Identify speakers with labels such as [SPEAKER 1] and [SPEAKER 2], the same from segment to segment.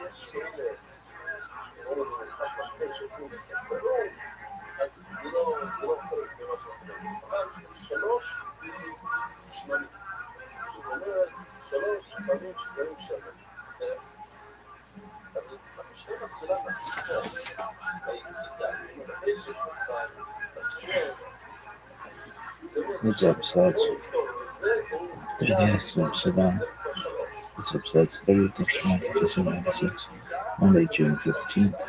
[SPEAKER 1] אז זה לא חלק ממה שאנחנו אבל זה 3 שמנים. זאת אומרת, 3 פעמים שזה לא משנה. אז המשנה מתחילה מהקצר, היציאה, אחרי שיש לך בקצר,
[SPEAKER 2] This episode 3D7. This episode 30th of 1996, Monday, June 15th.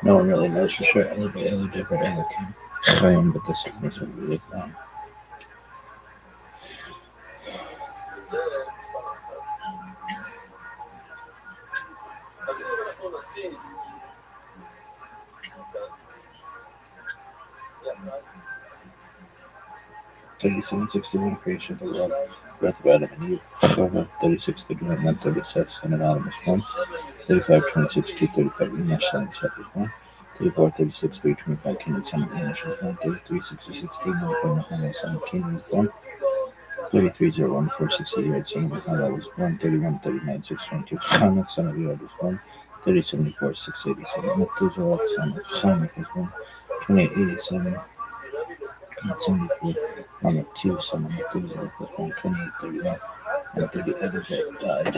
[SPEAKER 2] No one really knows for sure Ellie ever came Chaim, but this is really long. $37.61 creation of the world, breath of Adam and Eve, Chava, 36:31, 137, anonymous 1, 35:26, 235, Enosh, 77 1, 34:36, 325, Kenan, 7 initials 1, 33:66, 3 7 Kenan was 1, 33:01, 468, son of Mahalo was 1, 31:39, 622, Chanak, son of Yod was 1, 30:74, 687, Methuselah, son of Chanak was 1, 28:87, 874, Lamek 2, son of Methuselah was 1, 28:31, and 30 Abijah died.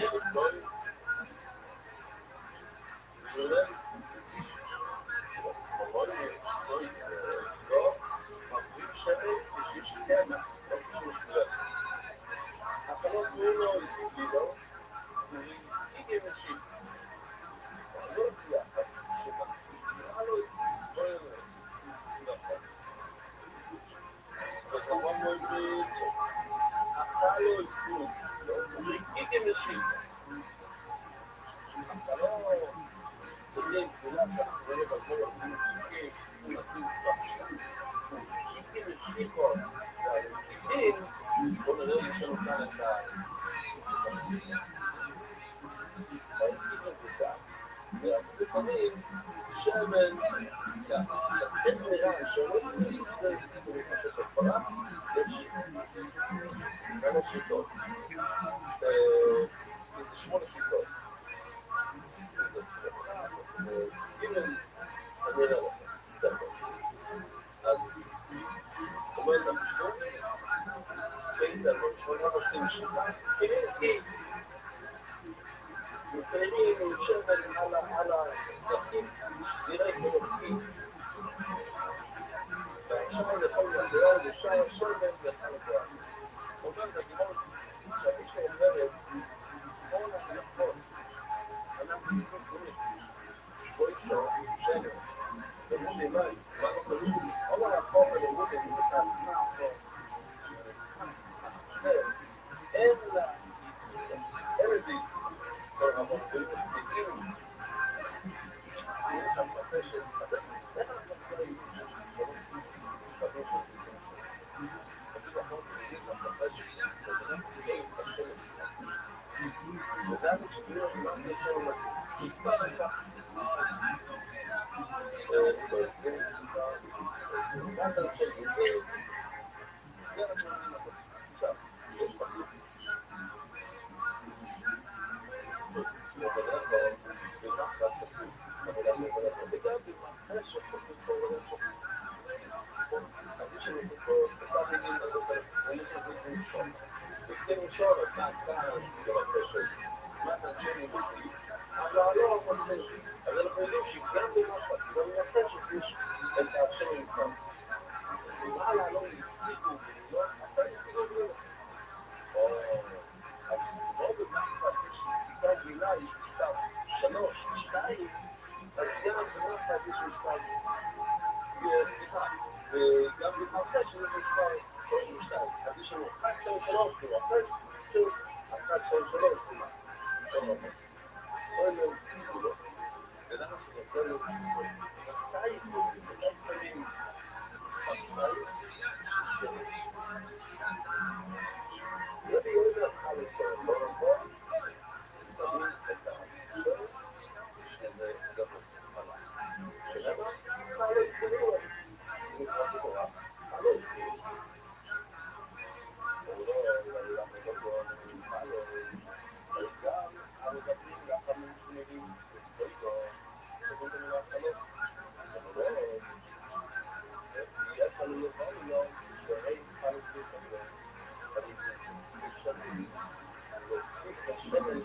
[SPEAKER 1] להוסיף לשמן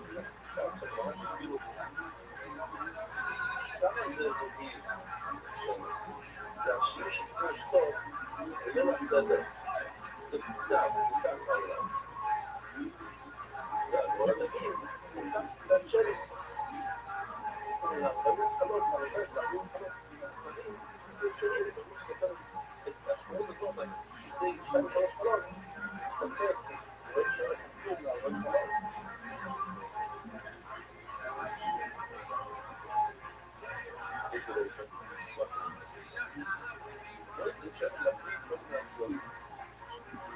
[SPEAKER 1] קצת שמן, כמה זה בגיס שמן? זה השליש אצלו לשתות, ולא הסדר. זה קצת, זה ככה אולי. בוא נגיד, קצת שמן. הרבה חלות, שלי, מי שקצת את הכמות הזאת, שתיים שלוש חלות, ספק, לא ישאר כלום להרבה חלות. זה לא יסוד. לא יסוד שם להקליט, לא נעשו על זה.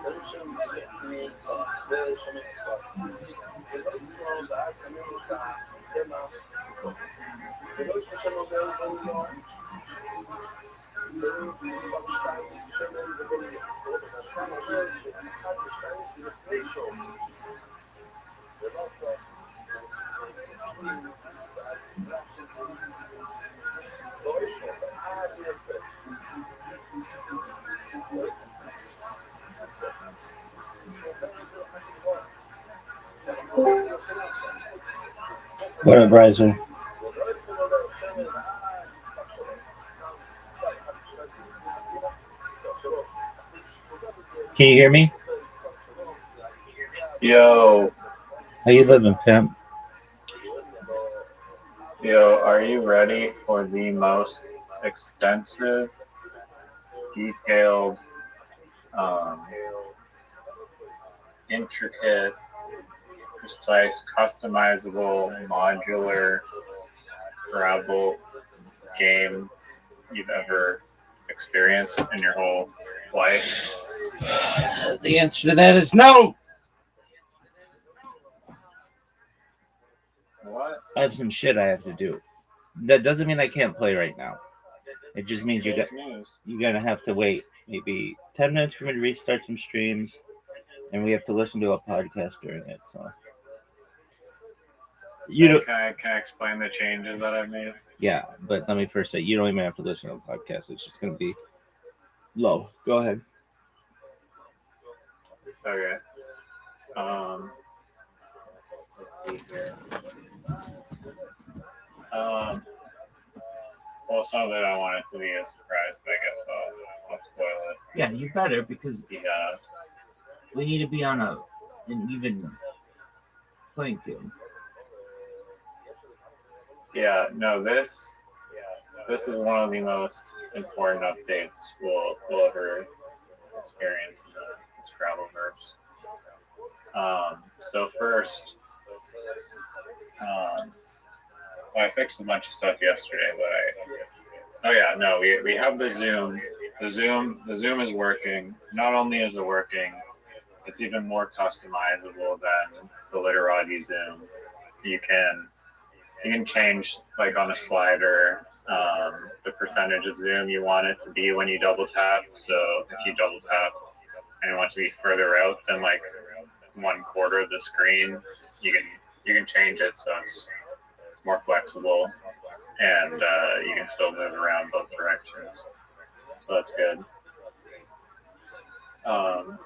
[SPEAKER 1] זה לא שם מספר, זה שם מספר. ולא יסוד, ואז שמים את הקמח, ולא יסוד שם אומר, זה מספר 2 שמן ובוליות. ואתה אומר שאחד ושתיים זה לפני שעות. ולא עכשיו, נוספים, ואז נראה שזה לא יפה, ואז זה יפה. לא יפה. זה שאומר את זה אחת לבוא. שאנחנו עושים השנה עכשיו.
[SPEAKER 2] What up, Riser?
[SPEAKER 1] ולא יפה לא אומר שמן, מספר 3.
[SPEAKER 2] Can you hear me?
[SPEAKER 3] Yo,
[SPEAKER 2] How you living, pimp?
[SPEAKER 3] are you ready for the most extensive, detailed, intricate, precise, customizable, modular, grabble game you've ever experienced in your whole life?
[SPEAKER 2] The answer to that is no.
[SPEAKER 3] What?
[SPEAKER 2] I have some shit I have to do. That doesn't mean I can't play right now. It just means you're gonna have to wait maybe 10 minutes for me to restart some streams, and we have to listen to a podcast during it. So
[SPEAKER 3] Can I explain the changes that I've made?
[SPEAKER 2] Yeah, but let me first say you don't even have to listen to the podcast. It's just gonna be low. Go ahead.
[SPEAKER 3] Okay. Let's see here. Well, some of it I want it to be a surprise, but I guess I'll spoil it.
[SPEAKER 2] Yeah, you better because
[SPEAKER 3] Yeah.
[SPEAKER 2] we need to be on an even playing field.
[SPEAKER 3] Yeah. No. This is one of the most important updates we'll ever experience in the Scrabbleverse. So first, I fixed a bunch of stuff yesterday, but we have the Zoom. The Zoom is working. Not only is it working, it's even more customizable than the Literati Zoom. You can change, like on a slider, the percentage of zoom you want it to be when you double tap. So if you double tap and you want to be further out than like 1/4 of the screen, you can change it so it's more flexible, and you can still move around both directions. So that's good.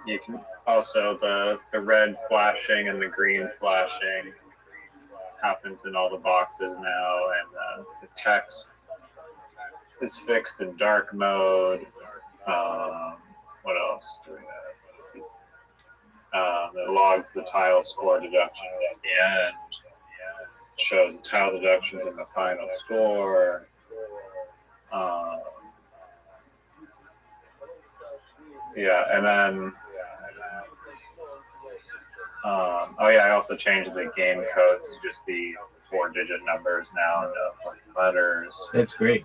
[SPEAKER 3] You can also the red flashing and the green flashing happens in all the boxes now, and the text is fixed in dark mode. What else do we have? It logs the tile score deductions at the end. Shows the tile deductions in the final score. And then I also changed the game codes to just be 4-digit numbers now instead of letters.
[SPEAKER 2] That's great.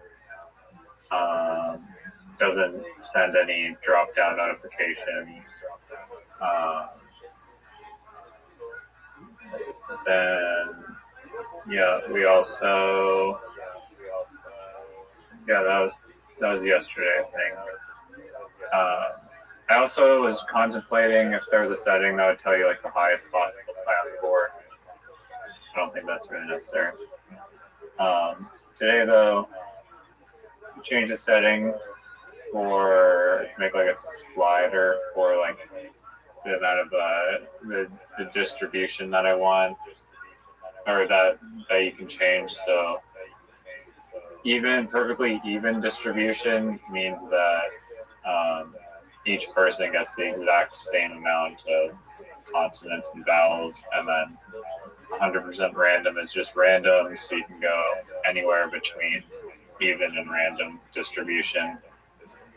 [SPEAKER 3] Doesn't send any drop-down notifications. We also that was yesterday, I think. I also was contemplating if there was a setting that would tell you like the highest possible time score. I don't think that's really necessary. Today though, change the setting for make like a slider for like the amount of the distribution that I want, or that you can change. So perfectly even distribution means that each person gets the exact same amount of consonants and vowels, and then 100% random is just random, so you can go anywhere between even and random distribution.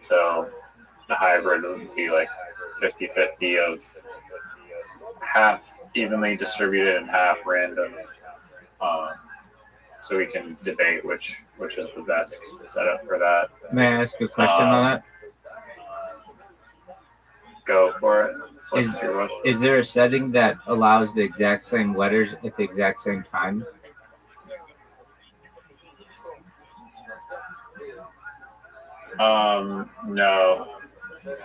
[SPEAKER 3] So the hybrid would be like 50-50 of half evenly distributed and half random. So we can debate which is the best setup for that.
[SPEAKER 4] May I ask a question on that?
[SPEAKER 3] Go for it.
[SPEAKER 4] Is there a setting that allows the exact same letters at the exact same time?
[SPEAKER 3] No.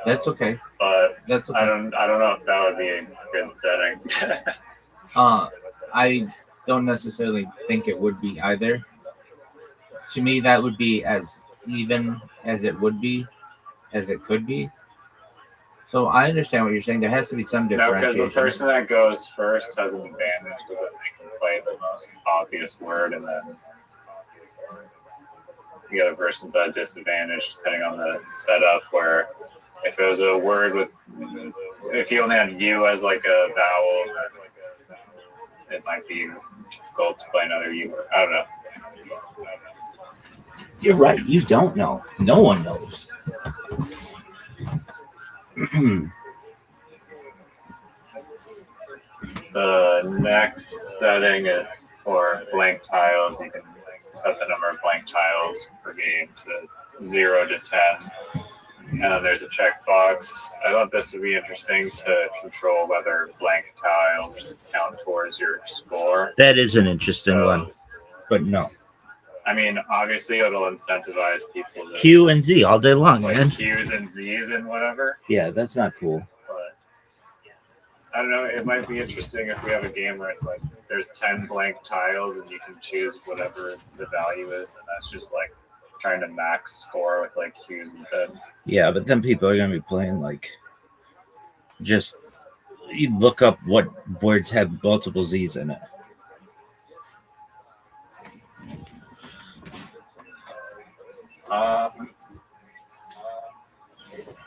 [SPEAKER 4] That's okay.
[SPEAKER 3] But
[SPEAKER 4] That's okay.
[SPEAKER 3] I don't know if that would be a good setting.
[SPEAKER 4] I don't necessarily think it would be either. To me, that would be as even as it would be, as it could be. So I understand what you're saying. There has to be some
[SPEAKER 3] No,
[SPEAKER 4] differentiation.
[SPEAKER 3] because the person that goes first has an advantage because they can play the most obvious word, and then the other person's at a disadvantage depending on the setup. Where if it was a word if you only had U as like a vowel, it might be difficult to play another U word. I don't know.
[SPEAKER 2] You're right. You don't know. No one knows.
[SPEAKER 3] The next setting is for blank tiles. You can set the number of blank tiles per game to 0 to 10. And then there's a checkbox. I thought this would be interesting to control whether blank tiles count towards your score.
[SPEAKER 2] That is an interesting one, but no.
[SPEAKER 3] I mean, obviously it'll incentivize people to
[SPEAKER 2] Q and Z all day long,
[SPEAKER 3] play
[SPEAKER 2] man.
[SPEAKER 3] Q's and Z's and whatever.
[SPEAKER 2] Yeah, that's not cool.
[SPEAKER 3] But I don't know. It might be interesting if we have a game where it's like there's 10 blank tiles and you can choose whatever the value is, and that's just like trying to max score with like Q's and Z's.
[SPEAKER 2] Yeah, but then people are gonna be playing like just you look up what words have multiple Z's in it.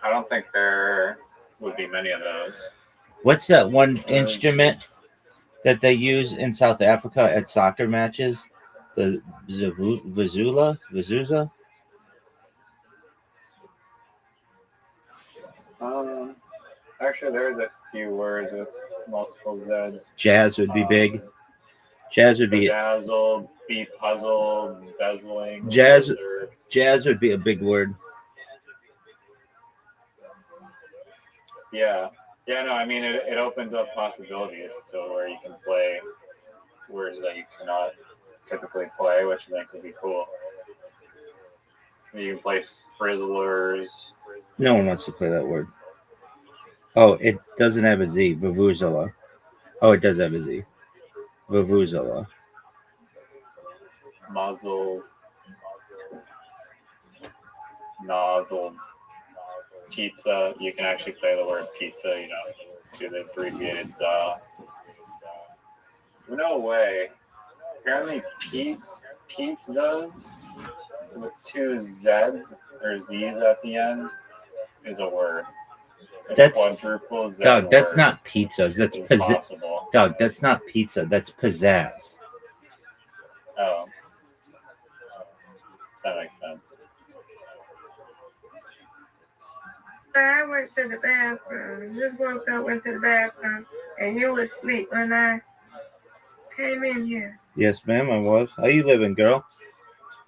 [SPEAKER 3] I don't think there would be many of those.
[SPEAKER 2] What's that one instrument that they use in South Africa at soccer matches? The Vizula?
[SPEAKER 3] Actually, there's a few words with multiple Z's.
[SPEAKER 2] Jazz would be big. Jazz would be
[SPEAKER 3] Bedazzled, be puzzled, bezeling.
[SPEAKER 2] Jazz would be a big word.
[SPEAKER 3] Yeah. Yeah, no, I mean, it opens up possibilities to where you can play words that you cannot typically play, which I think would be cool. You can play frizzlers.
[SPEAKER 2] No one wants to play that word. Oh, it doesn't have a Z. Vuvuzela. Oh, it does have a Z. Vuvuzela.
[SPEAKER 3] Muzzles. Nozzles. Pizza. You can actually play the word pizza, do the abbreviated za. No way. Apparently pizzas with 2 Z's or Z's at the end is a word.
[SPEAKER 2] That's
[SPEAKER 3] quadruple Z.
[SPEAKER 2] Doug, that's not pizzas. That's
[SPEAKER 3] possible.
[SPEAKER 2] Doug, that's not pizza. That's pizzazz.
[SPEAKER 3] Oh. That makes sense.
[SPEAKER 5] I went to the bathroom. Just woke up, went to the bathroom, and you were asleep when I came in here.
[SPEAKER 2] Yes, ma'am, I was. How you living, girl?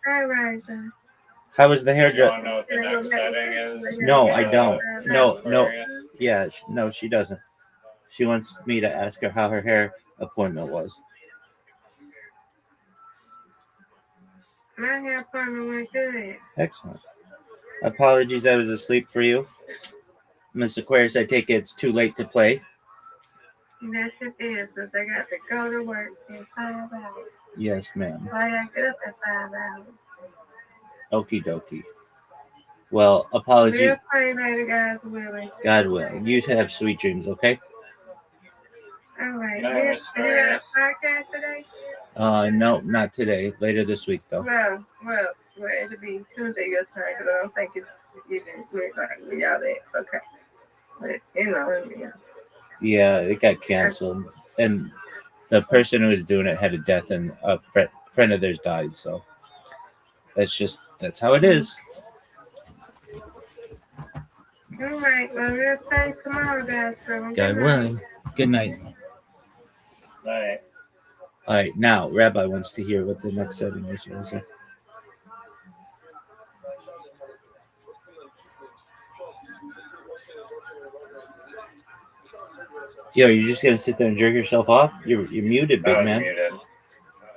[SPEAKER 5] Hi, Riza.
[SPEAKER 2] How was the
[SPEAKER 3] Do you want to
[SPEAKER 2] hairdresser?
[SPEAKER 3] know what the next setting is?
[SPEAKER 2] No, I don't. No.
[SPEAKER 3] Aquarius?
[SPEAKER 2] Yeah, no, she doesn't. She wants me to ask her how her hair appointment was.
[SPEAKER 5] My hair appointment went good.
[SPEAKER 2] Excellent. Apologies, I was asleep for you. Miss Aquarius, I take it it's too late to play.
[SPEAKER 5] Yes, it is, because I got to go to work in 5 hours.
[SPEAKER 2] Yes, ma'am.
[SPEAKER 5] I got to get up in 5 hours.
[SPEAKER 2] Okie dokie. Well, apology.
[SPEAKER 5] We'll play later, guys. Willing.
[SPEAKER 2] God willing. You have sweet dreams, okay?
[SPEAKER 5] All right.
[SPEAKER 3] Good night,
[SPEAKER 5] Yeah.
[SPEAKER 3] Miss
[SPEAKER 5] Are you got a podcast today?
[SPEAKER 2] No, not today. Later this week, though.
[SPEAKER 5] Well, it'll be Tuesday your time because I don't think it's even where y'all at. Okay. But, yeah.
[SPEAKER 2] Yeah, it got canceled, and the person who was doing it had a death, and a friend of theirs died. So that's how it is.
[SPEAKER 5] All right. Well, we'll play tomorrow, guys.
[SPEAKER 2] God willing. Good night.
[SPEAKER 3] Night.
[SPEAKER 2] All right, now Rabbi wants to hear what the next setting is. What is it? Yo, you're just gonna sit there and jerk yourself off? You're muted, big
[SPEAKER 3] I was
[SPEAKER 2] man.
[SPEAKER 3] muted.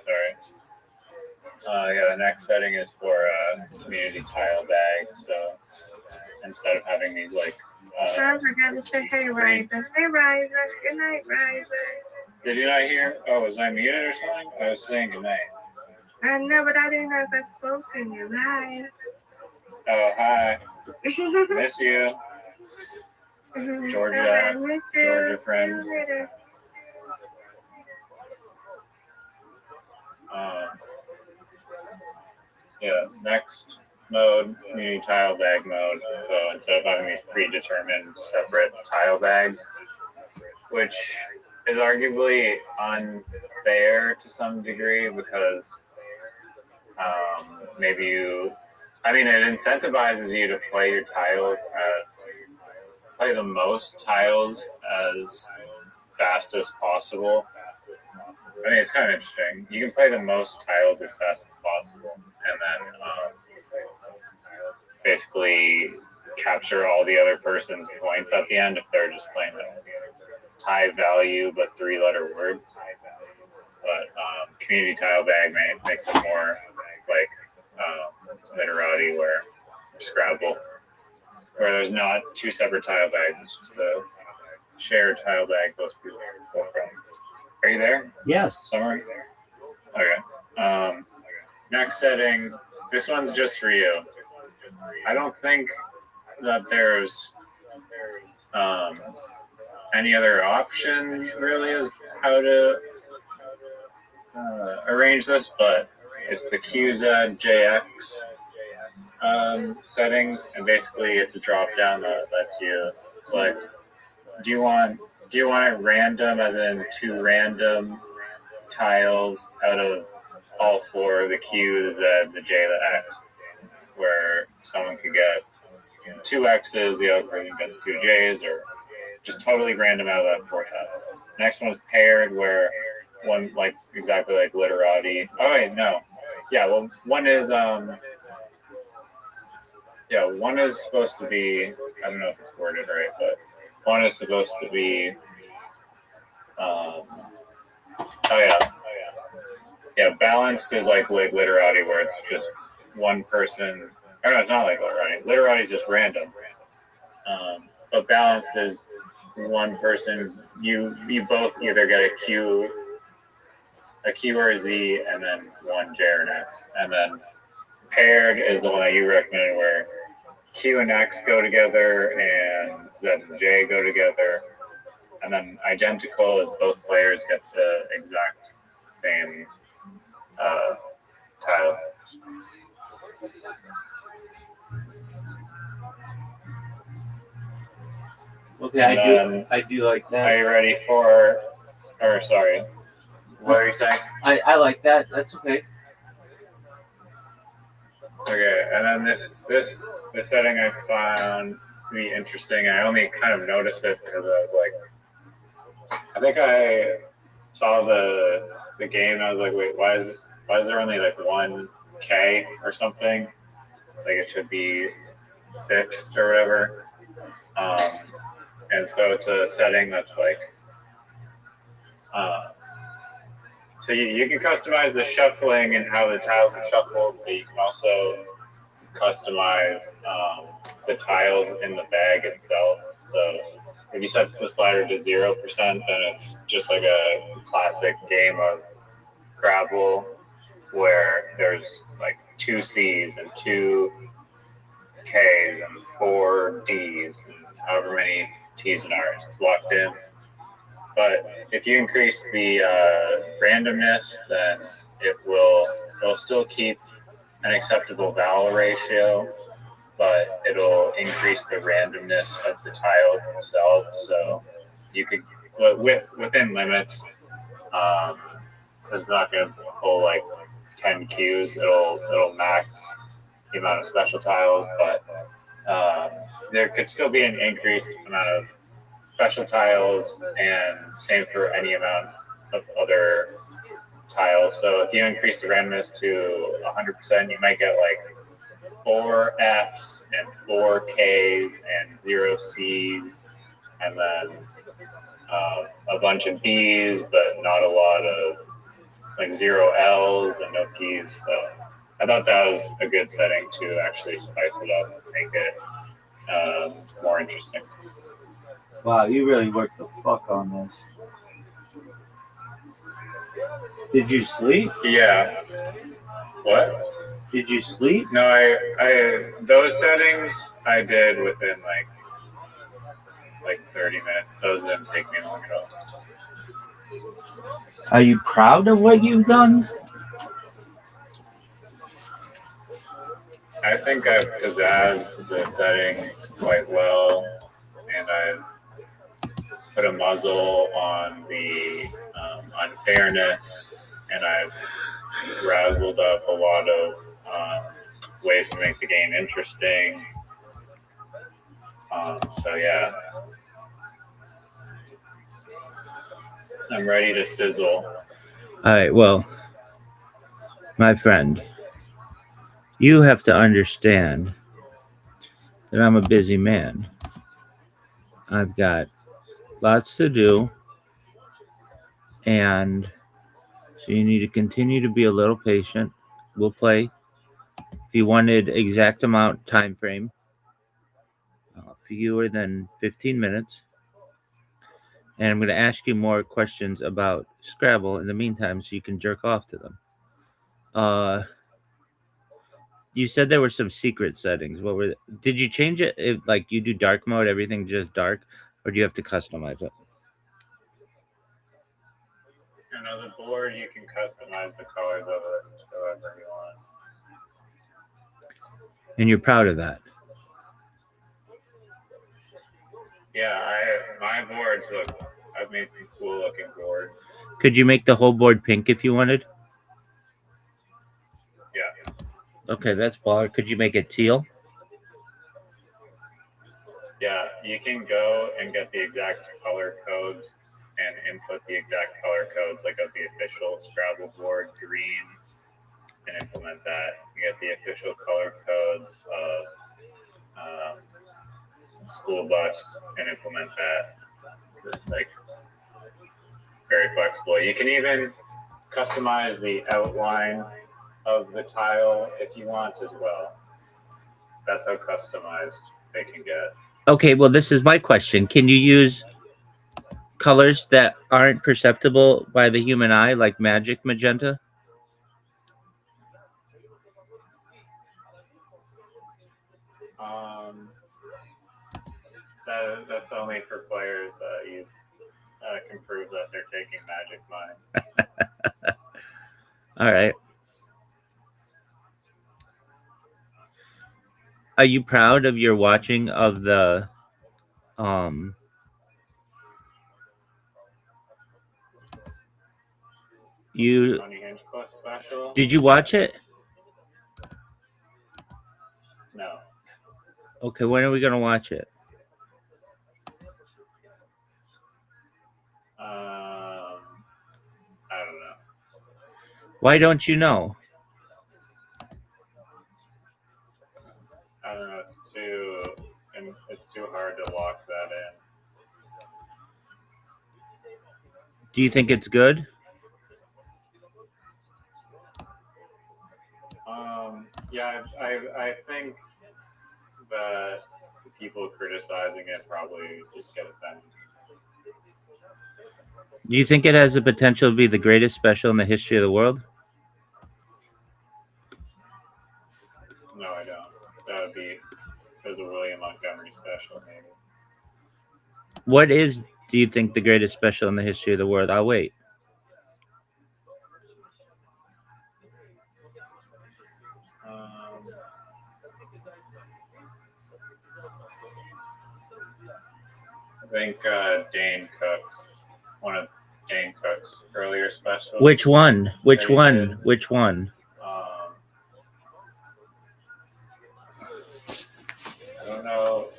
[SPEAKER 3] Sorry. Yeah, the next setting is for community tile bag. So instead of having these like.
[SPEAKER 5] I forgot to say, hey, Riser. Hey, Riser. Good night, Riser.
[SPEAKER 3] Did you not hear? Oh, was I muted or something? I was saying good night.
[SPEAKER 5] I know, but I didn't know if I spoke to you. Hi.
[SPEAKER 3] Oh, hi. Miss you. Georgia.
[SPEAKER 5] Miss you.
[SPEAKER 3] Georgia friend.
[SPEAKER 5] See you later.
[SPEAKER 3] Yeah, next mode, community tile bag mode. So instead of having these predetermined separate tile bags, which is arguably unfair to some degree because maybe it incentivizes you to play your tiles play the most tiles as fast as possible. I mean, it's kind of interesting. You can play the most tiles as fast as possible, and then basically capture all the other person's points at the end if they're just playing the high value but 3-letter words. But community tile bag makes it more like literati or Scrabble, where there's not 2 separate tile bags. It's just a shared tile bag those people pull from. Are you there?
[SPEAKER 4] Yes.
[SPEAKER 3] Somewhere? Okay. Next setting. This one's just for you. I don't think that there's any other options really as how to arrange this, but it's the QZJX settings, and basically it's a drop down that lets you select. Do you want it random, as in 2 random tiles out of all 4, the Q, the Z, the J, the X, where someone could get 2 X's, the other person gets 2 J's, or just totally random out of that 4 tiles. Next one is paired, where one exactly like literati. Oh wait, no. Yeah, well, one is one is supposed to be, I don't know if it's worded right, but one is supposed to be balanced is like literati, where it's just one person. Or no, it's not like literati. Literati is just random. But balanced is one person. You both either get a Q or a Z, and then 1 J or an X. And then paired is the one that you recommended, where Q and X go together and Z and J go together. And then identical is both players get the exact same tile.
[SPEAKER 2] Okay, I do like that.
[SPEAKER 3] Are you ready for? Or sorry, what are you saying?
[SPEAKER 2] I like that. That's okay.
[SPEAKER 3] Okay, and then this setting I found to be interesting. I only kind of noticed it because I was like, I think I saw the game and I was like, wait, why is there only like 1 K or something? Like it should be fixed or whatever. And so it's a setting that's like, so you can customize the shuffling and how the tiles are shuffled, but you can also customize the tiles in the bag itself. So if you set the slider to 0%, then it's just like a classic game of Scrabble where there's like 2 C's and 2 Ks and 4 Ds and however many T's and R's. It's locked in. But if you increase the randomness, then it'll still keep an acceptable vowel ratio, but it'll increase the randomness of the tiles themselves. So you could, within limits, it's not going to pull like 10 Qs. It'll max the amount of special tiles, but there could still be an increased amount of special tiles, and same for any amount of other tiles. So if you increase the randomness to 100%, you might get like 4 Fs and 4 Ks and 0 Cs, and then a bunch of Bs, but not a lot of like 0 Ls and no Ps. So I thought that was a good setting to actually spice it up and make it more interesting.
[SPEAKER 4] Wow, you really worked the fuck on this. Did you sleep?
[SPEAKER 3] Yeah. What?
[SPEAKER 4] Did you sleep?
[SPEAKER 3] No, I those settings I did within like 30 minutes. Those didn't take me long at all.
[SPEAKER 4] Are you proud of what you've done?
[SPEAKER 3] I think I've pizzazzed the settings quite well, and I've put a muzzle on the unfairness, and I've razzled up a lot of ways to make the game interesting. So yeah, I'm ready to sizzle.
[SPEAKER 4] All right, well, my friend, you have to understand that I'm a busy man. I've got lots to do, and so you need to continue to be a little patient. We'll play. If you wanted exact amount time frame, fewer than 15 minutes. And I'm going to ask you more questions about Scrabble in the meantime so you can jerk off to them. You said there were some secret settings. What were did you change it? If, like, you do dark mode, everything just dark, or do you have to customize it?
[SPEAKER 3] And on the board, you can customize the colors of it however you want.
[SPEAKER 4] And you're proud of that?
[SPEAKER 3] Yeah, my boards look. I've made some cool looking boards.
[SPEAKER 4] Could you make the whole board pink if you wanted?
[SPEAKER 3] Yeah.
[SPEAKER 4] Okay, that's baller. Could you make it teal?
[SPEAKER 3] Yeah, you can go and get the exact color codes and input the exact color codes, like of the official Scrabble board, green, and implement that. You get the official color codes of school bus and implement that. It's like very flexible. You can even customize the outline of the tile if you want as well. That's how customized they can get.
[SPEAKER 4] Okay, well, this is my question. Can you use colors that aren't perceptible by the human eye, like magic magenta?
[SPEAKER 3] That's only for players that can prove that they're taking Magic Mind.
[SPEAKER 4] All right. Are you proud of your watching of the you
[SPEAKER 3] Tony Hinchcliffe special?
[SPEAKER 4] did you watch it?
[SPEAKER 3] No.
[SPEAKER 4] Okay, when are we gonna watch it?
[SPEAKER 3] I don't know.
[SPEAKER 4] Why don't you know?
[SPEAKER 3] I don't know. It's too hard to lock that in.
[SPEAKER 4] Do you think it's good?
[SPEAKER 3] Yeah, I think that the people criticizing it probably just get offended.
[SPEAKER 4] Do you think it has the potential to be the greatest special in the history of the world?
[SPEAKER 3] No, I don't. That would be special, maybe.
[SPEAKER 4] What is, do you think, the greatest special in the history of the world? I'll wait.
[SPEAKER 3] I think Dane Cook's, one of Dane Cook's earlier specials.
[SPEAKER 4] Which one? Which
[SPEAKER 3] That he
[SPEAKER 4] one?
[SPEAKER 3] did.
[SPEAKER 4] Which one?
[SPEAKER 3] I don't know.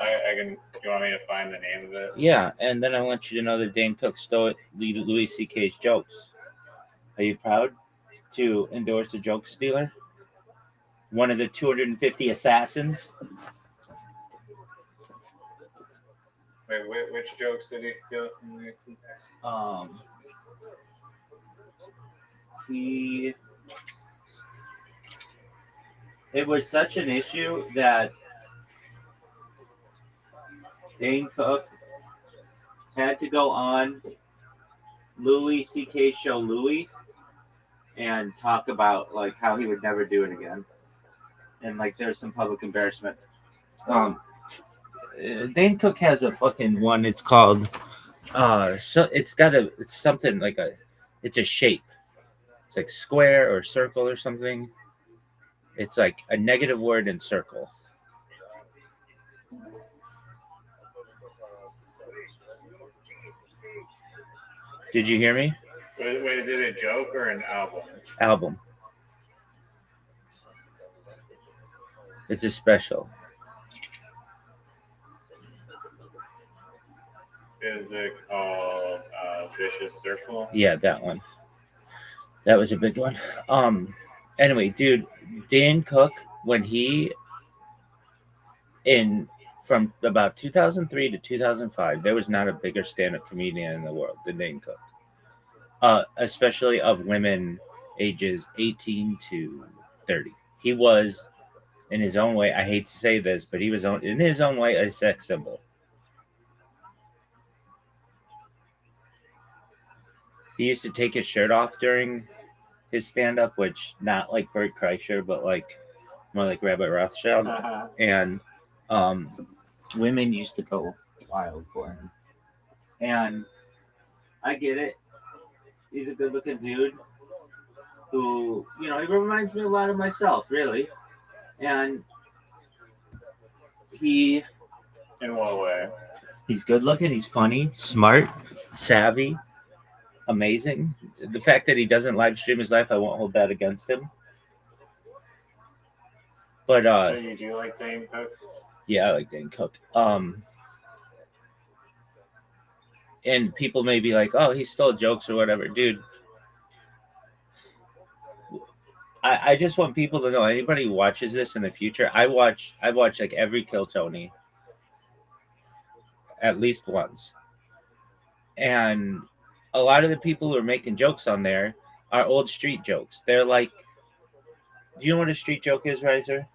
[SPEAKER 3] I can. Do you want me to find the name of it?
[SPEAKER 4] Yeah, and then I want you to know that Dane Cook stole Louis C.K.'s jokes. Are you proud to endorse a joke stealer? One of the 250 assassins?
[SPEAKER 3] Wait, which jokes did he steal from Louis C.K.?
[SPEAKER 4] It was such an issue that Dane Cook had to go on Louis C.K. show Louis and talk about like how he would never do it again, and like there's some public embarrassment. Dane Cook has a fucking one. It's called so it's something like it's a shape. It's like square or circle or something. It's like a negative word in circle. Did you hear me?
[SPEAKER 3] Wait, is it a joke or an album?
[SPEAKER 4] Album. It's a special.
[SPEAKER 3] Is it called Vicious Circle?
[SPEAKER 4] Yeah, that one. That was a big one. Anyway, dude, Dan Cook, when he from about 2003 to 2005, there was not a bigger stand-up comedian in the world than Dan Cook. Especially of women ages 18 to 30. He was, in his own way, I hate to say this, but he was in his own way a sex symbol. He used to take his shirt off during his stand-up, which not like Bert Kreischer, but like more like Rabbit Rothschild. And women used to go wild for him. And I get it. He's a good-looking dude who, you know, he reminds me a lot of myself, really. And in
[SPEAKER 3] what way?
[SPEAKER 4] He's good-looking. He's funny, smart, savvy. Amazing. The fact that he doesn't live stream his life, I won't hold that against him. But
[SPEAKER 3] so you do like Dane Cook?
[SPEAKER 4] Yeah, I like Dane Cook. And people may be like, "Oh, he stole jokes or whatever," dude. I just want people to know. Anybody who watches this in the future, I watch like every Kill Tony at least once, and a lot of the people who are making jokes on there are old street jokes. They're like, do you know what a street joke is, Riser?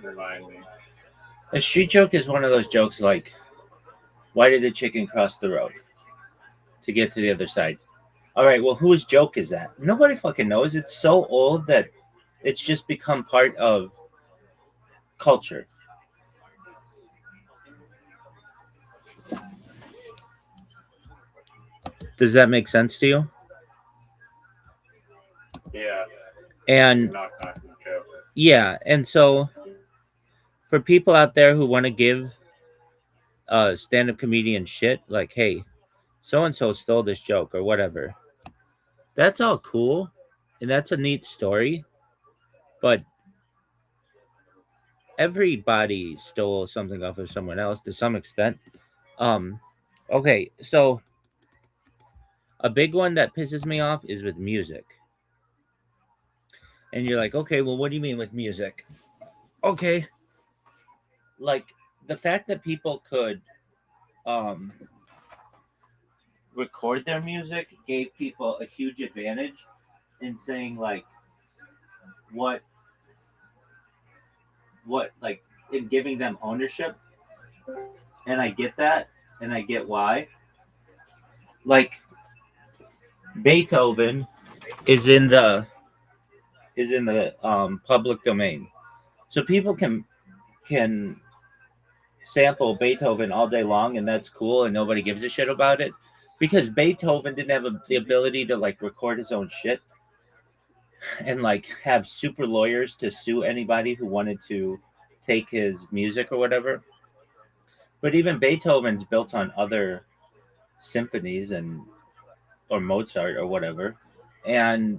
[SPEAKER 3] Remind me.
[SPEAKER 4] A street joke is one of those jokes like, why did the chicken cross the road? To get to the other side. All right, well, whose joke is that? Nobody fucking knows. It's so old that it's just become part of culture. Does that make sense to you?
[SPEAKER 3] Yeah.
[SPEAKER 4] And yeah, and so for people out there who want to give stand-up comedian shit, like, hey, so-and-so stole this joke or whatever, that's all cool and that's a neat story, but everybody stole something off of someone else to some extent. Okay, so a big one that pisses me off is with music. And you're like, okay, well, what do you mean with music? Okay. Like, the fact that people could record their music gave people a huge advantage in saying, like, what, like, in giving them ownership. And I get that, and I get why. Like, Beethoven is in the public domain. So people can sample Beethoven all day long, and that's cool, and nobody gives a shit about it because Beethoven didn't have the ability to like record his own shit and like have super lawyers to sue anybody who wanted to take his music or whatever. But even Beethoven's built on other symphonies and or Mozart or whatever, and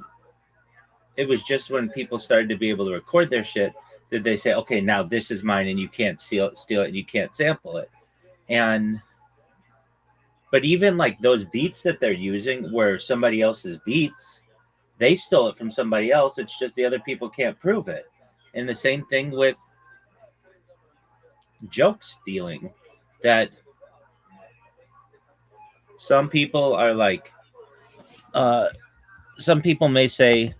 [SPEAKER 4] it was just when people started to be able to record their shit that they say, okay, now this is mine, and you can't steal it, and you can't sample it. And but even like those beats that they're using were somebody else's beats, they stole it from somebody else. It's just the other people can't prove it. And the same thing with joke stealing, that some people are like, some people may say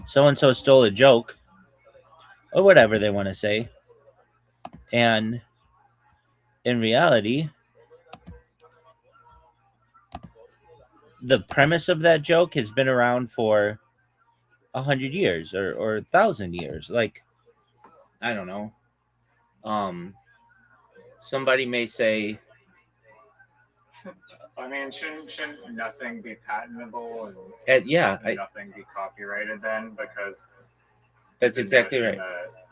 [SPEAKER 4] so and so stole a joke or whatever they want to say, and in reality, the premise of that joke has been around for 100 years or 1,000 years. Like, I don't know. Somebody may say,
[SPEAKER 3] I mean, shouldn't nothing be patentable and nothing be copyrighted then? Because
[SPEAKER 4] that's exactly right.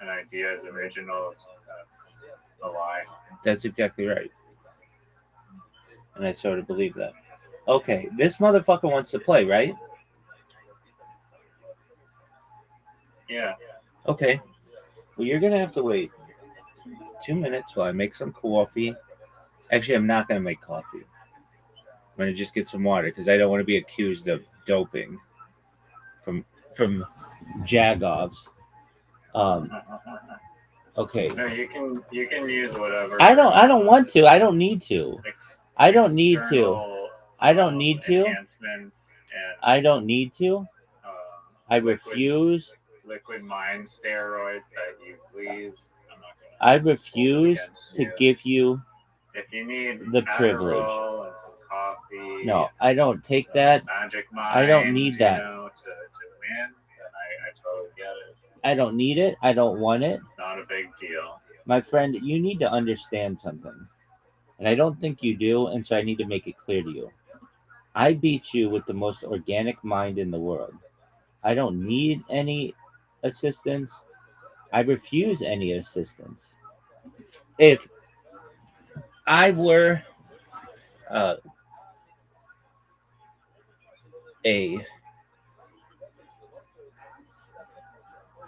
[SPEAKER 3] An idea is original is a lie.
[SPEAKER 4] That's exactly right. And I sort of believe that. Okay, this motherfucker wants to play, right?
[SPEAKER 3] Yeah.
[SPEAKER 4] Okay. Well, you're gonna have to wait 2 minutes while I make some coffee. Actually, I'm not gonna make coffee. I'm gonna just get some water because I don't want to be accused of doping from Jagovs. Okay.
[SPEAKER 3] No, you can use whatever.
[SPEAKER 4] I don't want to. I don't need to. I don't need to. I don't need to.
[SPEAKER 3] Enhancements and
[SPEAKER 4] I don't need to. I refuse.
[SPEAKER 3] Liquid mind steroids that you please. I'm not gonna
[SPEAKER 4] I refuse to give you
[SPEAKER 3] if you need
[SPEAKER 4] the privilege.
[SPEAKER 3] And some coffee.
[SPEAKER 4] No, I don't take that.
[SPEAKER 3] Magic mind.
[SPEAKER 4] I don't need that.
[SPEAKER 3] To win, then I totally get it.
[SPEAKER 4] I don't need it. I don't want it.
[SPEAKER 3] Not a big deal.
[SPEAKER 4] My friend, you need to understand something. And I don't think you do, and so I need to make it clear to you. I beat you with the most organic mind in the world. I don't need any assistance. I refuse any assistance. If I were a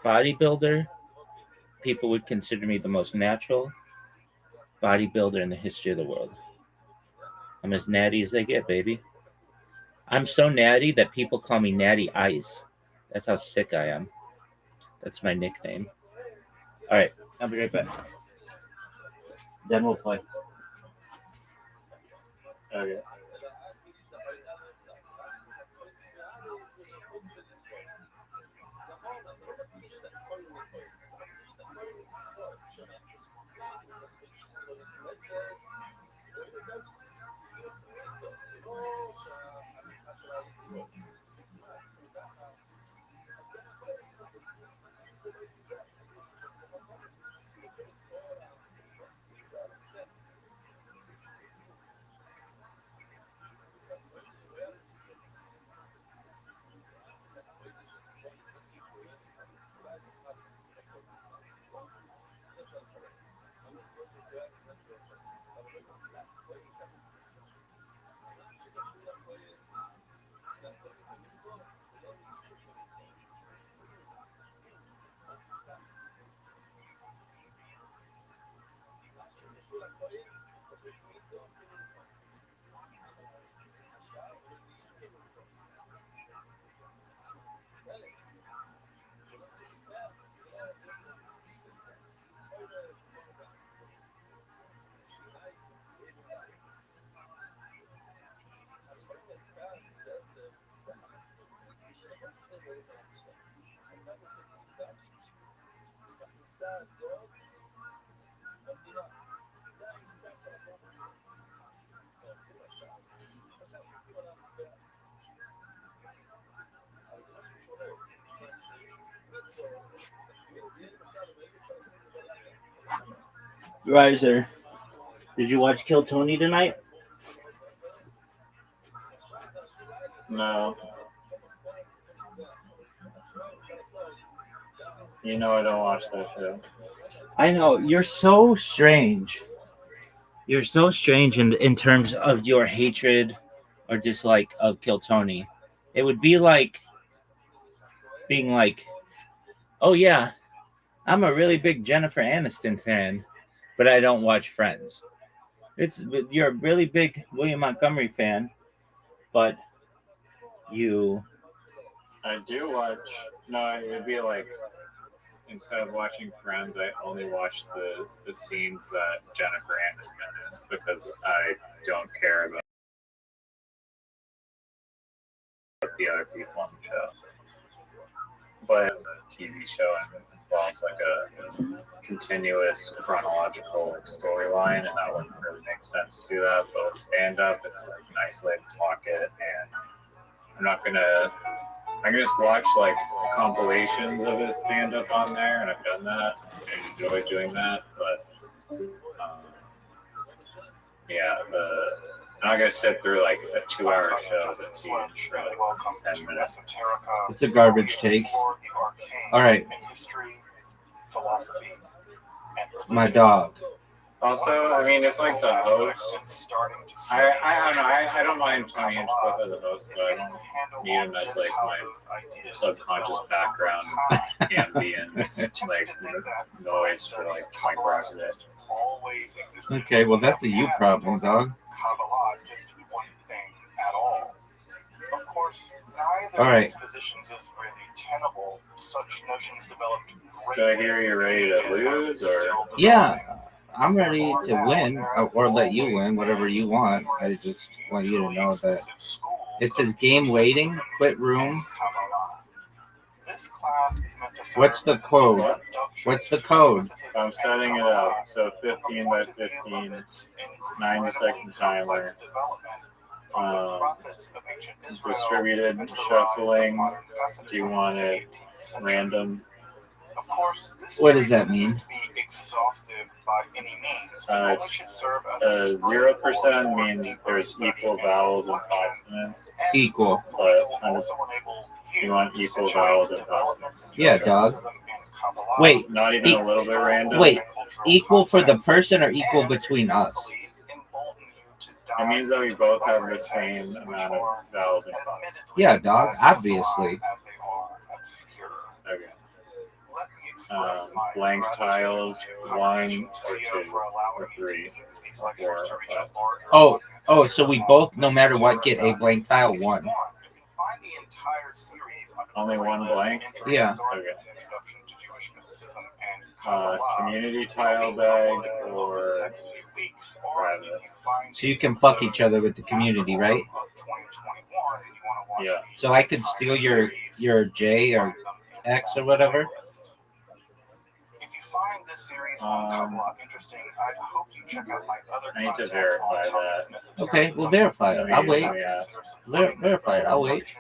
[SPEAKER 4] bodybuilder, people would consider me the most natural bodybuilder in the history of the world. I'm as natty as they get, baby. I'm so natty that people call me Natty Ice. That's how sick I am. That's my nickname. All right, I'll be right back. Then we'll play.
[SPEAKER 3] Okay.
[SPEAKER 4] Riser, did you watch Kill Tony tonight?
[SPEAKER 3] No. You know I don't watch that show.
[SPEAKER 4] I know, you're so strange. You're so strange in terms of your hatred or dislike of Kill Tony. It would be like being like, oh yeah, I'm a really big Jennifer Aniston fan, but I don't watch Friends. You're a really big William Montgomery fan, but you
[SPEAKER 3] I do watch. No, it would be like instead of watching Friends, I only watch the scenes that Jennifer Aniston is because I don't care about the other people on the show. But a TV show involves like a continuous chronological storyline, and that wouldn't really make sense to do that. But with stand up, it's like an isolated pocket, and I can just watch like compilations of his stand up on there, and I've done that. I enjoy doing that, but yeah, I'm not gonna sit through like a 2-hour show that's for like 10 minutes.
[SPEAKER 4] it's a garbage take. All right, my dog.
[SPEAKER 3] Also, I mean, if like the host, I don't know, I don't mind Tony Hinchcliffe as a host, but I don't need him as like my subconscious background ambient like noise for like 24 hours a day.
[SPEAKER 4] Okay, well that's a you problem, dog. All right.
[SPEAKER 3] Did I hear you're ready to lose, or?
[SPEAKER 4] Yeah, I'm ready to win or let you win, whatever you want. I just want you to know that it says game waiting, quit room. What's the code? What's the code?
[SPEAKER 3] I'm setting it up. So 15 by 15, 90-second timer. Distributed shuffling. Do you want it random?
[SPEAKER 4] What does that mean?
[SPEAKER 3] 0% means there's equal vowels and consonants.
[SPEAKER 4] Equal.
[SPEAKER 3] But you want equal vowels and consonants.
[SPEAKER 4] Yeah, dog. Wait,
[SPEAKER 3] Not even a little bit random.
[SPEAKER 4] wait. Equal for the person or equal between us?
[SPEAKER 3] It means that we both have the same amount of vowels and consonants.
[SPEAKER 4] Yeah, dog. Obviously.
[SPEAKER 3] Okay. Blank tiles, 1 or 2 or 3 or 4 or 5.
[SPEAKER 4] Oh, so we both, no matter what, get a blank tile 1.
[SPEAKER 3] Only 1 blank?
[SPEAKER 4] Yeah.
[SPEAKER 3] Okay. Community tile bag or private?
[SPEAKER 4] So you can fuck each other with the community, right?
[SPEAKER 3] Yeah.
[SPEAKER 4] So I could steal your J or X or whatever.
[SPEAKER 3] I need to verify that.
[SPEAKER 4] Okay, we'll verify it. I'll wait. Verify it. I'll wait.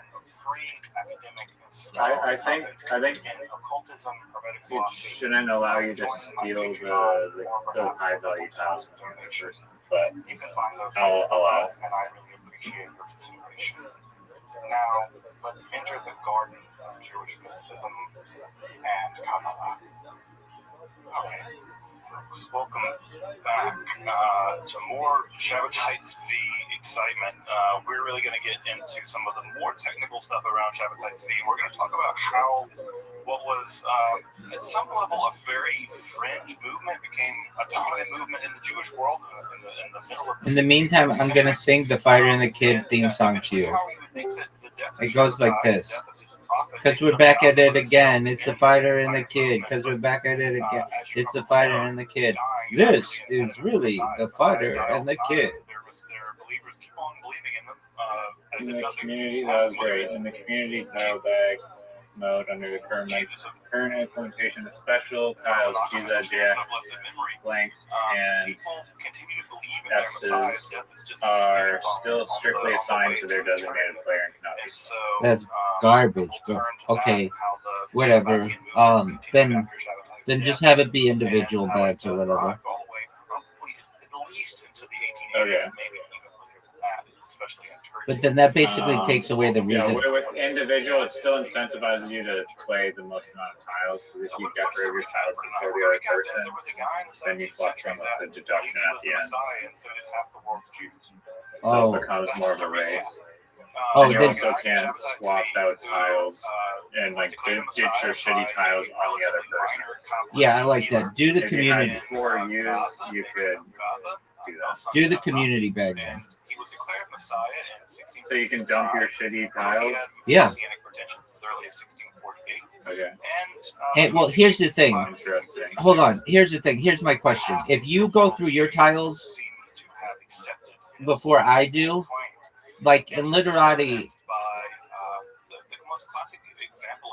[SPEAKER 3] I think it shouldn't allow you to steal the high value tiles from the person, but I'll allow it.
[SPEAKER 6] Now, let's enter the garden of Jewish mysticism and Kabbalah. Okay, folks, welcome back to more Shabbatites V excitement. We're really going to get into some of the more technical stuff around Shabbatites V. We're going to talk about how what was at some level a very fringe movement became a dominant movement in the Jewish world in the middle of
[SPEAKER 4] In the meantime, I'm gonna sing the Fighter and the Kid theme song to you. It goes like this. Because we're back at it again. It's the Fighter and the Kid. Because we're back at it again. It's the Fighter and the Kid. This is really the Fighter and the Kid.
[SPEAKER 3] In the community, that was great. In the community tile bag mode under the current implementation of special tiles, QZJX, blanks, and S's are still strictly assigned to their designated player and cannot be
[SPEAKER 6] So
[SPEAKER 4] That's garbage, bro. Okay, whatever. Then just have it be individual bags or whatever.
[SPEAKER 3] Okay.
[SPEAKER 4] But then that basically takes away the
[SPEAKER 3] Yeah,
[SPEAKER 4] reason.
[SPEAKER 3] with individual, it still incentivizes you to play the most amount of tiles because if you decorate your tiles before the other person, then you flush them with the deduction at the end. So it becomes more of a race.
[SPEAKER 4] Oh,
[SPEAKER 3] And you
[SPEAKER 4] then
[SPEAKER 3] also can't swap out tiles and like ditch your shitty tiles on the other person.
[SPEAKER 4] yeah, I like that. Do the
[SPEAKER 3] If you had
[SPEAKER 4] community.
[SPEAKER 3] 4 use, you could do that.
[SPEAKER 4] Do the community bag then.
[SPEAKER 3] So you can dump your shitty tiles.
[SPEAKER 4] Yeah.
[SPEAKER 3] Okay.
[SPEAKER 4] And well, here's the thing.
[SPEAKER 3] Interesting.
[SPEAKER 4] Hold on. Here's the thing. Here's my question. If you go through your tiles before I do, like in Literati,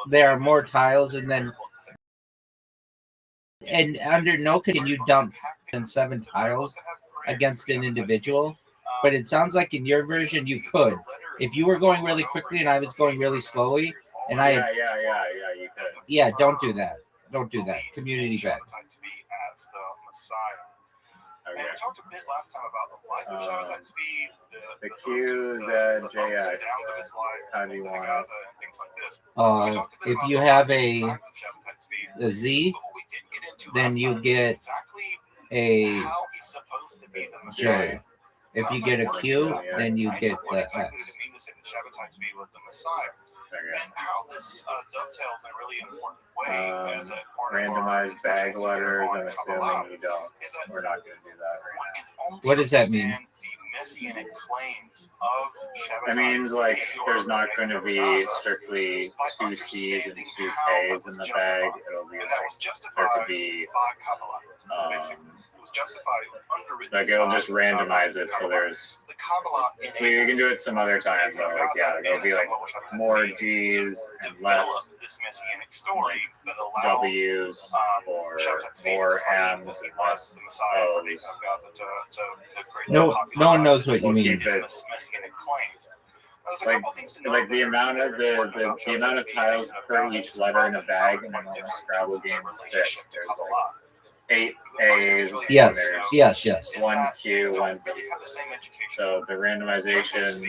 [SPEAKER 4] there are more tiles, and then and under no can you dump than 7 tiles against an individual. But it sounds like in your version you could. If you were going really quickly and I was going really slowly, and I
[SPEAKER 3] Yeah,
[SPEAKER 4] had,
[SPEAKER 3] you could.
[SPEAKER 4] yeah, don't do that. Don't do that. Community bag.
[SPEAKER 6] And we talked a bit last time about the life of Shabbatai Tzvi,
[SPEAKER 3] The Q's at JX. How do you want it?
[SPEAKER 4] If you have a Z, then you get a J. If you get a Q, then you get the X.
[SPEAKER 6] And how this dovetails in a really important way as a part
[SPEAKER 3] Randomized
[SPEAKER 6] of
[SPEAKER 3] bag letters. I'm assuming you don't. We're not going to do that right
[SPEAKER 4] What does that mean?
[SPEAKER 6] The messianic claims of
[SPEAKER 3] now. It means like there's not going to be strictly 2 C's and 2 K's in the bag. It'll be like there could be like it'll just randomize it so there's you can do it some other times though, like it'll be like more G's and less W's or more M's and less O's.
[SPEAKER 4] No one knows what you
[SPEAKER 3] We'll
[SPEAKER 4] mean.
[SPEAKER 3] keep it like the amount of the amount of tiles per each letter in a bag in a normal Scrabble game is fixed. There's like 8 A's.
[SPEAKER 4] Yes,
[SPEAKER 3] and
[SPEAKER 4] yes.
[SPEAKER 3] there's 1 Q, 1 C. So the randomization,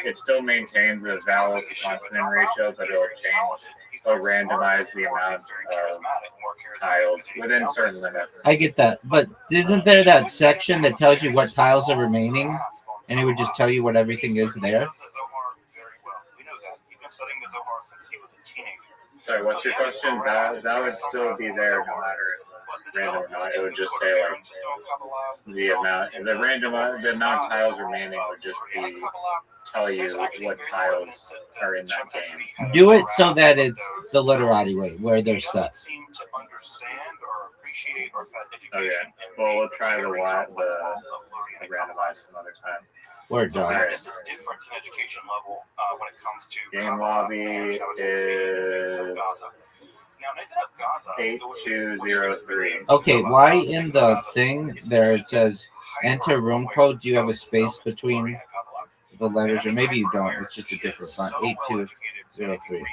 [SPEAKER 3] it still maintains a vowel to consonant ratio, but it'll change. It'll randomize the amount of tiles within certain limits.
[SPEAKER 4] I get that. But isn't there that section that tells you what tiles are remaining? And it would just tell you what everything is there?
[SPEAKER 3] Sorry, what's your question? That would still be there no matter if it's random or not. It would just say like the amount of tiles remaining would just be tell you what tiles are in that game.
[SPEAKER 4] Do it so that it's the Literati way, where they're set.
[SPEAKER 3] Okay. Well, we'll try the randomize some other time.
[SPEAKER 4] Word, dog.
[SPEAKER 3] Alright.
[SPEAKER 6] Difference in education level when it comes to
[SPEAKER 3] Game lobby is 8203.
[SPEAKER 4] Okay, why in the thing there it says enter room code? Do you have a space between the letters, or maybe you don't? It's just a different font. 8203.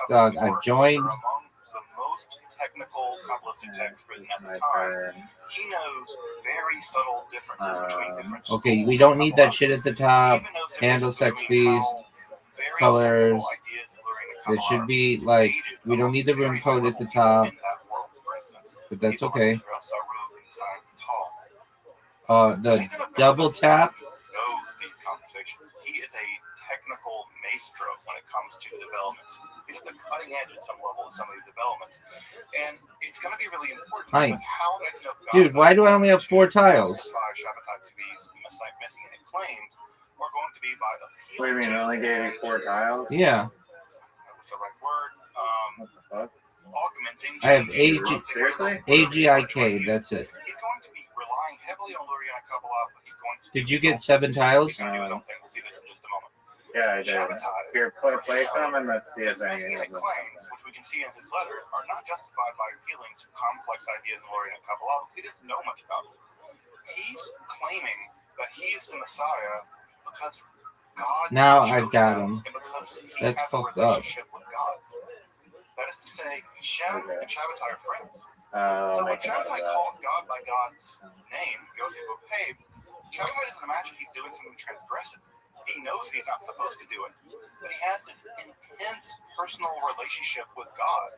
[SPEAKER 4] Dog, I've joined.
[SPEAKER 6] Technical Kabbalistic text written at the time, he knows very subtle differences between different schools.
[SPEAKER 4] Okay, we don't need that shit at the top. Handle sex bees, colors. It should be like, we don't need the room code at the top, but that's okay. The double tap.
[SPEAKER 6] He is a technical maestro when it comes to developments. He's at the cutting edge at some level of some of these developments. And it's going to be really important.
[SPEAKER 4] Hi. Dude, why do I only have 4 tiles?
[SPEAKER 3] What do you mean? I only gave you 4 tiles?
[SPEAKER 4] Yeah.
[SPEAKER 6] What's the right word?
[SPEAKER 3] What the fuck?
[SPEAKER 6] Augmenting.
[SPEAKER 4] I have
[SPEAKER 3] Seriously?
[SPEAKER 4] AGIK, that's it.
[SPEAKER 6] He's going to be relying heavily on Luriana Kabbalah, but he's going to
[SPEAKER 4] Did you get 7 tiles?
[SPEAKER 6] We'll see this in just a moment.
[SPEAKER 3] Yeah, I did. Here, play some and let's see if
[SPEAKER 6] His
[SPEAKER 3] any of
[SPEAKER 6] messianic
[SPEAKER 3] them.
[SPEAKER 6] claims, which we can see in his letters, are not justified by appealing to complex ideas in Luriana Kabbalah. He doesn't know much about it. He's claiming that he's the Messiah because God
[SPEAKER 4] Now
[SPEAKER 6] chose
[SPEAKER 4] I got
[SPEAKER 6] him
[SPEAKER 4] him.
[SPEAKER 6] and because he
[SPEAKER 4] That's
[SPEAKER 6] has a
[SPEAKER 4] fucked up.
[SPEAKER 6] relationship with God. That is to say, Hashem and Shabbatai are friends.
[SPEAKER 3] Oh,
[SPEAKER 6] So when
[SPEAKER 3] making fun of
[SPEAKER 6] Shabbatai
[SPEAKER 3] that.
[SPEAKER 6] calls God by God's name, hey, Shabbatai doesn't imagine he's doing something transgressive. He knows he's not supposed to do it, but he has this intense personal relationship with God.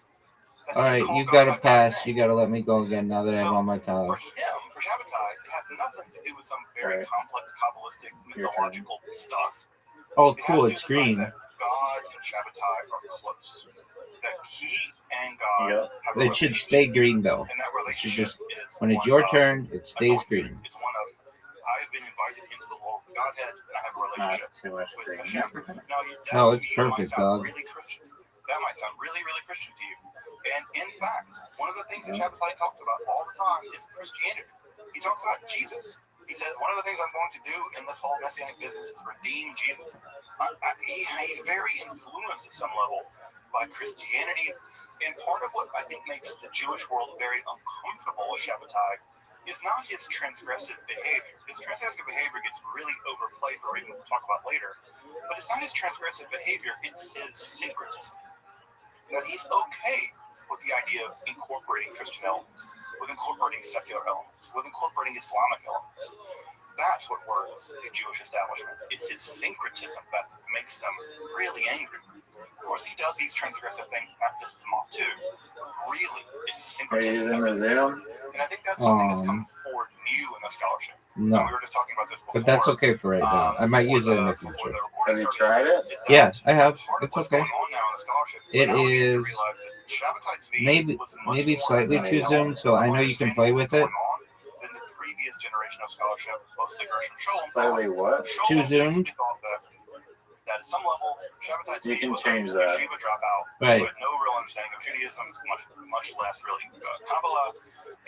[SPEAKER 6] that he
[SPEAKER 4] All right,
[SPEAKER 6] can call
[SPEAKER 4] you
[SPEAKER 6] God
[SPEAKER 4] gotta
[SPEAKER 6] by God's
[SPEAKER 4] pass.
[SPEAKER 6] name.
[SPEAKER 4] You gotta let me go again now that I'm
[SPEAKER 6] So,
[SPEAKER 4] on my
[SPEAKER 6] For
[SPEAKER 4] couch.
[SPEAKER 6] him, for Shabbatai, it has nothing to do with some very
[SPEAKER 3] Right.
[SPEAKER 6] complex, Kabbalistic,
[SPEAKER 3] Your
[SPEAKER 6] mythological stuff.
[SPEAKER 4] Oh,
[SPEAKER 6] It has
[SPEAKER 4] cool.
[SPEAKER 6] to
[SPEAKER 4] It's
[SPEAKER 6] do with the fact
[SPEAKER 4] green.
[SPEAKER 6] that God and Shabbatai are close. That he and God
[SPEAKER 3] Yep.
[SPEAKER 6] have a
[SPEAKER 4] It should
[SPEAKER 6] relationship.
[SPEAKER 4] stay green though.
[SPEAKER 6] And that
[SPEAKER 4] It should
[SPEAKER 6] relationship
[SPEAKER 4] just
[SPEAKER 6] is
[SPEAKER 4] when it's
[SPEAKER 6] one
[SPEAKER 4] your
[SPEAKER 6] of
[SPEAKER 4] turn, it stays
[SPEAKER 6] anointing.
[SPEAKER 4] green.
[SPEAKER 6] It's one of I've been invited into the world of Godhead and I have a relationship
[SPEAKER 3] That's too much
[SPEAKER 6] with
[SPEAKER 3] green.
[SPEAKER 6] Hashem. Now, that
[SPEAKER 4] No,
[SPEAKER 6] to
[SPEAKER 4] it's
[SPEAKER 6] me
[SPEAKER 4] perfect,
[SPEAKER 6] might sound
[SPEAKER 4] dog.
[SPEAKER 6] really Christian. That might sound really, really Christian to you. And in fact, one of the things that Shabbatai talks about all the time is Christianity. He talks about Jesus. He says, one of the things I'm going to do in this whole messianic business is redeem Jesus. He's very influenced at some level by Christianity. And part of what I think makes the Jewish world very uncomfortable with Shabbatai is not his transgressive behavior. His transgressive behavior gets really overplayed for reasons we'll talk about later. But it's not his transgressive behavior, it's his syncretism. That he's okay with the idea of incorporating Christian elements, with incorporating secular elements, with incorporating Islamic elements. That's what worries the Jewish establishment. It's his syncretism that makes them really angry. Of course, he does these transgressive things and that pisses him off too. Really, it's the
[SPEAKER 3] Are you
[SPEAKER 6] syncretism
[SPEAKER 3] using
[SPEAKER 6] that
[SPEAKER 3] the
[SPEAKER 6] really
[SPEAKER 3] Zoom?
[SPEAKER 6] pisses him. And I think that's something that's come forward new in the scholarship. And
[SPEAKER 4] No,
[SPEAKER 6] we were just talking about this before.
[SPEAKER 4] but that's okay for right now. I might use it in the
[SPEAKER 6] before
[SPEAKER 4] future.
[SPEAKER 6] the recording
[SPEAKER 3] Have you
[SPEAKER 6] started,
[SPEAKER 3] tried it?
[SPEAKER 6] is that
[SPEAKER 4] Yeah, I have.
[SPEAKER 6] part of
[SPEAKER 4] It's
[SPEAKER 6] what's
[SPEAKER 4] okay.
[SPEAKER 6] going on now in the scholarship
[SPEAKER 4] It
[SPEAKER 6] now we begin to
[SPEAKER 4] is
[SPEAKER 6] realize that Shabbatai's view
[SPEAKER 4] maybe
[SPEAKER 6] was much
[SPEAKER 4] maybe
[SPEAKER 6] more
[SPEAKER 4] slightly
[SPEAKER 6] of
[SPEAKER 4] too
[SPEAKER 6] an
[SPEAKER 4] zoomed, so I know you can play with it.
[SPEAKER 6] going on than the previous generation of scholarship, mostly Gershom Scholem.
[SPEAKER 3] Slightly what?
[SPEAKER 6] Scholem
[SPEAKER 4] Too zoomed?
[SPEAKER 6] basically thought that at some level, Shabbatai's
[SPEAKER 3] You
[SPEAKER 6] view
[SPEAKER 3] can
[SPEAKER 6] was
[SPEAKER 3] change
[SPEAKER 6] a
[SPEAKER 3] that.
[SPEAKER 6] yeshiva dropout
[SPEAKER 4] Right.
[SPEAKER 6] with no real understanding of Judaism, much less really Kabbalah,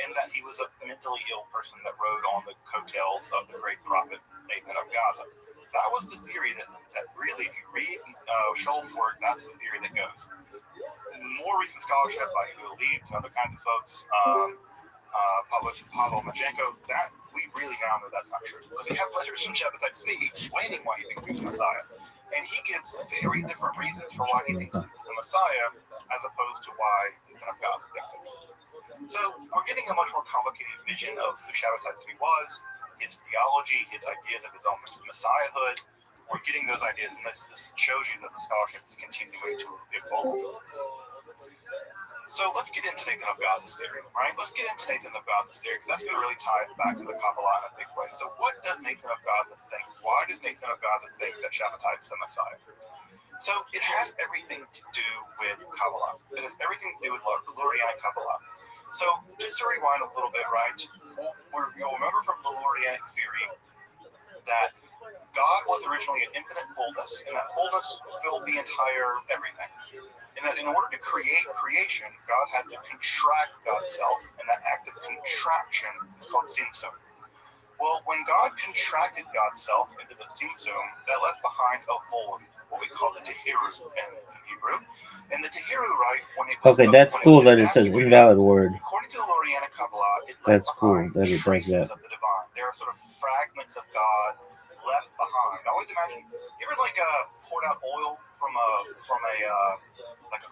[SPEAKER 6] and that he was a mentally ill person that rode on the coattails of the great prophet Nathan of Gaza. That was the theory that really, if you read Scholem's work, that's the theory that goes. More recent scholarship by Yehuda Leib and other kinds of folks, Pavel Machenko, that we really now know that's not true. Because we have letters from Shabbatai Tzvi explaining why he thinks he's the Messiah. And he gives very different reasons for why he thinks he's the Messiah as opposed to why Nathan of Gaza thinks it. So we're getting a much more complicated vision of who Shabbatai Tzvi was, his theology, his ideas of his own messiahhood. We're getting those ideas, and this shows you that the scholarship is continuing to evolve. So let's get into Nathan of Gaza's theory, right? Let's get into Nathan of Gaza's theory, because that's going to really tie us back to the Kabbalah in a big way. So what does Nathan of Gaza think? Why does Nathan of Gaza think that Shabbatai is the Messiah? So it has everything to do with Kabbalah. It has everything to do with Lurianic Kabbalah. So just to rewind a little bit, right? You'll remember from the Lurianic theory that God was originally an infinite fullness, and that fullness filled the entire everything. And that in order to create creation, God had to contract God's self, and that act of contraction is called Tzimtzum. Well, when God contracted God's self into the Tzimtzum, that left behind a void, what we call the Tehiru in Hebrew. And the Tehiru, right, when it was
[SPEAKER 2] Okay, that's cool that it says
[SPEAKER 6] evacuated,
[SPEAKER 2] invalid word.
[SPEAKER 6] according to the Lurianic Kabbalah, it left
[SPEAKER 2] That's cool
[SPEAKER 6] behind
[SPEAKER 2] that it does
[SPEAKER 6] traces
[SPEAKER 2] that.
[SPEAKER 6] of the divine. There are sort of fragments of God left behind. I always imagine, you ever poured out oil from a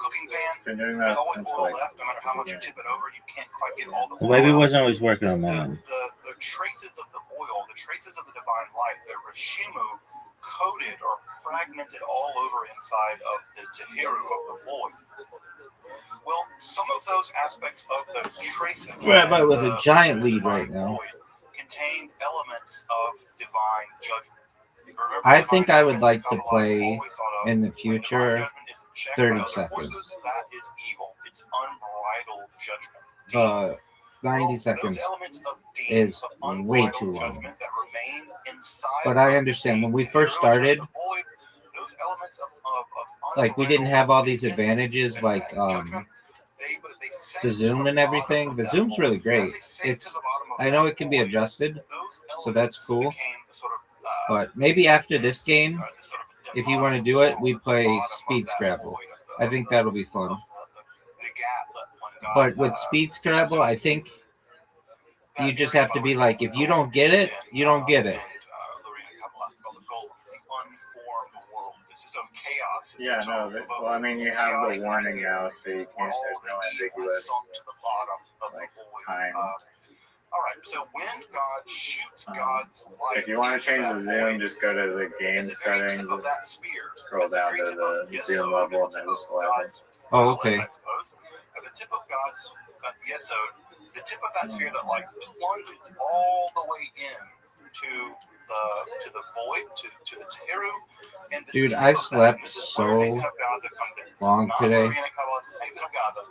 [SPEAKER 6] cooking pan?
[SPEAKER 3] Been doing that
[SPEAKER 6] There's always
[SPEAKER 3] since
[SPEAKER 6] oil
[SPEAKER 3] like
[SPEAKER 6] left, no matter how much you tip it over, you can't quite get all the oil
[SPEAKER 2] Maybe he
[SPEAKER 6] out.
[SPEAKER 2] wasn't always working on mine.
[SPEAKER 6] The traces of the oil, the traces of the divine light, the Rishimu, coated or fragmented all over inside of the Tehiru, of the void. Well, some of those aspects of those traces
[SPEAKER 4] Rabbi with
[SPEAKER 6] the
[SPEAKER 4] a giant lead
[SPEAKER 6] divine
[SPEAKER 4] right now.
[SPEAKER 6] void contained elements of divine judgment. Remember,
[SPEAKER 4] I
[SPEAKER 6] divine
[SPEAKER 4] think I would
[SPEAKER 6] judgment
[SPEAKER 4] like to
[SPEAKER 6] Kabbalah
[SPEAKER 4] play
[SPEAKER 6] is always thought of
[SPEAKER 4] in the
[SPEAKER 6] when divine
[SPEAKER 4] future
[SPEAKER 6] judgment isn't checked
[SPEAKER 4] 30
[SPEAKER 6] by other forces,
[SPEAKER 4] seconds.
[SPEAKER 6] that is evil. It's unbridled judgment.
[SPEAKER 4] 90
[SPEAKER 6] Well,
[SPEAKER 4] seconds
[SPEAKER 6] those elements of
[SPEAKER 4] is
[SPEAKER 6] of
[SPEAKER 4] way
[SPEAKER 6] unbridled
[SPEAKER 4] too long.
[SPEAKER 6] judgment that remain inside
[SPEAKER 4] But I
[SPEAKER 6] of
[SPEAKER 4] understand
[SPEAKER 6] the
[SPEAKER 4] when we first
[SPEAKER 6] Tehiru,
[SPEAKER 4] started,
[SPEAKER 6] the void, those elements of
[SPEAKER 4] like we didn't have all these
[SPEAKER 6] unbridled
[SPEAKER 4] advantages
[SPEAKER 6] and
[SPEAKER 4] like
[SPEAKER 6] judgment, they
[SPEAKER 4] the
[SPEAKER 6] sank
[SPEAKER 4] zoom
[SPEAKER 6] to
[SPEAKER 4] and
[SPEAKER 6] the
[SPEAKER 4] everything.
[SPEAKER 6] bottom
[SPEAKER 4] The
[SPEAKER 6] of
[SPEAKER 4] zoom's
[SPEAKER 6] that
[SPEAKER 4] really
[SPEAKER 6] void.
[SPEAKER 4] great.
[SPEAKER 6] As they sank to
[SPEAKER 4] It's
[SPEAKER 6] the bottom of
[SPEAKER 4] I know
[SPEAKER 6] that
[SPEAKER 4] it can be
[SPEAKER 6] void,
[SPEAKER 4] adjusted,
[SPEAKER 6] those
[SPEAKER 4] so that's
[SPEAKER 6] elements
[SPEAKER 4] cool.
[SPEAKER 6] became the sort of
[SPEAKER 4] But maybe after this game,
[SPEAKER 6] this sort of
[SPEAKER 4] if you want to do it, we play Speed Scrabble. I think that'll be fun.
[SPEAKER 6] the gap that when God
[SPEAKER 4] But with Speed Scrabble, I think You just have to be like, if you don't get it, you don't get it.
[SPEAKER 6] The goal is to unform the world. The system of chaos.
[SPEAKER 3] Yeah, no. Well, I mean, you have the warning now, so you can't. There's no ambiguous like time.
[SPEAKER 6] All right. So when God shoots God's light,
[SPEAKER 3] If you want to change the zoom, just go to the game settings,
[SPEAKER 6] of that sphere,
[SPEAKER 3] scroll down to the zoom level, and then just select it.
[SPEAKER 4] Oh, okay.
[SPEAKER 6] I suppose. At the tip of God's so the tip of that sphere that like plunges all the way in to the void, to the Teru. And the
[SPEAKER 4] Dude,
[SPEAKER 6] tip
[SPEAKER 4] I
[SPEAKER 6] of that,
[SPEAKER 4] slept
[SPEAKER 6] this is
[SPEAKER 4] so
[SPEAKER 6] where Nathan of Gaza comes in. It's
[SPEAKER 4] long
[SPEAKER 6] not
[SPEAKER 4] today.
[SPEAKER 6] Lorena Kabbalah's Nathan of Gaza.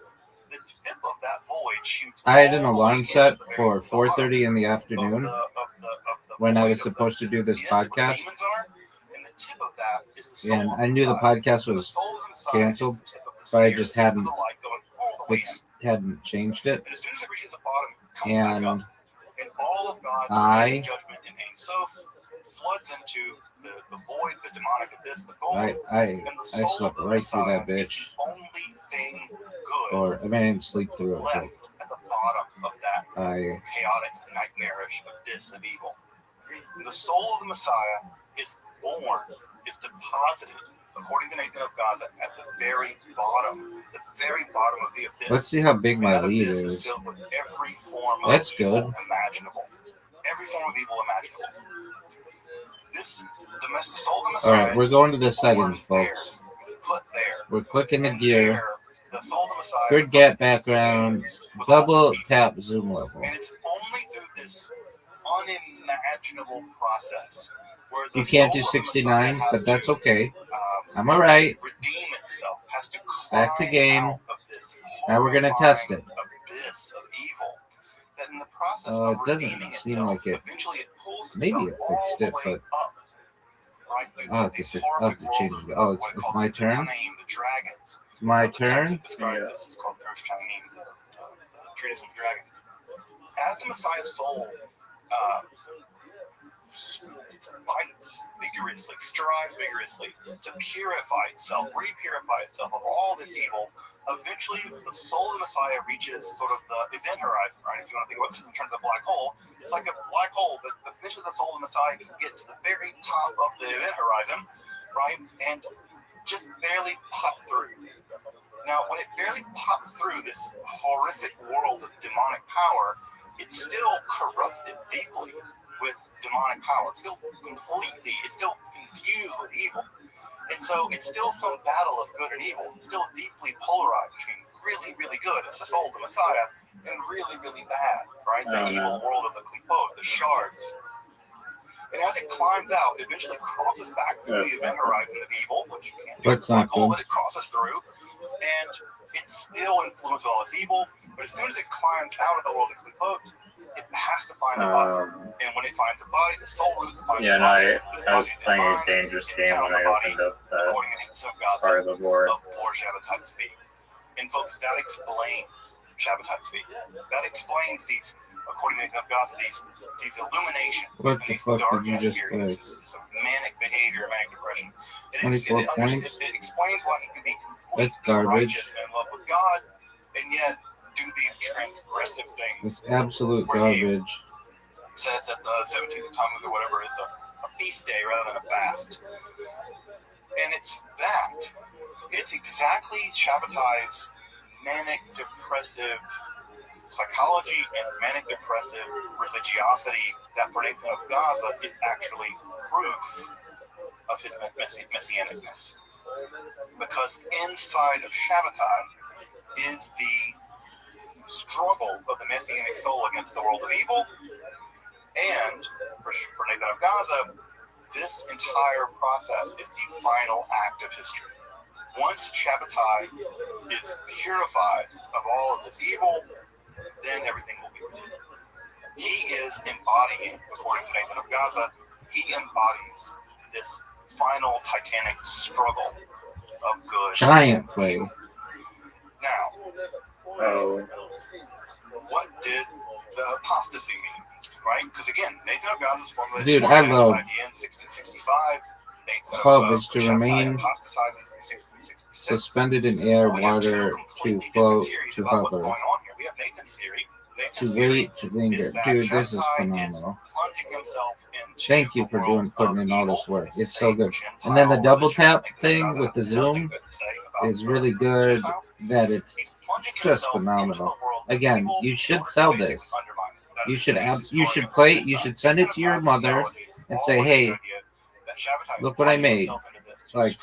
[SPEAKER 6] The tip of that void shoots
[SPEAKER 4] I had an
[SPEAKER 6] all the
[SPEAKER 4] alarm
[SPEAKER 6] way
[SPEAKER 4] set
[SPEAKER 6] into the
[SPEAKER 4] for
[SPEAKER 6] very
[SPEAKER 4] 4:30 in the
[SPEAKER 6] bottom
[SPEAKER 4] afternoon
[SPEAKER 6] of the
[SPEAKER 4] when I
[SPEAKER 6] void
[SPEAKER 4] was
[SPEAKER 6] of
[SPEAKER 4] supposed to do this
[SPEAKER 6] abyss where
[SPEAKER 4] podcast.
[SPEAKER 6] demons are, and the tip of that is the soul
[SPEAKER 4] And
[SPEAKER 6] of
[SPEAKER 4] I knew the
[SPEAKER 6] Messiah.
[SPEAKER 4] podcast
[SPEAKER 6] So the
[SPEAKER 4] was
[SPEAKER 6] soul of Messiah
[SPEAKER 4] canceled,
[SPEAKER 6] is the tip of the
[SPEAKER 4] but I
[SPEAKER 6] sphere,
[SPEAKER 4] just
[SPEAKER 6] the tip of
[SPEAKER 4] hadn't
[SPEAKER 6] the light going all the way in.
[SPEAKER 4] hadn't changed it.
[SPEAKER 6] And as soon as it reaches the bottom, it comes back
[SPEAKER 4] And
[SPEAKER 6] up. And all of God's
[SPEAKER 4] I-
[SPEAKER 6] judgment in Ein Sof floods into the void, the demonic abyss, the gold.
[SPEAKER 4] I
[SPEAKER 6] and the
[SPEAKER 4] I
[SPEAKER 6] soul
[SPEAKER 4] slept
[SPEAKER 6] of the
[SPEAKER 4] right through that
[SPEAKER 6] Messiah is
[SPEAKER 4] bitch.
[SPEAKER 6] the only thing good
[SPEAKER 4] Or I mean, I didn't sleep through it,
[SPEAKER 6] left
[SPEAKER 4] but
[SPEAKER 6] at the bottom of that
[SPEAKER 4] I
[SPEAKER 6] chaotic, nightmarish abyss of evil. The soul of the Messiah is born, is deposited, according to Nathan of Gaza, at the very bottom of the abyss.
[SPEAKER 4] let's see how big
[SPEAKER 6] And
[SPEAKER 4] my
[SPEAKER 6] that
[SPEAKER 4] lead
[SPEAKER 6] abyss
[SPEAKER 4] is.
[SPEAKER 6] filled with every form
[SPEAKER 4] That's
[SPEAKER 6] of evil
[SPEAKER 4] good.
[SPEAKER 6] imaginable. Every form of evil imaginable. The soul of the
[SPEAKER 4] All
[SPEAKER 6] Messiah
[SPEAKER 4] right, we're going to the
[SPEAKER 6] is born
[SPEAKER 4] settings, folks.
[SPEAKER 6] there, put there.
[SPEAKER 4] We're clicking the
[SPEAKER 6] And
[SPEAKER 4] gear.
[SPEAKER 6] there, the soul of the Messiah
[SPEAKER 4] Good
[SPEAKER 6] becomes
[SPEAKER 4] gap background.
[SPEAKER 6] infused with all
[SPEAKER 4] Double
[SPEAKER 6] this evil.
[SPEAKER 4] tap zoom level.
[SPEAKER 6] And it's only through this unimaginable process where the
[SPEAKER 4] You can't do
[SPEAKER 6] soul of the
[SPEAKER 4] 69,
[SPEAKER 6] Messiah has
[SPEAKER 4] but that's
[SPEAKER 6] to,
[SPEAKER 4] okay. I'm all right.
[SPEAKER 6] redeem itself, has to
[SPEAKER 4] Back to
[SPEAKER 6] climb
[SPEAKER 4] game.
[SPEAKER 6] out of this
[SPEAKER 4] Now we're gonna test it.
[SPEAKER 6] abyss of evil. That in the process
[SPEAKER 4] It
[SPEAKER 6] of
[SPEAKER 4] doesn't
[SPEAKER 6] redeeming
[SPEAKER 4] seem
[SPEAKER 6] itself,
[SPEAKER 4] like it.
[SPEAKER 6] eventually it pulls
[SPEAKER 4] Maybe
[SPEAKER 6] itself
[SPEAKER 4] it
[SPEAKER 6] all
[SPEAKER 4] fixed
[SPEAKER 6] the
[SPEAKER 4] it,
[SPEAKER 6] way
[SPEAKER 4] but
[SPEAKER 6] up, right through
[SPEAKER 4] I'll have
[SPEAKER 6] these
[SPEAKER 4] to change it. Oh, it's my turn.
[SPEAKER 6] The dragons.
[SPEAKER 4] My
[SPEAKER 6] The text
[SPEAKER 4] turn.
[SPEAKER 6] that describes this is called Drush Changnim, the treatise on the dragon. As the Messiah's soul fights vigorously, strives vigorously to purify itself, re-purify itself of all this evil, eventually the soul of the Messiah reaches sort of the event horizon, right? If you want to think about this in terms of a black hole, it's like a black hole, but eventually the soul of the Messiah can get to the very top of the event horizon, right? And just barely pop through. Now, when it barely pops through this horrific world of demonic power, it's still corrupted deeply with demonic power. It's still infused with evil. And so it's still some battle of good and evil. It's still deeply polarized between really, really good, it's the soul of the Messiah, and really, really bad, right? The evil world of the Klipot, the shards. And as it climbs out, it eventually crosses back through the event horizon of evil, which you can't do with
[SPEAKER 4] That's
[SPEAKER 6] a black
[SPEAKER 4] not
[SPEAKER 6] hole,
[SPEAKER 4] good.
[SPEAKER 6] but it crosses through. And it's still influenced with all this evil, but as soon as it climbs out of the world of Klipot, it has to find a body. And when it finds a body, the soul root finds
[SPEAKER 3] Yeah,
[SPEAKER 6] a
[SPEAKER 3] no,
[SPEAKER 6] body.
[SPEAKER 3] I was playing a dangerous game when I opened up that part of the board.
[SPEAKER 6] Of poor Shabbatai speak. And folks, that explains Shabbatai speak. That explains these, according to Gaza, these illuminations
[SPEAKER 4] What
[SPEAKER 6] and
[SPEAKER 4] the
[SPEAKER 6] these
[SPEAKER 4] fuck
[SPEAKER 6] dark
[SPEAKER 4] did you just
[SPEAKER 6] experiences, this manic behavior, manic depression.
[SPEAKER 4] 24 points?
[SPEAKER 6] It explains why he can be
[SPEAKER 4] That's
[SPEAKER 6] completely
[SPEAKER 4] garbage.
[SPEAKER 6] righteous and in love with God, and yet do these transgressive things.
[SPEAKER 4] It's absolute garbage.
[SPEAKER 6] Says that the 17th of Tammuz or whatever is a feast day rather than a fast. And it's that. It's exactly Shabbatai's manic depressive psychology and manic depressive religiosity that for Nathan of Gaza is actually proof of his messianicness. Because inside of Shabbatai is the struggle of the messianic soul against the world of evil. And for Nathan of Gaza, this entire process is the final act of history. Once Shabbatai is purified of all of this evil, then everything will be redeemed. He is embodying, according to Nathan of Gaza, he embodies this final titanic struggle of good.
[SPEAKER 4] Giant play.
[SPEAKER 6] Now,
[SPEAKER 3] Oh,
[SPEAKER 6] what did the apostasy mean? Right? Because again, Nathan of Gaza's formulated
[SPEAKER 4] Dude, I
[SPEAKER 6] this
[SPEAKER 4] love
[SPEAKER 6] idea in 1665.
[SPEAKER 4] Hub is to
[SPEAKER 6] Shabbatai
[SPEAKER 4] remain
[SPEAKER 6] apostatizes in 1666.
[SPEAKER 4] suspended in air,
[SPEAKER 6] We have two
[SPEAKER 4] water, to
[SPEAKER 6] completely
[SPEAKER 4] float,
[SPEAKER 6] different theories
[SPEAKER 4] to
[SPEAKER 6] about what's
[SPEAKER 4] hover.
[SPEAKER 6] going on here. We have Nathan's theory Nathan
[SPEAKER 2] To
[SPEAKER 6] Seeley
[SPEAKER 2] wait, to linger.
[SPEAKER 6] is that
[SPEAKER 2] Dude, this is
[SPEAKER 6] Shabbatai
[SPEAKER 2] phenomenal.
[SPEAKER 6] plunging himself into
[SPEAKER 2] Thank you
[SPEAKER 6] the
[SPEAKER 2] for
[SPEAKER 6] world
[SPEAKER 2] putting
[SPEAKER 6] of
[SPEAKER 2] in all this
[SPEAKER 6] evil.
[SPEAKER 2] work.
[SPEAKER 6] It's
[SPEAKER 2] It's
[SPEAKER 6] the
[SPEAKER 2] so
[SPEAKER 6] same
[SPEAKER 2] good.
[SPEAKER 6] Gentile
[SPEAKER 2] And then the double
[SPEAKER 6] religion
[SPEAKER 2] tap
[SPEAKER 6] that
[SPEAKER 2] thing
[SPEAKER 6] Gentiles
[SPEAKER 2] with
[SPEAKER 6] have
[SPEAKER 2] the
[SPEAKER 6] nothing
[SPEAKER 2] zoom
[SPEAKER 6] good to say about
[SPEAKER 2] is really
[SPEAKER 6] the
[SPEAKER 2] good.
[SPEAKER 6] Gentiles.
[SPEAKER 2] That it's
[SPEAKER 6] He's plunging
[SPEAKER 2] just
[SPEAKER 6] himself into
[SPEAKER 2] phenomenal.
[SPEAKER 6] the world of
[SPEAKER 2] Again,
[SPEAKER 6] evil
[SPEAKER 2] you
[SPEAKER 6] in
[SPEAKER 2] should
[SPEAKER 6] order to
[SPEAKER 2] sell
[SPEAKER 6] basically
[SPEAKER 2] this.
[SPEAKER 6] undermine it. That
[SPEAKER 2] You
[SPEAKER 6] is the
[SPEAKER 2] should
[SPEAKER 6] same
[SPEAKER 2] have. You
[SPEAKER 6] historian
[SPEAKER 2] should play.
[SPEAKER 6] inside.
[SPEAKER 2] You should send it to your mother and say, "Hey, look what I made." Like,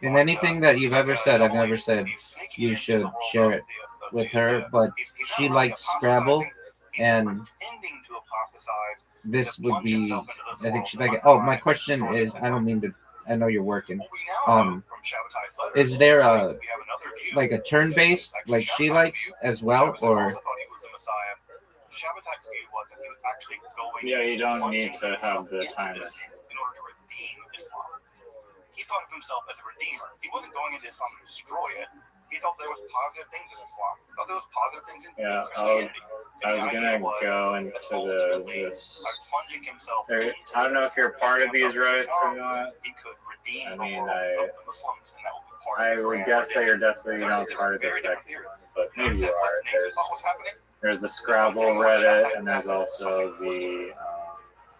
[SPEAKER 2] and anything that you've ever said, I've never said. You should share it with her. But she likes Scrabble, and this would be. I think she'd like it. Oh, my question is, I don't mean to. I know you're working. Is there a like a turn-based like she likes as well, or?
[SPEAKER 3] Yeah, you don't need to have the timer.
[SPEAKER 6] In order to redeem Islam. He thought of himself as a redeemer. He wasn't going into Islam to destroy it. He thought there was positive things in Islam. He thought there was positive things in Christianity.
[SPEAKER 3] I was gonna go into this. I don't know if you're part of these Reddits or not.
[SPEAKER 6] He could redeem
[SPEAKER 3] I
[SPEAKER 6] the
[SPEAKER 3] mean,
[SPEAKER 6] world of the Muslims, and that would be part
[SPEAKER 3] I
[SPEAKER 6] of the
[SPEAKER 3] would
[SPEAKER 6] grand
[SPEAKER 3] guess that you're
[SPEAKER 6] redemption.
[SPEAKER 3] definitely not part of the second one, but maybe
[SPEAKER 6] Notice
[SPEAKER 3] you
[SPEAKER 6] that what
[SPEAKER 3] are.
[SPEAKER 6] Nathan thought was happening?
[SPEAKER 3] There's the Scrabble Reddit, and there's also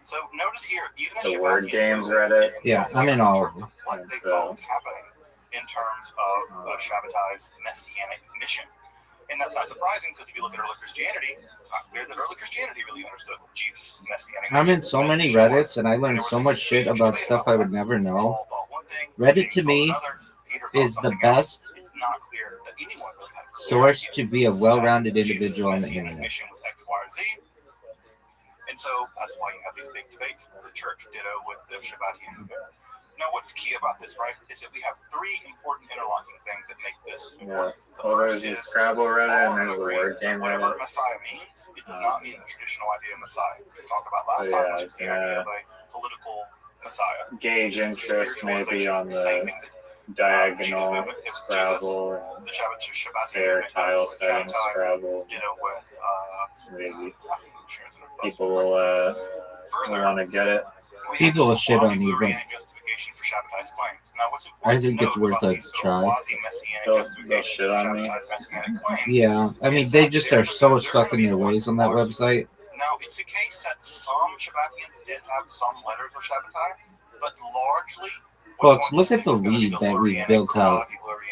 [SPEAKER 6] So notice here, even
[SPEAKER 3] the word games Reddit.
[SPEAKER 2] Yeah, I'm in all of them.
[SPEAKER 6] What they thought was happening in terms of Shabbatai's messianic mission. And that's not surprising because if you look at early Christianity, it's not clear that early Christianity really understood Jesus' messianic
[SPEAKER 2] I'm
[SPEAKER 6] mission.
[SPEAKER 2] in so many Reddits, and I learned so much shit about stuff I would never know. Reddit to me is the best
[SPEAKER 6] It's not clear that anyone really had a clear
[SPEAKER 2] source
[SPEAKER 6] idea
[SPEAKER 2] to be a well-rounded
[SPEAKER 6] that
[SPEAKER 2] individual on the
[SPEAKER 6] Jesus' messianic
[SPEAKER 2] internet.
[SPEAKER 6] mission was X, Y, or Z. And so that's why you have these big debates. The church ditto with the Shabbatian movement. Now, what's key about this, right, is that we have three important interlocking things that make this
[SPEAKER 3] Yeah.
[SPEAKER 6] work. The
[SPEAKER 3] Oh,
[SPEAKER 6] first
[SPEAKER 3] there's the
[SPEAKER 6] is
[SPEAKER 3] Scrabble Reddit,
[SPEAKER 6] all
[SPEAKER 3] and
[SPEAKER 6] of
[SPEAKER 3] there's
[SPEAKER 6] them
[SPEAKER 3] the
[SPEAKER 6] agree
[SPEAKER 3] word game
[SPEAKER 6] that whatever
[SPEAKER 3] Reddit.
[SPEAKER 6] Messiah means, it does not mean the traditional idea of Messiah, which we talked about last
[SPEAKER 3] So,
[SPEAKER 6] time,
[SPEAKER 3] yeah,
[SPEAKER 6] which is the idea of a political Messiah.
[SPEAKER 3] Gauge interest maybe on the diagonal Scrabble,
[SPEAKER 6] The Shabbat
[SPEAKER 3] fair tile setting
[SPEAKER 6] Shabbatai,
[SPEAKER 3] Scrabble.
[SPEAKER 6] you know, with
[SPEAKER 3] Maybe
[SPEAKER 6] people
[SPEAKER 3] people will want to get it.
[SPEAKER 2] People will shit on you, but I think it's worth a try.
[SPEAKER 3] They'll shit on me.
[SPEAKER 2] Yeah, I mean, they just are so stuck in their ways on that website.
[SPEAKER 6] Now, it's a case that some Shabbatians did have some letters of Shabbatai, but largely.
[SPEAKER 2] Folks, look at the lead that we built out.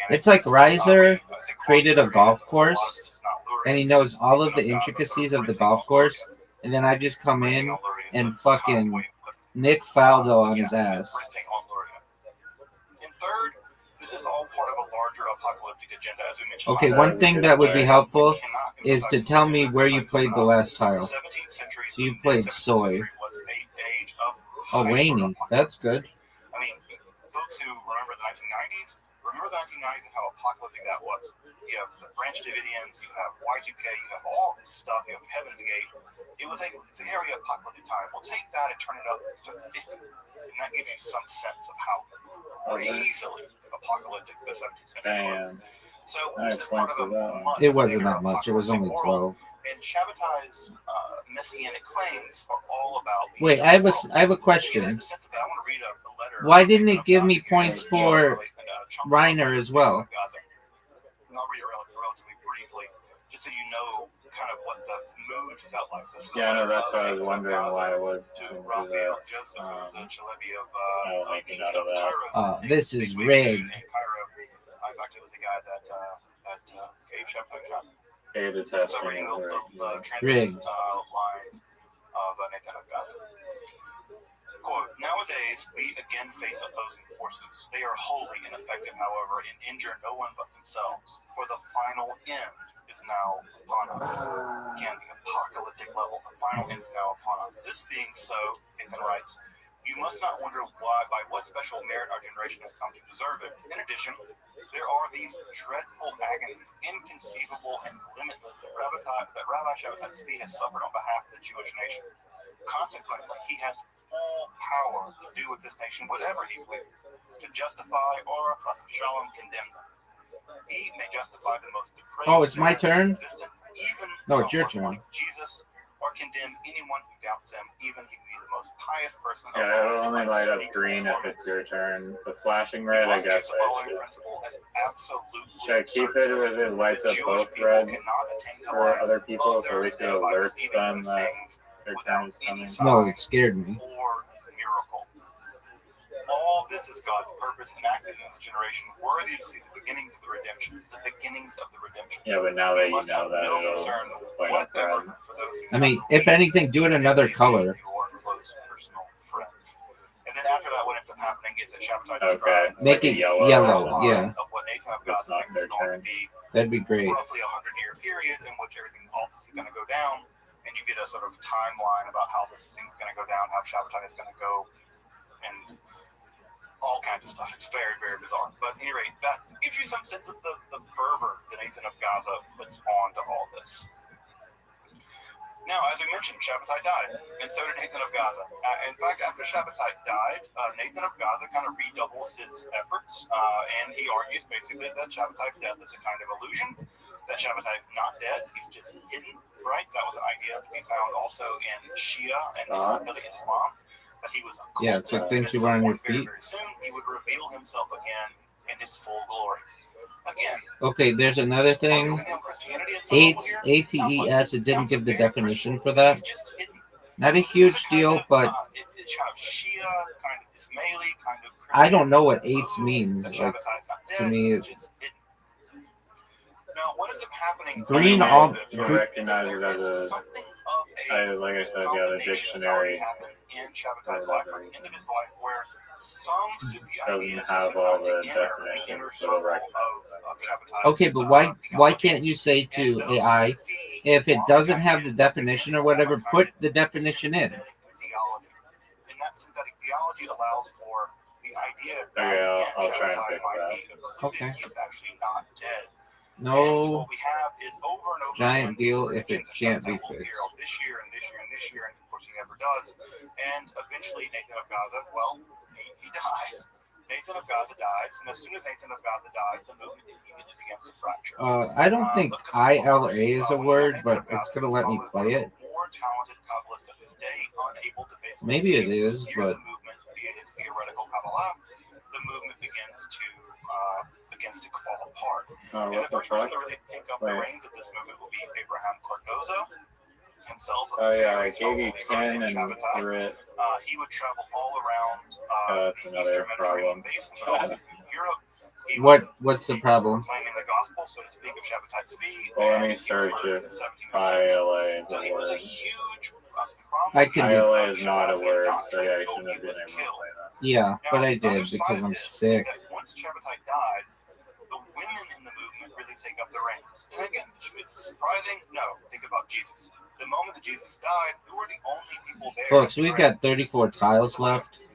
[SPEAKER 2] It's like Riser created a golf course, and he knows all of the intricacies of the golf course, and then I just come in and fucking Nick Faldo on his ass.
[SPEAKER 6] And third, this is all part of a larger apocalyptic agenda, as we mentioned.
[SPEAKER 2] Okay,
[SPEAKER 6] last
[SPEAKER 2] one
[SPEAKER 6] time.
[SPEAKER 2] thing that would be helpful
[SPEAKER 6] We cannot
[SPEAKER 2] is to
[SPEAKER 6] emphasize
[SPEAKER 2] tell
[SPEAKER 6] this
[SPEAKER 2] me
[SPEAKER 6] enough.
[SPEAKER 2] where you played the last tile.
[SPEAKER 6] 17th century,
[SPEAKER 2] So you played
[SPEAKER 6] the 17th
[SPEAKER 2] soy.
[SPEAKER 6] century was a age of
[SPEAKER 2] Oh, Rainy. That's good.
[SPEAKER 6] I mean, folks who remember the 1990s, remember the 1990s and how apocalyptic that was. You have the Branch Davidians, you have Y2K, you have all this stuff, you have Heaven's Gate. It was a very apocalyptic time. We'll take that and turn it up to 50, and that gives you some sense of how easily apocalyptic the 17th century was.
[SPEAKER 3] Damn.
[SPEAKER 6] So
[SPEAKER 3] I
[SPEAKER 6] this is part
[SPEAKER 3] points
[SPEAKER 6] of
[SPEAKER 3] to that
[SPEAKER 6] a
[SPEAKER 3] one.
[SPEAKER 6] much
[SPEAKER 2] It wasn't
[SPEAKER 6] bigger
[SPEAKER 2] that much. It was only
[SPEAKER 6] apocalyptic world.
[SPEAKER 2] 12.
[SPEAKER 6] And Shabbatai's messianic claims are all about.
[SPEAKER 2] Wait, I have a question. Why didn't it give me points for Reiner as well?
[SPEAKER 6] I'll read it relatively briefly, just so you know kind of what the mood felt like. This is
[SPEAKER 3] Yeah, no, that's what I was wondering why I would
[SPEAKER 6] to
[SPEAKER 3] do
[SPEAKER 6] Raphael
[SPEAKER 3] that.
[SPEAKER 6] Joseph, who's a Chalebi of
[SPEAKER 3] making out of that.
[SPEAKER 6] Cairo.
[SPEAKER 2] This is
[SPEAKER 6] Big
[SPEAKER 2] rigged.
[SPEAKER 6] in Cairo. In fact, it was the guy that gave Shabbatai shot.
[SPEAKER 3] Beta
[SPEAKER 6] So
[SPEAKER 3] testing
[SPEAKER 6] reading
[SPEAKER 3] over.
[SPEAKER 6] the
[SPEAKER 2] Rigged.
[SPEAKER 6] lines of Nathan of Gaza. Quote, nowadays, we again face opposing forces. They are wholly ineffective, however, and injure no one but themselves. For the final end is now upon us. Again, the apocalyptic level, the final end is now upon us. This being so, Nathan writes, you must not wonder why, by what special merit our generation has come to deserve it. In addition, there are these dreadful agonies, inconceivable and limitless, that Rabbi Shabbatai Tzvi has suffered on behalf of the Jewish nation. Consequently, he has full power to do with this nation whatever he pleases, to justify or chas v'shalom condemn them. He may justify the most depraved.
[SPEAKER 2] Oh, it's my turn?
[SPEAKER 6] Existence, even
[SPEAKER 2] No, it's your
[SPEAKER 6] someone
[SPEAKER 2] turn.
[SPEAKER 6] like Jesus, or condemn anyone who doubts him, even if he be the most pious person.
[SPEAKER 3] Yeah, it'll only light up green if it's your turn. The flashing red, I guess. Should I keep it where it lights up both red for other people, so at least it alerts them that their turn is coming?
[SPEAKER 4] No, it scared me.
[SPEAKER 6] Or miracle. All this is God's purpose enacted in this generation, worthy to see the beginnings of the redemption. The beginnings of the redemption.
[SPEAKER 3] Yeah, but now that you know that, it'll light up red.
[SPEAKER 4] I mean, if anything, do it another color.
[SPEAKER 6] And then after that, what ends up happening is that Shabbatai
[SPEAKER 3] Okay.
[SPEAKER 6] describes
[SPEAKER 4] Make it yellow, yeah.
[SPEAKER 6] of what Nathan of
[SPEAKER 3] It's
[SPEAKER 6] God
[SPEAKER 3] not
[SPEAKER 6] thinks
[SPEAKER 3] their
[SPEAKER 6] is going
[SPEAKER 3] turn.
[SPEAKER 6] to be
[SPEAKER 4] That'd be great.
[SPEAKER 6] roughly a 100-year period in which everything, all this is going to go down, and you get a sort of timeline about how this thing's going to go down, how Shabbatai is going to go, and all kinds of stuff. It's very, very bizarre. But at any rate, that gives you some sense of the fervor that Nathan of Gaza puts on to all this. Now, as we mentioned, Shabbatai died, and so did Nathan of Gaza. In fact, after Shabbatai died, Nathan of Gaza kind of redoubles his efforts, and he argues basically that Shabbatai's death is a kind of illusion, that Shabbatai is not dead, he's just hidden, right? That was an idea to be found also in Shia and Sunni Islam, that he was a
[SPEAKER 4] Yeah, it's like things you want on your feet.
[SPEAKER 6] Very soon, he would reveal himself again in his full glory. Again,
[SPEAKER 4] Okay, there's another thing. ATES, it didn't give the definition for that. Not a huge deal, but I don't know what eights means. Like, to me, green all.
[SPEAKER 3] You recognize it as a, like I said, yeah, the dictionary doesn't have all the definitions, so it'll recognize that.
[SPEAKER 4] Okay, but why can't you say to AI, if it doesn't have the definition or whatever, put the definition in?
[SPEAKER 6] And that synthetic theology allows for the idea that
[SPEAKER 3] Okay, I'll try and fix that.
[SPEAKER 4] Okay.
[SPEAKER 6] he's actually not dead. And
[SPEAKER 4] No
[SPEAKER 6] what we have is over and over
[SPEAKER 4] giant
[SPEAKER 6] again,
[SPEAKER 4] deal if it
[SPEAKER 6] predictions
[SPEAKER 4] can't
[SPEAKER 6] that
[SPEAKER 4] be
[SPEAKER 6] will
[SPEAKER 4] fixed.
[SPEAKER 6] appear this year and this year and this year, and of course he never does. And eventually Nathan of Gaza, well, he dies. Nathan of Gaza dies, and as soon as Nathan of Gaza dies, the movement immediately begins to fracture.
[SPEAKER 4] I don't think ILA is a word, but it's gonna let me play it.
[SPEAKER 6] More talented Kabbalists of his day, unable to basically
[SPEAKER 4] Maybe it is,
[SPEAKER 6] steer
[SPEAKER 4] but
[SPEAKER 6] the movement via his theoretical Kabbalah, the movement begins to fall apart.
[SPEAKER 3] Oh,
[SPEAKER 6] And the
[SPEAKER 3] what the
[SPEAKER 6] first person
[SPEAKER 3] fuck?
[SPEAKER 6] to really pick up the
[SPEAKER 3] Wait.
[SPEAKER 6] reins of this movement will be Abraham Cardozo himself.
[SPEAKER 3] Oh yeah, I
[SPEAKER 6] Very
[SPEAKER 3] gave you
[SPEAKER 6] strong
[SPEAKER 3] 10
[SPEAKER 6] believer in
[SPEAKER 3] and
[SPEAKER 6] Shabbatai.
[SPEAKER 3] Grit.
[SPEAKER 6] He would travel all around
[SPEAKER 3] That's
[SPEAKER 6] the
[SPEAKER 3] another
[SPEAKER 6] Eastern Mediterranean
[SPEAKER 3] problem.
[SPEAKER 6] basin, but also in Europe. He would
[SPEAKER 4] what's the problem?
[SPEAKER 6] proclaiming the gospel, so to speak, of Shabbatai Tzvi.
[SPEAKER 3] Well, let
[SPEAKER 6] and
[SPEAKER 3] me
[SPEAKER 6] he was
[SPEAKER 3] search
[SPEAKER 6] murdered
[SPEAKER 3] it.
[SPEAKER 6] in 1706.
[SPEAKER 3] ILA is
[SPEAKER 6] So
[SPEAKER 3] a
[SPEAKER 6] he was a
[SPEAKER 3] word.
[SPEAKER 6] huge
[SPEAKER 4] I can do-
[SPEAKER 3] ILA is not a word, so yeah, you shouldn't have been able to play that.
[SPEAKER 4] Yeah,
[SPEAKER 6] Now,
[SPEAKER 4] but I
[SPEAKER 6] the other
[SPEAKER 4] did
[SPEAKER 6] side
[SPEAKER 4] because
[SPEAKER 6] of
[SPEAKER 4] I'm
[SPEAKER 6] this is
[SPEAKER 4] sick.
[SPEAKER 6] that once Shabbatai died, the women in the movement really take up the reins. And again, is it surprising? No. Think about Jesus. The moment that Jesus died, who were the only people there?
[SPEAKER 4] Folks, we've got 34 tiles left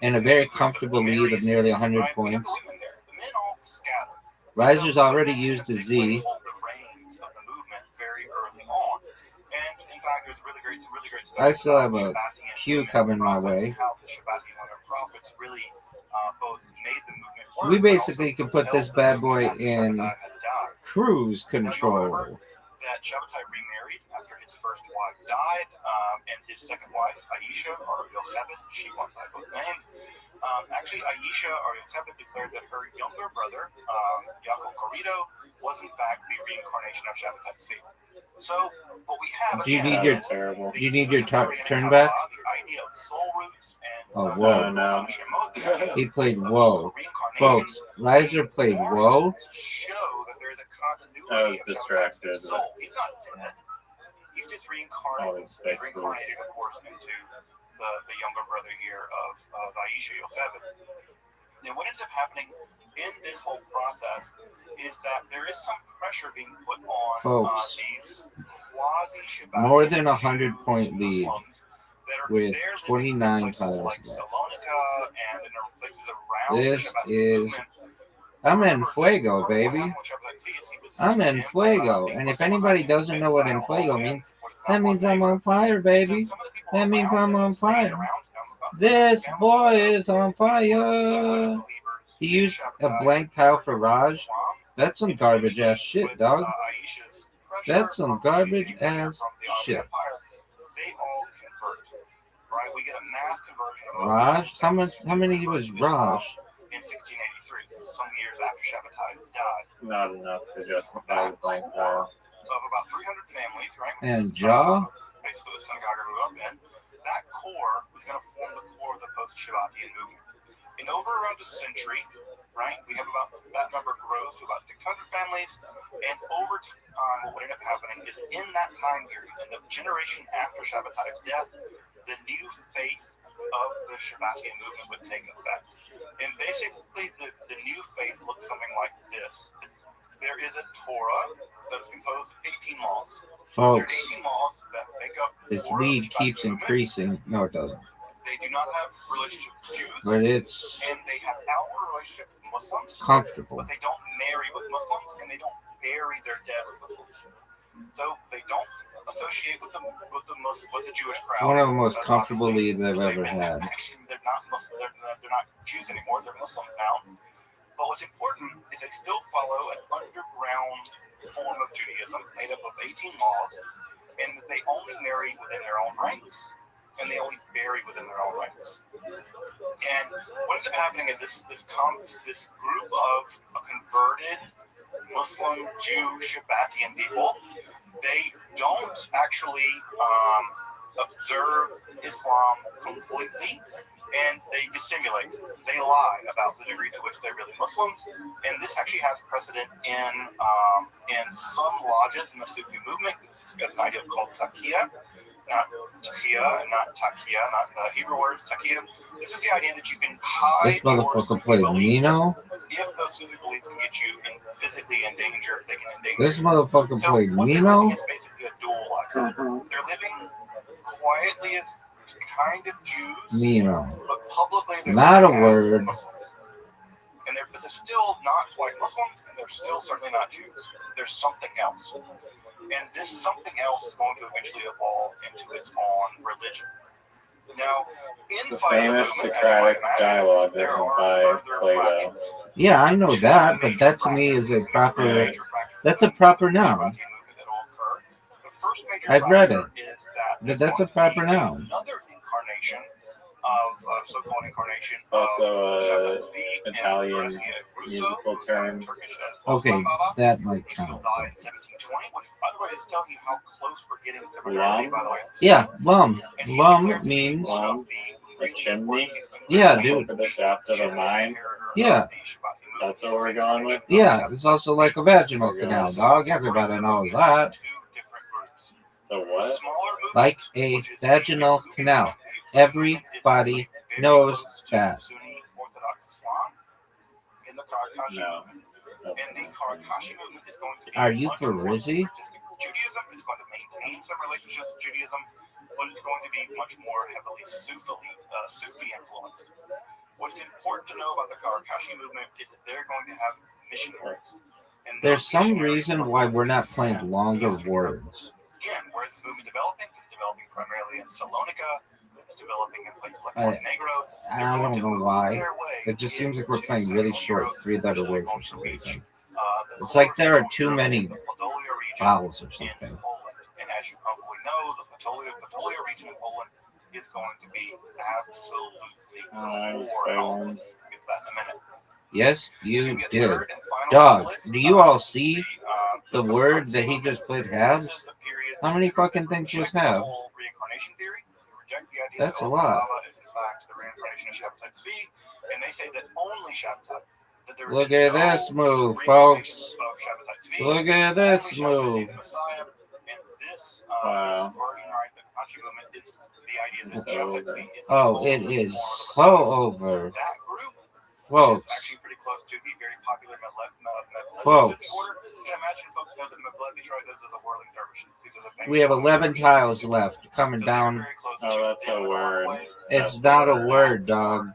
[SPEAKER 4] and a very comfortable lead of nearly 100 points.
[SPEAKER 6] The men all scattered.
[SPEAKER 4] Riser's already used a Z.
[SPEAKER 6] Hold the reins of the movement very early on. And in fact, there's some really great stuff.
[SPEAKER 4] I still have a
[SPEAKER 6] Shabbatian
[SPEAKER 4] queue
[SPEAKER 6] women
[SPEAKER 4] coming my
[SPEAKER 6] prophets,
[SPEAKER 4] way.
[SPEAKER 6] How the Shabbatian women prophets really both made the movement work,
[SPEAKER 4] We
[SPEAKER 6] but
[SPEAKER 4] basically
[SPEAKER 6] also
[SPEAKER 4] can put this
[SPEAKER 6] propelled the
[SPEAKER 4] bad boy
[SPEAKER 6] movement after
[SPEAKER 4] in
[SPEAKER 6] Shabbatai had died.
[SPEAKER 4] cruise
[SPEAKER 6] Now,
[SPEAKER 4] control.
[SPEAKER 6] however, that Shabbatai remarried after his first wife died, and his second wife, Aisha, or Yocheved, she went by both names. Actually, Aisha, or Yocheved, declared that her younger brother, Yaakov Corrido, was in fact the reincarnation of Shabbatai Tzvi. So, what we have
[SPEAKER 4] Do you
[SPEAKER 6] again
[SPEAKER 4] need your-
[SPEAKER 6] is
[SPEAKER 3] terrible.
[SPEAKER 6] the
[SPEAKER 4] do you need your
[SPEAKER 6] Luciferian
[SPEAKER 4] turn back?
[SPEAKER 6] Kabbalah, the idea of soul roots and
[SPEAKER 4] Oh, whoa.
[SPEAKER 3] No.
[SPEAKER 4] He played Whoa. Folks, Riser played Whoa.
[SPEAKER 6] To show that there's a continuity
[SPEAKER 3] I was
[SPEAKER 6] of
[SPEAKER 3] distracted.
[SPEAKER 6] Shabbatai's soul. He's not dead. He's just
[SPEAKER 3] All
[SPEAKER 6] reincarnated.
[SPEAKER 3] these
[SPEAKER 6] He's
[SPEAKER 3] fixes.
[SPEAKER 6] reincarnated, of course, into the younger brother here of Aisha Yocheved. And what ends up happening in this whole process is that there is some pressure being put on
[SPEAKER 4] Folks,
[SPEAKER 6] these quasi-Shabbat
[SPEAKER 4] more than 100-point lead
[SPEAKER 6] that are
[SPEAKER 4] with
[SPEAKER 6] there living
[SPEAKER 4] 29
[SPEAKER 6] in places
[SPEAKER 4] tiles
[SPEAKER 6] like
[SPEAKER 4] left.
[SPEAKER 6] Salonika and in places around
[SPEAKER 4] This
[SPEAKER 6] the Shabbat
[SPEAKER 4] is-
[SPEAKER 6] movement.
[SPEAKER 4] I'm en fuego, baby. I'm en fuego. And if anybody doesn't know what en fuego means, that means I'm on fire, baby. That means I'm on fire. This boy is on fire. He used a blank tile for Raj. That's some garbage ass shit, dog. That's some garbage ass shit.
[SPEAKER 6] They all convert, right? We get a mass conversion of
[SPEAKER 2] Raj? How many was Raj?
[SPEAKER 6] in 1683, some years after Shabbatides died.
[SPEAKER 3] Not enough to justify the blank pile.
[SPEAKER 6] Of about 300 families, right?
[SPEAKER 2] And Jah?
[SPEAKER 6] Basically, the synagogue I grew up in. That core was going to form the core of the post-Shabbatian movement. In over around a century, right, we have about, that number grows to about 600 families, and over time, what would end up happening is in that time period, in the generation after Shabbatides' death, the new faith of the Shabbatian movement would take effect. And basically, the new faith looks something like this. There is a Torah that is composed of 18 laws.
[SPEAKER 2] Folks,
[SPEAKER 6] There are 18 laws that make up the
[SPEAKER 2] this
[SPEAKER 6] core of the
[SPEAKER 2] lead
[SPEAKER 6] Shabbatian
[SPEAKER 2] keeps
[SPEAKER 6] movement.
[SPEAKER 2] increasing. No, it doesn't.
[SPEAKER 6] They do not have relationship with Jews,
[SPEAKER 2] But it's
[SPEAKER 6] and they have outward relationship with Muslims,
[SPEAKER 2] comfortable.
[SPEAKER 6] but they don't marry with Muslims, and they don't bury their dead with Muslims. So they don't associate with the Jewish crowd.
[SPEAKER 2] One of the most
[SPEAKER 6] That's
[SPEAKER 2] comfortable
[SPEAKER 6] obviously-
[SPEAKER 2] leads I've ever
[SPEAKER 6] and
[SPEAKER 2] had.
[SPEAKER 6] Actually, they're not Muslim, they're not Jews anymore. They're Muslims now. But what's important is they still follow an underground form of Judaism made up of 18 laws, and they only marry within their own ranks, and they only bury within their own ranks. And what ends up happening is this group of converted Muslim, Jew, Shabbatian people, they don't actually observe Islam completely, and they dissimulate. They lie about the degree to which they're really Muslims, and this actually has precedent in some lodges in the Sufi movement. This is an idea called taqiyya, not taqiyya, and not taqiyya, not the Hebrew words taqiyya. This is the idea that you can hide
[SPEAKER 2] This
[SPEAKER 6] your
[SPEAKER 2] motherfucker
[SPEAKER 6] Sufi
[SPEAKER 2] played
[SPEAKER 6] beliefs.
[SPEAKER 2] Nino.
[SPEAKER 6] If those Sufi beliefs can get you physically in danger, they can endanger
[SPEAKER 2] This
[SPEAKER 6] you.
[SPEAKER 2] motherfucker
[SPEAKER 6] So
[SPEAKER 2] played
[SPEAKER 6] what they're
[SPEAKER 2] Nino.
[SPEAKER 6] living is basically a dual life. They're living quietly as kind of Jews,
[SPEAKER 2] Nino.
[SPEAKER 6] but publicly they're
[SPEAKER 2] Not a
[SPEAKER 6] living as
[SPEAKER 2] word.
[SPEAKER 6] Muslims. But they're still not quite Muslims, and they're still certainly not Jews. There's something else. And this something else is going to eventually evolve into its own religion. Now,
[SPEAKER 3] The
[SPEAKER 6] inside
[SPEAKER 3] famous
[SPEAKER 6] of the movement,
[SPEAKER 3] Socratic
[SPEAKER 6] as you might imagine,
[SPEAKER 3] dialogue
[SPEAKER 6] there
[SPEAKER 3] written
[SPEAKER 6] are
[SPEAKER 3] by
[SPEAKER 6] further
[SPEAKER 3] Plato.
[SPEAKER 6] fractions.
[SPEAKER 2] Yeah, I know
[SPEAKER 6] Two
[SPEAKER 2] that, but
[SPEAKER 6] major
[SPEAKER 2] that to me is a
[SPEAKER 6] fractions,
[SPEAKER 2] proper.
[SPEAKER 6] major fractions
[SPEAKER 2] That's a
[SPEAKER 6] of the
[SPEAKER 2] proper
[SPEAKER 6] Shabbatian
[SPEAKER 2] noun.
[SPEAKER 6] movement that will occur. The first major
[SPEAKER 2] I've read
[SPEAKER 6] fracture is that
[SPEAKER 2] But
[SPEAKER 6] there's
[SPEAKER 2] that's a
[SPEAKER 6] going to
[SPEAKER 2] proper
[SPEAKER 6] be
[SPEAKER 2] noun.
[SPEAKER 6] Another incarnation of so-called incarnation of
[SPEAKER 3] Also,
[SPEAKER 6] Shabbat Tzvi and
[SPEAKER 3] Italian
[SPEAKER 6] Razia Russo,
[SPEAKER 3] musical term.
[SPEAKER 6] Turkish as
[SPEAKER 2] Okay,
[SPEAKER 6] Baba.
[SPEAKER 2] that might
[SPEAKER 6] He
[SPEAKER 2] count.
[SPEAKER 6] died in 1720, which, by the way, is telling you how close we're getting to modernity, by the way.
[SPEAKER 2] Yeah, lum.
[SPEAKER 6] And he's
[SPEAKER 2] Lum
[SPEAKER 6] declared to be
[SPEAKER 2] means.
[SPEAKER 6] one of
[SPEAKER 3] Lum,
[SPEAKER 6] the
[SPEAKER 3] a chimney?
[SPEAKER 2] Yeah, dude.
[SPEAKER 3] For the shaft of a mine.
[SPEAKER 2] Yeah.
[SPEAKER 3] That's what we're going with.
[SPEAKER 2] Yeah, it's also like a vaginal canal, dog. Everybody knows that.
[SPEAKER 6] Two different groups.
[SPEAKER 3] So what?
[SPEAKER 6] Smaller movement,
[SPEAKER 2] Like a
[SPEAKER 6] which is
[SPEAKER 2] vaginal
[SPEAKER 6] Sufi
[SPEAKER 2] canal.
[SPEAKER 6] movement,
[SPEAKER 2] Everybody
[SPEAKER 6] very
[SPEAKER 2] knows
[SPEAKER 6] close to
[SPEAKER 2] that.
[SPEAKER 6] Sunni Orthodox Islam in the Karakashi
[SPEAKER 3] No.
[SPEAKER 6] movement. And the Karakashi movement is going to be
[SPEAKER 2] Are you
[SPEAKER 6] much
[SPEAKER 2] for
[SPEAKER 6] more
[SPEAKER 2] Rizzy?
[SPEAKER 6] syncretistic with Judaism. It's going to maintain some relationships with Judaism, but it's going to be much more heavily Sufi influenced. What's important to know about the Karakashi movement is that they're going to have missionaries. And
[SPEAKER 2] There's
[SPEAKER 6] those
[SPEAKER 2] some
[SPEAKER 6] missionaries
[SPEAKER 2] reason
[SPEAKER 6] are
[SPEAKER 2] why
[SPEAKER 6] going
[SPEAKER 2] we're
[SPEAKER 6] to be
[SPEAKER 2] not playing
[SPEAKER 6] sent
[SPEAKER 2] longer
[SPEAKER 6] to Eastern
[SPEAKER 2] words.
[SPEAKER 6] Again, where is this movement developing? It's developing primarily in Salonika. It's developing in places like
[SPEAKER 2] I-
[SPEAKER 6] Montenegro.
[SPEAKER 2] I don't know why. It just seems like we're playing really short, three-letter words for some reason. It's like there are too many vowels or something.
[SPEAKER 6] And as you probably know, the Podolia region in Poland is going to be absolutely horrendous. We'll get to that in a minute.
[SPEAKER 2] Yes,
[SPEAKER 6] This
[SPEAKER 2] you
[SPEAKER 6] will be a
[SPEAKER 2] did.
[SPEAKER 6] third and final
[SPEAKER 2] Dog,
[SPEAKER 6] split.
[SPEAKER 2] do you all see the
[SPEAKER 6] the
[SPEAKER 2] word that he just played halves?
[SPEAKER 6] This is the period-
[SPEAKER 2] How many fucking things was
[SPEAKER 6] rejects the
[SPEAKER 2] halves?
[SPEAKER 6] whole reincarnation theory. They reject the idea
[SPEAKER 2] That's
[SPEAKER 6] that
[SPEAKER 2] a lot.
[SPEAKER 6] Baba is in fact the reincarnation of Shabbatai Tzvi, and they say that only Shabbatai. That there
[SPEAKER 2] Look
[SPEAKER 6] is
[SPEAKER 2] at
[SPEAKER 6] no
[SPEAKER 2] this move,
[SPEAKER 6] reincarnation
[SPEAKER 2] folks.
[SPEAKER 6] of Shabbatai Tzvi,
[SPEAKER 2] Look at
[SPEAKER 6] only
[SPEAKER 2] this
[SPEAKER 6] Shabbatai
[SPEAKER 2] move.
[SPEAKER 6] the Messiah, and this
[SPEAKER 3] Wow.
[SPEAKER 6] this version, right, the Kachi movement is the idea that
[SPEAKER 3] It's
[SPEAKER 6] Shabbatai
[SPEAKER 3] over.
[SPEAKER 6] Tzvi is the
[SPEAKER 2] Oh, it
[SPEAKER 6] ultimate
[SPEAKER 2] is
[SPEAKER 6] form of the
[SPEAKER 2] so
[SPEAKER 6] Messiah.
[SPEAKER 2] over.
[SPEAKER 6] That group, which
[SPEAKER 2] Folks,
[SPEAKER 6] is actually pretty close to the very popular Mevlevi
[SPEAKER 2] Folks.
[SPEAKER 6] Sufi order. I imagine folks know that Mevlevi, right? Those are the whirling dervishes. These are the famous
[SPEAKER 2] we have
[SPEAKER 6] whirling
[SPEAKER 2] 11
[SPEAKER 6] dervishes.
[SPEAKER 2] tiles left coming
[SPEAKER 6] So they're
[SPEAKER 2] down.
[SPEAKER 6] very close
[SPEAKER 3] Oh,
[SPEAKER 6] to
[SPEAKER 3] that's
[SPEAKER 6] them
[SPEAKER 3] a
[SPEAKER 6] in a lot of
[SPEAKER 3] word.
[SPEAKER 6] ways.
[SPEAKER 2] It's not a word, dog.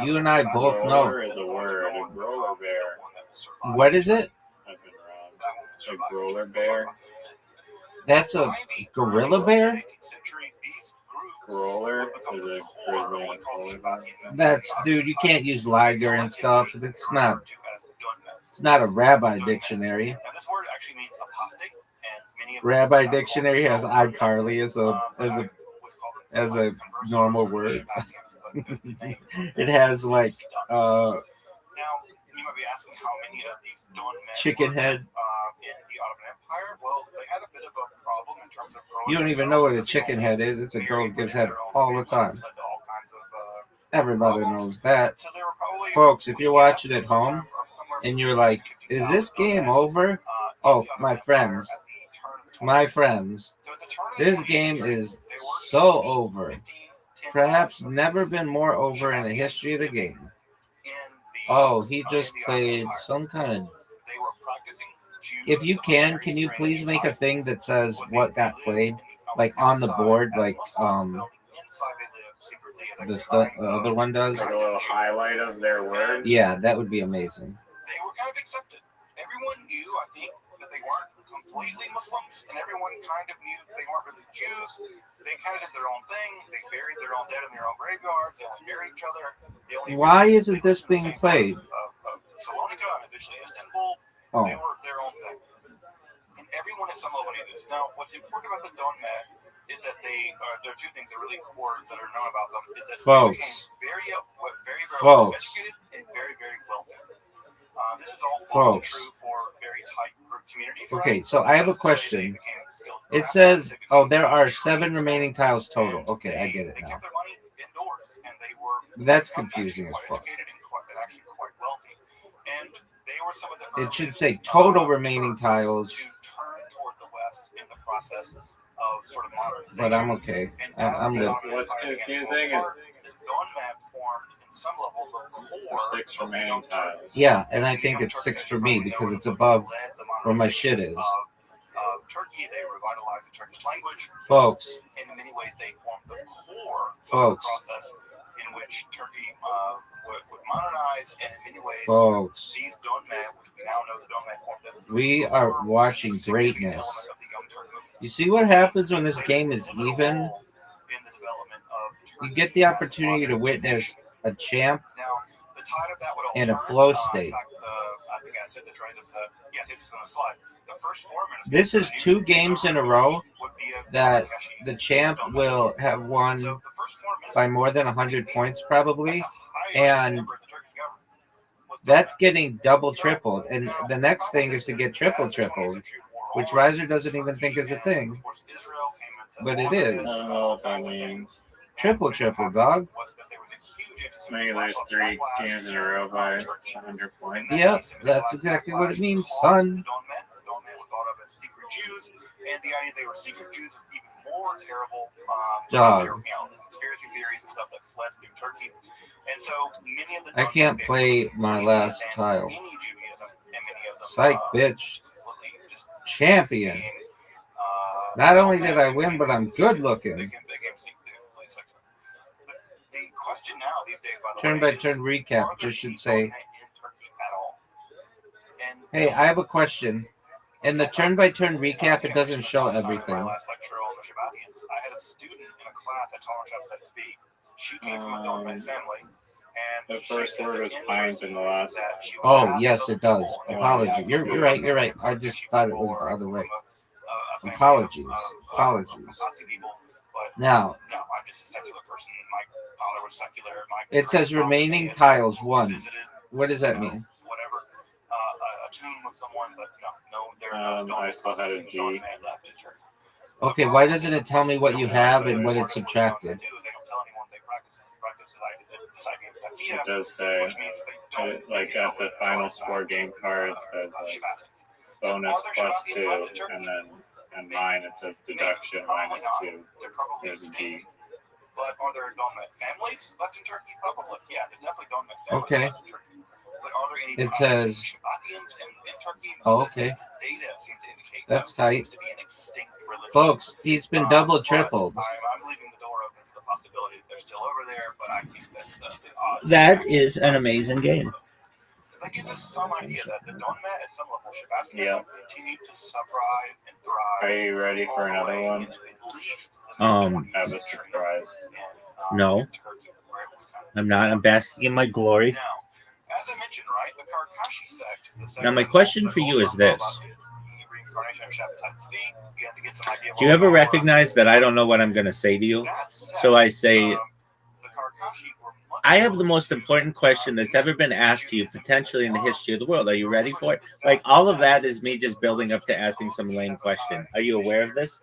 [SPEAKER 2] You and I both know.
[SPEAKER 3] Roller is a word. A roller bear.
[SPEAKER 2] What is it?
[SPEAKER 3] I've been wrong. It's a roller bear.
[SPEAKER 2] That's a gorilla bear?
[SPEAKER 3] Roller is a Brazilian roller bear.
[SPEAKER 2] That's, dude, you can't use Liger and stuff. It's not a rabbi dictionary.
[SPEAKER 6] Now, this word actually means apostate, and many of
[SPEAKER 2] Rabbi dictionary has iCarly as a
[SPEAKER 4] as a normal word. It has like
[SPEAKER 6] Now, you might be asking how many of these Dawn men
[SPEAKER 4] chicken
[SPEAKER 6] were
[SPEAKER 4] head.
[SPEAKER 6] in the Ottoman Empire. Well, they had a bit of a problem in terms of growing.
[SPEAKER 4] You don't even know what a chicken head is. It's a girl who gives head all the time. Everybody knows that.
[SPEAKER 6] So they were probably,
[SPEAKER 4] Folks, if you're watching at home and you're like, is this game over? Oh, my friends, this game is so over. Perhaps never been more over in the history of the game. Oh, he just played some kind of... If you can you please make a thing that says what got played? Like on the board, like the other one does?
[SPEAKER 3] Like a little highlight of their words.
[SPEAKER 4] Yeah, that would be amazing.
[SPEAKER 6] They were kind of accepted. Everyone knew, I think, that they weren't completely Muslims, and everyone kind of knew that they weren't really Jews. They kind of did their own thing. They buried their own dead in their own graveyards. They only buried each other.
[SPEAKER 4] Why isn't this being played?
[SPEAKER 6] Salonika and eventually Istanbul.
[SPEAKER 4] Oh.
[SPEAKER 6] They were their own thing. And everyone at some level knew this. Now, what's important about the Dawn Men is that there are two things that are really important that are known about them. Is that they became very well educated and very, very wealthy. This is all true for very tight group communities.
[SPEAKER 4] Okay, so I have a question. It says, oh, there are 7 remaining tiles total. Okay, I get it
[SPEAKER 6] They
[SPEAKER 4] now.
[SPEAKER 6] kept their money indoors, and they were
[SPEAKER 4] That's confusing as fuck.
[SPEAKER 6] educated and actually quite wealthy. And they were some of the
[SPEAKER 4] It should
[SPEAKER 6] earliest,
[SPEAKER 4] say total remaining tiles,
[SPEAKER 6] to turn toward the West in the process of sort of modernization.
[SPEAKER 4] but I'm okay. I'm good.
[SPEAKER 3] What's confusing is
[SPEAKER 6] the Dawn map formed in some level the core
[SPEAKER 3] 6 remaining tiles.
[SPEAKER 4] Yeah, and I think it's 6 for me because it's above where my shit is.
[SPEAKER 6] Of Turkey, they revitalized the Turkish language.
[SPEAKER 4] Folks,
[SPEAKER 6] In many ways, they formed the core
[SPEAKER 4] Folks.
[SPEAKER 6] of the process in which Turkey would modernize, and in many ways,
[SPEAKER 4] folks,
[SPEAKER 6] these Donmen, which we now know the Donmen formed the
[SPEAKER 4] we are watching greatness.
[SPEAKER 6] element of the Young Turk movement.
[SPEAKER 4] You see what happens when this game is even?
[SPEAKER 6] In the development of
[SPEAKER 4] You get the opportunity to witness a champ
[SPEAKER 6] Now, the tide of that would all
[SPEAKER 4] in a
[SPEAKER 6] turn.
[SPEAKER 4] flow
[SPEAKER 6] In
[SPEAKER 4] state.
[SPEAKER 6] fact, I think I said this right. I said this on the slide. The first 4 minutes.
[SPEAKER 4] This is 2 games in a row
[SPEAKER 6] would be a
[SPEAKER 4] that
[SPEAKER 6] Takeshi
[SPEAKER 4] the champ will have won
[SPEAKER 6] So the first 4 minutes
[SPEAKER 4] by more than 100 points probably.
[SPEAKER 6] that's a higher
[SPEAKER 4] and
[SPEAKER 6] number of the Turkish government was
[SPEAKER 4] That's
[SPEAKER 6] Donmen.
[SPEAKER 4] getting double tripled. And the next thing is to get triple tripled, which Riser doesn't even think is a thing. But it is.
[SPEAKER 3] I don't know what that means.
[SPEAKER 4] Triple, dog.
[SPEAKER 3] Maybe there's 3 games in a row by 100 points.
[SPEAKER 4] Yep, that's exactly what it means, son.
[SPEAKER 6] Donmen were thought of as secret Jews, and the idea they were secret Jews is even more terrible.
[SPEAKER 4] Dog.
[SPEAKER 6] There were, conspiracy theories and stuff that fled through Turkey, and so many of the
[SPEAKER 4] I can't
[SPEAKER 6] Donmen
[SPEAKER 4] play
[SPEAKER 6] basically
[SPEAKER 4] my
[SPEAKER 6] completely
[SPEAKER 4] last
[SPEAKER 6] abandoned
[SPEAKER 4] tile.
[SPEAKER 6] any Judaism, and many of them,
[SPEAKER 4] Psych, bitch.
[SPEAKER 6] completely just
[SPEAKER 4] Champion.
[SPEAKER 6] being,
[SPEAKER 4] Not only did I win, but I'm good looking.
[SPEAKER 6] The question now these days, by the
[SPEAKER 4] Turn
[SPEAKER 6] way,
[SPEAKER 4] by turn recap
[SPEAKER 6] are there
[SPEAKER 4] just should
[SPEAKER 6] any
[SPEAKER 4] say,
[SPEAKER 6] Donmen in Turkey at all? And,
[SPEAKER 4] hey, I have a question. In the turn by turn recap, it doesn't show everything.
[SPEAKER 6] My last lecture on the Shabbatians, I had a student in a class at Tolerance at SB. She came from a Donmen family. And
[SPEAKER 3] The first word was pint in the last.
[SPEAKER 4] Oh, yes, it does. Apology. You're right. I just thought it was the other way. Apologies. Now,
[SPEAKER 6] No, I'm just a secular person. My father was secular.
[SPEAKER 4] it says remaining tiles 1. What does that mean?
[SPEAKER 6] Whatever. A tune with someone, but no, there are no.
[SPEAKER 3] I still had a G.
[SPEAKER 6] Donmen left in Turkey.
[SPEAKER 4] Okay, why doesn't it tell me what you have and what it's subtracted?
[SPEAKER 6] They don't tell anyone they practice this idea of
[SPEAKER 3] It
[SPEAKER 6] takia,
[SPEAKER 3] does say,
[SPEAKER 6] which means they don't
[SPEAKER 3] like at the final score game card, it says like bonus plus 2, and then and mine it says deduction minus 2.
[SPEAKER 6] They're probably
[SPEAKER 3] There's a D.
[SPEAKER 6] extinct. But are there Donmen families left in Turkey? Probably. Yeah, there definitely Donmen families
[SPEAKER 4] Okay.
[SPEAKER 6] left in Turkey. But are there any
[SPEAKER 4] It
[SPEAKER 6] practicing
[SPEAKER 4] says-
[SPEAKER 6] Shabbatians in Turkey?
[SPEAKER 4] Oh, okay.
[SPEAKER 6] Data seems to indicate
[SPEAKER 4] That's
[SPEAKER 6] that
[SPEAKER 4] tight.
[SPEAKER 6] seems to be an extinct religion.
[SPEAKER 4] Folks, he's been double,
[SPEAKER 6] But
[SPEAKER 4] tripled.
[SPEAKER 6] I'm leaving the door open for the possibility that they're still over there, but I think that the odds.
[SPEAKER 4] That is an amazing game.
[SPEAKER 6] That gives us some idea that the Donmen at some level Shabbatianism
[SPEAKER 3] Yeah.
[SPEAKER 6] continue to thrive and thrive.
[SPEAKER 3] Are you ready for
[SPEAKER 6] all the
[SPEAKER 3] another
[SPEAKER 6] way
[SPEAKER 3] one?
[SPEAKER 6] into at least the
[SPEAKER 2] Um,
[SPEAKER 3] Have a
[SPEAKER 6] century.
[SPEAKER 3] surprise.
[SPEAKER 6] And,
[SPEAKER 2] No.
[SPEAKER 6] Turkey, where it was kind of-
[SPEAKER 2] I'm not. I'm basking in my glory.
[SPEAKER 6] Now, as I mentioned, right, the Karkashi sect. The sect
[SPEAKER 2] Now, my
[SPEAKER 6] that
[SPEAKER 2] question
[SPEAKER 6] most
[SPEAKER 2] for you is
[SPEAKER 6] people know
[SPEAKER 2] this.
[SPEAKER 6] about is reincarnation of Shabbatai Tzvi, began to get some idea.
[SPEAKER 2] Do you ever recognize that I don't know what I'm going to say to you? So I say, I have the most important question that's ever been asked to you, potentially in the history of the world. Are you ready for it? Like, all of that is me just building up to asking some lame question. Are you aware of this?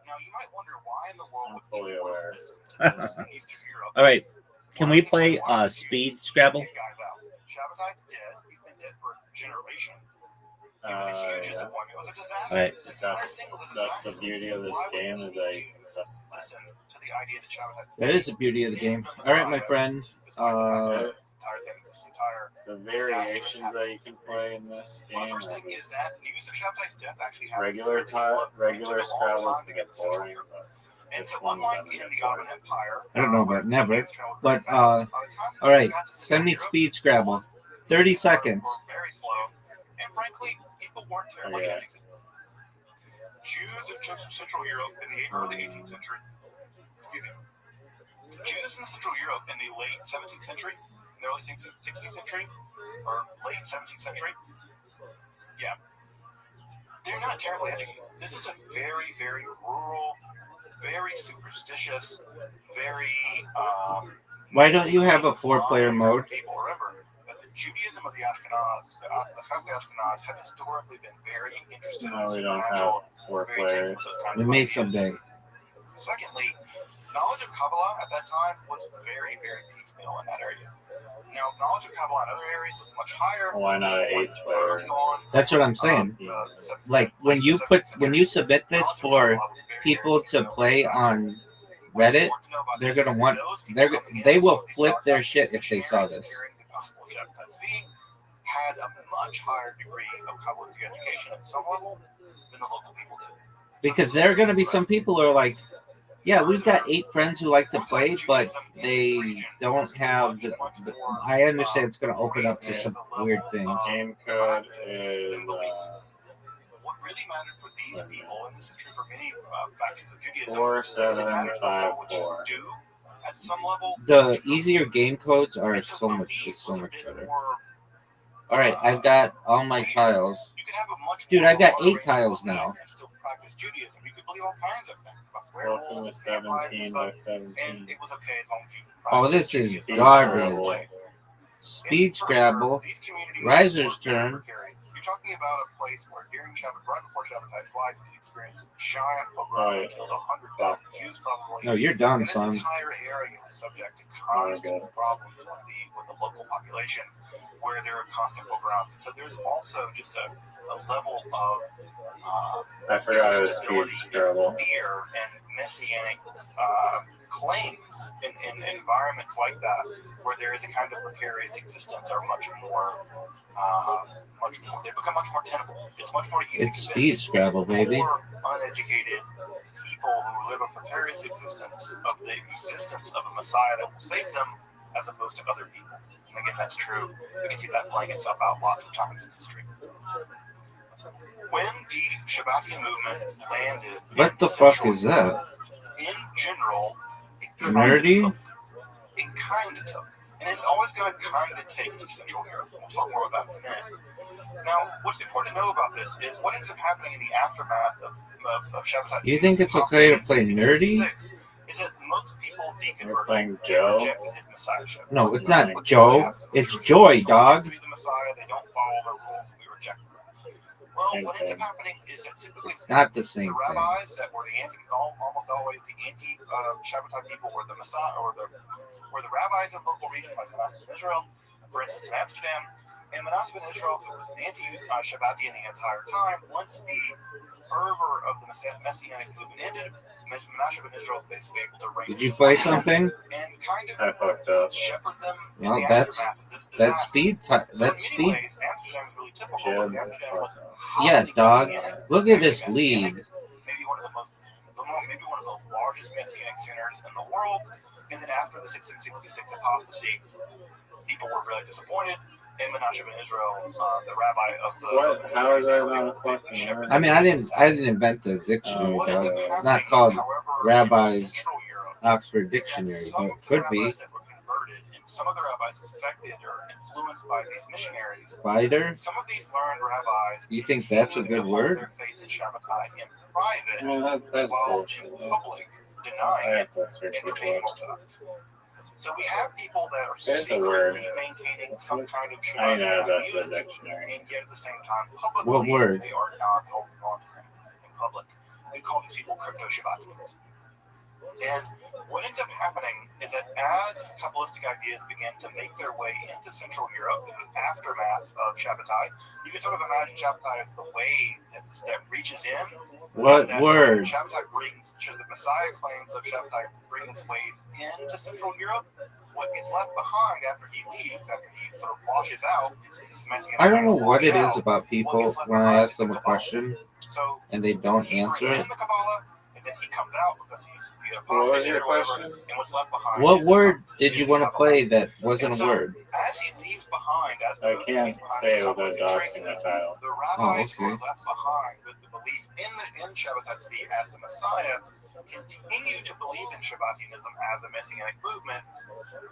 [SPEAKER 6] Now, you might wonder why in the world
[SPEAKER 3] I'm fully aware.
[SPEAKER 6] in Eastern Europe.
[SPEAKER 2] All right. Can we play speed Scrabble?
[SPEAKER 6] Shabbatai's dead. He's been dead for a generation. It was a huge
[SPEAKER 3] Yeah.
[SPEAKER 6] disappointment. It was a disaster.
[SPEAKER 2] All right.
[SPEAKER 6] This entire thing was a
[SPEAKER 3] That's the
[SPEAKER 6] disaster.
[SPEAKER 3] beauty of this
[SPEAKER 6] Why would
[SPEAKER 3] game is that you can custom.
[SPEAKER 6] listen to the idea that Shabbatai
[SPEAKER 2] That is the beauty of the game. All right, my friend.
[SPEAKER 6] this entire thing, this entire.
[SPEAKER 3] The variations that you can play in this
[SPEAKER 6] Well,
[SPEAKER 3] game
[SPEAKER 6] the first
[SPEAKER 3] are
[SPEAKER 6] thing is that news of Shabbatai's death actually happened.
[SPEAKER 3] regular Scrabble can get boring, but
[SPEAKER 6] And so, unlike in the Ottoman Empire,
[SPEAKER 2] I don't know about never, but, all right. Send me speed Scrabble. 30 seconds.
[SPEAKER 6] Very slow, and frankly, people weren't terribly
[SPEAKER 3] Yeah.
[SPEAKER 6] educated. Jews in Central Europe in the early 18th century. Jews in Central Europe in the late 17th century, in the early 16th century, or late 17th century. Yeah, they're not terribly educated. This is a very, very rural, very superstitious, very.
[SPEAKER 2] Why don't you have a 4-player mode?
[SPEAKER 6] People remember that the Judaism of the Ashkenaz, the Ashkenaz, have historically been very interested
[SPEAKER 3] no,
[SPEAKER 6] in
[SPEAKER 3] we don't have
[SPEAKER 6] supernatural.
[SPEAKER 3] 4
[SPEAKER 6] Very taken
[SPEAKER 3] players.
[SPEAKER 6] with those kinds
[SPEAKER 2] We
[SPEAKER 6] of
[SPEAKER 2] may
[SPEAKER 6] ideas.
[SPEAKER 2] someday.
[SPEAKER 6] Secondly, knowledge of Kabbalah at that time was very, very piecemeal in that area. Now, knowledge of Kabbalah in other areas was much higher.
[SPEAKER 3] Why not an 8-player?
[SPEAKER 6] Early on,
[SPEAKER 2] That's what I'm saying. Like, when you submit this for people to play on Reddit, they're gonna want, they will flip their shit if they saw this.
[SPEAKER 6] Had a much higher degree of Kabbalistic education at some level than the local people did.
[SPEAKER 2] Because there are gonna be some people who are like, yeah, we've got 8 friends who like to play, but they don't have the, I understand it's gonna open up to some weird things.
[SPEAKER 3] Game code is
[SPEAKER 6] What really mattered for these people, and this is true for many factions of Judaism,
[SPEAKER 3] 4,
[SPEAKER 6] is it
[SPEAKER 3] 7,
[SPEAKER 6] matters
[SPEAKER 3] 5,
[SPEAKER 6] what you
[SPEAKER 3] 4.
[SPEAKER 6] do at some level.
[SPEAKER 2] The easier game codes are
[SPEAKER 6] And to
[SPEAKER 2] so much,
[SPEAKER 6] believe
[SPEAKER 2] it's so
[SPEAKER 6] was a
[SPEAKER 2] much
[SPEAKER 6] bit
[SPEAKER 2] better.
[SPEAKER 6] more,
[SPEAKER 2] All right, I've got all my tiles.
[SPEAKER 6] you could have a much
[SPEAKER 2] Dude,
[SPEAKER 6] more
[SPEAKER 2] I've got
[SPEAKER 6] broad
[SPEAKER 2] 8
[SPEAKER 6] range of
[SPEAKER 2] tiles
[SPEAKER 6] belief
[SPEAKER 2] now.
[SPEAKER 6] and still practice Judaism. You could believe all kinds of things about
[SPEAKER 3] Welcome to
[SPEAKER 6] werewolves, vampires,
[SPEAKER 3] 17
[SPEAKER 6] and
[SPEAKER 3] by
[SPEAKER 6] such,
[SPEAKER 3] 17.
[SPEAKER 6] and it was okay as long as you
[SPEAKER 2] Oh,
[SPEAKER 6] practiced
[SPEAKER 2] this is
[SPEAKER 6] Judaism.
[SPEAKER 2] garbage. Speed
[SPEAKER 6] In
[SPEAKER 2] Scrabble.
[SPEAKER 6] these communities
[SPEAKER 2] Riser's
[SPEAKER 6] were
[SPEAKER 2] turn.
[SPEAKER 6] precarious. You're talking about a place where during Shabbat, right before Shabbatai's life, he experienced a giant pogrom
[SPEAKER 3] Right.
[SPEAKER 6] that killed 100,000 Jews probably.
[SPEAKER 2] No, you're done,
[SPEAKER 6] And this
[SPEAKER 2] son.
[SPEAKER 6] entire area was subject to constant problems with the local population, where there are constant pogroms. So there's also just a level of
[SPEAKER 3] I forgot it was
[SPEAKER 6] instability
[SPEAKER 3] Speed
[SPEAKER 6] and
[SPEAKER 3] Scrabble.
[SPEAKER 6] fear and messianic claims in environments like that, where there is a kind of precarious existence, are much more, they become much more tenable. It's much more easy
[SPEAKER 2] It's
[SPEAKER 6] to
[SPEAKER 2] Speed
[SPEAKER 6] convince
[SPEAKER 2] Scrabble, baby.
[SPEAKER 6] more uneducated people who live a precarious existence of the existence of a Messiah that will save them, as opposed to other people. And again, that's true. We can see that playing itself out lots of times in history. When the Shabbatian movement landed,
[SPEAKER 2] What the fuck is that?
[SPEAKER 6] In general, it
[SPEAKER 2] Nerdy?
[SPEAKER 6] kind of took. And it's always going to kind of take in Central Europe. We'll talk more about that in a minute. Now, what's important to know about this is what ends up happening in the aftermath of Shabbatai.
[SPEAKER 2] You think it's okay to play nerdy?
[SPEAKER 6] Is that most people
[SPEAKER 3] You're
[SPEAKER 6] deconverted
[SPEAKER 3] playing
[SPEAKER 6] and
[SPEAKER 3] Joe?
[SPEAKER 6] rejected his messiahship.
[SPEAKER 2] No, it's not Joe. It's Joy, dog.
[SPEAKER 6] To be the Messiah, they don't follow the rules, and we reject them. Well, what ends up happening is that typically
[SPEAKER 2] It's not the
[SPEAKER 6] the
[SPEAKER 2] same thing.
[SPEAKER 6] rabbis that were the almost always the anti-Shabbatai people were the Messiah, or the rabbis in the local region, like Manasseh of Israel, for instance, in Amsterdam, and Manasseh of Israel, who was an anti-Shabbatian the entire time. Once the fervor of the Messianic movement ended, Manasseh of Israel basically able to reign.
[SPEAKER 2] Did you play something?
[SPEAKER 6] And kind of
[SPEAKER 3] I fucked up.
[SPEAKER 6] shepherd them in
[SPEAKER 2] Well,
[SPEAKER 6] the
[SPEAKER 2] that's
[SPEAKER 6] aftermath of this
[SPEAKER 2] that's
[SPEAKER 6] disaster.
[SPEAKER 2] speed.
[SPEAKER 6] So in
[SPEAKER 2] That's
[SPEAKER 6] many
[SPEAKER 2] speed.
[SPEAKER 6] ways, Amsterdam is really typical.
[SPEAKER 3] Jim.
[SPEAKER 6] Because Amsterdam was
[SPEAKER 2] Yeah,
[SPEAKER 6] highly
[SPEAKER 2] dog.
[SPEAKER 6] Messianic,
[SPEAKER 2] Look at this
[SPEAKER 6] Messianic,
[SPEAKER 2] lead.
[SPEAKER 6] Maybe one of the largest Messianic centers in the world. And then after the 1666 apostasy, people were really disappointed. And Menachem ben Israel, the rabbi of the
[SPEAKER 3] What? How is that not a fucking
[SPEAKER 6] shepherd.
[SPEAKER 2] I mean, I didn't invent the dictionary,
[SPEAKER 6] What
[SPEAKER 2] dog.
[SPEAKER 6] ends up
[SPEAKER 2] It's not
[SPEAKER 6] happening,
[SPEAKER 2] called
[SPEAKER 6] however, in
[SPEAKER 2] Rabbi's
[SPEAKER 6] Central Europe,
[SPEAKER 2] Oxford
[SPEAKER 6] is that
[SPEAKER 2] Dictionary,
[SPEAKER 6] some
[SPEAKER 2] but it could be.
[SPEAKER 6] rabbis that were converted and some of the rabbis affected or influenced by these missionaries,
[SPEAKER 4] Spider?
[SPEAKER 6] some of these learned rabbis
[SPEAKER 4] You think that's a
[SPEAKER 6] continued
[SPEAKER 4] good
[SPEAKER 6] to hold
[SPEAKER 4] word?
[SPEAKER 6] their faith in Shabbatai in private,
[SPEAKER 3] Well, that's
[SPEAKER 6] while
[SPEAKER 3] bullshit.
[SPEAKER 6] in public denying
[SPEAKER 3] I
[SPEAKER 6] it
[SPEAKER 3] have to search
[SPEAKER 6] and
[SPEAKER 3] for
[SPEAKER 6] being
[SPEAKER 3] it.
[SPEAKER 6] Orthodox. So we have people that are
[SPEAKER 3] There's a word.
[SPEAKER 6] secretly maintaining some kind of
[SPEAKER 3] I
[SPEAKER 6] Shabbat
[SPEAKER 3] know that's the
[SPEAKER 6] ideas,
[SPEAKER 3] dictionary.
[SPEAKER 6] and yet at the same time, publicly,
[SPEAKER 4] What word?
[SPEAKER 6] they are not holding on to them in public. We call these people crypto-Shabbatians. And what ends up happening is that as Kabbalistic ideas begin to make their way into Central Europe in the aftermath of Shabbatai, you can sort of imagine Shabbatai as the wave that reaches in.
[SPEAKER 4] What
[SPEAKER 6] that
[SPEAKER 4] word?
[SPEAKER 6] Shabbatai brings, the Messiah claims of Shabbatai bring this wave into Central Europe. What gets left behind after he leaves, after he sort of washes out, his Messianic
[SPEAKER 4] I don't know
[SPEAKER 6] claims
[SPEAKER 4] what it
[SPEAKER 6] wash
[SPEAKER 4] is
[SPEAKER 6] out,
[SPEAKER 4] about people when I ask them a question
[SPEAKER 6] so
[SPEAKER 4] and they don't
[SPEAKER 6] he
[SPEAKER 4] answer
[SPEAKER 6] brings
[SPEAKER 4] it.
[SPEAKER 6] in the Kabbalah, and then he comes out because he's the
[SPEAKER 3] What was
[SPEAKER 6] apostate
[SPEAKER 3] your
[SPEAKER 6] or whatever,
[SPEAKER 3] question?
[SPEAKER 6] and what's left behind
[SPEAKER 4] What
[SPEAKER 6] is
[SPEAKER 4] word
[SPEAKER 6] the,
[SPEAKER 4] did you want to play that wasn't a word?
[SPEAKER 6] As he leaves behind, as
[SPEAKER 3] I
[SPEAKER 6] the
[SPEAKER 3] can't
[SPEAKER 6] leaves behind
[SPEAKER 3] say
[SPEAKER 6] his
[SPEAKER 3] without
[SPEAKER 6] Kabbalistic
[SPEAKER 3] doxing the
[SPEAKER 6] traces,
[SPEAKER 3] title.
[SPEAKER 6] the rabbis who
[SPEAKER 4] okay.
[SPEAKER 6] are left behind with the belief in Shabbatai Tzvi as the Messiah continue to believe in Shabbatianism as a messianic movement,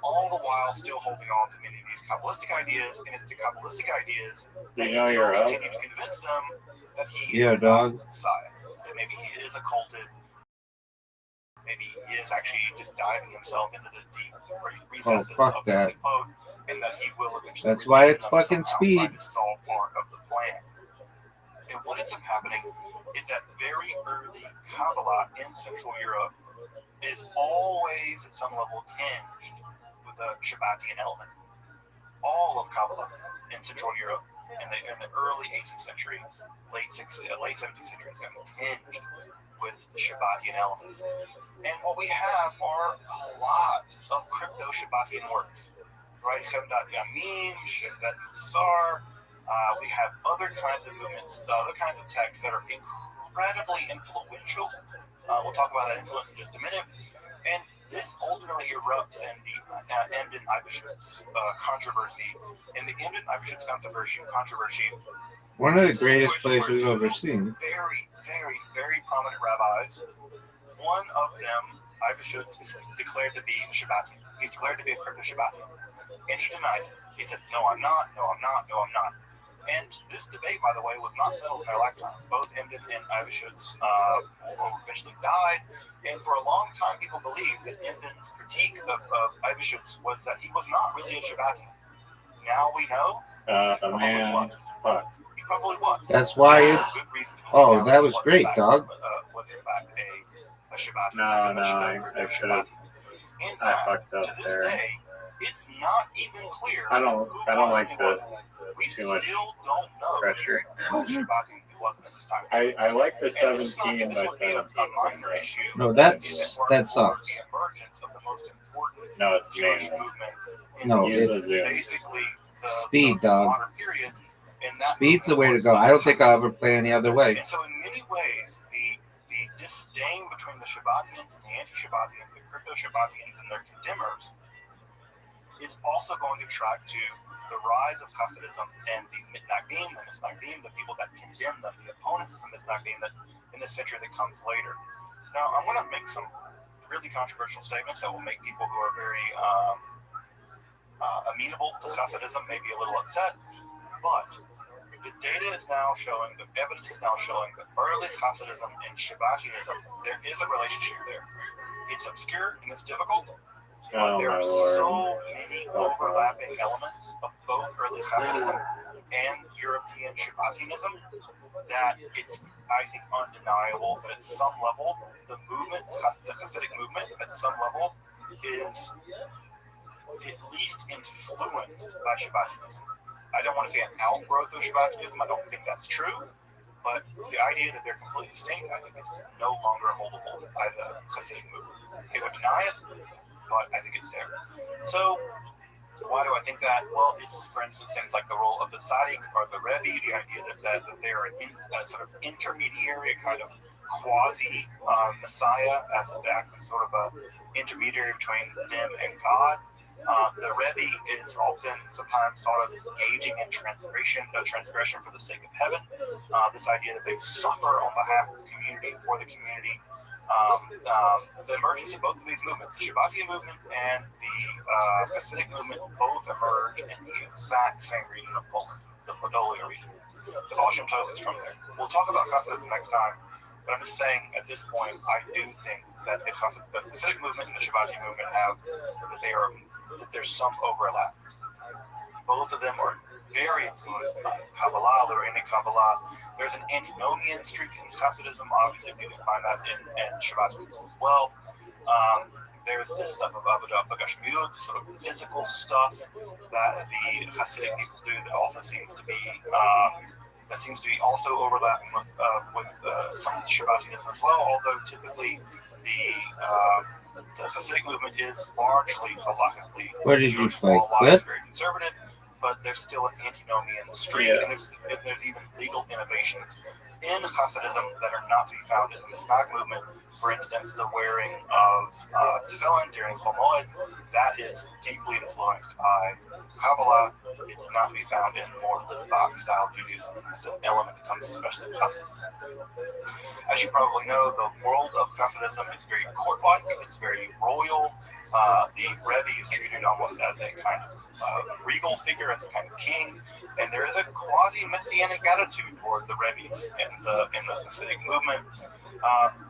[SPEAKER 6] all the while still holding on to many of these Kabbalistic ideas, and it's the Kabbalistic ideas that
[SPEAKER 3] You know
[SPEAKER 6] still
[SPEAKER 3] you're up.
[SPEAKER 6] continue to convince them that he
[SPEAKER 4] Yeah,
[SPEAKER 6] is
[SPEAKER 4] dog.
[SPEAKER 6] not the Messiah, that maybe he is occulted, maybe he is actually just diving himself into the deep recesses
[SPEAKER 4] fuck
[SPEAKER 6] of the
[SPEAKER 4] that.
[SPEAKER 6] code, and that he will eventually
[SPEAKER 4] That's why
[SPEAKER 6] redeem
[SPEAKER 4] it's
[SPEAKER 6] them
[SPEAKER 4] fucking
[SPEAKER 6] somehow,
[SPEAKER 4] speed.
[SPEAKER 6] right? This is all part of the plan. And what ends up happening is that very early Kabbalah in Central Europe is always at some level tinged with a Shabbatian element. All of Kabbalah in Central Europe in the early 18th century, late 17th century is going to be tinged with the Shabbatian elements. And what we have are a lot of crypto-Shabbatian works, right? Shabbat Yamim, Shabbat Musar. We have other kinds of movements, other kinds of texts that are incredibly influential. We'll talk about that influence in just a minute. And this ultimately erupts in the Emden Eibishutz controversy. In the Emden Eibishutz controversy,
[SPEAKER 4] One of the
[SPEAKER 6] it's a
[SPEAKER 4] greatest
[SPEAKER 6] situation
[SPEAKER 4] plays we've
[SPEAKER 6] where
[SPEAKER 4] ever
[SPEAKER 6] two
[SPEAKER 4] seen.
[SPEAKER 6] very, very, very prominent rabbis, one of them, Eibishutz, is declared to be a Shabbatian. He's declared to be a crypto-Shabbatian. And he denies it. He says, no, I'm not, no, I'm not, no, I'm not. And this debate, by the way, was not settled in their lifetime. Both Emden and Eibishutz eventually died. And for a long time, people believed that Emden's critique of Eibishutz was that he was not really a Shabbatian. Now we know
[SPEAKER 3] Man, fuck.
[SPEAKER 6] he probably was.
[SPEAKER 4] That's why
[SPEAKER 6] There's
[SPEAKER 4] it's.
[SPEAKER 6] good reason to
[SPEAKER 4] Oh,
[SPEAKER 6] believe
[SPEAKER 4] that
[SPEAKER 6] he
[SPEAKER 4] was
[SPEAKER 6] in
[SPEAKER 4] great,
[SPEAKER 6] fact,
[SPEAKER 4] dog.
[SPEAKER 6] Was in fact a Shabbatian.
[SPEAKER 3] No, I should have.
[SPEAKER 6] In
[SPEAKER 3] I
[SPEAKER 6] fact,
[SPEAKER 3] fucked up
[SPEAKER 6] to this
[SPEAKER 3] there.
[SPEAKER 6] day, it's not even clear.
[SPEAKER 3] I don't
[SPEAKER 6] who
[SPEAKER 3] like
[SPEAKER 6] was.
[SPEAKER 3] this.
[SPEAKER 6] We
[SPEAKER 3] Too much
[SPEAKER 6] still don't know
[SPEAKER 3] pressure.
[SPEAKER 6] who was Shabbatian and who wasn't at this time.
[SPEAKER 3] I like the
[SPEAKER 6] And this is not
[SPEAKER 3] 17
[SPEAKER 6] this
[SPEAKER 3] by
[SPEAKER 6] would be
[SPEAKER 3] 17.
[SPEAKER 6] a minor issue.
[SPEAKER 4] No,
[SPEAKER 6] if
[SPEAKER 4] that
[SPEAKER 6] it weren't for
[SPEAKER 4] sucks.
[SPEAKER 6] The emergence of the most important
[SPEAKER 3] No, it's
[SPEAKER 6] Jewish
[SPEAKER 3] me.
[SPEAKER 6] movement in
[SPEAKER 4] No,
[SPEAKER 3] Use the
[SPEAKER 4] it's
[SPEAKER 3] Zoom.
[SPEAKER 6] basically
[SPEAKER 4] speed,
[SPEAKER 6] the
[SPEAKER 4] dog.
[SPEAKER 6] modern period. And that
[SPEAKER 4] Speed's the way to
[SPEAKER 6] movement
[SPEAKER 4] go.
[SPEAKER 6] was
[SPEAKER 4] I don't think I'll ever
[SPEAKER 6] Hasidism.
[SPEAKER 4] play any other way.
[SPEAKER 6] And so, in many ways, the disdain between the Shabbatians and the anti-Shabbatians, the crypto-Shabbatians and their condemners, is also going to track to the rise of Hasidism and the Mitnagdim, the people that condemn them, the opponents of the Mitnagdim that in the century that comes later. Now, I'm going to make some really controversial statements that will make people who are very amenable to Hasidism maybe a little upset, but the data is now showing, the evidence is now showing that early Hasidism and Shabbatianism, there is a relationship there. It's obscure and it's difficult, but
[SPEAKER 3] Oh
[SPEAKER 6] there
[SPEAKER 3] my
[SPEAKER 6] are
[SPEAKER 3] lord.
[SPEAKER 6] so many overlapping elements of both early Hasidism and European Shabbatianism that it's, I think, undeniable that at some level, the movement, the Hasidic movement, at some level, is at least influenced by Shabbatianism. I don't want to say an outgrowth of Shabbatianism. I don't think that's true. But the idea that they're completely distinct, I think, is no longer holdable by the Hasidic movement. They would deny it, but I think it's there. So, why do I think that? Well, it's, for instance, things like the role of the Tzaddik or the Rebbe, the idea that they're a sort of intermediary, a kind of quasi-Messiah, as sort of an intermediary between them and God. The Rebbe is often sometimes thought of as engaging in transgression for the sake of heaven. This idea that they suffer on behalf of the community, for the community. The emergence of both of these movements, the Shabbatia movement and the Hasidic movement, both emerge in the exact same region of Poland, the Podolia region. The Baal Shem Tov is from there. We'll talk about Hasidism next time, but I'm just saying at this point, I do think that the Hasidic movement and the Shabbatia movement that there's some overlap. Both of them are very influenced by Kabbalah, Lorraine Kabbalah. There's an antinomian streak in Hasidism. Obviously, you can find that in Shabbatism as well. There's this stuff of Avodah Bagashmiut, sort of physical stuff that the Hasidic people do that also seems to be also overlapping with some of the Shabbatianism as well. Although typically the Hasidic movement is largely halakhically Jewish law-wise, very conservative, but there's still an antinomian streak, and there's even legal innovations in Hasidism that are not to be found in the Misnag movement. For instance, the wearing of tefillin during Chol Moed, that is deeply influenced by Kabbalah. It's not to be found in more Litvak style Judaism. It's an element that comes especially in Hasidism. As you probably know, the world of Hasidism is very court-like. It's very royal. The Rebbe is treated almost as a kind of regal figure, as a kind of king, and there is a quasi-messianic attitude toward the Rebbe's in the Hasidic movement.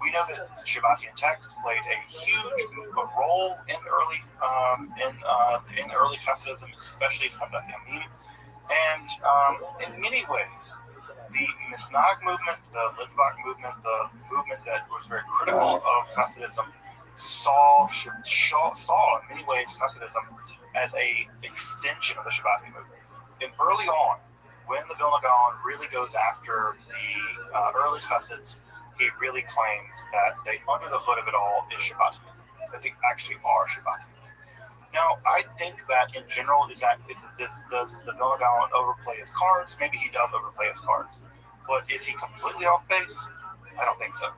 [SPEAKER 6] We know that Shabbatian texts played a huge role in the early Hasidism, especially Chabad Yamim, and in many ways, the Misnag movement, the Litvak movement, the movement that was very critical of Hasidism, saw in many ways Hasidism as a extension of the Shabbatian movement. And early on, when the Vilna Gaon really goes after the early Hasids, he really claims that under the hood of it all is Shabbatians, that they actually are Shabbatians. Now, I think that in general, does the Vilna Gaon overplay his cards? Maybe he does overplay his cards. But is he completely off base? I don't think so.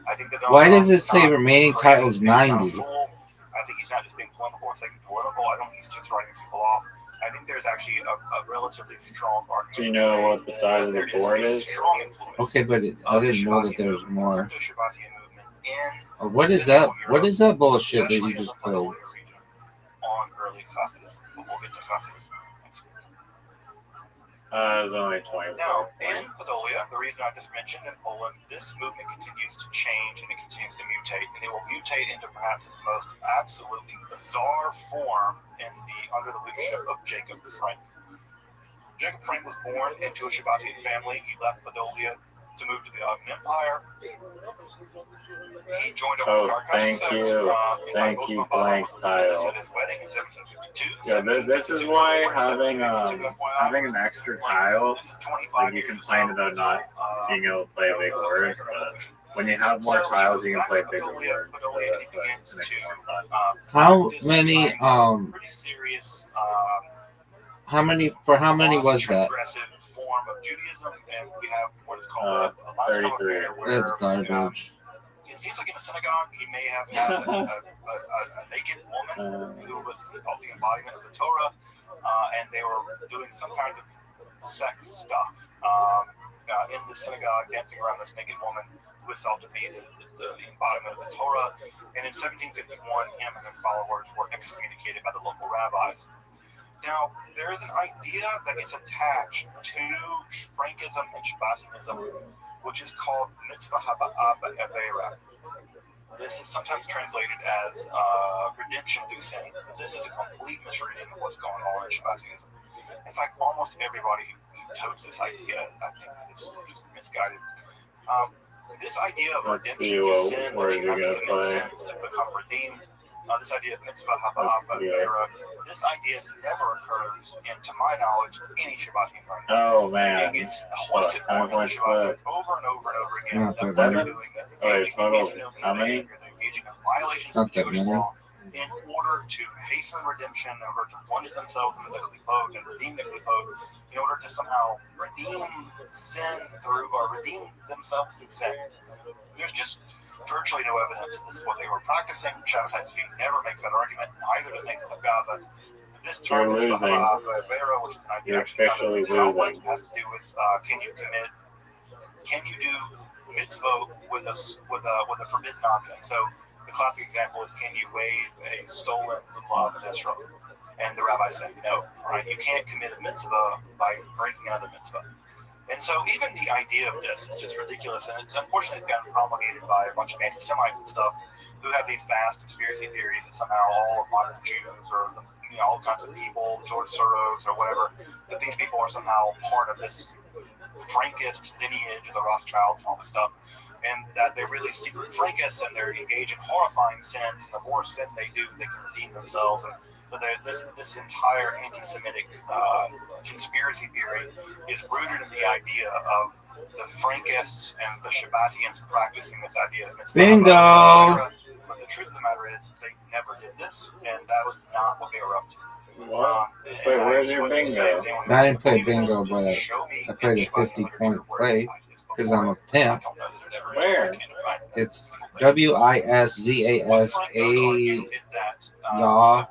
[SPEAKER 6] I think the Vilna
[SPEAKER 4] Why
[SPEAKER 6] Gaon
[SPEAKER 4] does it say remaining
[SPEAKER 6] crazy.
[SPEAKER 4] titles 90?
[SPEAKER 6] I think he's not just being polemical or saying political. I don't think he's just writing people off. I think there's actually a relatively strong argument.
[SPEAKER 3] Do you know what the size of the board is?
[SPEAKER 4] Okay, but I didn't know that there was more. What is that? What is that bullshit that you just played?
[SPEAKER 6] On early Hasidism, but we'll get to Hasidism.
[SPEAKER 3] It was only 20.
[SPEAKER 6] Now, in Podolia, the region I just mentioned in Poland, this movement continues to change and it continues to mutate, and it will mutate into perhaps its most absolutely bizarre form under the leadership of Jacob Frank. Jacob Frank was born into a Shabbatian family. He left Podolia to move to the Ottoman Empire. He joined up with
[SPEAKER 3] Thank you, blank tile.
[SPEAKER 6] at his wedding in 1752.
[SPEAKER 3] Yeah, this is why having an extra tile, like you complain about not being able to play big words, but when you have more tiles, you can play bigger words. So that's what makes it more fun.
[SPEAKER 4] How many?
[SPEAKER 6] Pretty serious.
[SPEAKER 4] How many was that?
[SPEAKER 6] Form of Judaism, and we have what is called a lifestyle
[SPEAKER 3] 33.
[SPEAKER 6] affair where,
[SPEAKER 4] That's garbage.
[SPEAKER 6] it seems like in a synagogue he may have had a naked woman who was called the embodiment of the Torah, and they were doing some kind of sex stuff in the synagogue, dancing around this naked woman who was thought to be the embodiment of the Torah. And in 1751, him and his followers were excommunicated by the local rabbis. Now, there is an idea that gets attached to Frankism and Shabbatianism, which is called mitzvah haba'a ba'avera. This is sometimes translated as redemption through sin, but this is a complete misreading of what's going on in Shabbatianism. In fact, almost everybody who totes this idea, I think, is just misguided. This idea of redemption through sin, that you have to commit sins to become redeemed, this idea of mitzvah haba'a ba'avera, this idea never occurs, and to my knowledge, any Shabbatian writing.
[SPEAKER 3] Oh man.
[SPEAKER 6] It gets hoisted on the Shabbatians over and over and over again. That's what they're doing.
[SPEAKER 3] How many?
[SPEAKER 6] Engaging in violations of Jewish law in order to hasten redemption, in order to plunge themselves into the klipot and redeem the klipot, in order to somehow redeem sin through, or redeem themselves through sin. There's just virtually no evidence that this is what they were practicing. Shabbatai Tzvi never makes that argument. Neither does Nathan of Gaza. This term
[SPEAKER 3] You're
[SPEAKER 6] is
[SPEAKER 3] losing.
[SPEAKER 6] Vero, which is an idea
[SPEAKER 3] You're
[SPEAKER 6] actually found in
[SPEAKER 3] officially
[SPEAKER 6] the Talmud,
[SPEAKER 3] losing.
[SPEAKER 6] has to do with can you do mitzvah with a forbidden object? So the classic example is, can you wave a stolen law of Ezra? And the rabbi said no. Right? You can't commit a mitzvah by breaking another mitzvah. And so even the idea of this is just ridiculous, and it's unfortunately gotten promulgated by a bunch of anti-Semites and stuff who have these vast conspiracy theories that somehow all of modern Jews or all kinds of people, George Soros or whatever, that these people are somehow part of this Frankist lineage of the Rothschilds and all this stuff, and that they're really secret Frankists and they're engaged in horrifying sins, and the more sin they do, they can redeem themselves. And so this entire anti-Semitic conspiracy theory is rooted in the idea of the Frankists and the Shabbatians practicing this idea of mitzvah.
[SPEAKER 4] Bingo!
[SPEAKER 6] But the truth of the matter is, they never did this, and that was not what they were up to.
[SPEAKER 3] What? Wait, where's your bingo?
[SPEAKER 4] I didn't play bingo, but I played a 50-point play because I'm a pimp.
[SPEAKER 3] Where?
[SPEAKER 4] It's WISZAS Yaw.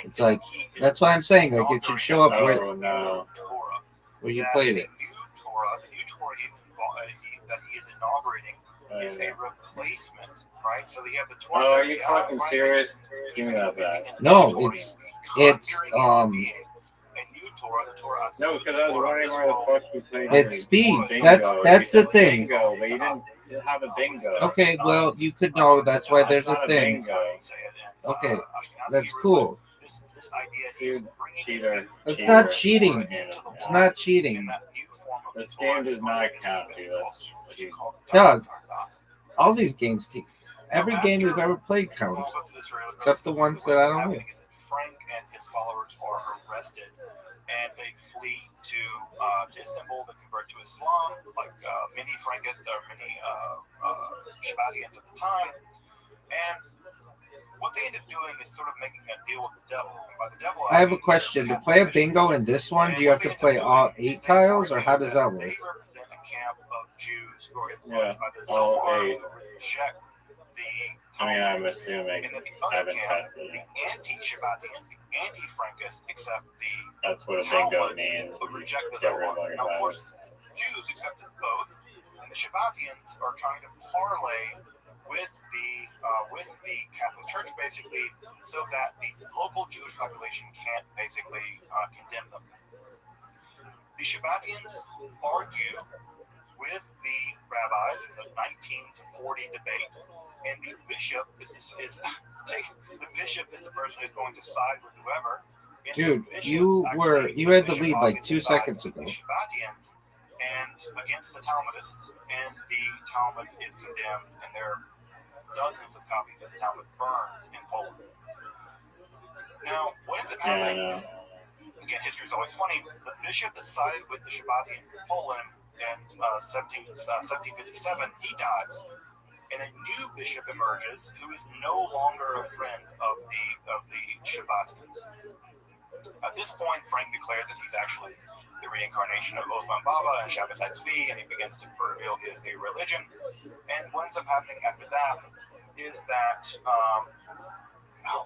[SPEAKER 4] It's like, that's why I'm saying, like, it should show up
[SPEAKER 3] Oh, no.
[SPEAKER 4] where you played it.
[SPEAKER 6] The new Torah that he is inaugurating is a replacement, right? So you have the Torah.
[SPEAKER 3] Oh, are you fucking serious? Give me that back.
[SPEAKER 4] No, it's
[SPEAKER 3] No, because I was wondering where the fuck you played.
[SPEAKER 4] It's speed.
[SPEAKER 3] Bingo.
[SPEAKER 4] That's
[SPEAKER 3] You
[SPEAKER 4] the
[SPEAKER 3] said
[SPEAKER 4] thing.
[SPEAKER 3] Bingo, but you didn't have a bingo.
[SPEAKER 4] Okay, well, you could know. That's why there's
[SPEAKER 3] That's
[SPEAKER 4] a
[SPEAKER 3] not
[SPEAKER 4] thing.
[SPEAKER 3] bingo.
[SPEAKER 4] Okay, that's cool.
[SPEAKER 3] Dude, cheater.
[SPEAKER 4] It's
[SPEAKER 3] Cheater.
[SPEAKER 4] not cheating. It's not cheating.
[SPEAKER 3] This game does not count, dude. That's cheating.
[SPEAKER 4] Doug, all these games, every game we've ever played counts, except the ones that I don't know.
[SPEAKER 6] Frank and his followers are arrested, and they flee to Istanbul. They convert to Islam, like many Frankists or many Shabbatians at the time. And what they end up doing is sort of making a deal with the devil. And by the devil,
[SPEAKER 4] I have a question. To play a bingo in this one, do you have to play all 8 tiles, or how does that work?
[SPEAKER 6] They represent a camp of Jews who are
[SPEAKER 3] Yeah,
[SPEAKER 6] influenced by the
[SPEAKER 3] all
[SPEAKER 6] Zohar,
[SPEAKER 3] 8.
[SPEAKER 6] who reject the
[SPEAKER 3] I mean, I'm assuming.
[SPEAKER 6] and then the
[SPEAKER 3] I
[SPEAKER 6] other
[SPEAKER 3] haven't
[SPEAKER 6] camp,
[SPEAKER 3] tested
[SPEAKER 6] the
[SPEAKER 3] it.
[SPEAKER 6] anti-Shabbatians, the anti-Frankists, accept the
[SPEAKER 3] That's what a bingo
[SPEAKER 6] Talmud,
[SPEAKER 3] means.
[SPEAKER 6] who reject the
[SPEAKER 3] Get rid
[SPEAKER 6] Zohar.
[SPEAKER 3] of your
[SPEAKER 6] Now, of
[SPEAKER 3] habit.
[SPEAKER 6] course, the Jews accepted both, and the Shabbatians are trying to parlay with the Catholic Church, basically, so that the local Jewish population can't basically condemn them. The Shabbatians argue with the rabbis in the 19-40 debate, and the bishop is the bishop is the person who's going to side with whoever. And
[SPEAKER 4] Dude,
[SPEAKER 6] the bishops
[SPEAKER 4] you
[SPEAKER 6] actually-
[SPEAKER 4] had the
[SPEAKER 6] bishop
[SPEAKER 4] lead like
[SPEAKER 6] obviously
[SPEAKER 4] 2 seconds
[SPEAKER 6] sides with
[SPEAKER 4] ago.
[SPEAKER 6] the Shabbatians and against the Talmudists, and the Talmud is condemned, and there are dozens of copies of the Talmud burned in Poland. Now, what ends up happening?
[SPEAKER 3] Yeah,
[SPEAKER 6] Again, history is always funny. The bishop that sided with the Shabbatians in Poland in 1757, he dies, and a new bishop emerges who is no longer a friend of the Shabbatians. At this point, Frank declares that he's actually the reincarnation of Osman Baba and Shabbatai Tzvi, and he begins to reveal his new religion. And what ends up happening after that is that, oh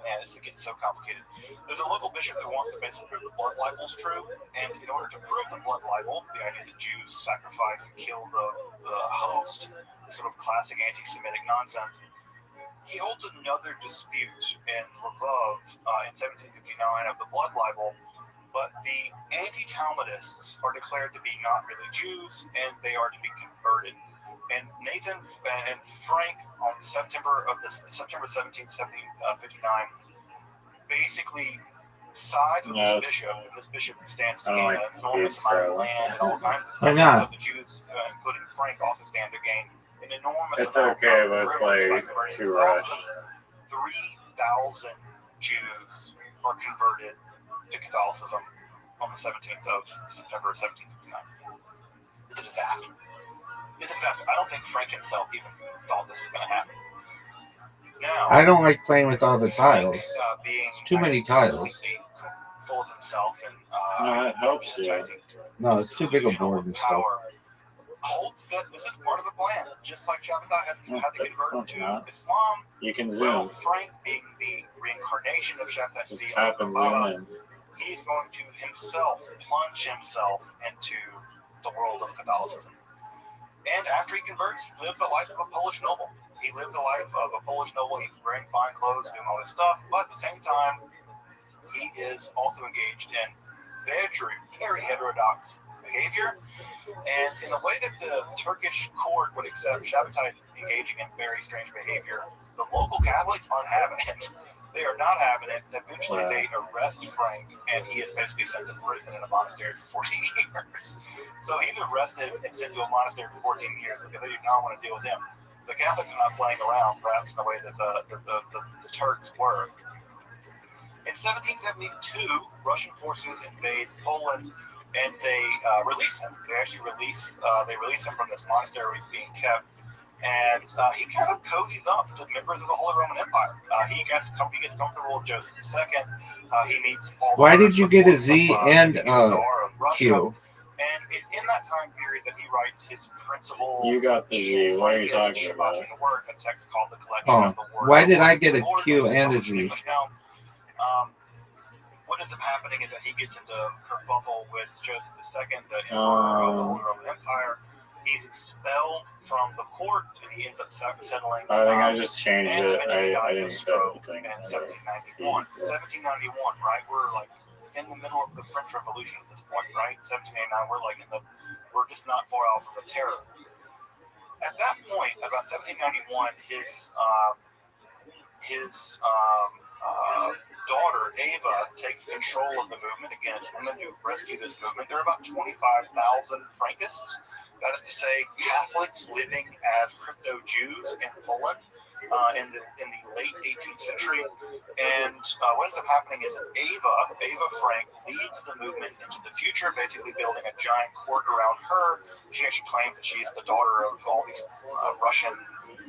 [SPEAKER 6] man, this gets so complicated. There's a local bishop who wants to basically prove the blood libel's true, and in order to prove the blood libel, the idea that Jews sacrifice and kill the host, the sort of classic anti-Semitic nonsense, he holds another dispute in Lvov in 1759 of the blood libel, but the anti-Talmudists are declared to be not really Jews, and they are to be converted. And Nathan and Frank on September 17th, 1759, basically side with this bishop, and this bishop stands to gain an enormous amount of land and all kinds of stuff.
[SPEAKER 4] Why not?
[SPEAKER 6] So the Jews, including Frank, also stand to gain an enormous
[SPEAKER 3] It's
[SPEAKER 6] amount
[SPEAKER 3] okay,
[SPEAKER 6] of
[SPEAKER 3] but it's
[SPEAKER 6] privilege by
[SPEAKER 3] like
[SPEAKER 6] converting
[SPEAKER 3] too
[SPEAKER 6] Catholicism.
[SPEAKER 3] rushed.
[SPEAKER 6] 3,000 Jews are converted to Catholicism on the 17th of September 1759. It's a disaster. It's a disaster. I don't think Frank himself even thought this was going to happen. Now,
[SPEAKER 4] I don't like playing with all the tiles.
[SPEAKER 6] Frank, being
[SPEAKER 4] Too many tiles.
[SPEAKER 6] completely full of himself and
[SPEAKER 3] No, that helps you.
[SPEAKER 6] exercising
[SPEAKER 4] No,
[SPEAKER 6] his
[SPEAKER 4] it's too big a
[SPEAKER 6] delusional
[SPEAKER 4] board and stuff.
[SPEAKER 6] power, holds that this is part of the plan, just like Shabbatai had to convert
[SPEAKER 3] That's
[SPEAKER 6] to
[SPEAKER 3] not.
[SPEAKER 6] Islam.
[SPEAKER 3] You can
[SPEAKER 6] Well,
[SPEAKER 3] zoom.
[SPEAKER 6] Frank, being the reincarnation of Shabbatai
[SPEAKER 3] Just
[SPEAKER 6] Tzvi,
[SPEAKER 3] tap and zoom in.
[SPEAKER 6] he's going to himself plunge himself into the world of Catholicism. And after he converts, he lives a life of a Polish noble. He lives a life of a Polish noble. He's wearing fine clothes, doing all this stuff, but at the same time, he is also engaged in very heterodox behavior. And in a way that the Turkish court would accept Shabbatai engaging in very strange behavior, the local Catholics aren't having it. They are not having it. Eventually, they arrest Frank, and he is basically sent to prison in a monastery for 14 years. So he's arrested and sent to a monastery for 14 years because they do not want to deal with him. The Catholics are not playing around, perhaps in the way that the Turks were. In 1772, Russian forces invade Poland, and they release him. They actually release him from this monastery where he's being kept. And he kind of cozies up to members of the Holy Roman Empire. He gets comfortable with Joseph II. He meets all.
[SPEAKER 4] Why did you get a Z and
[SPEAKER 6] And
[SPEAKER 4] Q?
[SPEAKER 6] it's in that time period that he writes his principal.
[SPEAKER 3] You got the Z. What are you talking about?
[SPEAKER 6] Work, a text called the Collection of the Word.
[SPEAKER 4] Why did I get a Q and a Z?
[SPEAKER 6] Now, what ends up happening is that he gets into kerfuffle with Joseph II, the emperor of the Holy Roman Empire. He's expelled from the court, and he ends up settling.
[SPEAKER 3] I think I just changed
[SPEAKER 6] and
[SPEAKER 3] it.
[SPEAKER 6] eventually
[SPEAKER 3] I
[SPEAKER 6] dies of
[SPEAKER 3] didn't
[SPEAKER 6] a
[SPEAKER 3] set
[SPEAKER 6] stroke
[SPEAKER 3] the thing.
[SPEAKER 6] in 1791. 1791, right? We're like in the middle of the French Revolution at this point, right? 1789. We're just not far off of the terror. At that point, about 1791, his daughter Ava takes control of the movement. Again, it's women who rescue this movement. There are about 25,000 Frankists. That is to say, Catholics living as crypto Jews in Poland in the late 18th century. And what ends up happening is Ava Frank leads the movement into the future, basically building a giant court around her. She actually claims that she's the daughter of all these Russian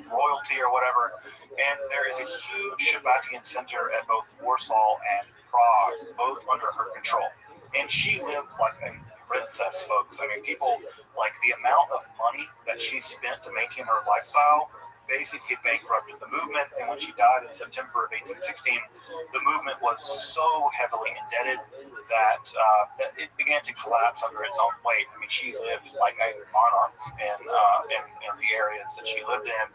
[SPEAKER 6] royalty or whatever. And there is a huge Shabbatian center at both Warsaw and Prague, both under her control. And she lives like a princess, folks. I mean, people, like, the amount of money that she spent to maintain her lifestyle basically bankrupted the movement. And when she died in September of 1816, the movement was so heavily indebted that it began to collapse under its own weight. I mean, she lived like a monarch in the areas that she lived in.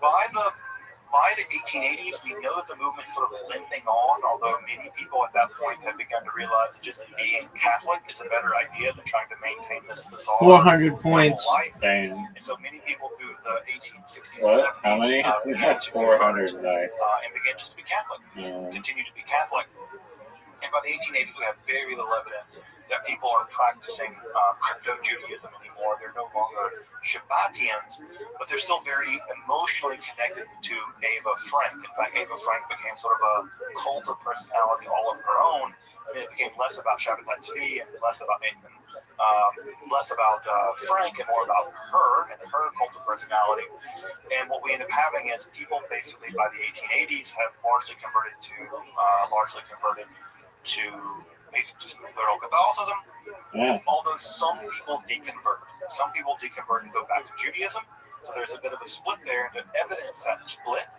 [SPEAKER 6] By the 1880s, we know that the movement's sort of limping on, although many people at that point have begun to realize that just being Catholic is a better idea than trying to maintain this bizarre
[SPEAKER 4] 400 points.
[SPEAKER 6] life.
[SPEAKER 3] Damn.
[SPEAKER 6] And so many people through the 1860s
[SPEAKER 3] What?
[SPEAKER 6] and 70s
[SPEAKER 3] How many?
[SPEAKER 6] began to
[SPEAKER 3] 400
[SPEAKER 6] convert,
[SPEAKER 3] tonight.
[SPEAKER 6] and began just to be Catholic, continue to be Catholic. And by the 1880s, we have very little evidence that people are practicing crypto Judaism anymore. They're no longer Shabbatians, but they're still very emotionally connected to Ava Frank. In fact, Ava Frank became sort of a cult of personality all of her own. And it became less about Shabbatai Tzvi and less about Nathan, less about Frank and more about her and her cult of personality. And what we end up having is people basically by the 1880s have largely converted to basically just literal Catholicism.
[SPEAKER 3] Yeah.
[SPEAKER 6] Although some people deconvert. Some people deconvert and go back to Judaism. So there's a bit of a split there. And to evidence that split,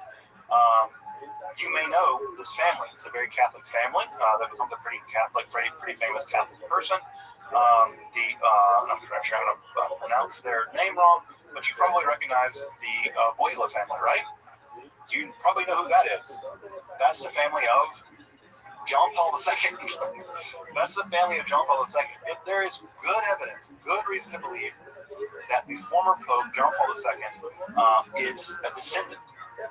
[SPEAKER 6] you may know this family. It's a very Catholic family that becomes a pretty famous Catholic person. I'm going to pronounce their name wrong, but you probably recognize the Wojtyla family, right? You probably know who that is. That's the family of John Paul II. That's the family of John Paul II. There is good evidence, good reason to believe that the former Pope, John Paul II, is a descendant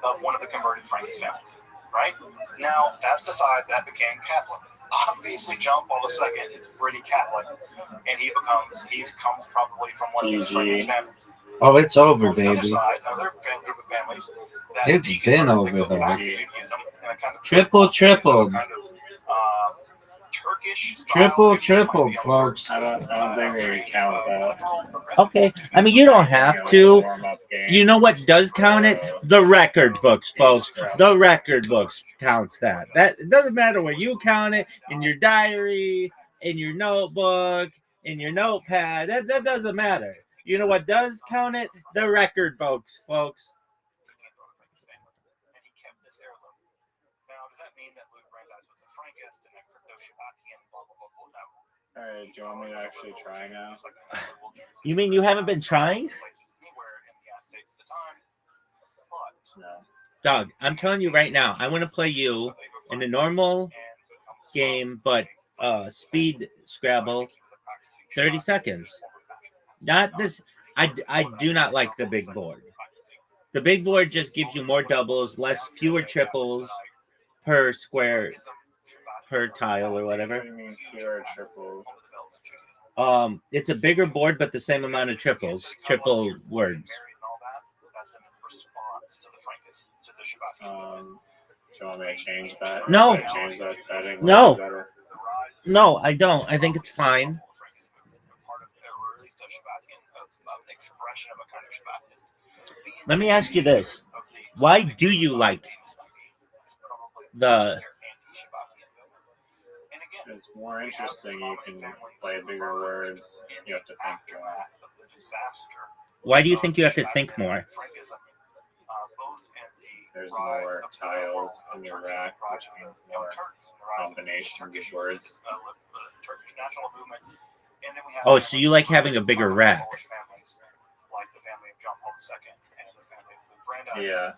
[SPEAKER 6] of one of the converted Frankish families, right? Now, that's the side that became Catholic. Obviously, John Paul II is pretty Catholic, and he comes probably from one of these Frankish families.
[SPEAKER 4] Oh, it's over,
[SPEAKER 6] On the other
[SPEAKER 4] baby.
[SPEAKER 6] side, another group of families that
[SPEAKER 4] It's
[SPEAKER 6] deconvert,
[SPEAKER 4] been
[SPEAKER 6] they
[SPEAKER 4] over,
[SPEAKER 6] go
[SPEAKER 4] though.
[SPEAKER 6] back to Judaism and a kind of
[SPEAKER 4] Triple.
[SPEAKER 6] Turkish
[SPEAKER 4] Triple, folks.
[SPEAKER 3] I don't think we can count that.
[SPEAKER 4] Okay, I mean, you don't have to. You know what does count it? The record books, folks. The record books counts that. That it doesn't matter where you count it, in your diary, in your notebook, in your notepad. That doesn't matter. You know what does count it? The record books, folks.
[SPEAKER 6] He came from a Frankish family, and he kept this heirloom. Now, does that mean that Louis Brandeis was a Frankist and a crypto-Shabbatian, blah, blah, blah, blah? No.
[SPEAKER 3] All right, do you want me to actually try now?
[SPEAKER 6] Just like the liberal Jews
[SPEAKER 4] You mean you haven't been trying?
[SPEAKER 6] places anywhere in the United States at the time, but
[SPEAKER 3] No.
[SPEAKER 4] Doug, I'm telling you right now, I want to play you in a normal game, but speed Scrabble, 30 seconds. Not this. I do not like the big board. The big board just gives you more doubles, fewer triples per square, per tile or
[SPEAKER 3] What
[SPEAKER 4] whatever.
[SPEAKER 3] do you mean fewer triples?
[SPEAKER 4] It's a bigger board, but the same amount of triples, triple words.
[SPEAKER 3] Do you want me to change that?
[SPEAKER 4] No.
[SPEAKER 3] Can I change that setting?
[SPEAKER 4] No.
[SPEAKER 3] Would it be better?
[SPEAKER 4] No, I don't. I think it's fine. Let me ask you this. Why do you like the...
[SPEAKER 3] It's more interesting. You can play bigger words. You have to think more.
[SPEAKER 4] Why do you think you have to think more?
[SPEAKER 3] There's more tiles in your rack, which means more combinations of words.
[SPEAKER 4] Oh, so you like having a bigger rack.
[SPEAKER 3] Yeah.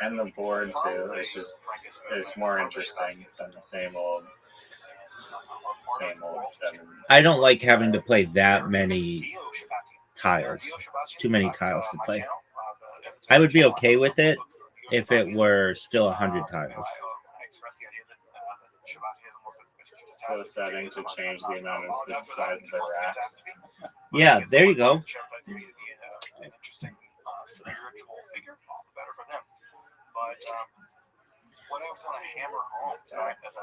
[SPEAKER 3] And the board too. It's more interesting than the same old 7.
[SPEAKER 4] I don't like having to play that many tiles. It's too many tiles to play. I would be okay with it if it were still 100 tiles.
[SPEAKER 3] Go setting to change the amount of the size of the rack.
[SPEAKER 4] Yeah, there you go.
[SPEAKER 6] An interesting spiritual figure, all the better for them. But what I want to hammer home tonight, as I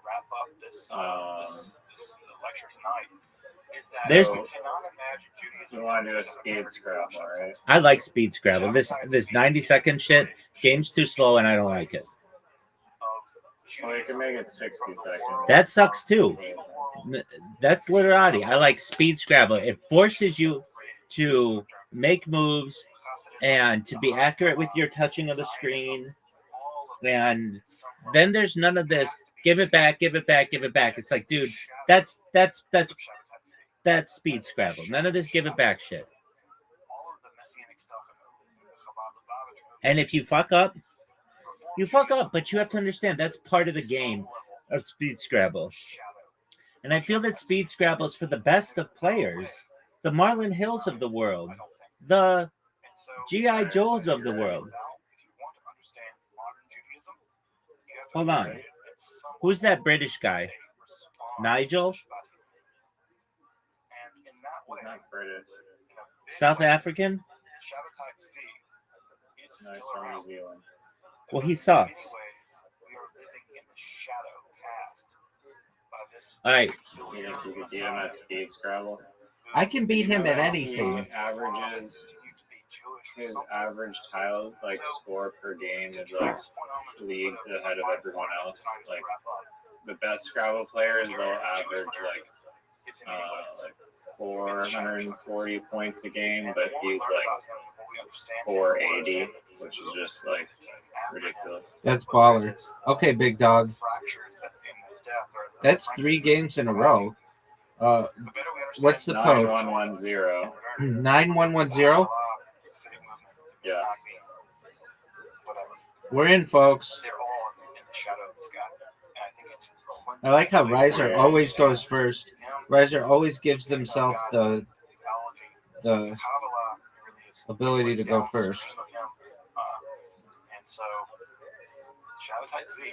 [SPEAKER 6] wrap up this lecture tonight, is that
[SPEAKER 4] There's-
[SPEAKER 6] we cannot imagine Judaism.
[SPEAKER 3] You want to do a speed Scrabble, right?
[SPEAKER 4] I like speed Scrabble. This 90-second shit, game's too slow and I don't like it.
[SPEAKER 3] Well, you can make it 60 seconds.
[SPEAKER 4] That sucks too. That's literati. I like speed Scrabble. It forces you to make moves and to be accurate with your touching of the screen. And then there's none of this. Give it back, give it back, give it back. It's like, dude, that's speed Scrabble. None of this give it back shit. And if you fuck up, you fuck up, but you have to understand that's part of the game of speed Scrabble. And I feel that speed Scrabble is for the best of players, the Marlon Hills of the world, the G.I. Joes of the world. Hold on. Who's that British guy? Nigel?
[SPEAKER 3] Not British.
[SPEAKER 4] South African?
[SPEAKER 3] No, he's from New Zealand.
[SPEAKER 4] Well, he sucks. All right.
[SPEAKER 3] You think you could beat him at speed Scrabble?
[SPEAKER 4] I can beat him at
[SPEAKER 3] He
[SPEAKER 4] anything.
[SPEAKER 3] averages his average tile score per game is leagues ahead of everyone else. Like the best Scrabble players, they'll average 440 points a game, but he's 480, which is just ridiculous.
[SPEAKER 4] That's baller. Okay, big dog. That's 3 games in a row. What's the code?
[SPEAKER 3] 9110.
[SPEAKER 4] 9110.
[SPEAKER 3] Yeah.
[SPEAKER 4] We're in, folks. I like how Riser always goes first. Riser always gives themselves the ability to go first.
[SPEAKER 6] And so, Shabbatai Tzvi,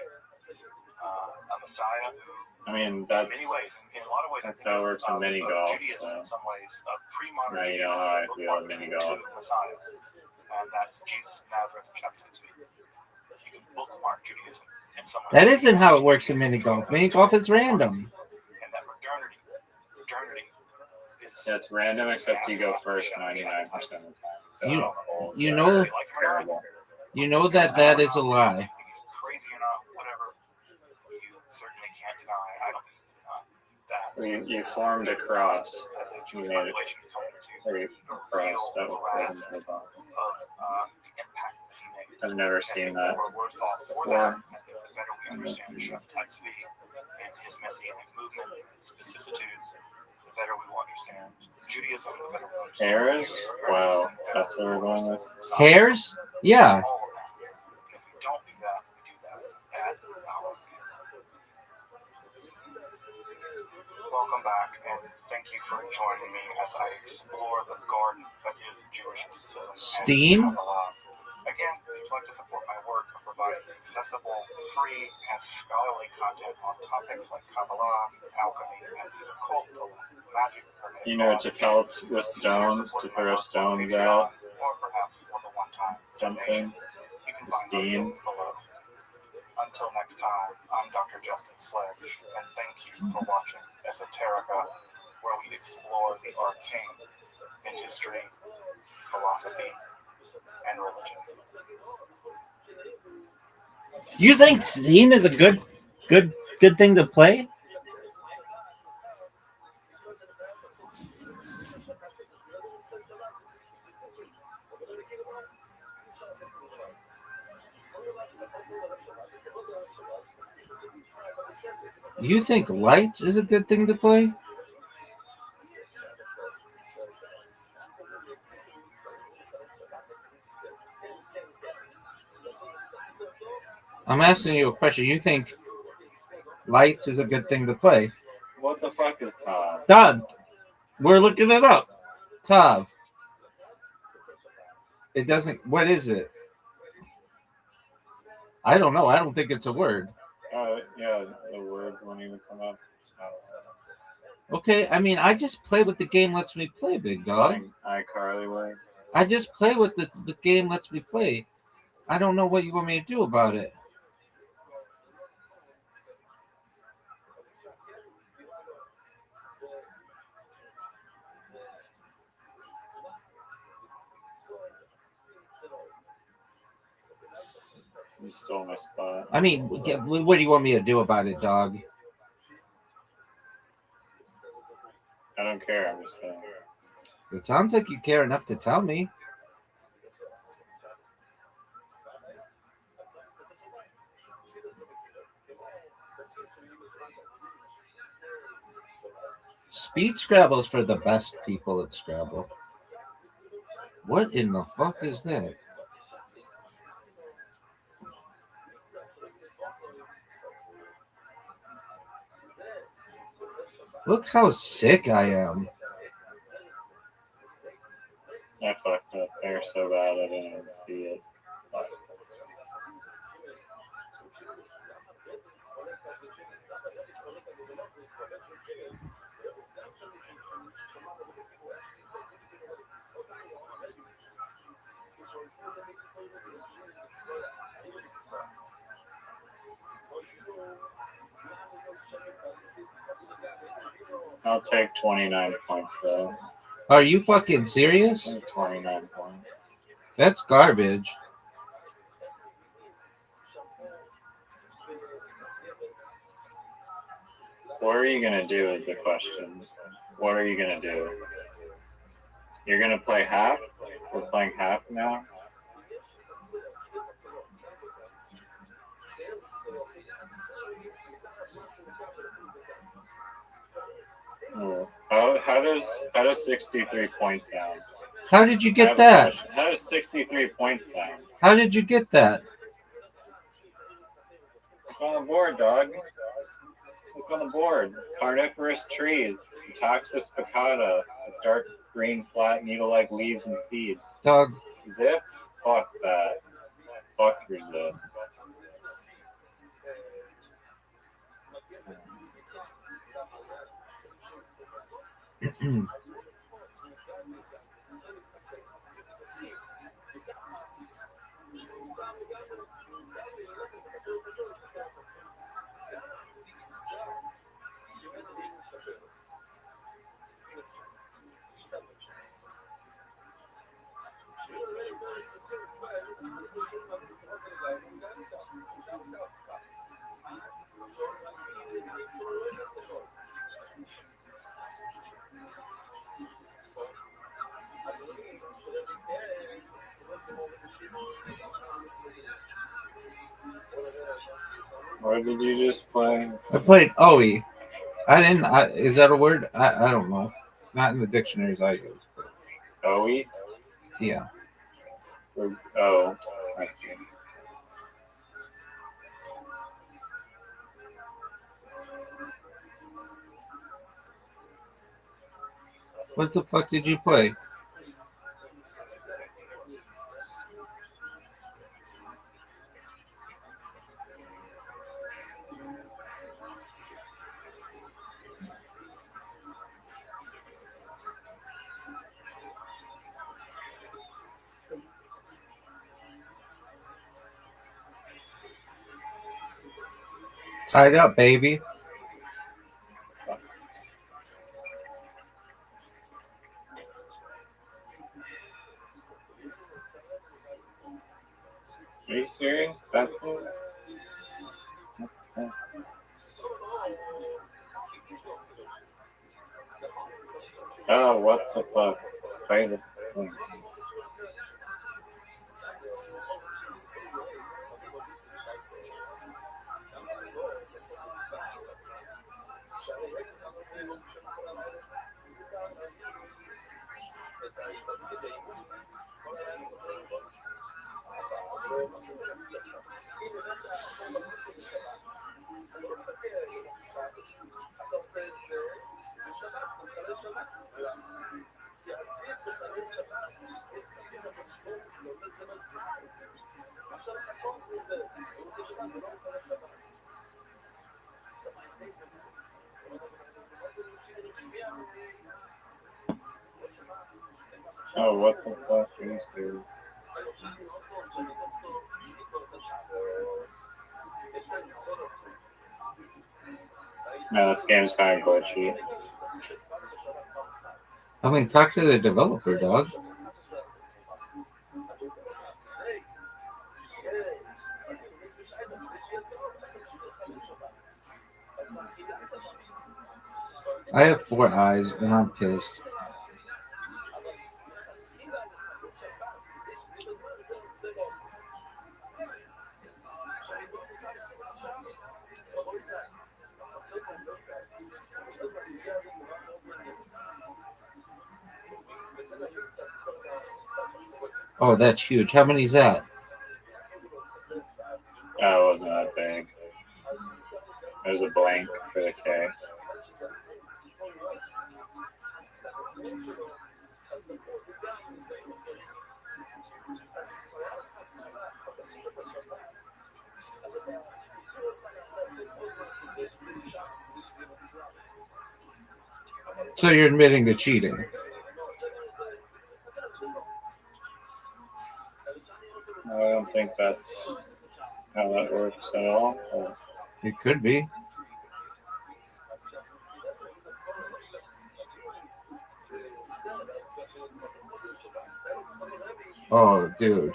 [SPEAKER 6] a Messiah who,
[SPEAKER 3] I mean,
[SPEAKER 6] in
[SPEAKER 3] that's
[SPEAKER 6] many ways, in a lot of ways,
[SPEAKER 3] that's how it works in mini golf.
[SPEAKER 6] Judaism,
[SPEAKER 3] So.
[SPEAKER 6] in some ways, pre-modern
[SPEAKER 3] Now you know how I feel in mini golf.
[SPEAKER 6] Messiahs, and that's Jesus of Nazareth and Shabbatai Tzvi. You can bookmark Judaism in some way.
[SPEAKER 4] That isn't how it works in mini golf. Mini golf is random.
[SPEAKER 6] And that modernity is.
[SPEAKER 3] That's random, except you go first 99% of the time. So
[SPEAKER 4] You know
[SPEAKER 3] terrible.
[SPEAKER 4] You know that is a lie.
[SPEAKER 6] He's crazy or not, whatever. You certainly can't deny. I don't think that.
[SPEAKER 3] You formed a cross.
[SPEAKER 6] as a
[SPEAKER 3] You
[SPEAKER 6] Jewish
[SPEAKER 3] made it.
[SPEAKER 6] population coming to
[SPEAKER 3] Or you
[SPEAKER 6] the
[SPEAKER 3] cross
[SPEAKER 6] real
[SPEAKER 3] that was
[SPEAKER 6] grasp
[SPEAKER 3] written
[SPEAKER 6] of
[SPEAKER 3] on.
[SPEAKER 6] the impact that he made.
[SPEAKER 3] I've never
[SPEAKER 6] And
[SPEAKER 3] seen
[SPEAKER 6] the
[SPEAKER 3] that
[SPEAKER 6] more we're thoughtful for
[SPEAKER 3] before.
[SPEAKER 6] that, and the better we understand Shabtai Tzvi and his messianic movement and his vicissitudes, the better we will understand Judaism, the better we will understand
[SPEAKER 3] Hairs? Wow, that's what we're going with.
[SPEAKER 4] Hairs? Yeah.
[SPEAKER 6] all of that. And if we don't do that, we do that at our own game. Welcome back, and thank you for joining me as I explore the garden that is Jewish mysticism
[SPEAKER 4] Steam?
[SPEAKER 6] and Kabbalah. Again, if you'd like to support my work, I'm providing accessible, free, and scholarly content on topics like Kabbalah, alchemy, and the occult, magic,
[SPEAKER 3] You know, to pelt with stones, to throw stones at,
[SPEAKER 6] or perhaps with a one-time
[SPEAKER 3] something,
[SPEAKER 6] you can find
[SPEAKER 3] steam.
[SPEAKER 6] those links below. Until next time, I'm Dr. Justin Sledge, and thank you for watching Esoterica, where we explore the arcane in history, philosophy, and religion.
[SPEAKER 4] You think Steam is a good thing to play? You think Lights is a good thing to play? I'm asking you a question. You think Lights is a good thing to play?
[SPEAKER 3] What the fuck is Todd?
[SPEAKER 4] Todd, we're looking it up. Tav. It doesn't. What is it? I don't know. I don't think it's a word.
[SPEAKER 3] Yeah, the word won't even come up.
[SPEAKER 4] Okay, I mean, I just play what the game lets me play, big dog.
[SPEAKER 3] iCarly word.
[SPEAKER 4] I just play what the game lets me play. I don't know what you want me to do about it.
[SPEAKER 3] You stole my spot.
[SPEAKER 4] I mean, what do you want me to do about it, dog?
[SPEAKER 3] I don't care. I'm just saying.
[SPEAKER 4] It sounds like you care enough to tell me. Speed Scrabble is for the best people at Scrabble. What in the fuck is that? Look how sick I am.
[SPEAKER 3] I fucked up there so bad I didn't even see it. I'll take 29 points though.
[SPEAKER 4] Are you fucking serious?
[SPEAKER 3] 29 points.
[SPEAKER 4] That's garbage.
[SPEAKER 3] What are you gonna do is the question. What are you gonna do? You're gonna play half? We're playing half now? Oh. How does 63 points sound?
[SPEAKER 4] How did you
[SPEAKER 3] I
[SPEAKER 4] get
[SPEAKER 3] have a
[SPEAKER 4] that?
[SPEAKER 3] question. How does 63 points sound?
[SPEAKER 4] How did you get that?
[SPEAKER 3] Look on the board, dog. Look on the board. Carnivorous trees. Toxus spicata. Dark green, flat, needle-like leaves and seeds.
[SPEAKER 4] Dog.
[SPEAKER 3] Zip? Fuck that. Fuck your zip. What did you just play?
[SPEAKER 4] I played OE. I didn't. Is that a word? I don't know. Not in the dictionaries I use. But
[SPEAKER 3] OE?
[SPEAKER 4] yeah.
[SPEAKER 3] Oh, I see.
[SPEAKER 4] What the fuck did you play? Tied up, baby.
[SPEAKER 3] Are you serious? That's it? Oh, what the fuck? Play this thing. Oh, what the fuck? Are you serious? No, this game's kind of glitchy.
[SPEAKER 4] I mean, talk to the developer, dog. I have 4 eyes and I'm pissed. Oh, that's huge. How many is that?
[SPEAKER 3] Oh, it wasn't that big. There's a blank for the K.
[SPEAKER 4] So you're admitting to cheating?
[SPEAKER 3] I don't think that's how that works at all. So,
[SPEAKER 4] It could be. Oh, dude.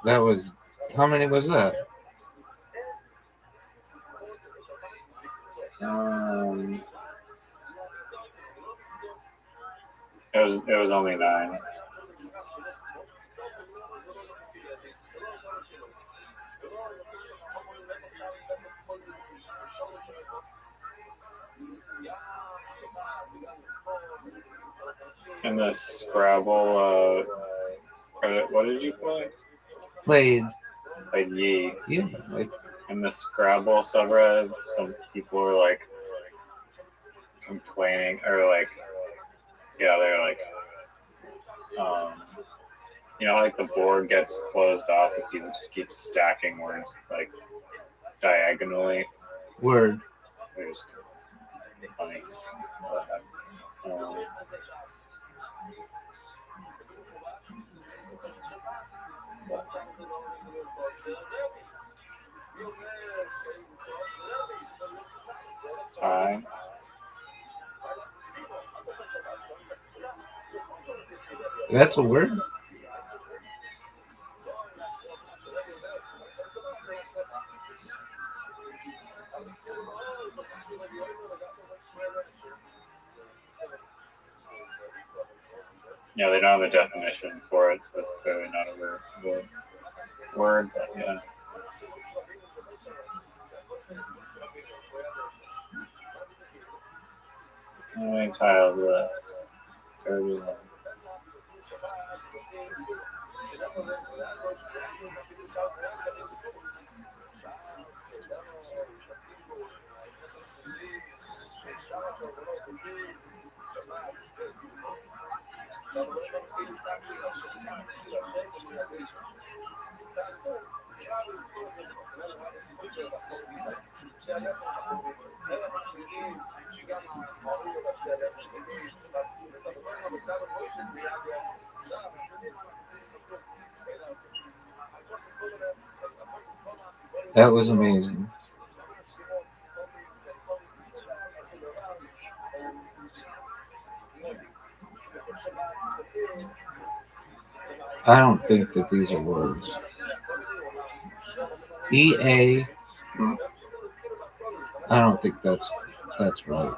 [SPEAKER 4] That was... How many was that?
[SPEAKER 3] it was only 9. And the Scrabble, what did you play?
[SPEAKER 4] Played.
[SPEAKER 3] Played Yi.
[SPEAKER 4] Yeah. Like,
[SPEAKER 3] In the Scrabble subreddit, some people were like complaining, or like, yeah, they're like, you know, like the board gets closed off if people just keep stacking words like diagonally.
[SPEAKER 4] word.
[SPEAKER 3] They're just funny. Time.
[SPEAKER 4] That's a word?
[SPEAKER 3] Yeah, they don't have a definition for it, so it's clearly not a word, but yeah. I tiled the 31.
[SPEAKER 4] That was amazing. I don't think that these are words. EA. I don't think that's right.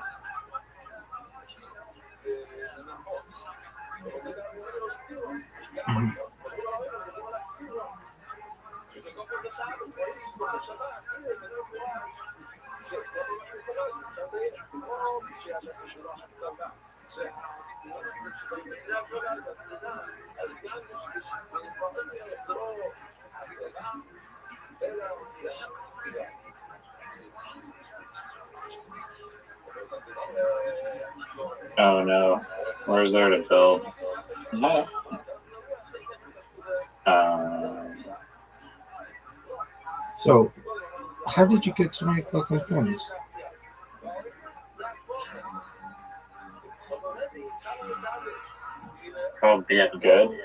[SPEAKER 3] Oh no, where's there to build? No.
[SPEAKER 4] So, how did you get so many fucking points?
[SPEAKER 3] Called Get Good.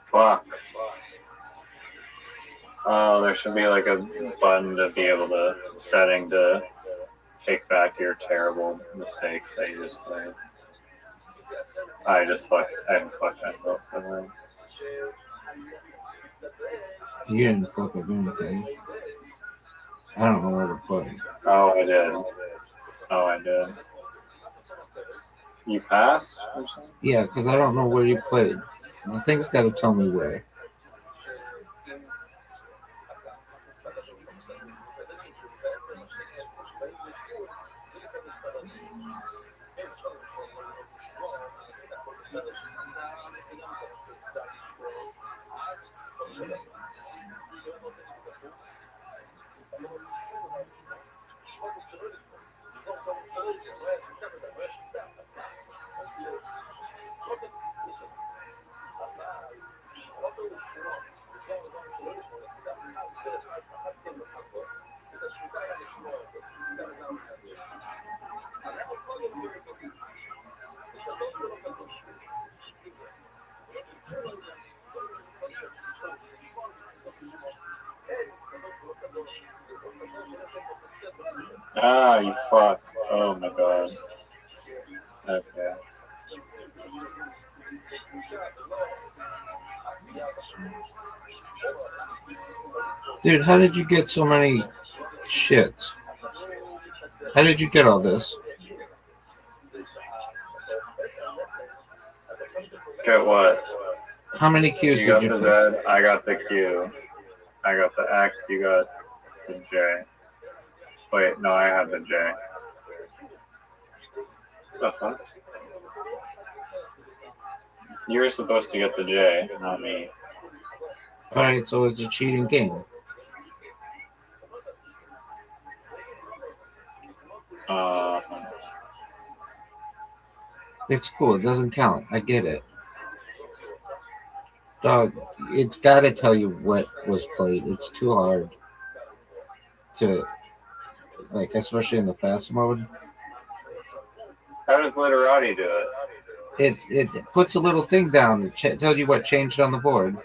[SPEAKER 3] Fuck. Oh, there should be like a button to be able to setting to take back your terrible mistakes that you just played. I haven't fucked myself somewhere.
[SPEAKER 4] You didn't fuck up anything. I don't know where to play.
[SPEAKER 3] Oh, I did. You passed or something?
[SPEAKER 4] Yeah, because I don't know where you played. The thing's got to tell me where.
[SPEAKER 3] Ah, you fuck. Oh my god. Okay.
[SPEAKER 4] Dude, how did you get so many shits? How did you get all this?
[SPEAKER 3] Get what?
[SPEAKER 4] How many Qs
[SPEAKER 3] You got
[SPEAKER 4] did you
[SPEAKER 3] the
[SPEAKER 4] put?
[SPEAKER 3] Z, I got the Q. I got the X, you got the J. Wait, no, I have the J. The fuck? You were supposed to get the J, not me.
[SPEAKER 4] Alright, so it's a cheating game. It's cool. It doesn't count. I get it. Dog, it's got to tell you what was played. It's too hard to, like, especially in the fast mode.
[SPEAKER 3] How does Literati do it?
[SPEAKER 4] It puts a little thing down. Tells you what changed on the board.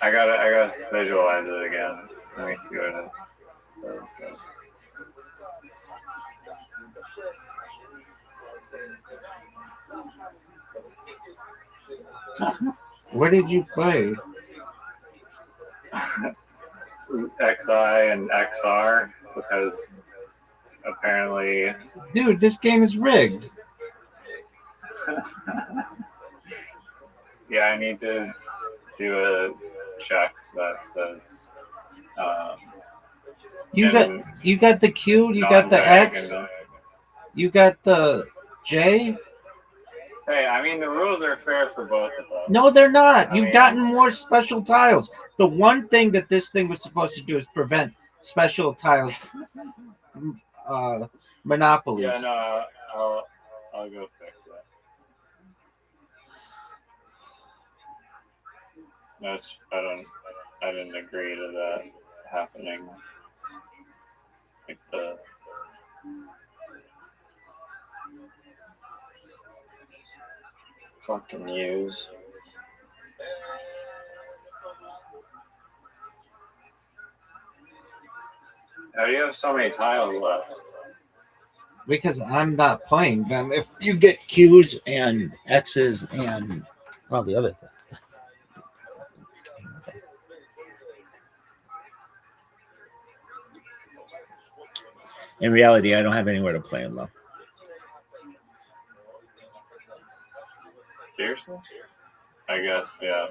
[SPEAKER 3] I gotta visualize it again. Let me see what it is.
[SPEAKER 4] What did you play?
[SPEAKER 3] XI and XR because apparently
[SPEAKER 4] Dude, this game is rigged.
[SPEAKER 3] yeah, I need to do a check that says
[SPEAKER 4] You got the Q, you got the X, you got the J.
[SPEAKER 3] Hey, I mean the rules are fair for both of us.
[SPEAKER 4] No, they're not.
[SPEAKER 3] I
[SPEAKER 4] You've
[SPEAKER 3] mean-
[SPEAKER 4] gotten more special tiles. The one thing that this thing was supposed to do is prevent special tiles monopolies.
[SPEAKER 3] Yeah, no, I'll go fix that. That's I didn't agree to that happening. Like the fucking use. How do you have so many tiles left?
[SPEAKER 4] Because I'm not playing them. If you get Q's and X's and well, the other thing.
[SPEAKER 2] In reality, I don't have anywhere to play them though.
[SPEAKER 3] Seriously? I guess, yeah.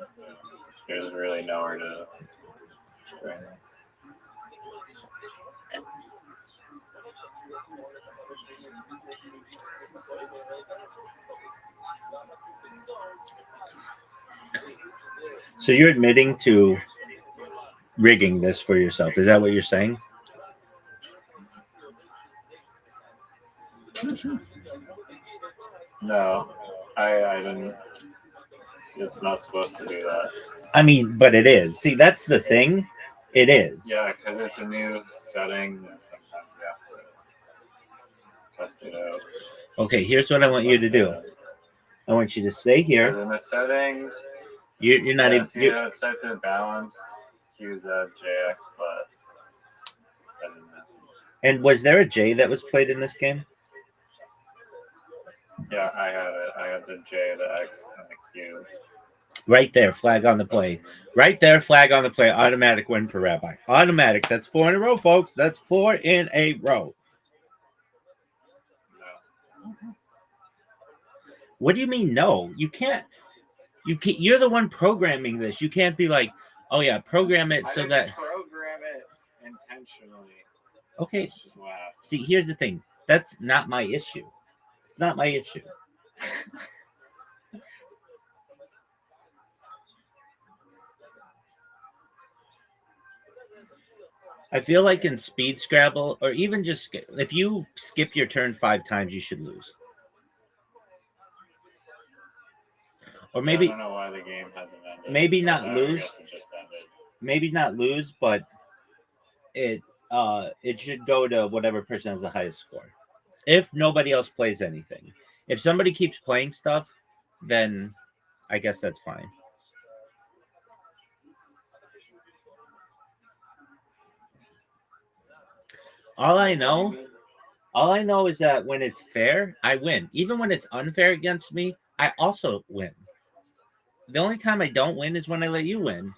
[SPEAKER 3] There's really nowhere to.
[SPEAKER 2] So you're admitting to rigging this for yourself. Is that what you're saying?
[SPEAKER 3] No, I didn't. It's not supposed to do that.
[SPEAKER 2] I mean, but it is. See, that's the thing. It is.
[SPEAKER 3] Yeah, because it's a new setting, and sometimes you have to test it out.
[SPEAKER 2] Okay, here's what I want you to do. I want you to stay here.
[SPEAKER 3] Because in the settings,
[SPEAKER 2] You're not even.
[SPEAKER 3] see how it's set to balance, QZ, JX, but I didn't know.
[SPEAKER 2] And was there a J that was played in this game?
[SPEAKER 3] Yeah, I had it. I had the J, the X, and the Q.
[SPEAKER 2] Right there, flag on the play. Right there, flag on the play. Automatic win for Rabbi. Automatic. That's 4 in a row, folks. That's 4 in a row.
[SPEAKER 3] No.
[SPEAKER 2] What do you mean no? You can't. You're the one programming this. You can't be like, oh yeah, program it
[SPEAKER 3] I
[SPEAKER 2] so
[SPEAKER 3] didn't
[SPEAKER 2] that.
[SPEAKER 3] program it intentionally.
[SPEAKER 2] Okay.
[SPEAKER 3] Which is what happened.
[SPEAKER 2] See, here's the thing. That's not my issue. It's not my issue. I feel like in Speed Scrabble, or even just if you skip your turn 5 times, you should lose. Or
[SPEAKER 3] I
[SPEAKER 2] maybe
[SPEAKER 3] don't know why the game hasn't ended.
[SPEAKER 2] maybe not
[SPEAKER 3] I
[SPEAKER 2] lose.
[SPEAKER 3] guess it just ended.
[SPEAKER 2] Maybe not lose, but it should go to whatever person has the highest score. If nobody else plays anything. If somebody keeps playing stuff, then I guess that's fine. All I know is that when it's fair, I win. Even when it's unfair against me, I also win. The only time I don't win is when I let you win.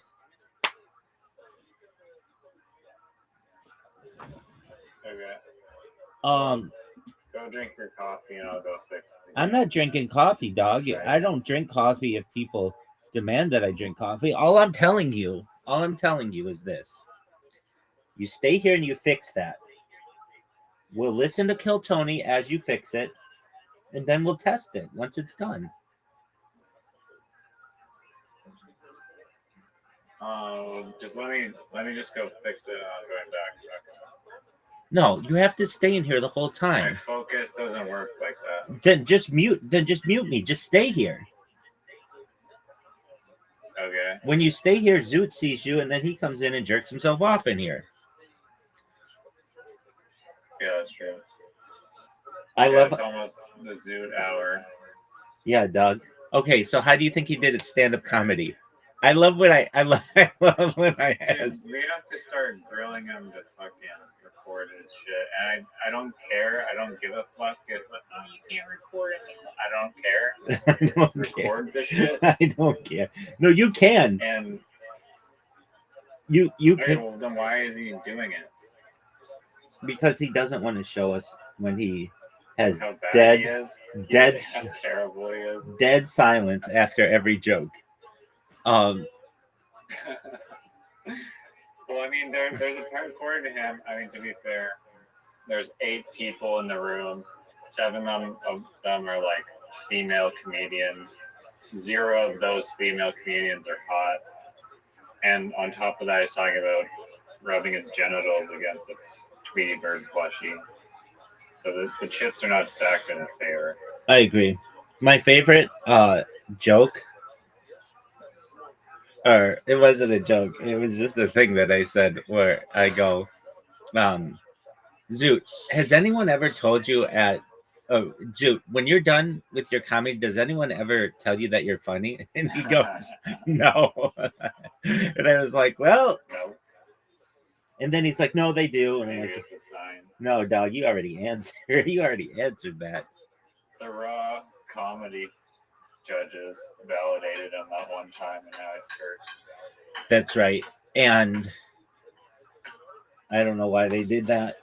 [SPEAKER 3] Okay.
[SPEAKER 2] Go
[SPEAKER 3] drink your coffee and I'll go fix the
[SPEAKER 4] I'm not drinking coffee, dog. I don't drink coffee if people demand that I drink coffee.
[SPEAKER 2] All I'm telling you is this. You stay here and you fix that. We'll listen to Kill Tony as you fix it, and then we'll test it once it's done.
[SPEAKER 3] Just let me just go fix it and I'm going back.
[SPEAKER 2] No, you have to stay in here the whole
[SPEAKER 3] My
[SPEAKER 2] time.
[SPEAKER 3] focus doesn't work like that.
[SPEAKER 2] Then just mute me. Just stay here.
[SPEAKER 3] Okay.
[SPEAKER 2] When you stay here, Zoot sees you, and then he comes in and jerks himself off in here.
[SPEAKER 3] Yeah, that's true.
[SPEAKER 2] It's
[SPEAKER 3] almost the Zoot hour.
[SPEAKER 2] Yeah, Doug. Okay, so how do you think he did at stand-up comedy? I love when I
[SPEAKER 3] Dude,
[SPEAKER 2] ask.
[SPEAKER 3] we have to start grilling him to fucking record record his shit, and I don't care. I don't give a fuck if you can't record it. I don't care.
[SPEAKER 2] I don't
[SPEAKER 3] Record
[SPEAKER 2] care.
[SPEAKER 3] the shit,
[SPEAKER 2] I don't care. No, you can.
[SPEAKER 3] and
[SPEAKER 2] You
[SPEAKER 3] okay,
[SPEAKER 2] can,
[SPEAKER 3] well, then why is he doing it?
[SPEAKER 2] because he doesn't want to show us when he has
[SPEAKER 3] How bad
[SPEAKER 2] dead
[SPEAKER 3] he is?
[SPEAKER 2] dead-
[SPEAKER 3] How terrible he is.
[SPEAKER 2] dead silence after every joke.
[SPEAKER 3] Well, I mean, there's a part, according to him, I mean, to be fair, there's 8 people in the room. 7 of them are like female comedians. 0 of those female comedians are hot. And on top of that, he's talking about rubbing his genitals against a Tweety Bird plushie. So the chips are not stacked in his favor.
[SPEAKER 2] I agree. My favorite joke, or it wasn't a joke, it was just a thing that I said where I go, Zoot, has anyone ever told you Zoot, when you're done with your comedy, does anyone ever tell you that you're funny? And he goes, no. And I was like, well,
[SPEAKER 3] No,
[SPEAKER 2] and then he's like, no, they do. And I'm
[SPEAKER 3] maybe
[SPEAKER 2] like,
[SPEAKER 3] it's a sign.
[SPEAKER 2] no, dog, you already answered. You already answered that.
[SPEAKER 3] The raw comedy judges validated him that one time, and now he's cursed.
[SPEAKER 2] That's right. And I don't know why they did that.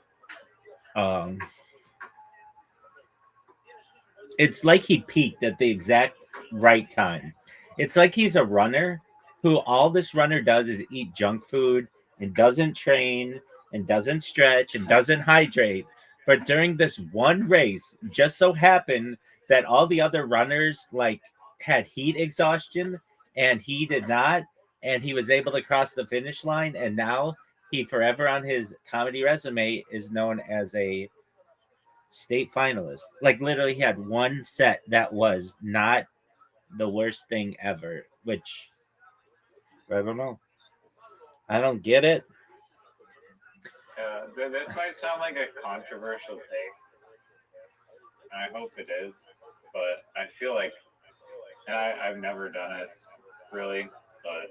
[SPEAKER 2] It's like he peaked at the exact right time. It's like he's a runner who all this runner does is eat junk food and doesn't train and doesn't stretch and doesn't hydrate. But during this one race, just so happened that all the other runners like had heat exhaustion and he did not, and he was able to cross the finish line, and now he forever on his comedy resume is known as a state finalist. Like literally he had one set that was not the worst thing ever, which I don't know. I don't get it.
[SPEAKER 3] This might sound like a controversial take, and I hope it is, but I feel like, and I've never done it really, but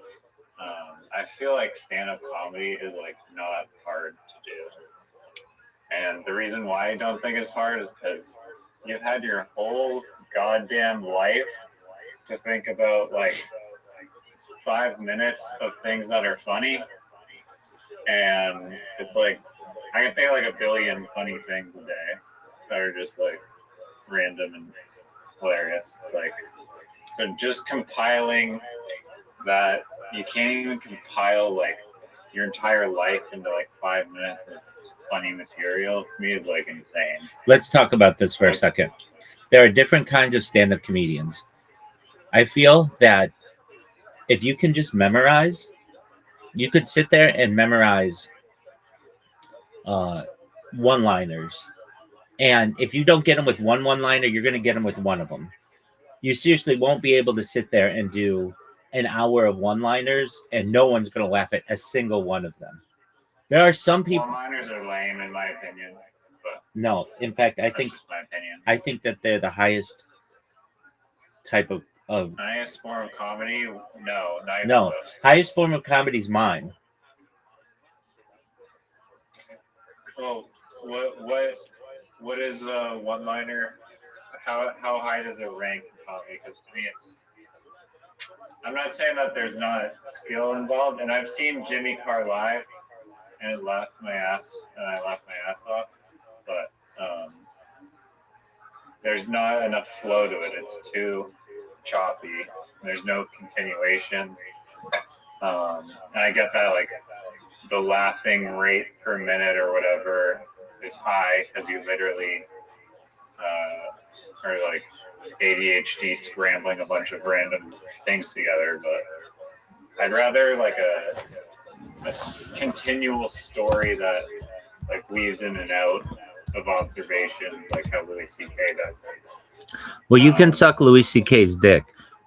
[SPEAKER 3] I feel like stand-up comedy is like not hard to do. And the reason why I don't think it's hard is because you've had your whole goddamn life to think about like 5 minutes of things that are funny. And it's like, I can think of like a billion funny things a day that are just like random and hilarious. It's like, so just compiling that, you can't even compile like your entire life into like 5 minutes of funny material. To me is like insane.
[SPEAKER 2] Let's talk about this for a second. There are different kinds of stand-up comedians. I feel that if you can just memorize, you could sit there and memorize one-liners. And if you don't get them with one-liner, you're going to get them with one of them. You seriously won't be able to sit there and do an hour of one-liners, and no one's going to laugh at a single one of them. There are some people.
[SPEAKER 3] One-liners are lame, in my opinion. But
[SPEAKER 2] no, in fact, I
[SPEAKER 3] that's
[SPEAKER 2] think
[SPEAKER 3] just my opinion.
[SPEAKER 2] I think that they're the highest type of
[SPEAKER 3] Highest form of comedy? No, not even
[SPEAKER 2] no,
[SPEAKER 3] close.
[SPEAKER 2] highest form of comedy is mime.
[SPEAKER 3] Well, what is a one-liner? How high does it rank in comedy? Because to me, I'm not saying that there's not skill involved, and I've seen Jimmy Carr live, and I laughed my ass off. But there's not enough flow to it. It's too choppy. There's no continuation. And I get that, like, the laughing rate per minute or whatever is high because you literally are like ADHD scrambling a bunch of random things together. But I'd rather like a continual story that like weaves in and out of observations, like how Louis C.K. does.
[SPEAKER 2] Well, you can suck Louis C.K.'s dick,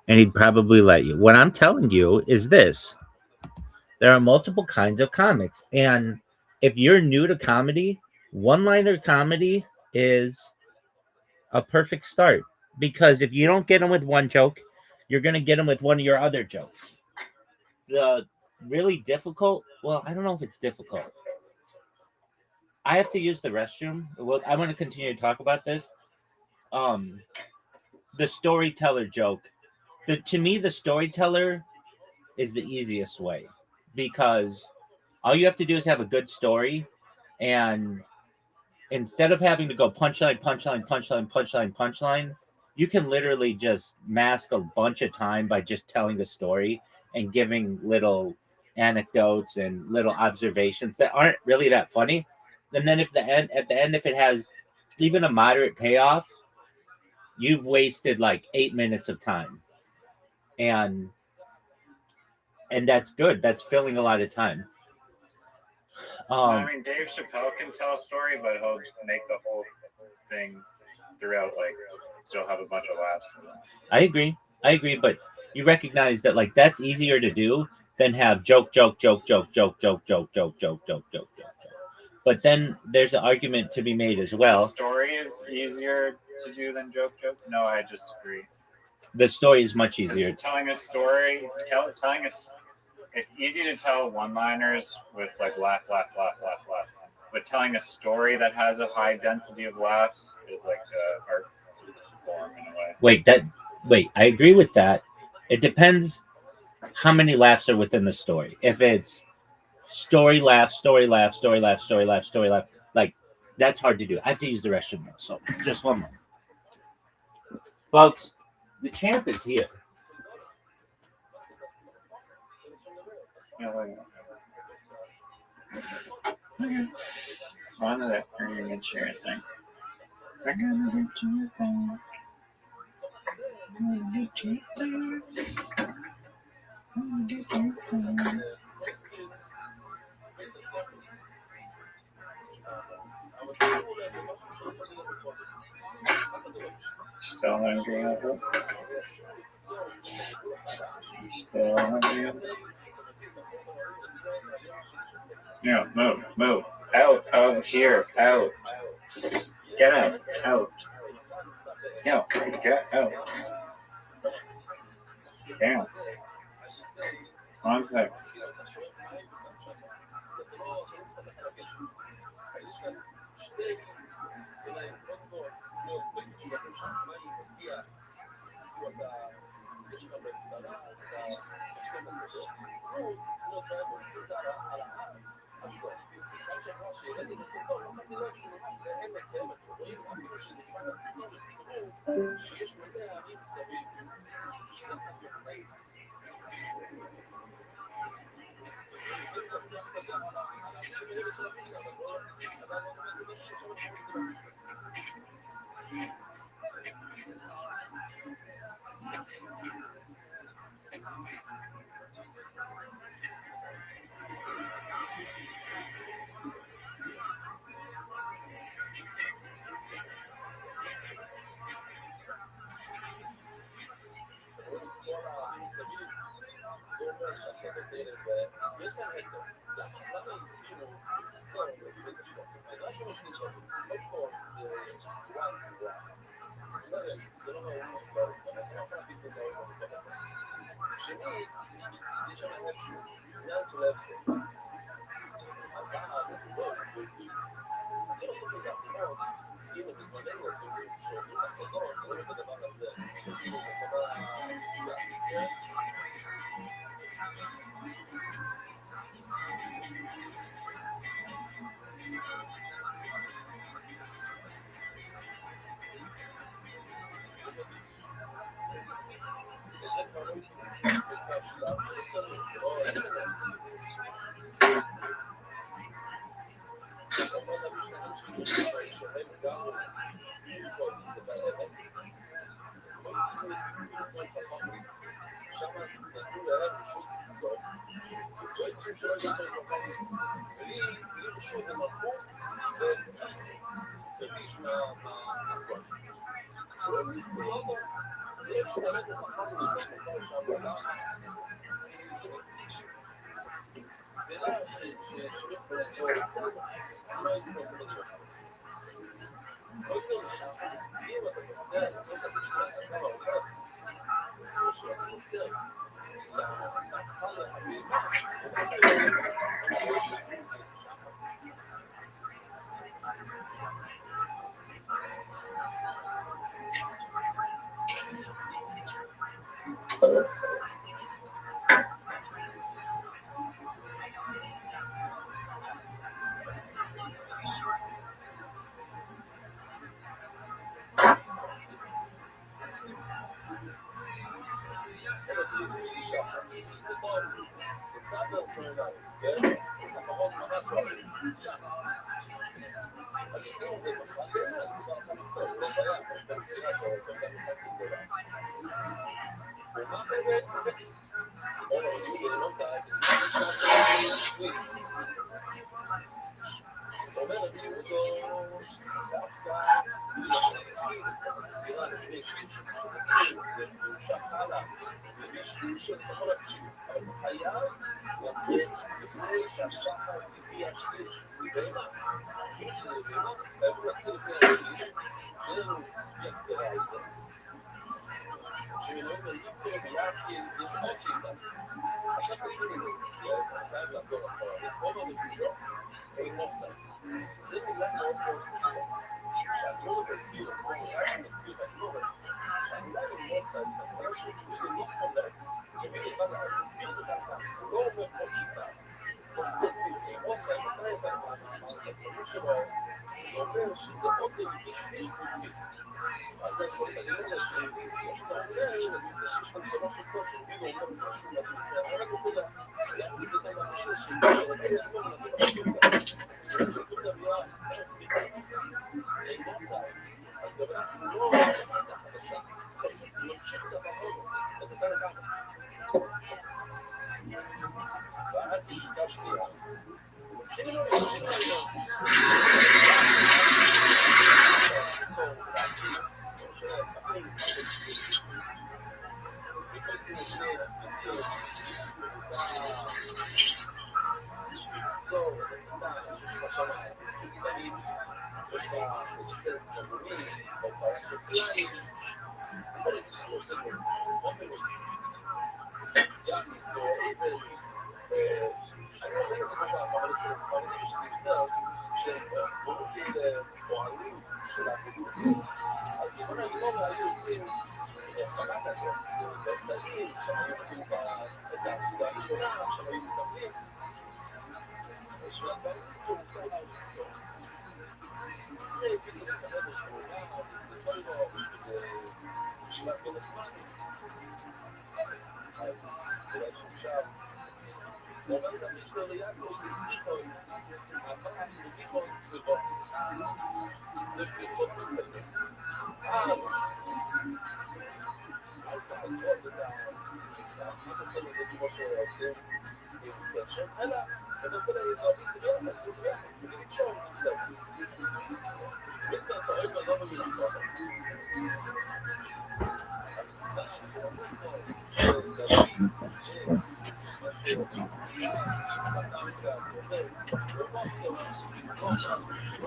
[SPEAKER 2] and he'd probably let you. What I'm telling you is this. There are multiple kinds of comics, and if you're new to comedy, one-liner comedy is a perfect start, because if you don't get them with one joke, you're going to get them with one of your other jokes. The really difficult, well, I don't know if it's difficult.
[SPEAKER 4] I have to use the restroom. Well, I want to continue to talk about this. The storyteller joke. To me, the storyteller is the easiest way because all you have to do is have a good story, and instead of having to go punchline, punchline, punchline, punchline, punchline, you can literally just mask a bunch of time by just telling a story and giving little anecdotes and little observations that aren't really that funny. And then if the end at the end, if it has even a moderate payoff, you've wasted like 8 minutes of time. And that's good. That's filling a lot of time.
[SPEAKER 3] I mean, Dave Chappelle can tell a story, but he'll just make the whole thing throughout, like, still have a bunch of laughs.
[SPEAKER 4] I agree, but you recognize that like that's easier to do than have joke, joke, joke, joke, joke, joke, joke, joke, joke, joke, joke, joke. But then there's an argument to be made as
[SPEAKER 3] The
[SPEAKER 4] well.
[SPEAKER 3] story is easier to do than joke. No, I disagree.
[SPEAKER 4] The story is much easier.
[SPEAKER 3] Telling a story, it's easy to tell one-liners with like laugh, laugh, laugh, laugh, laugh. But telling a story that has a high density of laughs is like an art form in a way.
[SPEAKER 4] Wait, I agree with that. It depends how many laughs are within the story. If it's story laugh, story laugh, story laugh, story laugh, story laugh, like that's hard to do. I have to use the restroom now, so just one more. Folks, the champ is here.
[SPEAKER 3] On that green chair thing. I gotta get you a thing. Still hungry, Uncle? Still hungry? Yeah, move. Out of here, out. Get out. No, get out. Down. One sec.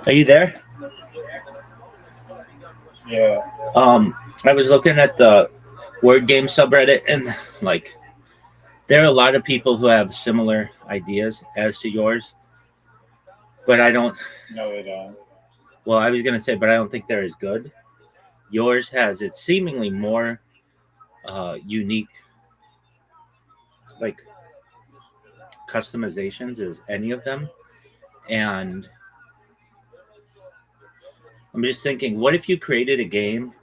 [SPEAKER 2] Are you there?
[SPEAKER 3] Yeah.
[SPEAKER 2] I was looking at the word game subreddit, and like, there are a lot of people who have similar ideas as to yours, but I don't.
[SPEAKER 3] No, they don't.
[SPEAKER 2] Well, I was gonna say, but I don't think they're as good. Yours has it's seemingly more unique, like customizations as any of them, and I'm just thinking, what if you created a game?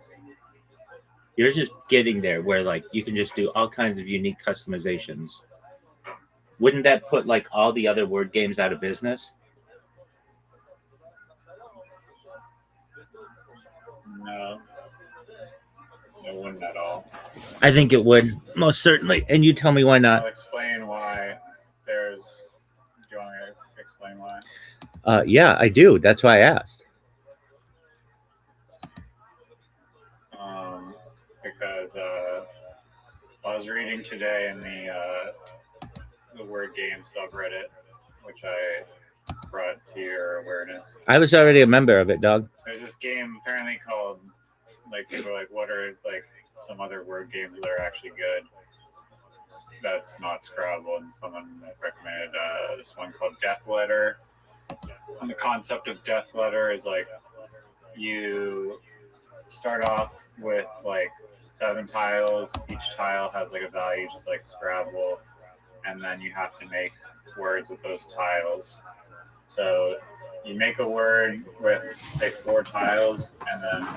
[SPEAKER 2] You're just getting there where like you can just do all kinds of unique customizations. Wouldn't that put like all the other word games out of business?
[SPEAKER 3] No, it wouldn't at all.
[SPEAKER 2] I think it would, most certainly. And you tell me why
[SPEAKER 3] I'll
[SPEAKER 2] not.
[SPEAKER 3] explain why there's. Do you want me to explain why?
[SPEAKER 2] Yeah, I do. That's why I asked.
[SPEAKER 3] Because I was reading today in the word game subreddit, which I brought to your awareness.
[SPEAKER 2] I was already a member of it, dog.
[SPEAKER 3] There's this game apparently called, like, people are like, what are like some other word games that are actually good? That's not Scrabble, and someone recommended this one called Death Letter. And the concept of Death Letter is like you start off with like 7 tiles. Each tile has like a value, just like Scrabble, and then you have to make words with those tiles. So you make a word with say 4 tiles, and then,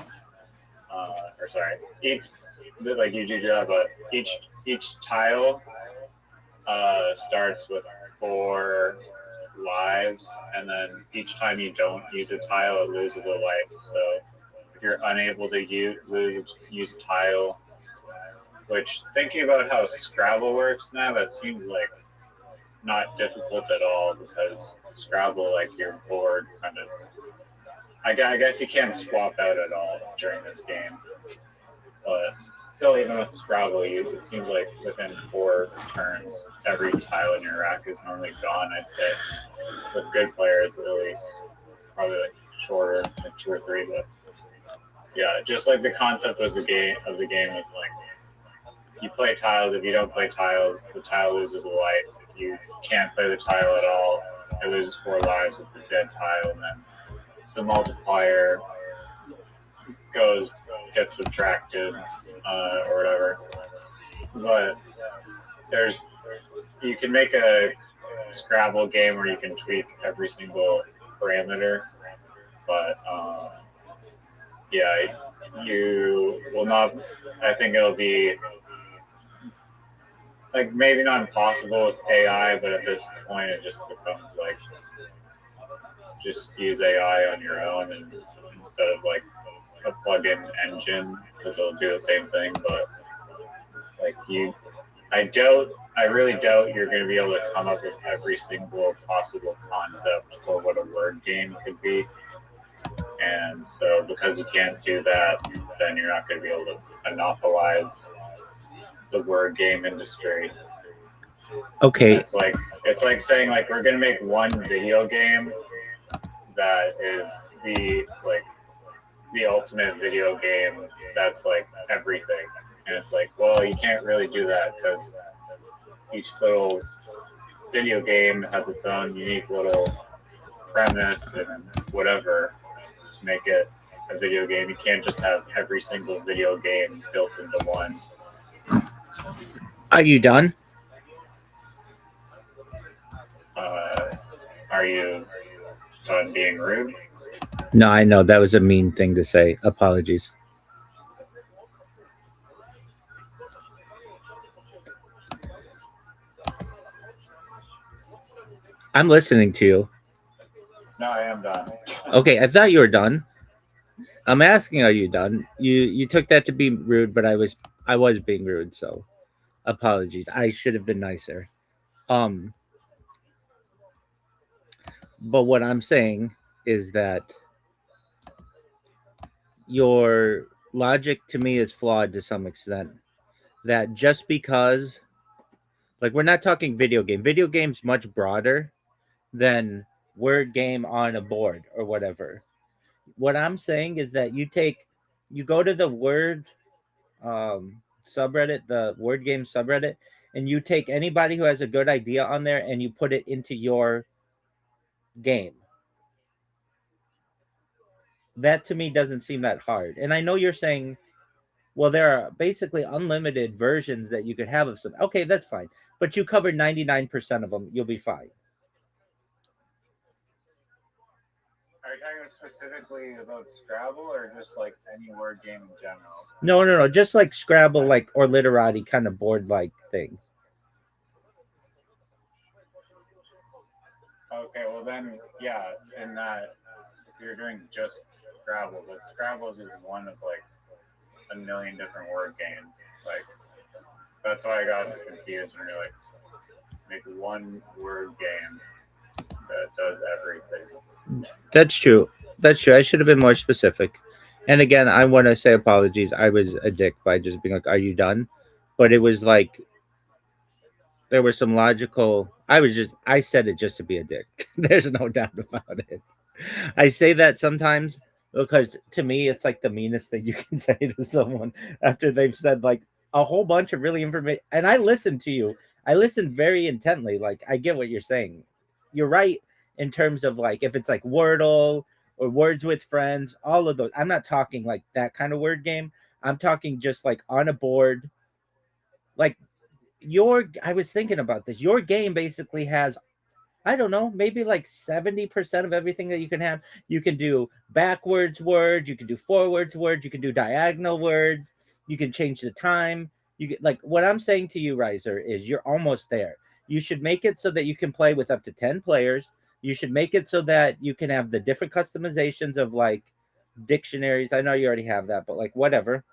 [SPEAKER 3] or sorry, each like you do that, but each tile starts with 4 lives, and then each time you don't use a tile, it loses a life. So if you're unable to use a tile, which thinking about how Scrabble works now, that seems like not difficult at all, because Scrabble, like you're bored kind of. I guess you can't swap out at all during this game, but still, even with Scrabble, it seems like within 4 turns, every tile in your rack is normally gone. I'd say with good players, at least, probably like shorter, like 2 or 3. But yeah, just like the concept of the game was like, you play tiles. If you don't play tiles, the tile loses a life. If you can't play the tile at all, it loses 4 lives. It's a dead tile, and then the multiplier gets subtracted or whatever. But you can make a Scrabble game where you can tweak every single parameter, but yeah, you will not. I think it'll be like maybe not impossible with AI, but at this point it just becomes like just use AI on your own, and instead of like a plug-in engine, because it'll do the same thing. But like I really doubt you're going to be able to come up with every single possible concept for what a word game could be. And so because you can't do that, then you're not going to be able to monopolize the word game industry.
[SPEAKER 4] Okay.
[SPEAKER 3] It's like saying like we're going to make one video game that is the ultimate video game that's like everything. And it's like, well, you can't really do that, because each little video game has its own unique little premise and whatever to make it a video game. You can't just have every single video game built into one.
[SPEAKER 4] Are you done?
[SPEAKER 3] Are you done being rude?
[SPEAKER 4] No, I know that was a mean thing to say. Apologies. I'm listening to you.
[SPEAKER 3] No, I am done.
[SPEAKER 4] Okay, I thought you were done. I'm asking, are you done? You took that to be rude, but I was being rude, so apologies. I should have been nicer. But what I'm saying is that your logic to me is flawed to some extent. That just because, like, we're not talking video game. Video game's much broader than word game on a board or whatever. What I'm saying is that you go to the word subreddit, the word game subreddit, and you take anybody who has a good idea on there and you put it into your game. That to me doesn't seem that hard. And I know you're saying, well, there are basically unlimited versions that you could have of some. Okay, that's fine. But you covered 99% of them. You'll be fine.
[SPEAKER 3] Are you talking specifically about Scrabble, or just like any word game in general?
[SPEAKER 4] No. Just like Scrabble, like, or Literati kind of board-like thing.
[SPEAKER 3] Okay, well then, yeah, in that, if you're doing just Scrabble, but Scrabble is one of like a million different word games. Like, that's why I got confused when you're like, make one word game that does everything.
[SPEAKER 4] That's true. I should have been more specific. And again, I want to say apologies. I was a dick by just being like, are you done? But it was like, there were some logical. I said it just to be a dick. There's no doubt about it. I say that sometimes because to me, it's like the meanest thing you can say to someone after they've said like a whole bunch of really information. And I listened to you. I listened very intently. Like, I get what you're saying. You're right in terms of like, if it's like Wordle or Words with Friends, all of those. I'm not talking like that kind of word game.
[SPEAKER 7] I'm talking just like on a board. Like I was thinking about this. Your game basically has, I don't know, maybe like 70% of everything that you can have. You can do backwards words, you can do forwards words, you can do diagonal words, you can change the time. You get, like, what I'm saying to you, Riser, is you're almost there. You should make it so that you can play with up to 10 players. You should make it so that you can have the different customizations of like dictionaries. I know you already have that, but like whatever.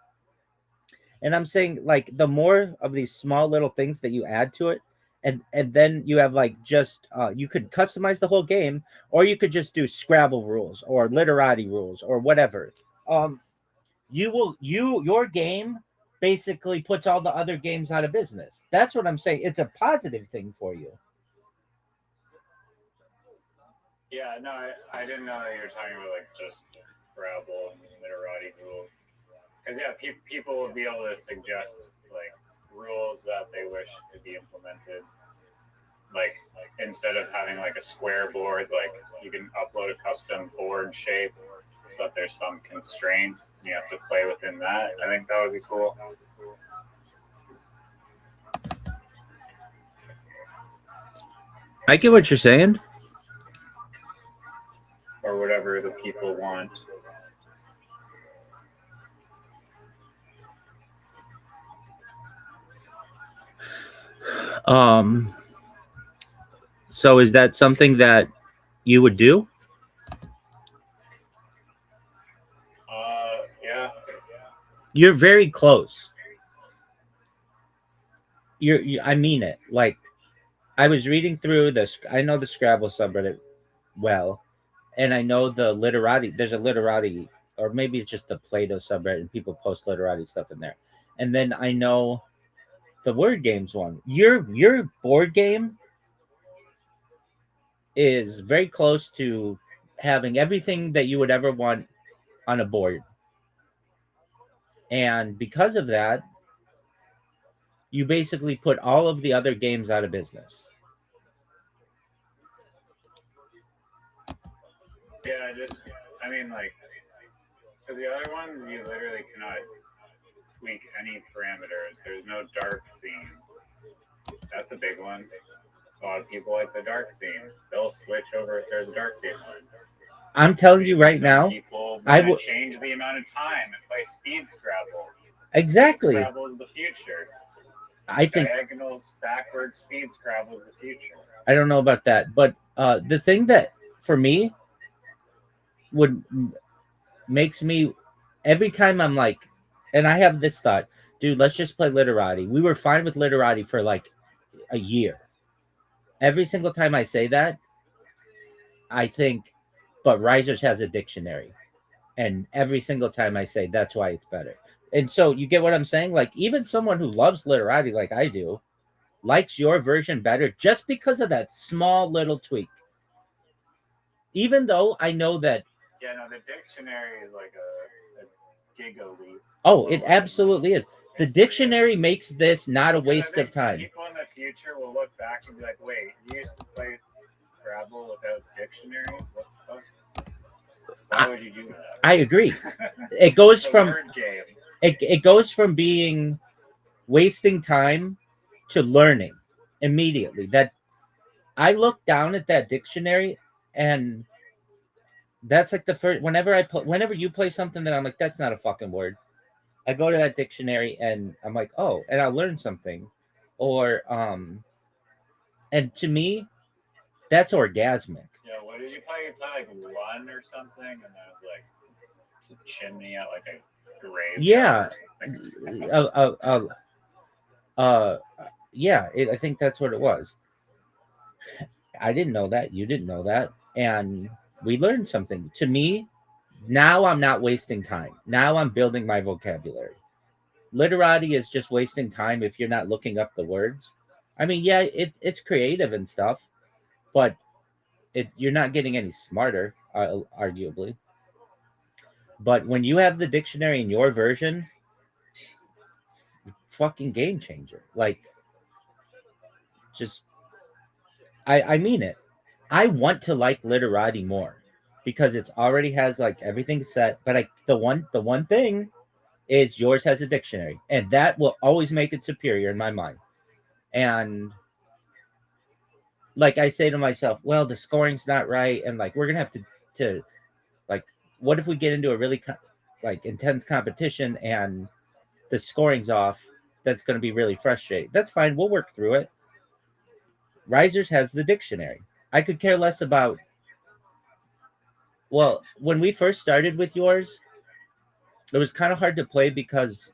[SPEAKER 7] And I'm saying like the more of these small little things that you add to it, and then you have like just you could customize the whole game, or you could just do Scrabble rules or literati rules or whatever. Your game basically puts all the other games out of business. That's what I'm saying. It's a positive thing for you.
[SPEAKER 3] Yeah, no, I didn't know that you were talking about like just Scrabble and literati rules. Because yeah, people will be able to suggest like rules that they wish could be implemented. Like instead of having like a square board, like you can upload a custom board shape so that there's some constraints and you have to play within that. I think that would be cool.
[SPEAKER 7] I get what you're saying.
[SPEAKER 3] Or whatever the people want.
[SPEAKER 7] So is that something that you would do?
[SPEAKER 3] Yeah.
[SPEAKER 7] You're very close. I mean it. Like, I was reading through this. I know the Scrabble subreddit well, and I know the literati. There's a literati, or maybe it's just the Play-Doh subreddit, and people post literati stuff in there. And then I know the word games one. Your board game is very close to having everything that you would ever want on a board. And because of that, you basically put all of the other games out of business.
[SPEAKER 3] Yeah, I mean, like, because the other ones, you literally cannot tweak any parameters. There's no dark theme. That's a big one. A lot of people like the dark theme. They'll switch over if there's a dark theme one.
[SPEAKER 7] I'm telling you right now,
[SPEAKER 3] people want to change the amount of time and play speed Scrabble.
[SPEAKER 7] Exactly.
[SPEAKER 3] Speed Scrabble is the future.
[SPEAKER 7] I think
[SPEAKER 3] diagonals, backwards, speed Scrabble is the future.
[SPEAKER 7] I don't know about that, but the thing that for me makes me every time I'm like, and I have this thought, dude, let's just play literati. We were fine with literati for like a year. Every single time I say that, I think, but Risers has a dictionary. And every single time I say that's why it's better. And so you get what I'm saying? Like, even someone who loves literati like I do likes your version better just because of that small little tweak. Even though I know that.
[SPEAKER 3] Yeah, no, the dictionary is like a giga-leap.
[SPEAKER 7] Oh, it absolutely is. The dictionary makes this not a waste of time.
[SPEAKER 3] People in the future will look back and be like, wait, you used to play Scrabble without dictionary? What the fuck? Why would you do that?
[SPEAKER 7] I agree. It goes from
[SPEAKER 3] word game.
[SPEAKER 7] It goes from being wasting time to learning immediately. That I look down at that dictionary, and that's like the first. Whenever you play something that I'm like, that's not a fucking word. I go to that dictionary and I'm like, oh, and I'll learn something, or and to me, that's orgasmic.
[SPEAKER 3] Yeah, what did you play? You play like Run or something, and that was like it's a chimney at like a grave.
[SPEAKER 7] Yeah. Yeah, I think that's what it was. I didn't know that. You didn't know that. And we learned something. To me, now I'm not wasting time. Now I'm building my vocabulary. Literati is just wasting time if you're not looking up the words. I mean, yeah, it's creative and stuff, but you're not getting any smarter, arguably. But when you have the dictionary in your version, fucking game changer. Like, just, I mean it. I want to like literati more because it's already has like everything set. But the one thing is yours has a dictionary, and that will always make it superior in my mind. And like I say to myself, well, the scoring's not right, and like we're gonna have to like, what if we get into a really like intense competition and the scoring's off? That's going to be really frustrating. That's fine. We'll work through it. Risers has the dictionary. I could care less about. Well, when we first started with yours, it was kind of hard to play because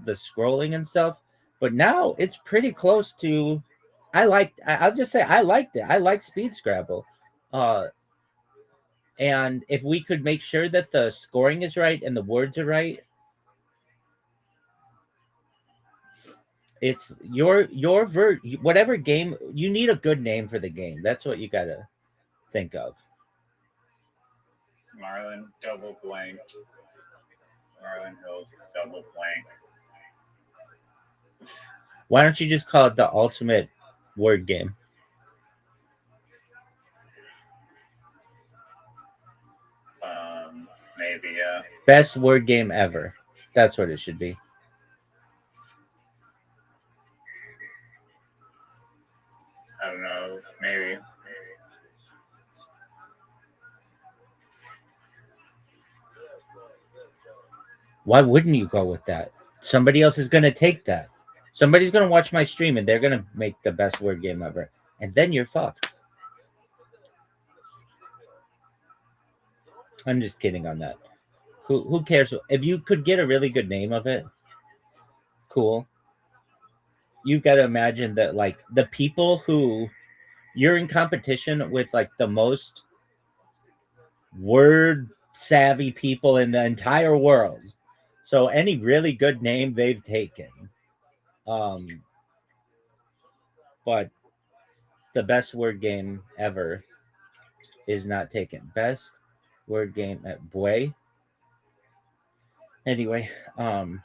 [SPEAKER 7] the scrolling and stuff. But now it's pretty close to. I'll just say I liked it. I like Speed Scrabble. And if we could make sure that the scoring is right and the words are right, it's whatever game you need a good name for the game. That's what you gotta think of.
[SPEAKER 3] Marlin double blank. Marlin Hills double blank.
[SPEAKER 7] Why don't you just call it the ultimate word game?
[SPEAKER 3] Maybe, yeah.
[SPEAKER 7] Best word game ever. That's what it should be.
[SPEAKER 3] I don't know. Maybe.
[SPEAKER 7] Why wouldn't you go with that? Somebody else is going to take that. Somebody's going to watch my stream and they're going to make the best word game ever. And then you're fucked. I'm just kidding on that. Who cares? If you could get a really good name of it, cool. You've got to imagine that, like, the people who you're in competition with, like, the most word savvy people in the entire world. So any really good name they've taken. But the best word game ever is not taken. Best word game at Bway. Anyway, and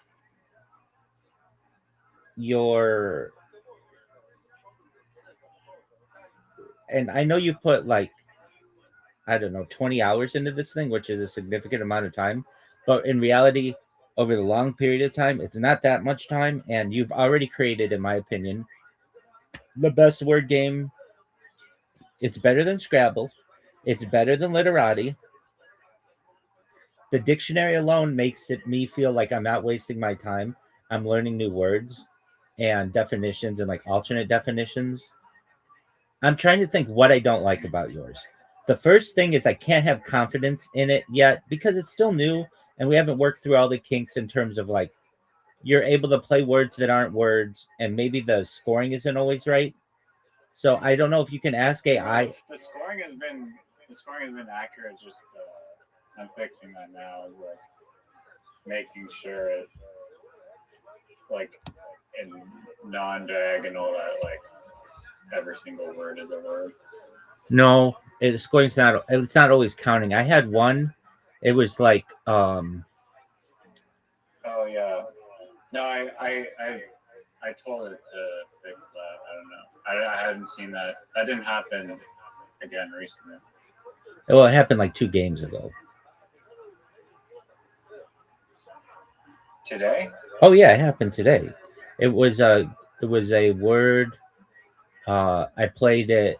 [SPEAKER 7] I know you put like, I don't know, 20 hours into this thing, which is a significant amount of time, but in reality, over the long period of time, it's not that much time, and you've already created, in my opinion, the best word game. It's better than Scrabble. It's better than Literati. The dictionary alone makes me feel like I'm not wasting my time. I'm learning new words and definitions and like alternate definitions. I'm trying to think what I don't like about yours. The first thing is I can't have confidence in it yet because it's still new and we haven't worked through all the kinks in terms of like you're able to play words that aren't words and maybe the scoring isn't always right. So I don't know if you can ask AI.
[SPEAKER 3] The scoring has been accurate. Just I'm fixing that now. Is like making sure it like in non-diagonal that like every single word is a word.
[SPEAKER 7] No, scoring's not. It's not always counting. I had one. It was like.
[SPEAKER 3] Oh yeah. No, I told it to fix that. I don't know. I hadn't seen that. That didn't happen again recently.
[SPEAKER 7] Well, it happened like 2 games ago.
[SPEAKER 3] Today?
[SPEAKER 7] Oh yeah, it happened today. It was a word. I played it.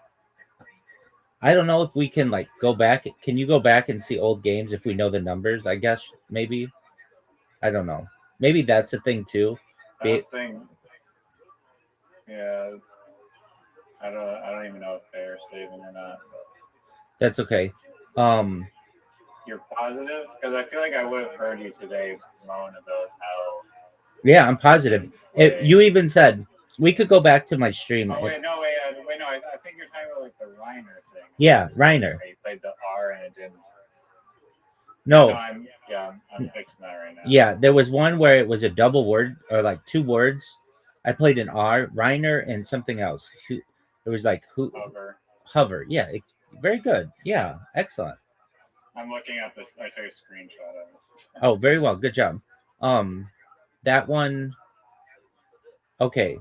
[SPEAKER 7] I don't know if we can like go back. Can you go back and see old games if we know the numbers? I guess maybe. I don't know. Maybe that's a thing too.
[SPEAKER 3] I don't think. Yeah. I don't even know if they're saving or not.
[SPEAKER 7] That's okay.
[SPEAKER 3] You're positive? Because I feel like I would have heard you today moan about how.
[SPEAKER 7] Yeah, I'm positive. You even said we could go back to my stream.
[SPEAKER 3] Oh wait, no. I think you're talking about like the Reiner thing.
[SPEAKER 7] Yeah, Reiner.
[SPEAKER 3] You played the R and it didn't.
[SPEAKER 7] No.
[SPEAKER 3] I'm fixing that right now.
[SPEAKER 7] Yeah, there was one where it was a double word or like 2 words. I played an R, Reiner, and something else. It was like hover. Yeah, very good. Yeah, excellent.
[SPEAKER 3] I'm looking at this. I took a screenshot of it.
[SPEAKER 7] Oh, very well. Good job. That one. Okay.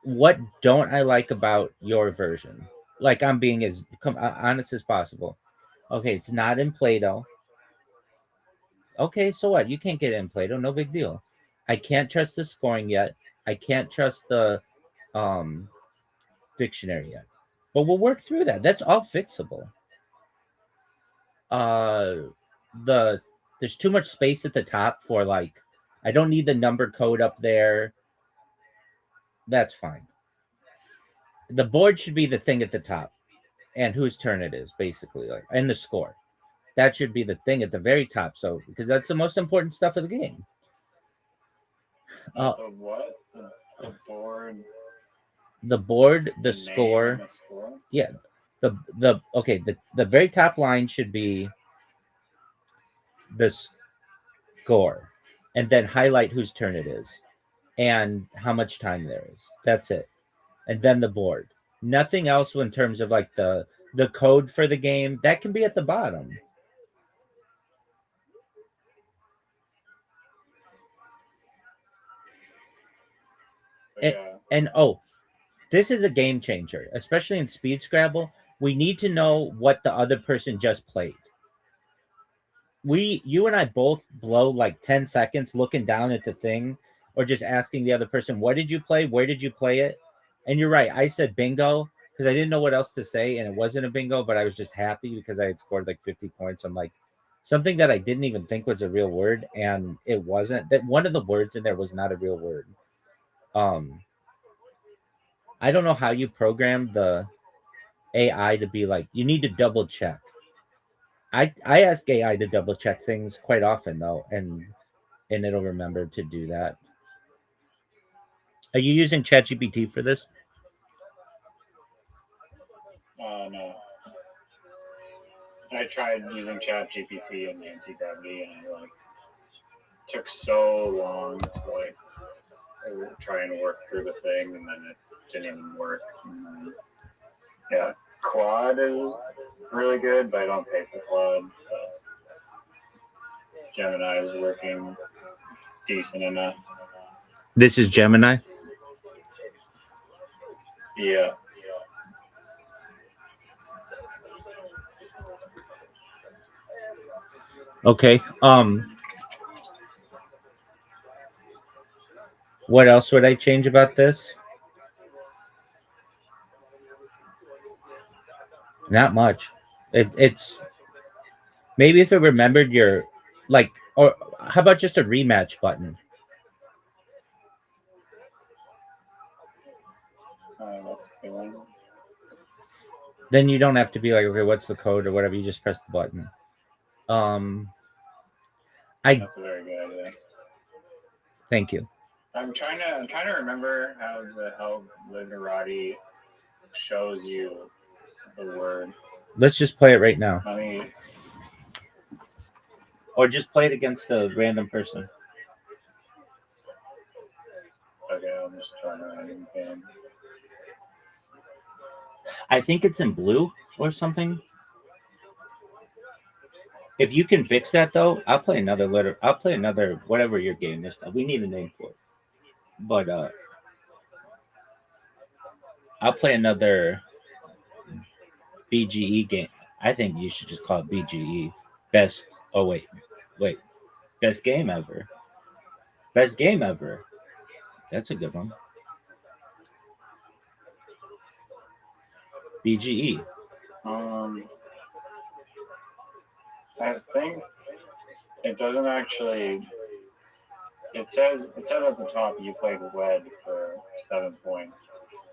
[SPEAKER 7] What don't I like about your version? Like I'm being as honest as possible. Okay, it's not in Play-Doh. Okay, so what? You can't get in Play-Doh, no big deal. I can't trust the scoring yet. I can't trust the dictionary yet. But we'll work through that. That's all fixable. There's too much space at the top for like I don't need the number code up there. That's fine. The board should be the thing at the top and whose turn it is, basically, like, and the score. That should be the thing at the very top. So because that's the most important stuff of the game.
[SPEAKER 3] The what? The board.
[SPEAKER 7] The board, the
[SPEAKER 3] name
[SPEAKER 7] score.
[SPEAKER 3] and the score?
[SPEAKER 7] Yeah. The very top line should be the score. And then highlight whose turn it is and how much time there is. That's it. And then the board. Nothing else in terms of like the code for the game. That can be at the bottom. And this is a game changer, especially in Speed Scrabble. We need to know what the other person just played. You and I both blow like 10 seconds looking down at the thing or just asking the other person, what did you play? Where did you play it? And you're right. I said bingo because I didn't know what else to say. And it wasn't a bingo, but I was just happy because I had scored like 50 points. I'm like, something that I didn't even think was a real word. And it wasn't. That one of the words in there was not a real word. I don't know how you program the AI to be like, you need to double check. I ask AI to double check things quite often though, and it'll remember to do that. Are you using ChatGPT for this?
[SPEAKER 3] No. I tried using ChatGPT and Anti-Gravity, and it like took so long to like try and work through the thing, and then it didn't even work. Yeah, Claude is really good, but I don't pay for Claude. Gemini is working decent enough.
[SPEAKER 7] This is Gemini?
[SPEAKER 3] Yeah.
[SPEAKER 7] Okay. What else would I change about this? Not much. It's maybe if it remembered your like, or how about just a rematch button?
[SPEAKER 3] That's a good one.
[SPEAKER 7] Then you don't have to be like, okay, what's the code or whatever. You just press the button.
[SPEAKER 3] That's a very good idea.
[SPEAKER 7] Thank you.
[SPEAKER 3] I'm trying to remember how the hell Literati shows you the word.
[SPEAKER 7] Let's just play it right now.
[SPEAKER 3] I mean,
[SPEAKER 7] or just play it against a random person.
[SPEAKER 3] Okay, I'm just trying to game.
[SPEAKER 7] I think it's in blue or something. If you can fix that though, I'll play another whatever your game is. We need a name for it. But I'll play another BGE game. I think you should just call it BGE. Best game ever. Best game ever. That's a good one. BGE.
[SPEAKER 3] I think it doesn't actually. It says at the top you played Wed for 7 points.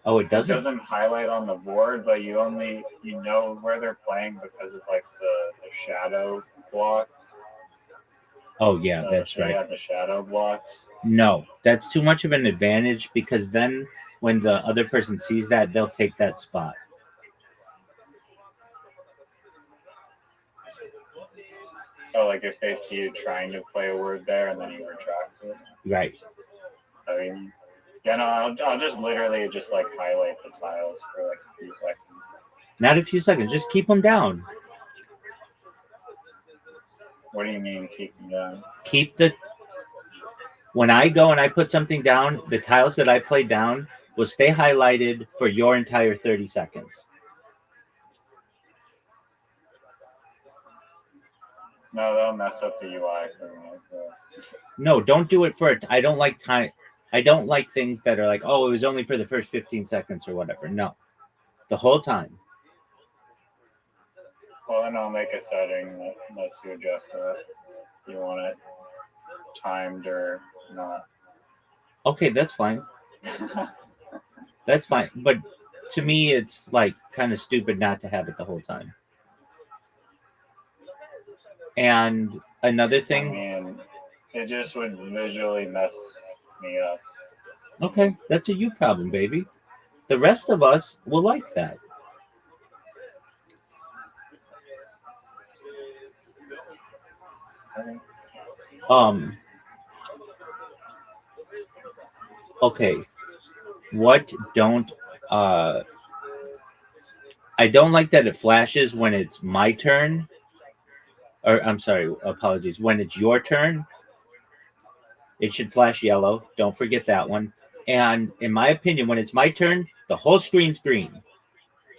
[SPEAKER 7] Oh, it doesn't.
[SPEAKER 3] It doesn't highlight on the board, but you know where they're playing because of like the shadow blocks.
[SPEAKER 7] Oh yeah, so that's right.
[SPEAKER 3] Yeah, the shadow blocks.
[SPEAKER 7] No, that's too much of an advantage because then when the other person sees that, they'll take that spot.
[SPEAKER 3] Oh, like if they see you trying to play a word there and then you retract it.
[SPEAKER 7] Right.
[SPEAKER 3] I mean, yeah, no, I'll just literally just like highlight the tiles for like a few seconds.
[SPEAKER 7] Not a few seconds, just keep them down.
[SPEAKER 3] What do you mean keep them down?
[SPEAKER 7] When I go and I put something down, the tiles that I play down will stay highlighted for your entire 30 seconds.
[SPEAKER 3] No, that'll mess up the UI for me.
[SPEAKER 7] No, don't do it for it. I don't like time. I don't like things that are like, oh, it was only for the first 15 seconds or whatever. No, the whole time.
[SPEAKER 3] Well, then I'll make a setting that lets you adjust that. You want it timed or not.
[SPEAKER 7] Okay, that's fine. That's fine. But to me, it's like kind of stupid not to have it the whole time. And another
[SPEAKER 3] I
[SPEAKER 7] thing.
[SPEAKER 3] mean, it just would visually mess me up.
[SPEAKER 7] Okay, that's a you problem, baby. The rest of us will like that. Okay. What don't I don't like that it flashes when it's my turn. Or I'm sorry, apologies. When it's your turn, it should flash yellow. Don't forget that one. And in my opinion, when it's my turn, the whole screen's green.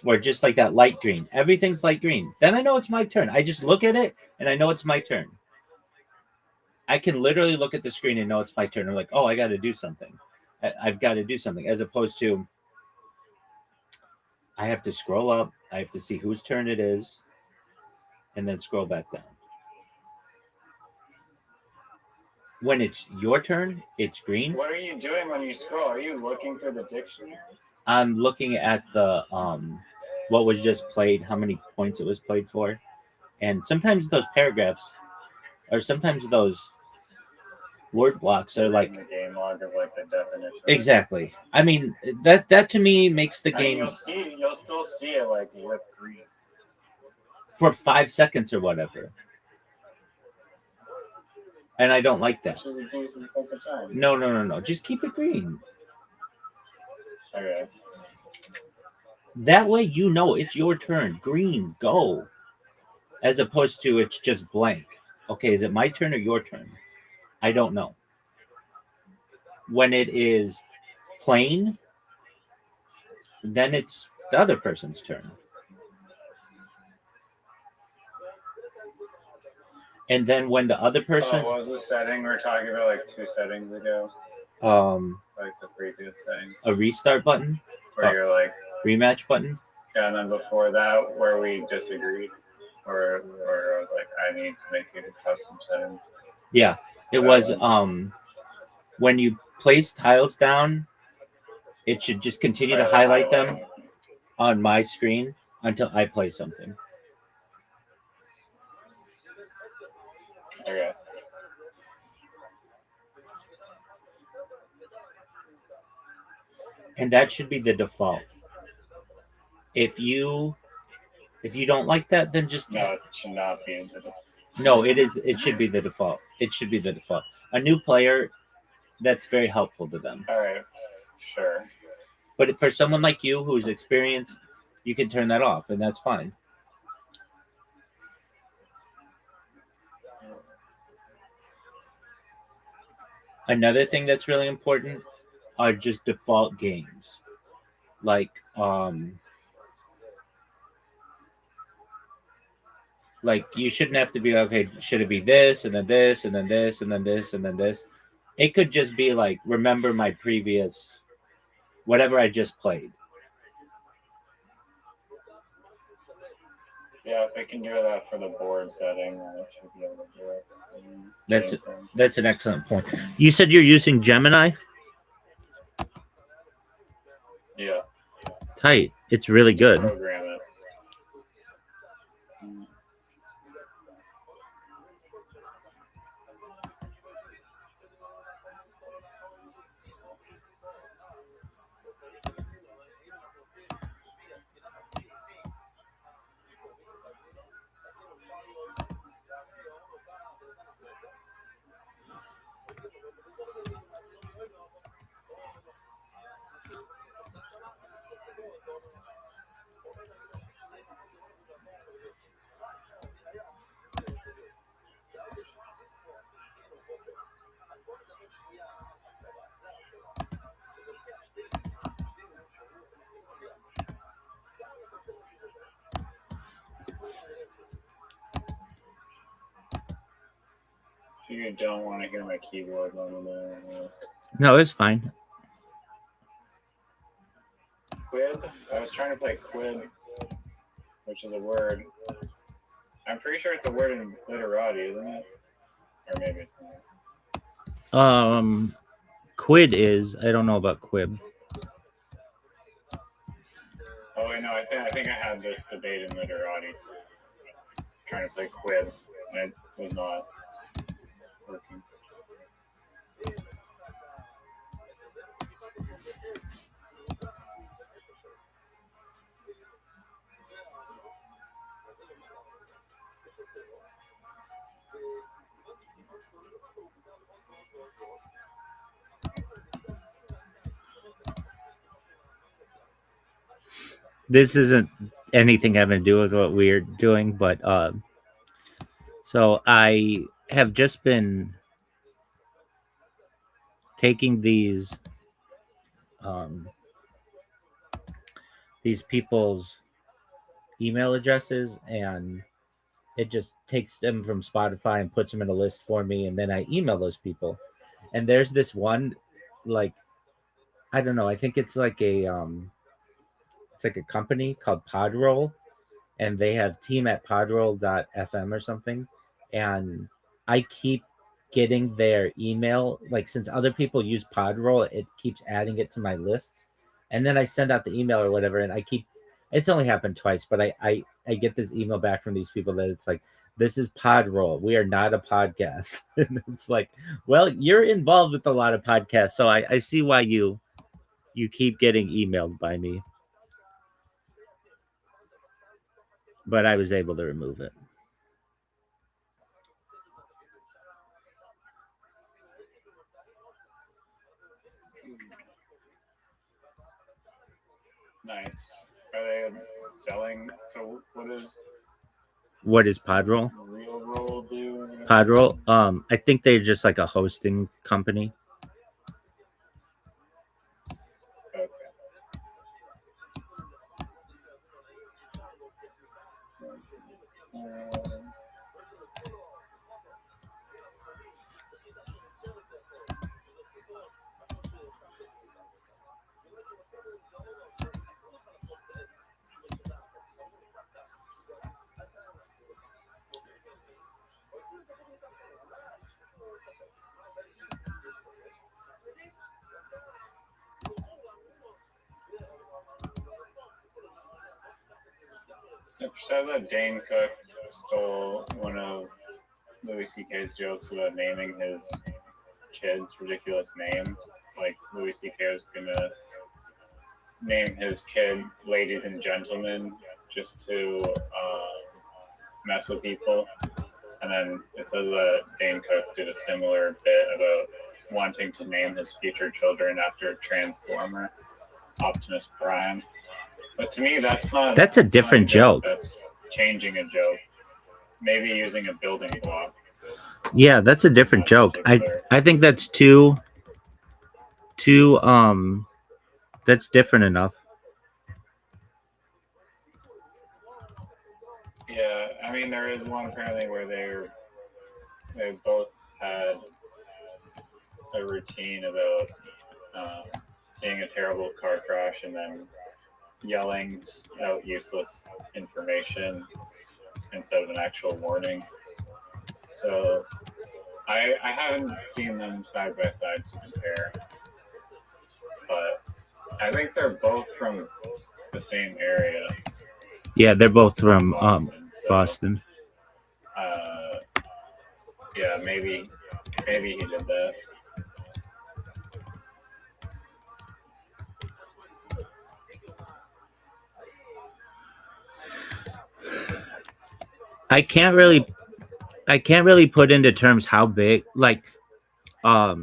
[SPEAKER 7] Or just like that light green. Everything's light green. Then I know it's my turn. I just look at it and I know it's my turn. I can literally look at the screen and know it's my turn. I'm like, oh, I got to do something. I've got to do something. As opposed to, I have to scroll up. I have to see whose turn it is. And then scroll back down. When it's your turn, it's green.
[SPEAKER 3] What are you doing when you scroll? Are you looking for the dictionary?
[SPEAKER 7] I'm looking at the what was just played, how many points it was played for. And sometimes those paragraphs or sometimes those word blocks are like
[SPEAKER 3] the game log of like the definition.
[SPEAKER 7] Exactly. I mean, that to me makes the game
[SPEAKER 3] you'll still see it like with green
[SPEAKER 7] for 5 seconds or whatever. And I don't like that.
[SPEAKER 3] Which is a decent chunk of time.
[SPEAKER 7] No. Just keep it green.
[SPEAKER 3] Okay.
[SPEAKER 7] That way you know it's your turn. Green, go. As opposed to it's just blank. Okay, is it my turn or your turn? I don't know. When it is plain, then it's the other person's turn. And then when the other person...
[SPEAKER 3] what was the setting we were talking about like 2 settings ago? Like the previous setting.
[SPEAKER 7] A restart button?
[SPEAKER 3] Where you're like...
[SPEAKER 7] Rematch button?
[SPEAKER 3] Yeah, and then before that, where we disagreed. Or I was like, I need to make it a custom setting.
[SPEAKER 7] Yeah, it was when you place tiles down, it should just continue to highlight them on my screen until I play something.
[SPEAKER 3] Okay.
[SPEAKER 7] And that should be the default. If you don't like that, then just
[SPEAKER 3] no, it should not be into the...
[SPEAKER 7] No, it is. It should be the default. It should be the default. A new player, that's very helpful to them.
[SPEAKER 3] All right, sure.
[SPEAKER 7] But for someone like you who's experienced, you can turn that off, and that's fine. Another thing that's really important are just default games. Like you shouldn't have to be okay, should it be this and then this and then this and then this and then this? It could just be like, remember my previous whatever I just played.
[SPEAKER 3] Yeah, if it can do that for the board setting, it should be able to do it.
[SPEAKER 7] That's an excellent point. You said you're using Gemini?
[SPEAKER 3] Yeah.
[SPEAKER 7] Tight. It's really good.
[SPEAKER 3] Program it. If you don't want to hear my keyboard, let me know.
[SPEAKER 7] No, it's fine.
[SPEAKER 3] Quid? I was trying to play quid, which is a word. I'm pretty sure it's a word in literati, isn't it? Or maybe it's not.
[SPEAKER 7] Quid is. I don't know about quib.
[SPEAKER 3] Oh wait, no, I think I had this debate in literati. Trying to play quid, and it was not working.
[SPEAKER 7] This isn't anything having to do with what we're doing, but so I have just been taking these people's email addresses, and it just takes them from Spotify and puts them in a list for me, and then I email those people. And there's this one, like, I don't know, I think it's like a company called Podroll, and they have team@podroll.fm or something. And I keep getting their email, like, since other people use Podroll, it keeps adding it to my list. And then I send out the email or whatever, and it's only happened twice, but I get this email back from these people that it's like, this is Podroll. We are not a podcast. And it's like, well, you're involved with a lot of podcasts, so I see why you keep getting emailed by me. But I was able to remove it.
[SPEAKER 3] Nice. Are they selling? So
[SPEAKER 7] what is Podroll?
[SPEAKER 3] Real Roll do?
[SPEAKER 7] Podroll? I think they're just like a hosting company.
[SPEAKER 3] Okay. It says that Dane Cook stole one of Louis C.K.'s jokes about naming his kids ridiculous names. Like, Louis C.K. was gonna name his kid Ladies and Gentlemen just to mess with people. And then it says that Dane Cook did a similar bit about wanting to name his future children after Transformer, Optimus Prime. But to me, that's
[SPEAKER 7] a different joke.
[SPEAKER 3] That's changing a joke. Maybe using a building block.
[SPEAKER 7] Yeah, that's a different joke. I think that's too that's different enough.
[SPEAKER 3] Yeah, I mean, there is one apparently where they both had a routine about seeing a terrible car crash and then yelling out useless information instead of an actual warning. So I haven't seen them side by side to compare, but I think they're both from the same area.
[SPEAKER 7] Yeah, they're both from Boston.
[SPEAKER 3] Yeah, maybe he did that.
[SPEAKER 7] I can't really put into terms how big, like, like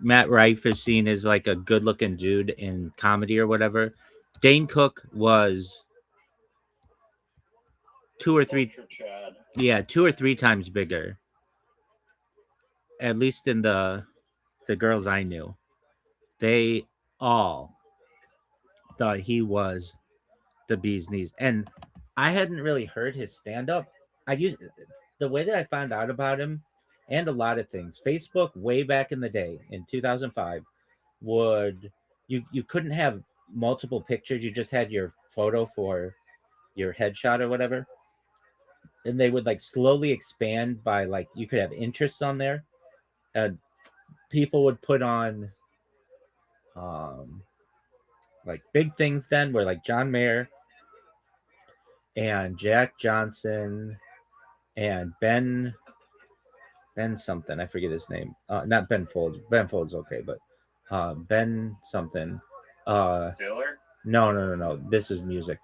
[SPEAKER 7] Matt Rife is seen as like a good looking dude in comedy or whatever. Dane Cook was 2 or 3 times bigger, at least in the girls I knew. They all thought he was the bee's knees, and I hadn't really heard his stand-up. the way that I found out about him, and a lot of things. Facebook, way back in the day, in 2005, would you couldn't have multiple pictures. You just had your photo for your headshot or whatever, and they would like slowly expand by like you could have interests on there, and people would put on like big things then were like John Mayer and Jack Johnson and Ben something. I forget his name. Not Ben Folds. Ben Folds okay, but Ben something.
[SPEAKER 3] Diller?
[SPEAKER 7] No. This is music.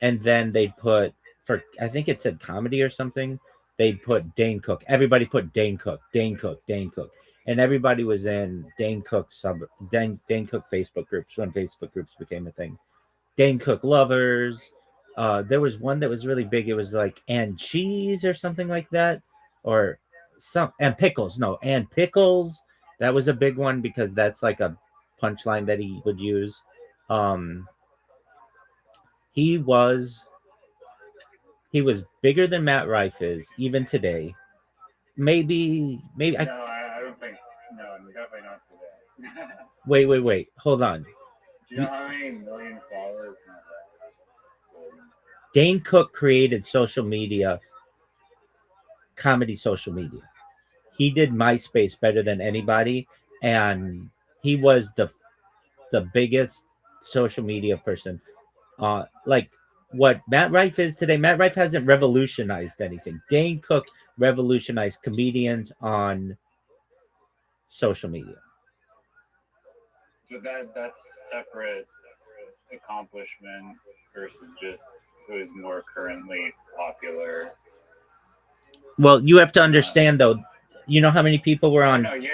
[SPEAKER 7] And then they'd put for I think it said comedy or something. They'd put Dane Cook. Everybody put Dane Cook. And everybody was in Dane Cook Dane Cook Facebook groups when Facebook groups became a thing. Dane Cook lovers. There was one that was really big. It was like and cheese or something like that, or some and pickles. No, and pickles. That was a big one because that's like a punchline that he would use. He was bigger than Matt Rife is even today. Maybe
[SPEAKER 3] No, I don't think. No, definitely not today.
[SPEAKER 7] wait. Hold on.
[SPEAKER 3] Do you know how many million followers?
[SPEAKER 7] Dane Cook created social media, comedy social media. He did MySpace better than anybody, and he was the biggest social media person. Like what Matt Rife is today. Matt Rife hasn't revolutionized anything. Dane Cook revolutionized comedians on social media.
[SPEAKER 3] But that's separate accomplishment versus just who's more currently popular.
[SPEAKER 7] Well, you have to understand though. You know how many people were on?
[SPEAKER 3] No, you're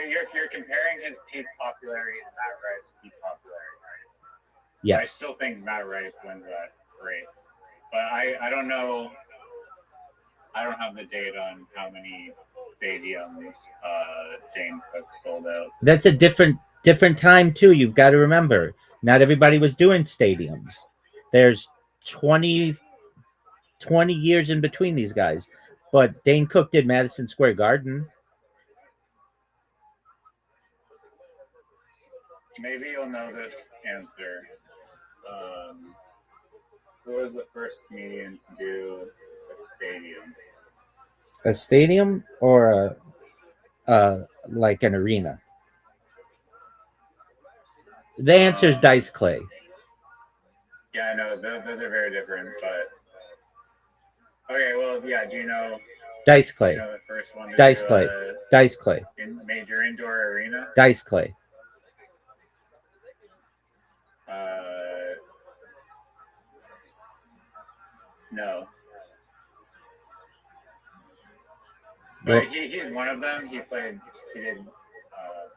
[SPEAKER 3] comparing his peak popularity to Matt Rife's peak popularity, right?
[SPEAKER 7] Yeah.
[SPEAKER 3] I still think Matt Rife wins that great, but I don't know. I don't have the data on how many stadiums Dane Cook sold out.
[SPEAKER 7] That's a different time too. You've got to remember, not everybody was doing stadiums. There's 20 years in between these guys, but Dane Cook did Madison Square Garden.
[SPEAKER 3] Maybe you'll know this answer. Who was the first comedian to do a stadium?
[SPEAKER 7] A stadium or a like an arena? The answer is Dice Clay.
[SPEAKER 3] Yeah, I know those are very different, but okay. Well, yeah. Do you know
[SPEAKER 7] Dice Clay?
[SPEAKER 3] You know the first one.
[SPEAKER 7] Dice Clay. Dice Clay.
[SPEAKER 3] In major indoor arena.
[SPEAKER 7] Dice Clay.
[SPEAKER 3] No. But he's one of them. He did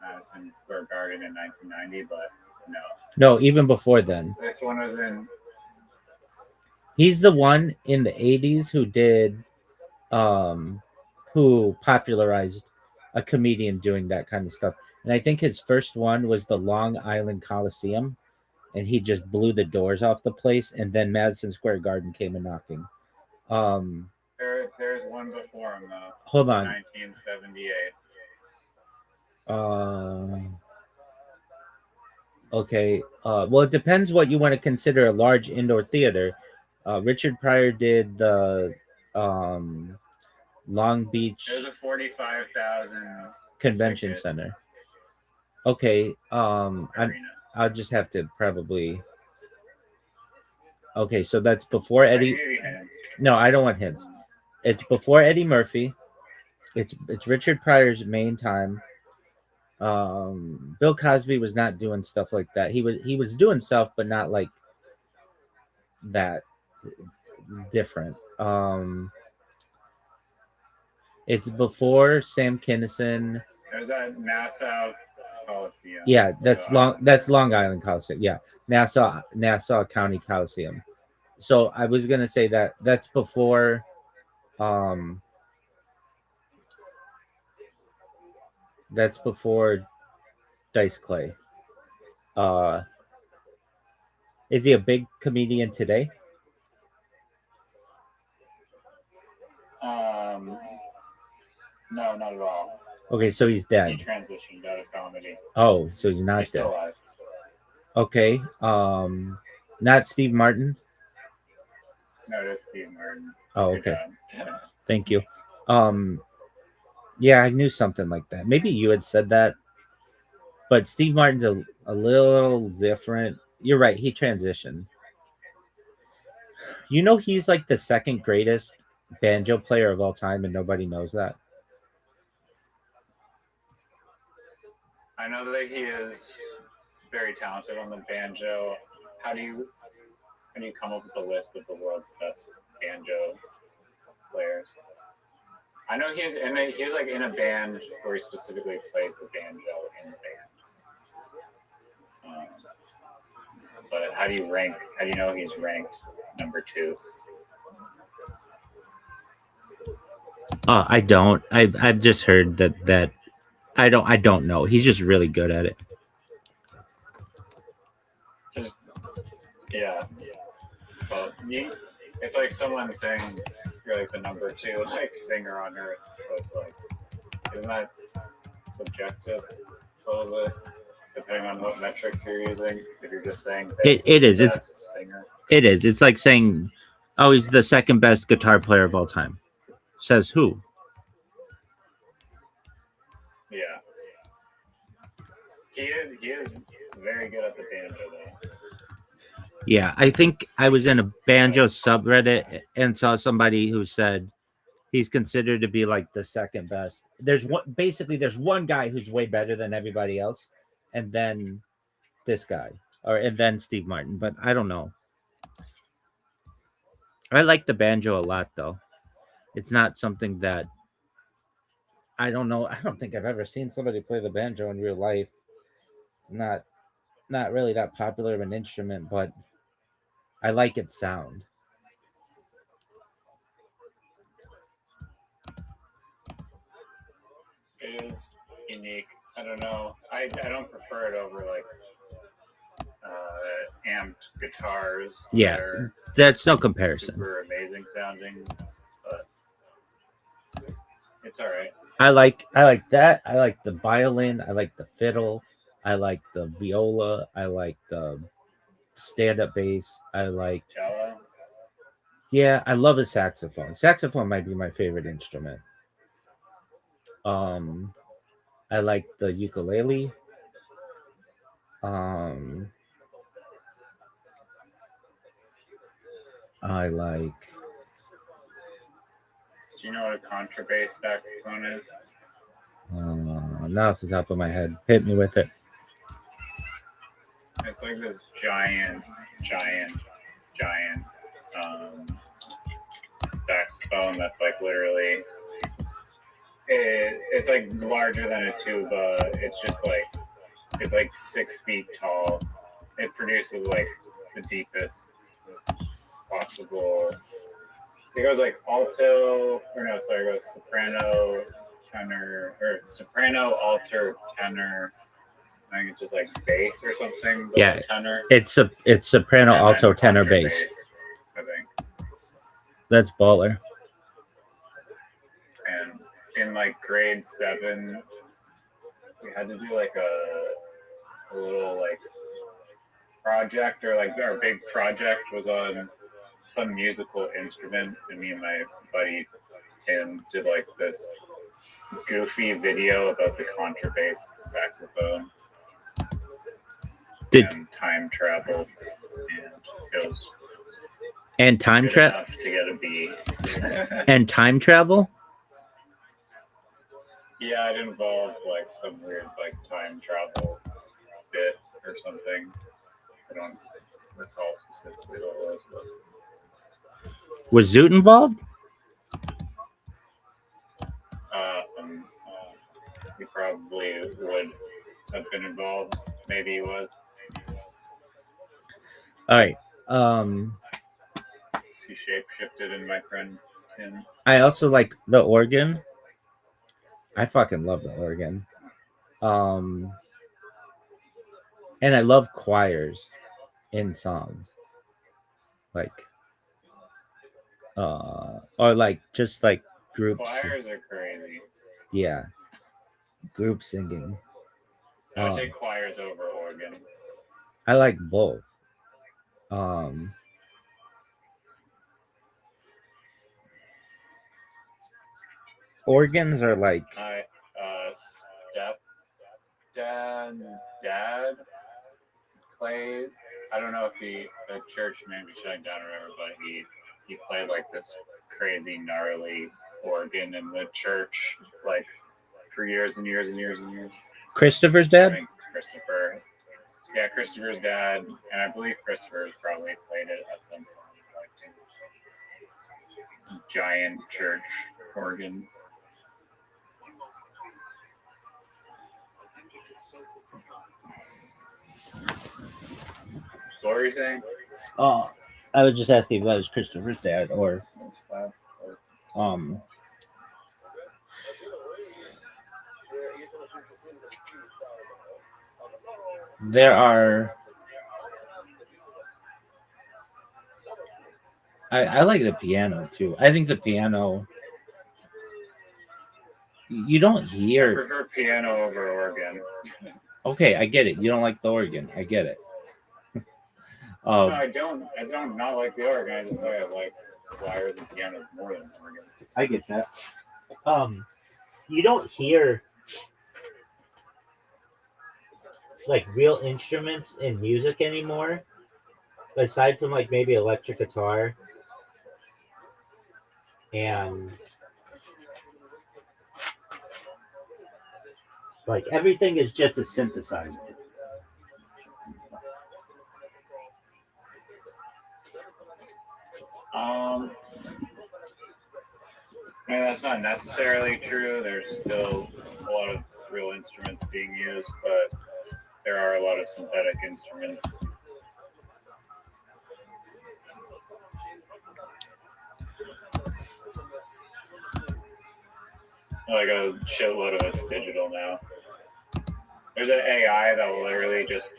[SPEAKER 3] Madison Square Garden in 1990, but no.
[SPEAKER 7] No, even before then.
[SPEAKER 3] This one was in.
[SPEAKER 7] He's the one in the 80s who did, who popularized a comedian doing that kind of stuff. And I think his first one was the Long Island Coliseum, and he just blew the doors off the place. And then Madison Square Garden came a knocking.
[SPEAKER 3] There's one before him though.
[SPEAKER 7] Hold on.
[SPEAKER 3] 1978.
[SPEAKER 7] Okay. Well, it depends what you want to consider a large indoor theater. Richard Pryor did the Long Beach.
[SPEAKER 3] There's a 45,000
[SPEAKER 7] Convention
[SPEAKER 3] ticket
[SPEAKER 7] Center. Okay.
[SPEAKER 3] arena.
[SPEAKER 7] I'll just have to probably. Okay, so that's before Eddie. No, I don't want hints. It's before Eddie Murphy. It's Richard Pryor's main time. Bill Cosby was not doing stuff like that. He was doing stuff, but not like that different. It's before Sam Kinison.
[SPEAKER 3] It was at Nassau Coliseum.
[SPEAKER 7] Yeah, that's Long Island Coliseum. Yeah, Nassau County Coliseum. So I was gonna say that's before. That's before Dice Clay. Is he a big comedian today?
[SPEAKER 3] No, not at all.
[SPEAKER 7] Okay, so he's
[SPEAKER 3] He
[SPEAKER 7] dead.
[SPEAKER 3] transitioned out of comedy.
[SPEAKER 7] Oh, so he's not
[SPEAKER 3] He's still
[SPEAKER 7] dead.
[SPEAKER 3] alive.
[SPEAKER 7] Okay. Not Steve Martin.
[SPEAKER 3] No, it is Steve Martin.
[SPEAKER 7] Oh,
[SPEAKER 3] Good
[SPEAKER 7] okay.
[SPEAKER 3] job.
[SPEAKER 7] Thank you. Yeah, I knew something like that. Maybe you had said that, but Steve Martin's a little different. You're right. He transitioned. You know, he's like the second greatest banjo player of all time, and nobody knows that.
[SPEAKER 3] I know that he is very talented on the banjo. How do you come up with the list of the world's best banjo players? I know he's like in a band where he specifically plays the banjo in the band. But how do you know he's ranked number 2?
[SPEAKER 7] I don't. I've just heard that. I don't know. He's just really good at it.
[SPEAKER 3] Yeah. Well, it's like someone saying you're like the number 2 like singer on earth. So it's like, isn't that subjective a little bit, depending on what metric you're using? If you're just saying
[SPEAKER 7] It is.
[SPEAKER 3] It's singer.
[SPEAKER 7] It is. It's like saying, "Oh, he's the second best guitar player of all time." Says who?
[SPEAKER 3] Yeah. He is very good at the banjo though.
[SPEAKER 7] Yeah, I think I was in a banjo subreddit and saw somebody who said he's considered to be like the second best. There's one guy who's way better than everybody else, and then this guy, and then Steve Martin. But I don't know. I like the banjo a lot, though. It's not something that I don't know. I don't think I've ever seen somebody play the banjo in real life. It's not really that popular of an instrument, but I like its sound.
[SPEAKER 3] It is unique. I don't know. I don't prefer it over like amped guitars.
[SPEAKER 7] Yeah, that's no comparison.
[SPEAKER 3] Super amazing sounding, but it's all right.
[SPEAKER 7] I like that. I like the violin. I like the fiddle. I like the viola. I like the stand-up bass. I like.
[SPEAKER 3] Cello.
[SPEAKER 7] Yeah, I love a saxophone. Saxophone might be my favorite instrument. I like the ukulele. I like.
[SPEAKER 3] Do you know what a contrabass saxophone is?
[SPEAKER 7] Not off the top of my head. Hit me with it.
[SPEAKER 3] It's like this giant saxophone that's like literally. It's like larger than a tuba. It's just like it's like 6 feet tall. It produces like the deepest possible. It goes like alto, or no, sorry, it goes soprano, tenor, or soprano, alto, tenor. I think it's just like bass or something.
[SPEAKER 7] Yeah,
[SPEAKER 3] tenor.
[SPEAKER 7] It's soprano, alto, tenor, bass.
[SPEAKER 3] I think.
[SPEAKER 7] That's baller.
[SPEAKER 3] And in like grade 7, we had to do like a little like project, or like our big project was on some musical instrument, and me and my buddy Tim did like this goofy video about the contrabass saxophone and time travel, and it was
[SPEAKER 7] and time travel
[SPEAKER 3] to get a B.
[SPEAKER 7] And time travel.
[SPEAKER 3] Yeah, it involved like some weird like time travel bit or something. I don't recall specifically what it was, but
[SPEAKER 7] Was Zoot involved?
[SPEAKER 3] He probably would have been involved. Maybe he was.
[SPEAKER 7] All right.
[SPEAKER 3] He shape-shifted in my friend Tim.
[SPEAKER 7] I also like the organ. I fucking love the organ. And I love choirs in songs. Like or like just like groups.
[SPEAKER 3] Choirs are crazy.
[SPEAKER 7] Yeah. Group singing.
[SPEAKER 3] I would take choirs over organ.
[SPEAKER 7] I like both. Organs are like
[SPEAKER 3] Dad played. I don't know if the church may be shutting down or whatever, but he played like this crazy gnarly organ in the church like for years and years and years and years.
[SPEAKER 7] Christopher's dad?
[SPEAKER 3] Christopher's dad, and I believe Christopher's probably played it at some point, like giant church organ. What were you saying?
[SPEAKER 7] Oh, I was just asking if that was Christopher's dad or there are. I like the piano too. I think the piano. You don't
[SPEAKER 3] I
[SPEAKER 7] hear.
[SPEAKER 3] prefer piano over organ.
[SPEAKER 7] Okay, I get it. You don't like the organ. I get it.
[SPEAKER 3] No, I don't not like the organ. I just say I like wire the piano more than the organ.
[SPEAKER 7] I get that. You don't hear like real instruments in music anymore, aside from like maybe electric guitar and like everything is just a synthesizer.
[SPEAKER 3] That's not necessarily true. There's still a lot of real instruments being used, but there are a lot of synthetic instruments. Like a shitload of it's digital now. There's an AI that will literally just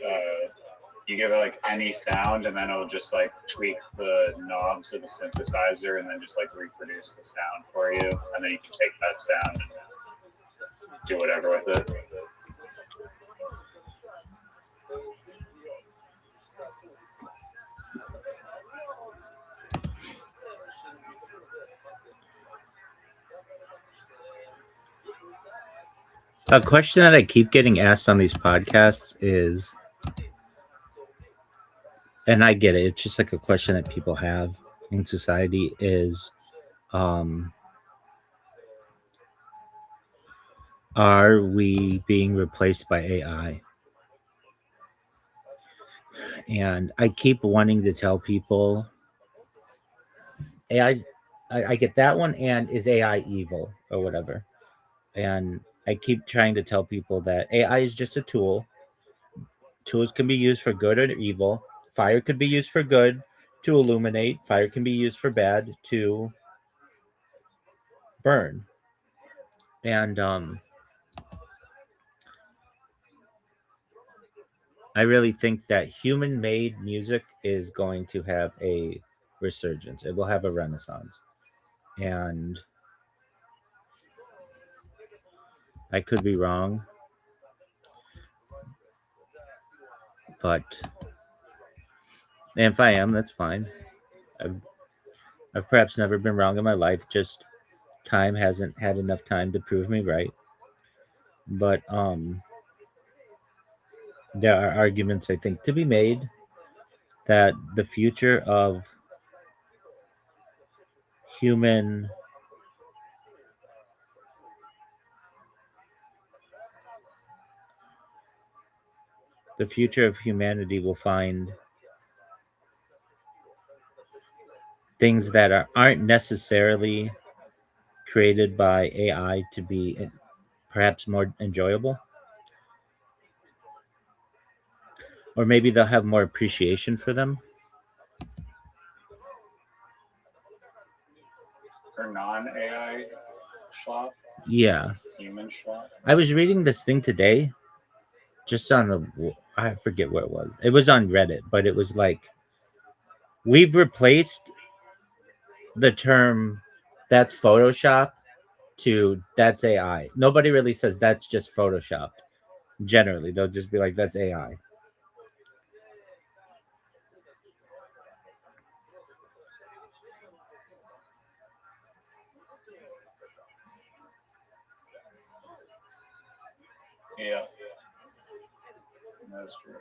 [SPEAKER 3] you give it like any sound and then it'll just like tweak the knobs of the synthesizer and then just like reproduce the sound for you, and then you can take that sound and do whatever with it.
[SPEAKER 7] A question that I keep getting asked on these podcasts is, and I get it, it's just like a question that people have in society is, are we being replaced by AI? And I keep wanting to tell people, AI, I get that one, and is AI evil or whatever? And I keep trying to tell people that AI is just a tool. Tools can be used for good or evil. Fire could be used for good to illuminate. Fire can be used for bad to burn. And I really think that human-made music is going to have a resurgence. It will have a renaissance. And I could be wrong, but if I am, that's fine. I've perhaps never been wrong in my life. Just time hasn't had enough time to prove me right. But there are arguments, I think, to be made that the future of human the future of humanity will find things that aren't necessarily created by AI to be perhaps more enjoyable. Or maybe they'll have more appreciation for them.
[SPEAKER 3] For non-AI schlop?
[SPEAKER 7] Yeah.
[SPEAKER 3] Human schlop?
[SPEAKER 7] I was reading this thing today, just on I forget where it was. It was on Reddit, but it was like, we've replaced the term that's Photoshop to that's AI. Nobody really says that's just Photoshopped. Generally, they'll just be like, that's AI.
[SPEAKER 3] Yeah. That's true.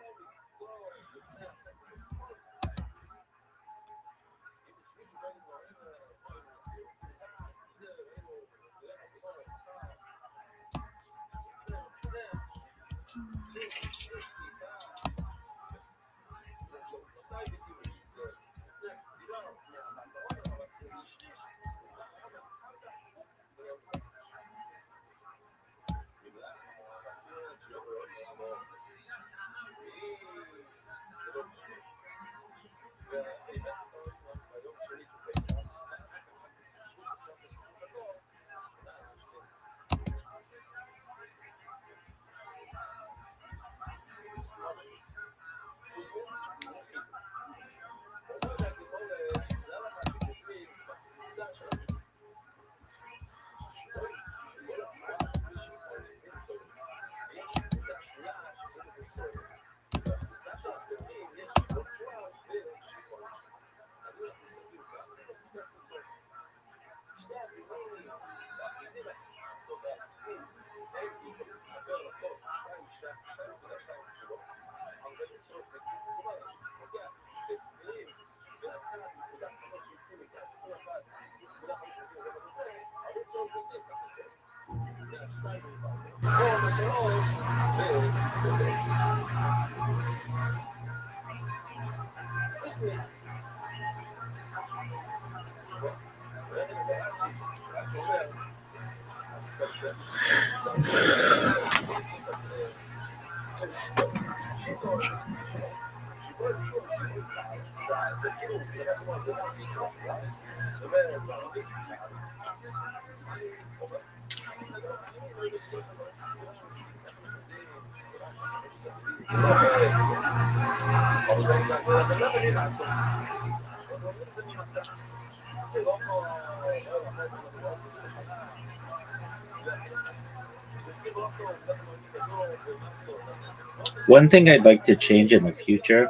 [SPEAKER 7] One thing I'd like to change in the future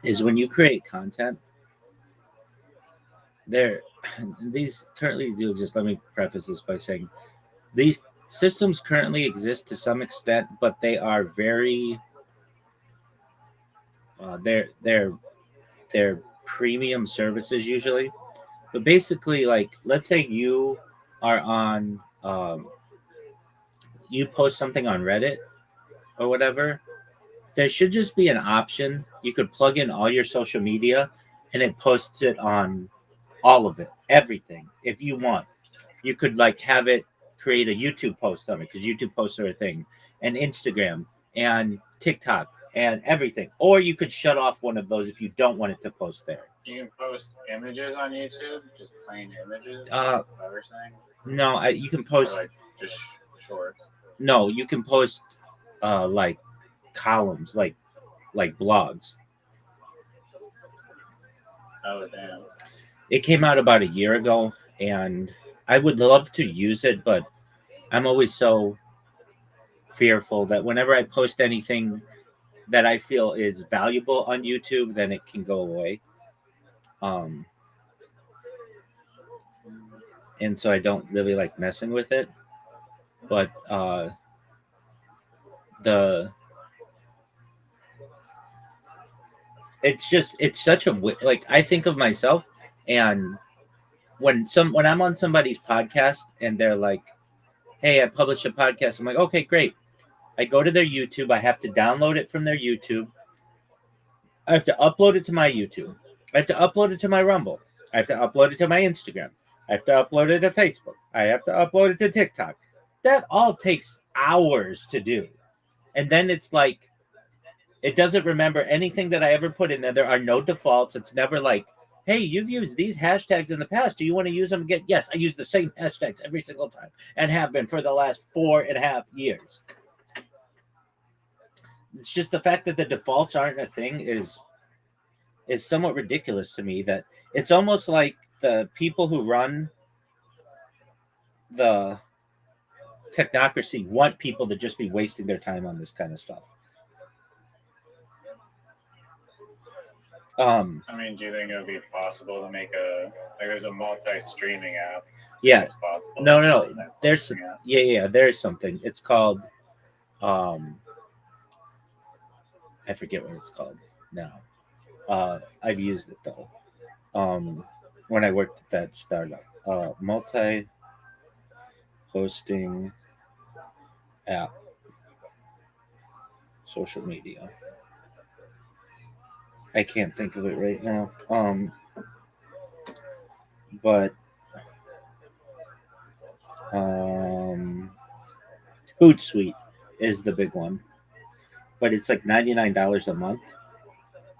[SPEAKER 7] is when you create content, there these currently do, just let me preface this by saying these systems currently exist to some extent, but they are very they're premium services usually. But basically, like, let's say you are on you post something on Reddit or whatever, there should just be an option. You could plug in all your social media and it posts it on all of it, everything. If you want, you could like have it create a YouTube post on it, because YouTube posts are a thing, and Instagram and TikTok and everything. Or you could shut off one of those if you don't want it to post there.
[SPEAKER 3] You can post images on YouTube, just plain images.
[SPEAKER 7] No, you can post
[SPEAKER 3] like just short.
[SPEAKER 7] No, you can post like columns, like blogs.
[SPEAKER 3] Oh damn!
[SPEAKER 7] It came out about a year ago, and I would love to use it, but I'm always so fearful that whenever I post anything that I feel is valuable on YouTube, then it can go away. And so I don't really like messing with it. But it's such a like, I think of myself, and when I'm on somebody's podcast and they're like, hey, I published a podcast, I'm like, okay, great. I go to their YouTube, I have to download it from their YouTube, I have to upload it to my YouTube, I have to upload it to my Rumble, I have to upload it to my Instagram, I have to upload it to Facebook, I have to upload it to TikTok. That all takes hours to do. And then it's like, it doesn't remember anything that I ever put in there. There are no defaults. It's never like, hey, you've used these hashtags in the past. Do you want to use them again? Yes, I use the same hashtags every single time and have been for the last 4.5 years. It's just the fact that the defaults aren't a thing is somewhat ridiculous to me. That it's almost like the people who run the technocracy want people to just be wasting their time on this kind of stuff.
[SPEAKER 3] I mean, do you think it would be possible to make there's a multi-streaming app?
[SPEAKER 7] Yeah.
[SPEAKER 3] It's possible.
[SPEAKER 7] No. There's
[SPEAKER 3] Yeah.
[SPEAKER 7] there's something. It's called I forget what it's called now. I've used it though. When I worked at that startup. Multi-hosting app. Social media. I can't think of it right now. But Hootsuite is the big one, but it's like $99 a month,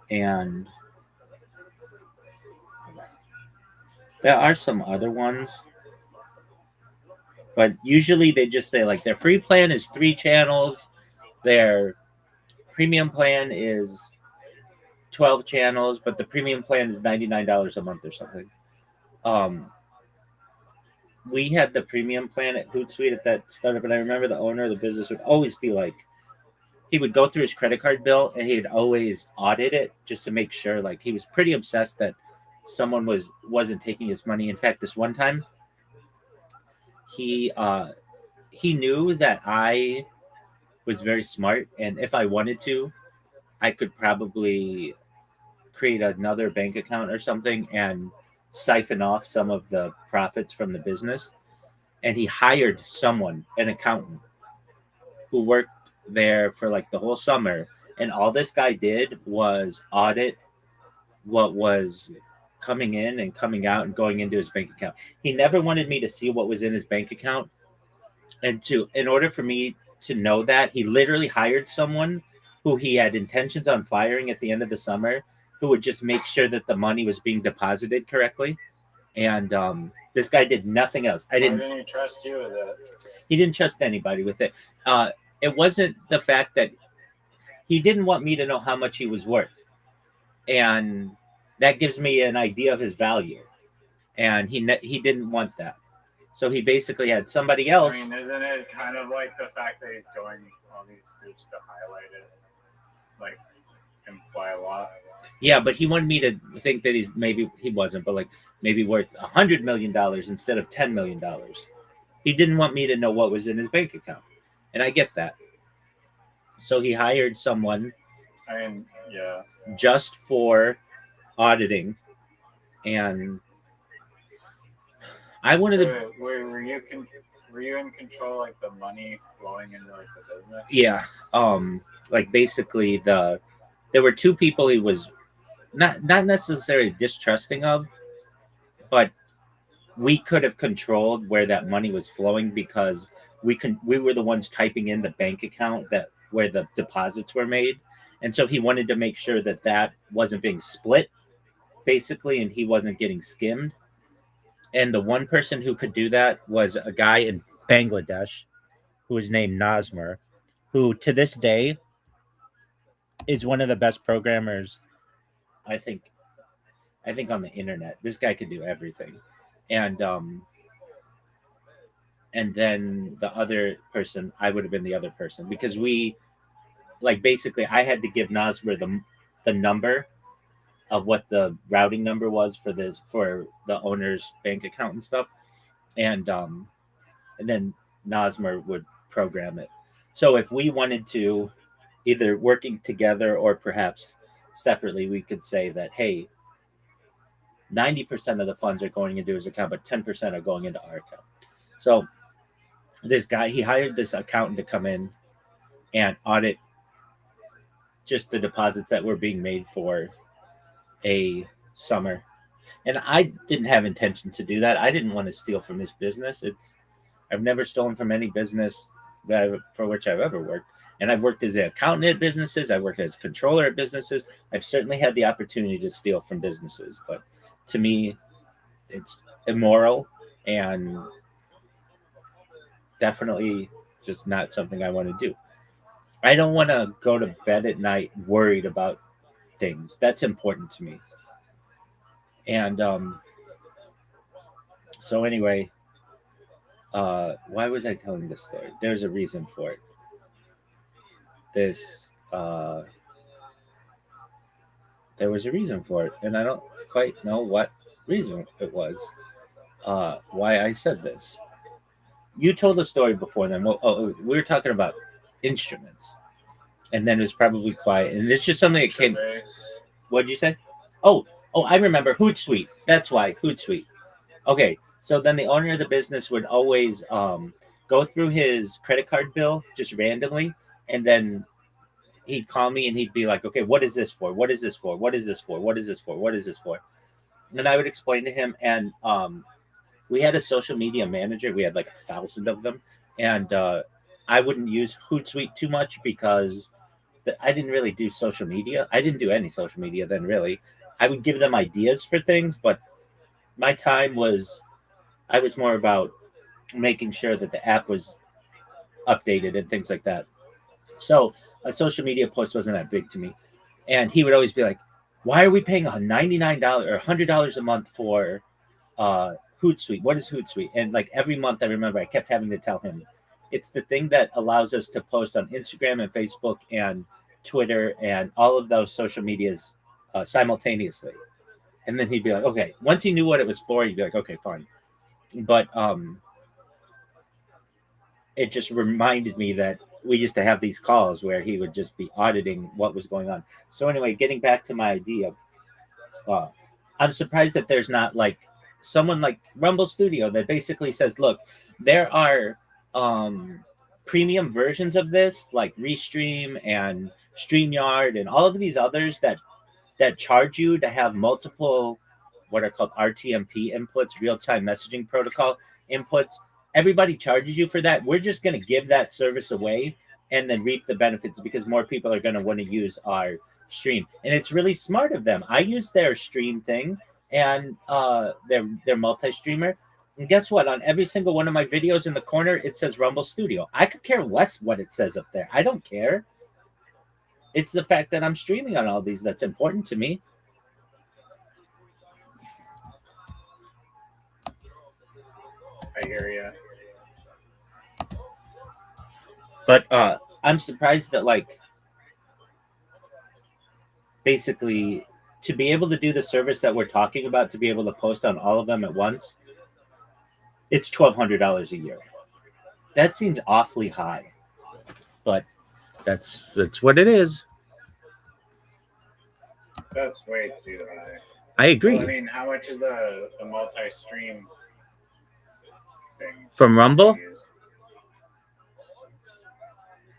[SPEAKER 7] and there are some other ones, but usually they just say like their free plan is 3 channels, their premium plan is 12 channels, but the premium plan is $99 a month or something. We had the premium plan at Hootsuite at that startup, and I remember the owner of the business would always be like, he would go through his credit card bill and he'd always audit it just to make sure. Like, he was pretty obsessed that someone wasn't taking his money. In fact, this one time, he knew that I was very smart, and if I wanted to, I could probably create another bank account or something and siphon off some of the profits from the business. And he hired someone, an accountant, who worked there for like the whole summer, and all this guy did was audit what was coming in and coming out and going into his bank account. He never wanted me to see what was in his bank account, and in order for me to know that, he literally hired someone who he had intentions on firing at the end of the summer, who would just make sure that the money was being deposited correctly. And this guy did nothing else.
[SPEAKER 3] Why didn't he trust you with it?
[SPEAKER 7] He didn't trust anybody with it. It wasn't the fact that he didn't want me to know how much he was worth. And that gives me an idea of his value. And he didn't want that. So he basically had somebody else.
[SPEAKER 3] I mean, isn't it kind of like the fact that he's going on these scoops to highlight it, like, imply a lot?
[SPEAKER 7] Yeah, but he wanted me to think that he wasn't, but like maybe worth $100 million instead of $10 million. He didn't want me to know what was in his bank account. And I get that. So he hired someone.
[SPEAKER 3] I mean, yeah.
[SPEAKER 7] Just for auditing. And I wanted to.
[SPEAKER 3] Were you in control, like the money flowing into like the business?
[SPEAKER 7] Yeah. Like basically there were 2 people he was not necessarily distrusting of, but we could have controlled where that money was flowing because we were the ones typing in the bank account where the deposits were made. And so he wanted to make sure that wasn't being split, basically, and he wasn't getting skimmed. And the one person who could do that was a guy in Bangladesh who was named Nazmur, who to this day is one of the best programmers, I think on the internet. This guy could do everything. And then the other person, I would have been the other person, because basically I had to give Nazmur the number of what the routing number was for the owner's bank account and stuff. And then Nazmur would program it. So if we wanted to, either working together or perhaps separately, we could say that, hey, 90% of the funds are going into his account, but 10% are going into our account. So this guy, he hired this accountant to come in and audit just the deposits that were being made for a summer. And I didn't have intentions to do that. I didn't want to steal from his business. I've never stolen from any business for which I've ever worked. And I've worked as an accountant at businesses. I've worked as a controller at businesses. I've certainly had the opportunity to steal from businesses. But to me, it's immoral and definitely just not something I want to do. I don't want to go to bed at night worried about things. That's important to me. And so anyway, why was I telling this story? There's a reason for it. There was a reason for it, and I don't quite know what reason it was. Why I said this. You told a story before then. Well, we were talking about instruments, and then it was probably quiet, and it's just something that came. What did you say? Oh, I remember Hootsuite. That's why Hootsuite. Okay, so then the owner of the business would always go through his credit card bill just randomly, and then he'd call me and he'd be like, "Okay, what is this for? What is this for? What is this for? What is this for? What is this for?" And I would explain to him, and we had a social media manager. We had like 1,000 of them, and I wouldn't use Hootsuite too much because I didn't really do social media. I didn't do any social media then, really. I would give them ideas for things, but my time was, I was more about making sure that the app was updated and things like that. So a social media post wasn't that big to me. And he would always be like, "Why are we paying $99 or $100 a month for Hootsuite? What is Hootsuite?" And like every month, I remember I kept having to tell him, it's the thing that allows us to post on Instagram and Facebook and Twitter and all of those social medias simultaneously. And then he'd be like, "Okay." Once he knew what it was for, he'd be like, "Okay, fine." But it just reminded me that we used to have these calls where he would just be auditing what was going on. So anyway, getting back to my idea, I'm surprised that there's not like someone like Rumble Studio that basically says, "Look, there are premium versions of this, like Restream and StreamYard and all of these others that charge you to have multiple what are called RTMP inputs, real-time messaging protocol inputs. Everybody charges you for that. We're just going to give that service away and then reap the benefits because more people are going to want to use our stream." And it's really smart of them. I use their stream thing and their multi-streamer. And guess what? On every single one of my videos in the corner, it says Rumble Studio. I could care less what it says up there. I don't care. It's the fact that I'm streaming on all these that's important to me.
[SPEAKER 3] I hear you.
[SPEAKER 7] But I'm surprised that, like, basically, to be able to do the service that we're talking about, to be able to post on all of them at once, it's $1,200 a year. That seems awfully high, but that's what it is.
[SPEAKER 3] That's way too high.
[SPEAKER 7] I agree.
[SPEAKER 3] Well, I mean, how much is the multi-stream thing
[SPEAKER 7] From Rumble?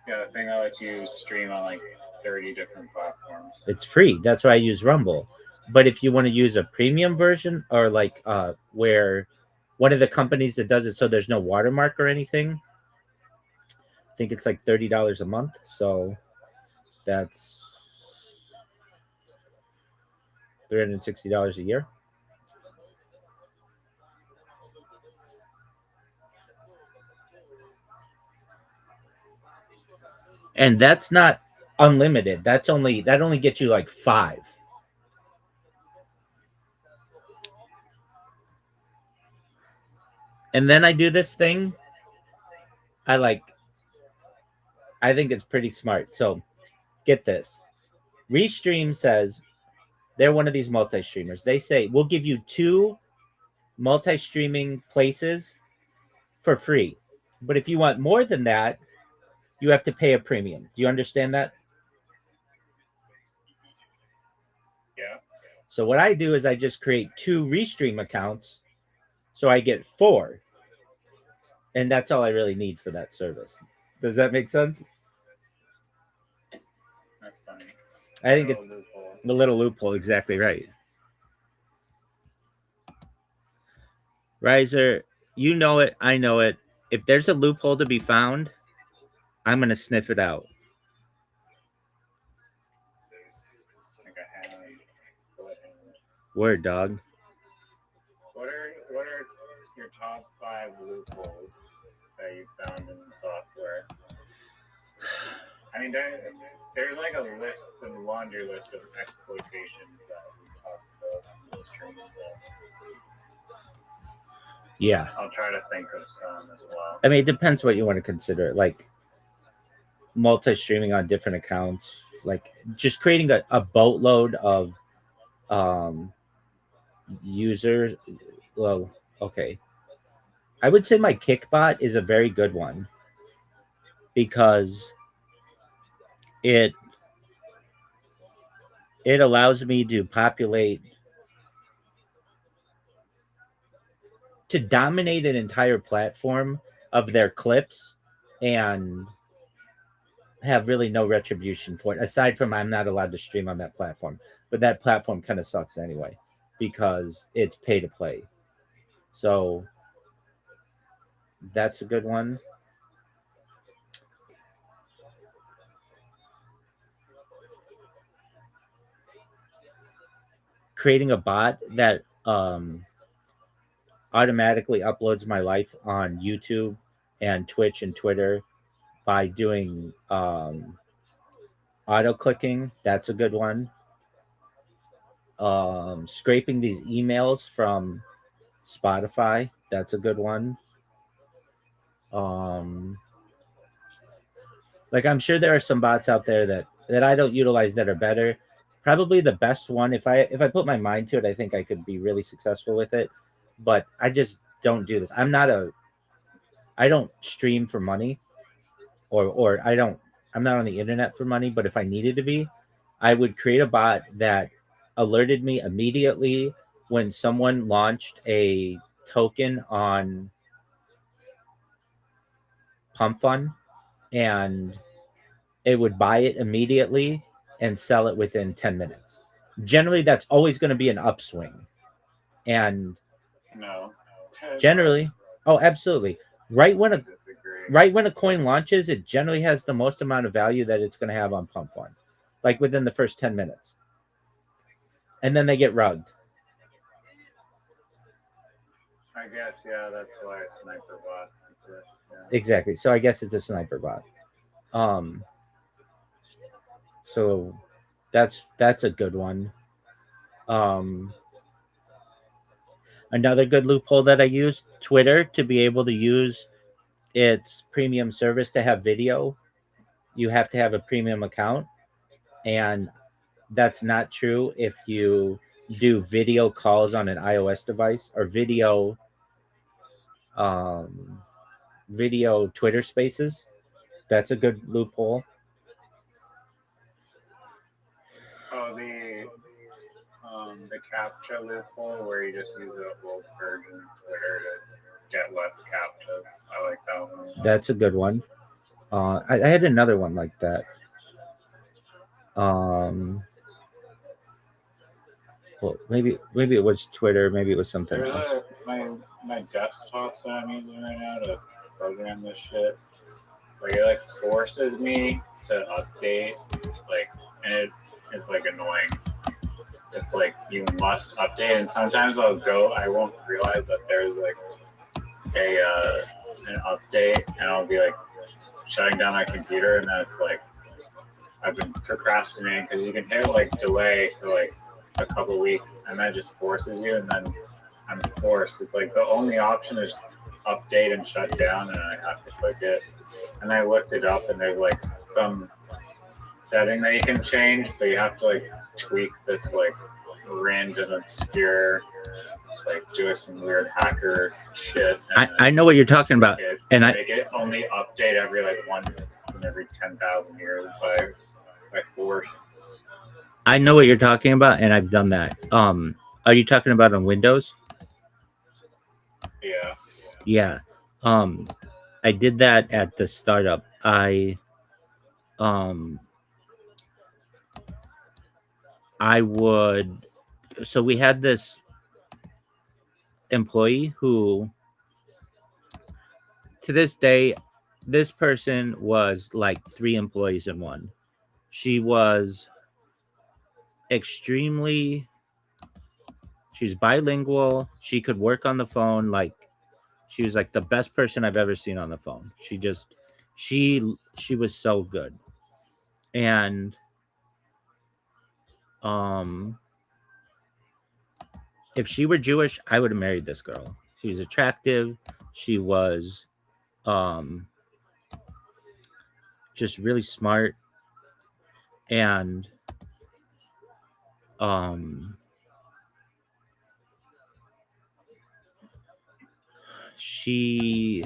[SPEAKER 3] Yeah, the thing that lets you stream on like 30 different platforms.
[SPEAKER 7] It's free. That's why I use Rumble. But if you want to use a premium version or like where one of the companies that does it so there's no watermark or anything, I think it's like $30 a month. So that's $360 a year. And that's not unlimited. That only gets you like 5. And then I do this thing. I think it's pretty smart. So get this. Restream says they're one of these multi-streamers. They say, "We'll give you 2 multi-streaming places for free. But if you want more than that, you have to pay a premium." Do you understand that?
[SPEAKER 3] Yeah.
[SPEAKER 7] So what I do is I just create 2 Restream accounts. So I get 4. And that's all I really need for that service. Does that make sense?
[SPEAKER 3] That's funny.
[SPEAKER 7] I think it's a little loophole. Exactly right. Riser, you know it. I know it. If there's a loophole to be found, I'm going to sniff it out. Word, dog.
[SPEAKER 3] What are your top 5 loopholes that you found in the software? I mean, there's like a laundry list of exploitations that we talked about on the stream.
[SPEAKER 7] Yeah.
[SPEAKER 3] I'll try to think of some as well.
[SPEAKER 7] I mean, it depends what you want to consider. Like multi-streaming on different accounts, like just creating a boatload of users. Well, okay. I would say my Kickbot is a very good one because it it allows me to populate to dominate an entire platform of their clips and have really no retribution for it aside from I'm not allowed to stream on that platform, but that platform kind of sucks anyway because it's pay to play. So that's a good one. Creating a bot that automatically uploads my life on YouTube and Twitch and Twitter by doing auto clicking. That's a good one. Scraping these emails from Spotify. That's a good one. Like I'm sure there are some bots out there that I don't utilize that are better. Probably the best one, if I put my mind to it, I think I could be really successful with it. But I just don't do this. I don't stream for money, or I'm not on the internet for money. But if I needed to be, I would create a bot that alerted me immediately when someone launched a token on Pump Fund, and it would buy it immediately and sell it within 10 minutes. Generally, that's always going to be an upswing. And
[SPEAKER 3] No.
[SPEAKER 7] generally, oh, absolutely.
[SPEAKER 3] Disagree.
[SPEAKER 7] Right when a coin launches, it generally has the most amount of value that it's going to have on Pump Fund, like within the first 10 minutes. And then they get rugged.
[SPEAKER 3] I guess, yeah, that's why sniper bots exist. Yeah.
[SPEAKER 7] Exactly. So I guess it's a sniper bot. So that's a good one. Another good loophole that I use, Twitter, to be able to use its premium service to have video, you have to have a premium account. And that's not true if you do video calls on an iOS device or video Twitter spaces. That's a good loophole.
[SPEAKER 3] Oh, the CAPTCHA loophole where you just use the old version of Twitter to get less CAPTCHAs. I like that one.
[SPEAKER 7] That's a good one. I had another one like that. Well, maybe it was Twitter. Maybe it was something
[SPEAKER 3] There's
[SPEAKER 7] else.
[SPEAKER 3] my desktop that I'm using right now to program this shit. Like it like forces me to update, like, and it's like annoying. It's like you must update, and sometimes I won't realize that there's like an update, and I'll be like shutting down my computer, and then it's like I've been procrastinating because you can hit like delay for like a couple weeks, and that just forces you, and then I'm forced. It's like the only option is update and shut down, and I have to click it. And I looked it up, and there's like some setting that you can change, but you have to like tweak this like random obscure, like do some weird hacker shit.
[SPEAKER 7] I know what you're talking about, and
[SPEAKER 3] make it only update every like once in every 10,000 years by force.
[SPEAKER 7] I know what you're talking about, and I've done that. Are you talking about on Windows?
[SPEAKER 3] Yeah.
[SPEAKER 7] Yeah. I did that at the startup. So we had this employee who, to this day, this person was like 3 employees in one. She was she's bilingual. She could work on the phone. Like, she was like the best person I've ever seen on the phone. She was so good. And if she were Jewish, I would have married this girl. She's attractive. She was just really smart, and she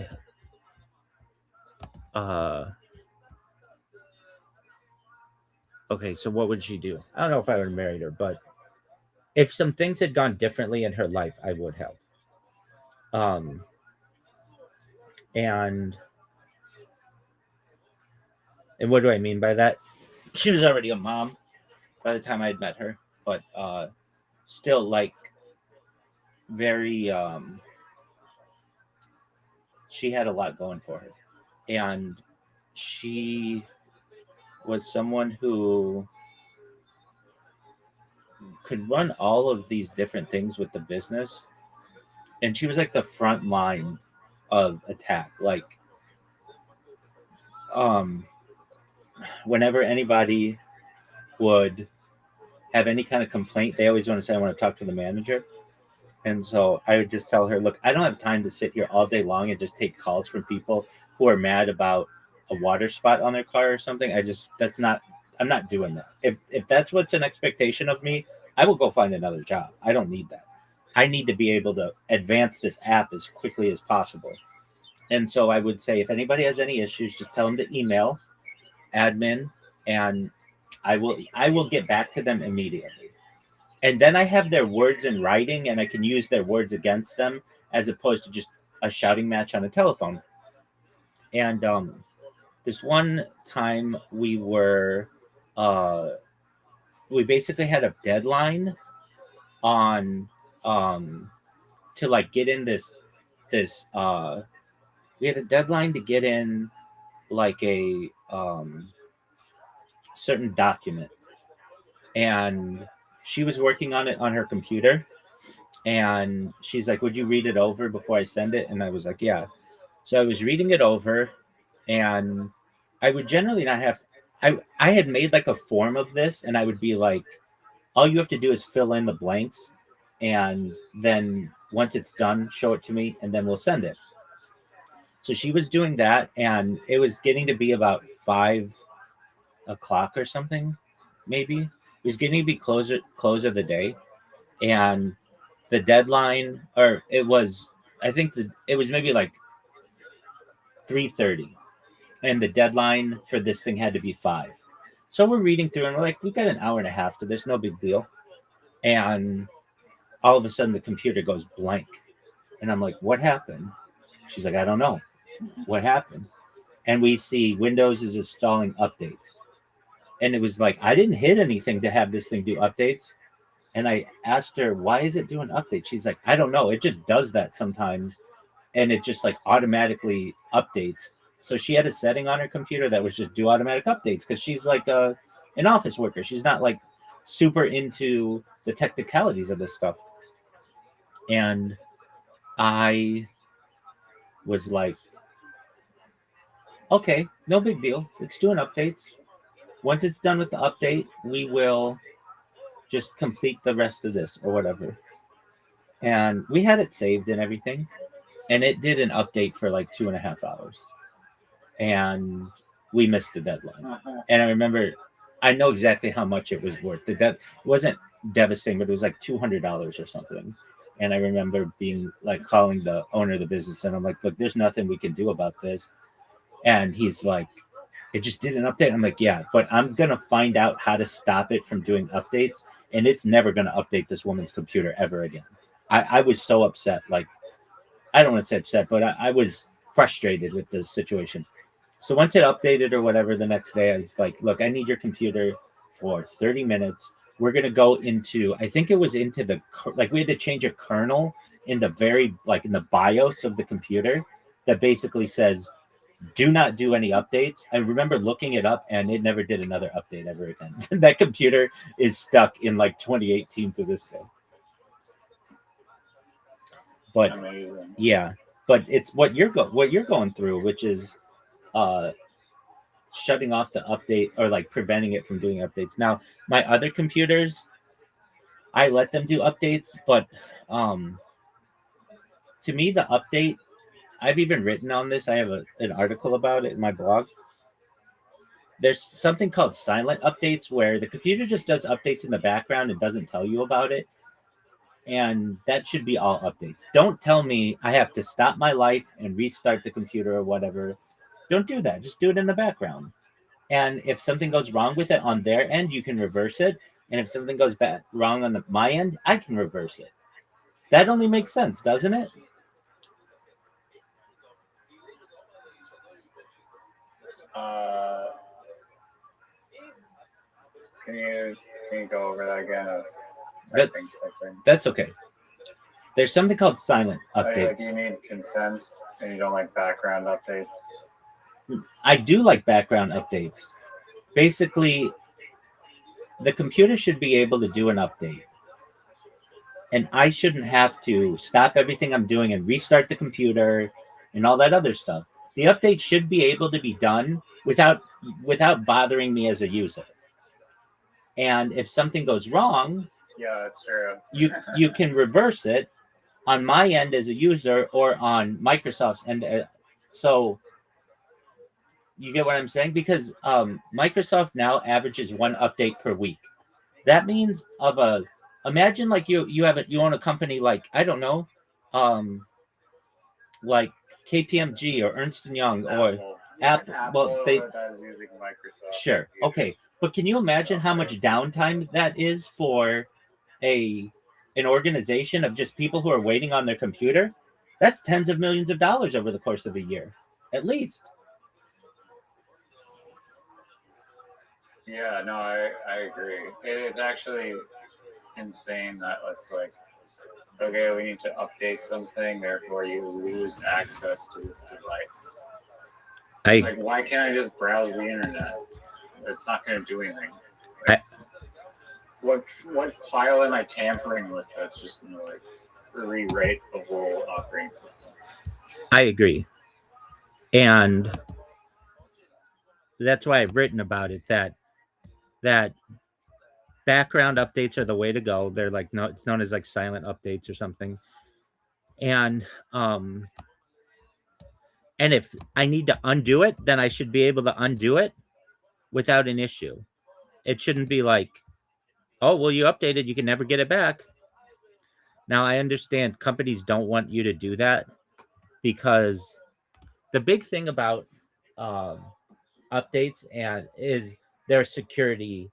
[SPEAKER 7] okay, so what would she do? I don't know if I would have married her, but if some things had gone differently in her life, I would have. And what do I mean by that? She was already a mom by the time I had met her, but still like very she had a lot going for her. And she was someone who could run all of these different things with the business. And she was like the front line of attack. Like whenever anybody would have any kind of complaint, they always want to say, I want to talk to the manager. And so I would just tell her, look, I don't have time to sit here all day long and just take calls from people who are mad about a water spot on their car or something. I'm not doing that. If that's what's an expectation of me, I will go find another job. I don't need that. I need to be able to advance this app as quickly as possible. And so I would say, if anybody has any issues, just tell them to email admin, and I will get back to them immediately. And then I have their words in writing, and I can use their words against them, as opposed to just a shouting match on a telephone. And this one time we basically had a deadline on to like get in this we had a deadline to get in like a certain document, and she was working on it on her computer, and she's like, would you read it over before I send it? And I was like, yeah. So I was reading it over, and I would generally not have I had made like a form of this, and I would be like, all you have to do is fill in the blanks, and then once it's done, show it to me, and then we'll send it. So she was doing that, and it was getting to be about 5 o'clock or something, maybe. It was getting to be close of the day, and the deadline, or it was, I think it was maybe like 3:30, and the deadline for this thing had to be 5. So we're reading through, and we're like, we've got an hour and a half to this, no big deal. And all of a sudden, the computer goes blank, and I'm like, what happened? She's like, I don't know. What happened? And we see Windows is installing updates. And it was like, I didn't hit anything to have this thing do updates. And I asked her, why is it doing updates? She's like, I don't know. It just does that sometimes. And it just like automatically updates. So she had a setting on her computer that was just do automatic updates, because she's like an office worker. She's not like super into the technicalities of this stuff. And I was like, okay, no big deal. It's doing updates. Once it's done with the update, we will just complete the rest of this or whatever. And we had it saved and everything. And it did an update for like 2.5 hours. And we missed the deadline. And I remember, I know exactly how much it was worth. It wasn't devastating, but it was like $200 or something. And I remember being like calling the owner of the business, and I'm like, look, there's nothing we can do about this. And he's like, it just did an update. I'm like, yeah, but I'm going to find out how to stop it from doing updates. And it's never going to update this woman's computer ever again. I was so upset. Like, I don't want to say upset, but I was frustrated with the situation. So once it updated or whatever the next day, I was like, look, I need your computer for 30 minutes. We're going to go into, I think it was into the, like we had to change a kernel in the very, like in the BIOS of the computer that basically says, do not do any updates. I remember looking it up, and it never did another update ever again. That computer is stuck in like 2018 to this day. But
[SPEAKER 3] Amazing.
[SPEAKER 7] yeah, but it's what you're going through, which is shutting off the update, or like preventing it from doing updates. Now, my other computers, I let them do updates, but to me, the update, I've even written on this. I have an article about it in my blog. There's something called silent updates where the computer just does updates in the background and doesn't tell you about it. And that should be all updates. Don't tell me I have to stop my life and restart the computer or whatever. Don't do that. Just do it in the background. And if something goes wrong with it on their end, you can reverse it. And if something goes wrong on my end, I can reverse it. That only makes sense, doesn't it?
[SPEAKER 3] Can you go over that again? Typing.
[SPEAKER 7] That's okay. There's something called silent updates.
[SPEAKER 3] Like you need consent and you don't like background updates?
[SPEAKER 7] I do like background updates. Basically, the computer should be able to do an update. And I shouldn't have to stop everything I'm doing and restart the computer and all that other stuff. The update should be able to be done without bothering me as a user. And if something goes wrong,
[SPEAKER 3] yeah, that's true.
[SPEAKER 7] you can reverse it on my end as a user or on Microsoft's end. So you get what I'm saying? Because Microsoft now averages one update per week. That means imagine like you own a company like, I don't know, like KPMG or Ernst & Young or Apple. Well, they
[SPEAKER 3] is using Microsoft.
[SPEAKER 7] Sure. Okay. But can you imagine how much downtime that is for an organization of just people who are waiting on their computer? That's tens of millions of dollars over the course of a year, at least.
[SPEAKER 3] Yeah, no, I agree. It's actually insane that it's like, okay, we need to update something, therefore you lose access to this device. Like, why can't I just browse the internet? It's not going to do anything. Like, what file am I tampering with that's just going to like rewrite the whole operating system?
[SPEAKER 7] I agree. And that's why I've written about it, that background updates are the way to go. They're like, no, it's known as like silent updates or something. And if I need to undo it, then I should be able to undo it without an issue. It shouldn't be like, oh, well, you updated, you can never get it back. Now, I understand companies don't want you to do that because the big thing about updates is their security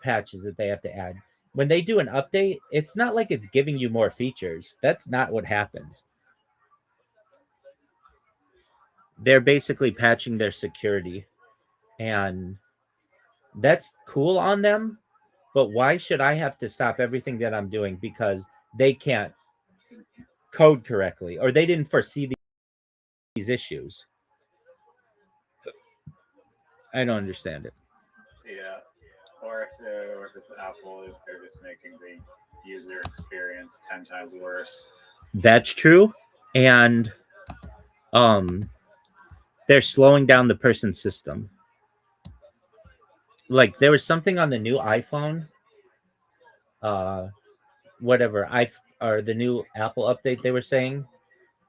[SPEAKER 7] patches that they have to add. When they do an update, it's not like it's giving you more features. That's not what happens. They're basically patching their security. And that's cool on them, but why should I have to stop everything that I'm doing because they can't code correctly or they didn't foresee these issues? I don't understand it.
[SPEAKER 3] Yeah, or if it's Apple, if they're just making the user experience 10 times worse.
[SPEAKER 7] That's true, and they're slowing down the person's system. Like there was something on the new iPhone, or the new Apple update they were saying.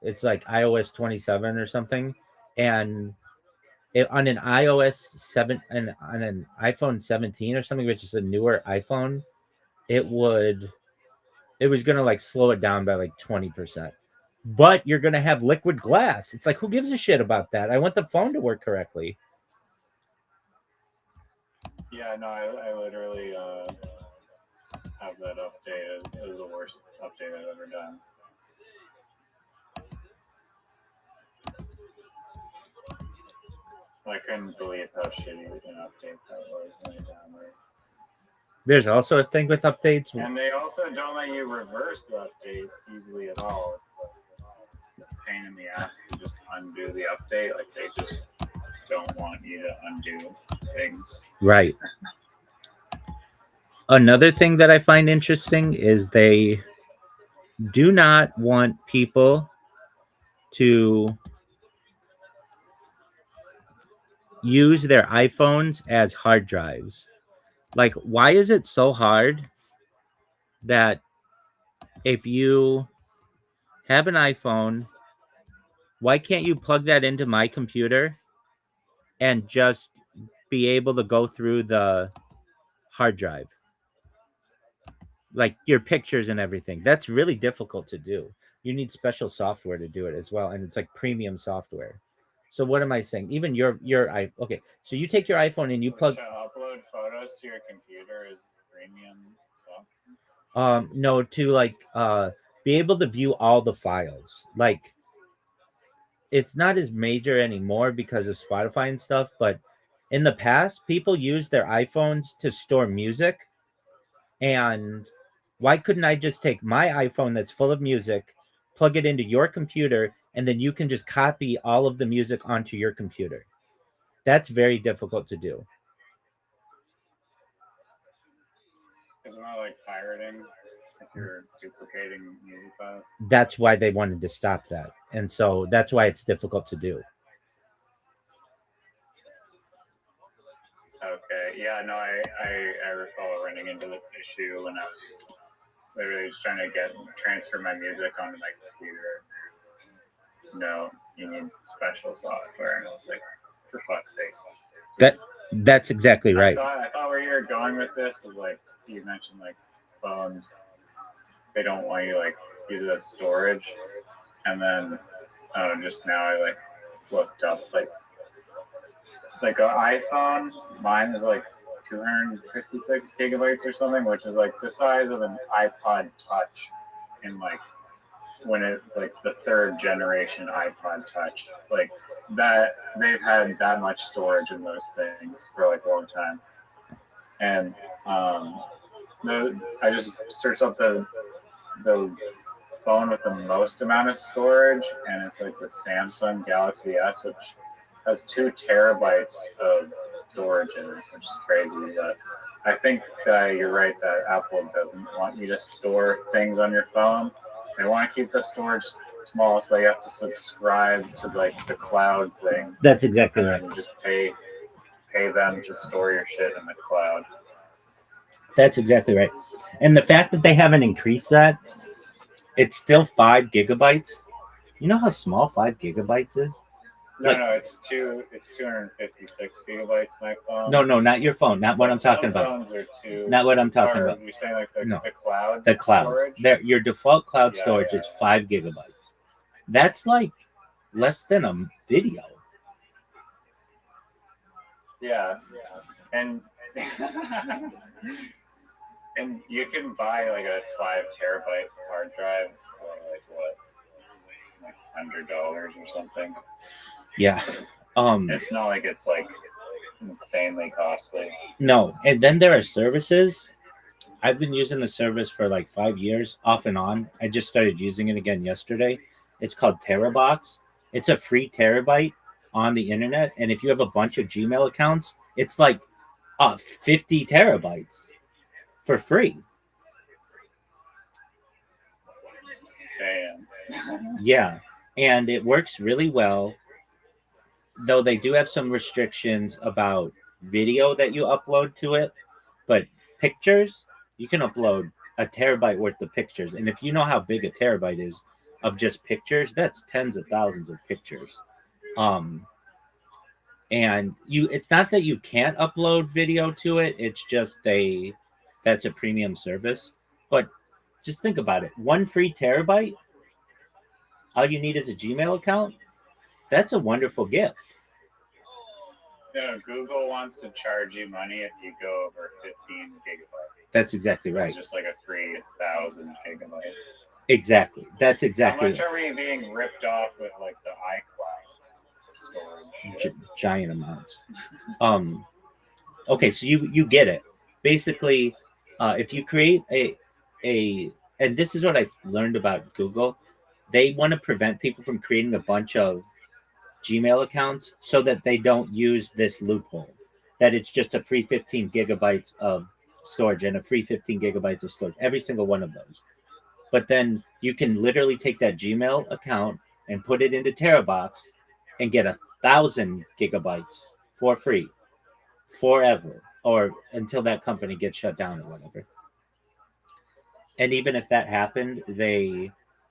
[SPEAKER 7] It's like iOS 27 or something. And on an iOS 7 and on an iPhone 17 or something, which is a newer iPhone, it was going to like slow it down by like 20%. But you're going to have liquid glass. It's like, who gives a shit about that? I want the phone to work correctly.
[SPEAKER 3] Yeah, no, I literally have that update. It was the worst update I've ever done. I couldn't believe how shitty an update that was when I downloaded.
[SPEAKER 7] There's also a thing with updates.
[SPEAKER 3] And they also don't let you reverse the update easily at all. It's like a pain in the ass to just undo the update. Like they just don't want you to undo things.
[SPEAKER 7] Right. Another thing that I find interesting is they do not want people to use their iPhones as hard drives. Like, why is it so hard that if you have an iPhone. Why can't you plug that into my computer and just be able to go through the hard drive? Like your pictures and everything. That's really difficult to do. You need special software to do it as well, and it's like premium software. So what am I saying? Even your I okay. So you take your iPhone and you plug.
[SPEAKER 3] To upload photos to your computer is premium stuff.
[SPEAKER 7] No, to like be able to view all the files. Like it's not as major anymore because of Spotify and stuff, but in the past people used their iPhones to store music. And why couldn't I just take my iPhone that's full of music, plug it into your computer, and then you can just copy all of the music onto your computer? That's very difficult to do.
[SPEAKER 3] Isn't that like pirating if you're duplicating music files?
[SPEAKER 7] That's why they wanted to stop that. And so that's why it's difficult to do.
[SPEAKER 3] Okay, yeah, no, I recall running into this issue when I was literally just trying to transfer my music onto my computer. No, you need special software, and I was like, for fuck's sake.
[SPEAKER 7] That's exactly right.
[SPEAKER 3] I thought where you were going with this is like you mentioned like phones, they don't want you like use it as storage, and then just now I like looked up like an iPhone, mine is like 256 gigabytes or something, which is like the size of an iPod Touch in like when it's like the third generation iPod Touch. Like that, they've had that much storage in those things for like a long time. And I just searched up the phone with the most amount of storage, and it's like the Samsung Galaxy S, which has 2 terabytes of storage in it, which is crazy. But I think that you're right that Apple doesn't want you to store things on your phone. They want to keep the storage small, so you have to subscribe to like the cloud thing.
[SPEAKER 7] That's exactly right.
[SPEAKER 3] And just pay them to store your shit in the cloud.
[SPEAKER 7] That's exactly right. And the fact that they haven't increased that, it's still 5 gigabytes. You know how small 5 gigabytes is?
[SPEAKER 3] No, it's 256 gigabytes. My phone.
[SPEAKER 7] No, not your phone. Not what I'm talking about.
[SPEAKER 3] Phones are
[SPEAKER 7] Not what I'm talking about.
[SPEAKER 3] You're saying like the cloud.
[SPEAKER 7] The cloud.
[SPEAKER 3] Storage?
[SPEAKER 7] Your default cloud storage is 5 gigabytes. That's like less than a video.
[SPEAKER 3] Yeah, and and you can buy like a 5 terabyte hard drive for like what, like $100 or something.
[SPEAKER 7] Yeah.
[SPEAKER 3] It's not like it's like insanely costly.
[SPEAKER 7] No, and then there are services. I've been using the service for like 5 years, off and on. I just started using it again yesterday. It's called TeraBox. It's a free terabyte on the internet, and if you have a bunch of Gmail accounts, it's like 50 terabytes for free.
[SPEAKER 3] Damn.
[SPEAKER 7] Yeah, and it works really well. Though they do have some restrictions about video that you upload to it, but pictures, you can upload a terabyte worth of pictures. And if you know how big a terabyte is of just pictures, that's tens of thousands of pictures. And it's not that you can't upload video to it, it's just that's a premium service. But just think about it. 1 free terabyte, all you need is a Gmail account. That's a wonderful gift.
[SPEAKER 3] Google wants to charge you money if you go over 15 gigabytes.
[SPEAKER 7] That's exactly right.
[SPEAKER 3] It's just like a free 1,000 gigabyte.
[SPEAKER 7] Exactly. That's exactly.
[SPEAKER 3] How much are we being ripped off with like the iCloud storage?
[SPEAKER 7] Giant amounts. Okay, so you get it. Basically, if you create and this is what I learned about Google, they want to prevent people from creating a bunch of Gmail accounts so that they don't use this loophole, that it's just a free 15 gigabytes of storage and a free 15 gigabytes of storage, every single one of those. But then you can literally take that Gmail account and put it into TeraBox and get 1,000 gigabytes for free forever, or until that company gets shut down or whatever. And even if that happened, they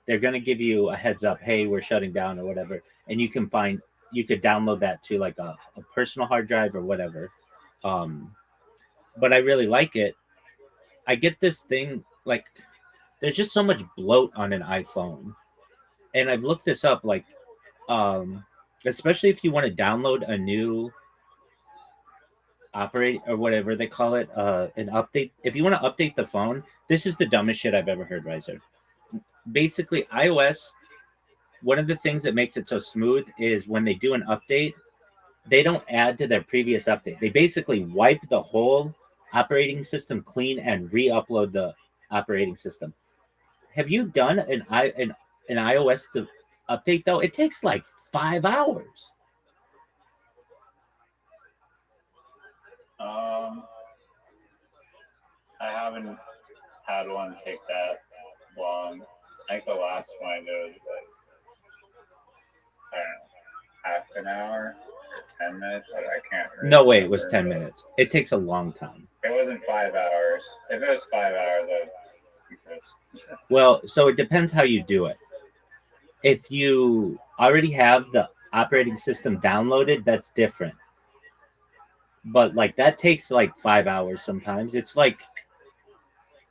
[SPEAKER 7] they're going to give you a heads up, hey, we're shutting down or whatever, and you could download that to like a personal hard drive or whatever. But I really like it. I get this thing, like, there's just so much bloat on an iPhone, and I've looked this up, like, especially if you want to download a new operate or whatever they call it, an update. If you want to update the phone, this is the dumbest shit I've ever heard, Riser. Basically, iOS, one of the things that makes it so smooth is when they do an update, they don't add to their previous update. They basically wipe the whole operating system clean and re-upload the operating system. Have you done an iOS update though? It takes like 5 hours.
[SPEAKER 3] I haven't had one take that long. I think the last one I did was like, I don't know, half an hour, 10 minutes. I can't remember.
[SPEAKER 7] No way, it was 10 minutes. It takes a long time.
[SPEAKER 3] It wasn't 5 hours. If it was 5 hours, I'd be pissed.
[SPEAKER 7] Well, so it depends how you do it. If you already have the operating system downloaded, that's different. But like that takes like 5 hours sometimes. It's like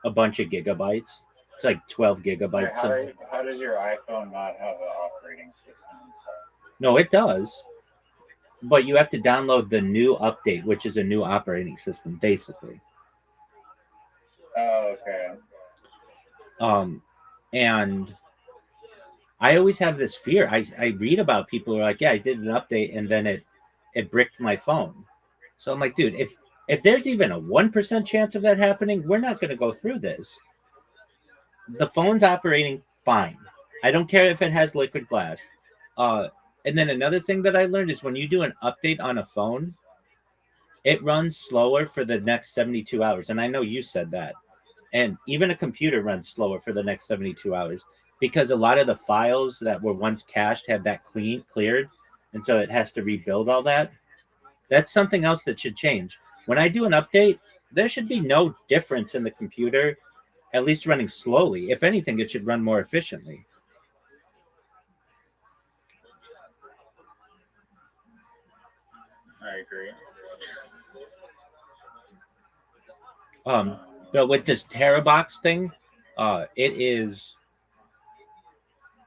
[SPEAKER 7] a bunch of gigabytes. It's like 12 gigabytes.
[SPEAKER 3] How does your iPhone not have an operating system installed?
[SPEAKER 7] No, it does. But you have to download the new update, which is a new operating system, basically.
[SPEAKER 3] Oh, okay.
[SPEAKER 7] And I always have this fear. I read about people who are like, yeah, I did an update and then it bricked my phone. So I'm like, dude, if there's even a 1% chance of that happening, we're not going to go through this. The phone's operating fine. I don't care if it has liquid glass. And then another thing that I learned is when you do an update on a phone, it runs slower for the next 72 hours. And I know you said that. And even a computer runs slower for the next 72 hours because a lot of the files that were once cached have that cleared. And so it has to rebuild all that. That's something else that should change. When I do an update, there should be no difference in the computer, at least running slowly. If anything, it should run more efficiently.
[SPEAKER 3] I agree.
[SPEAKER 7] But with this TeraBox thing,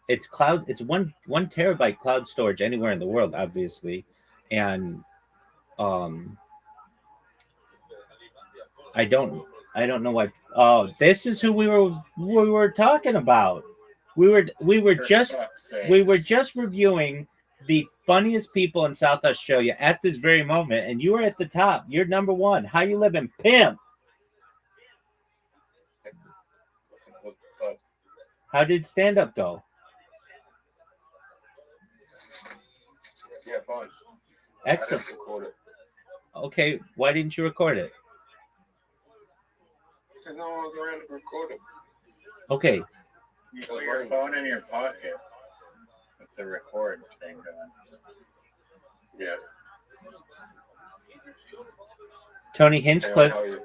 [SPEAKER 7] it's cloud. It's one terabyte cloud storage anywhere in the world, obviously, and I don't know why. Oh, this is who we were talking about. We were just reviewing the funniest people in South Australia at this very moment, and you are at the top. You're number one. How you living, pimp?
[SPEAKER 3] What's up?
[SPEAKER 7] How did stand up go?
[SPEAKER 8] Yeah, fine.
[SPEAKER 7] Excellent.
[SPEAKER 8] I didn't record it.
[SPEAKER 7] Okay, why didn't you record it?
[SPEAKER 8] Because no one was around to record it.
[SPEAKER 7] Okay,
[SPEAKER 3] You put your phone in your pocket with the record thing going.
[SPEAKER 8] Yeah.
[SPEAKER 7] Tony
[SPEAKER 8] Hey,
[SPEAKER 7] Hinchcliffe.
[SPEAKER 8] how are you?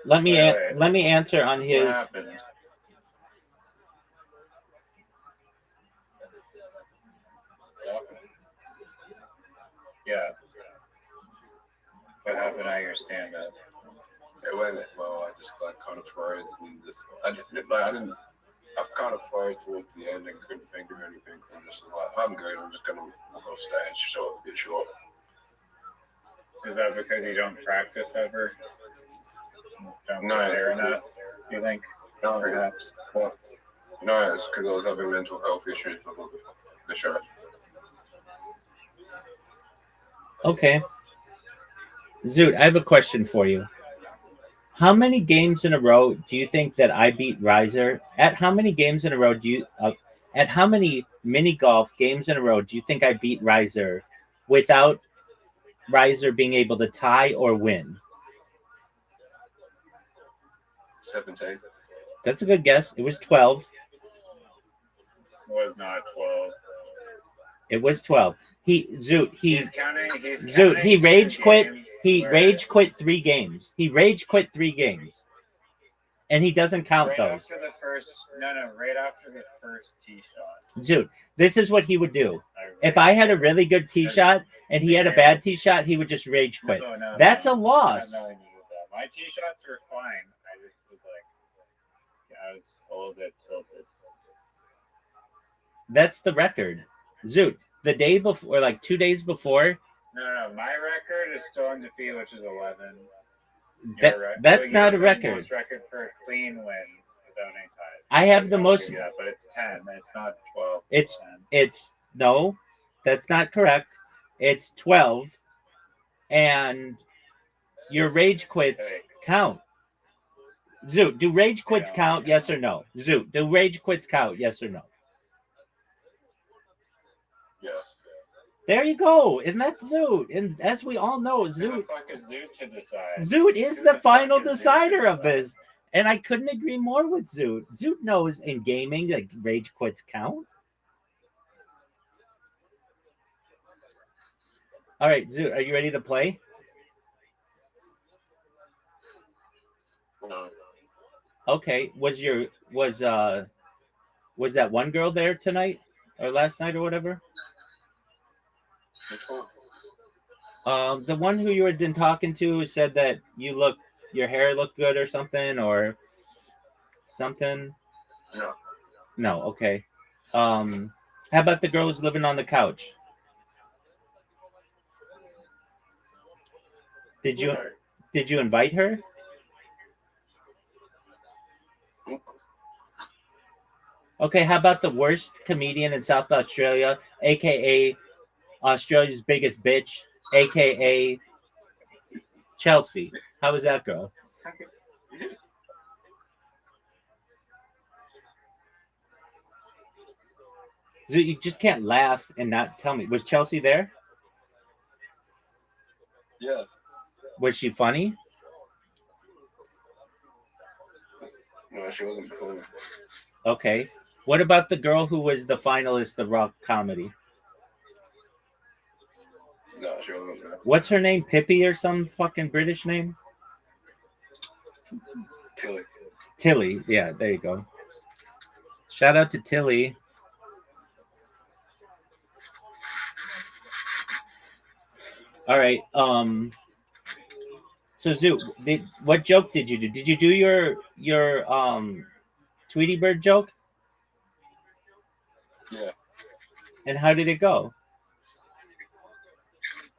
[SPEAKER 7] Let me
[SPEAKER 3] Wait.
[SPEAKER 7] let me answer on
[SPEAKER 3] What
[SPEAKER 7] his.
[SPEAKER 3] happened? Yeah. What happened at your stand-up?
[SPEAKER 8] It went well. I just like kind of froze and just I kind of froze towards the end and couldn't think of anything. So I'm just like, I'm good. I'm just gonna walk off stage. Show it's a bit short.
[SPEAKER 3] Is that because you don't practice ever? Don't
[SPEAKER 8] No.
[SPEAKER 3] prepare enough, you think?
[SPEAKER 8] No,
[SPEAKER 3] Perhaps.
[SPEAKER 8] no, it's because I was having mental health issues before the show.
[SPEAKER 7] Okay. Zoot, I have a question for you. How many games in a row do you think that I beat Riser? At how many games in a row at how many mini golf games in a row do you think I beat Riser without Riser being able to tie or win?
[SPEAKER 8] 17.
[SPEAKER 7] That's a good guess. It was 12.
[SPEAKER 3] Was not 12.
[SPEAKER 7] It was 12. He
[SPEAKER 3] counting.
[SPEAKER 7] He rage quit.
[SPEAKER 3] games
[SPEAKER 7] He
[SPEAKER 3] where-
[SPEAKER 7] rage quit 3 games. He rage quit 3 games. and he doesn't count
[SPEAKER 3] right
[SPEAKER 7] those.
[SPEAKER 3] after the first, right after the first tee shot.
[SPEAKER 7] Dude, this is what he would do.
[SPEAKER 3] I
[SPEAKER 7] If I had a really good tee
[SPEAKER 3] Yes.
[SPEAKER 7] shot and he had a bad tee shot, he would just rage quit.
[SPEAKER 3] No,
[SPEAKER 7] That's
[SPEAKER 3] no.
[SPEAKER 7] a loss.
[SPEAKER 3] No, that. My tee shots were fine. I just was like, I was a little bit tilted.
[SPEAKER 7] That's the record. Zoot, the day before, like 2 days before,
[SPEAKER 3] No. My record is still undefeated, which is 11.
[SPEAKER 7] that's not a
[SPEAKER 3] the
[SPEAKER 7] record.
[SPEAKER 3] Most record for clean wins without any ties.
[SPEAKER 7] I have the
[SPEAKER 3] I'll
[SPEAKER 7] most.
[SPEAKER 3] give you that, but it's 10. It's not 12.
[SPEAKER 7] It's
[SPEAKER 3] 10.
[SPEAKER 7] It's no, that's not correct. It's 12, and your rage quits count. Zoot, do rage quits count? Yes or no? Zoot, do rage quits count? Yes or no?
[SPEAKER 8] Yes.
[SPEAKER 7] There you go, and that's Zoot. And as we all know,
[SPEAKER 3] Who the
[SPEAKER 7] Zoot
[SPEAKER 3] fuck is Zoot to decide?
[SPEAKER 7] Zoot is
[SPEAKER 3] Who
[SPEAKER 7] the
[SPEAKER 3] fuck
[SPEAKER 7] final
[SPEAKER 3] is Zoot to
[SPEAKER 7] decider of
[SPEAKER 3] decide?
[SPEAKER 7] this. And I couldn't agree more with Zoot. Zoot knows in gaming that rage quits count. All right, Zoot, are you ready to play?
[SPEAKER 8] No.
[SPEAKER 7] Okay. Was that one girl there tonight or last night or whatever?
[SPEAKER 8] Which one?
[SPEAKER 7] The one who you had been talking to said that your hair looked good or something or something.
[SPEAKER 8] No.
[SPEAKER 7] No, okay. How about the girl who's living on the couch? Did you invite her? Okay, how about the worst comedian in South Australia, aka Australia's biggest bitch, aka Chelsea? How was that girl? So you just can't laugh and not tell me. Was Chelsea there?
[SPEAKER 8] Yeah.
[SPEAKER 7] Was she funny?
[SPEAKER 8] No, she wasn't funny.
[SPEAKER 7] Okay. What about the girl who was the finalist of Rock Comedy?
[SPEAKER 8] No, she wasn't there.
[SPEAKER 7] What's her name? Pippi or some fucking British name?
[SPEAKER 8] Tilly.
[SPEAKER 7] Tilly. Yeah, there you go. Shout out to Tilly. All right. So Zoo, what joke did you do? Did you do your Tweety Bird joke?
[SPEAKER 8] Yeah.
[SPEAKER 7] And how did it go?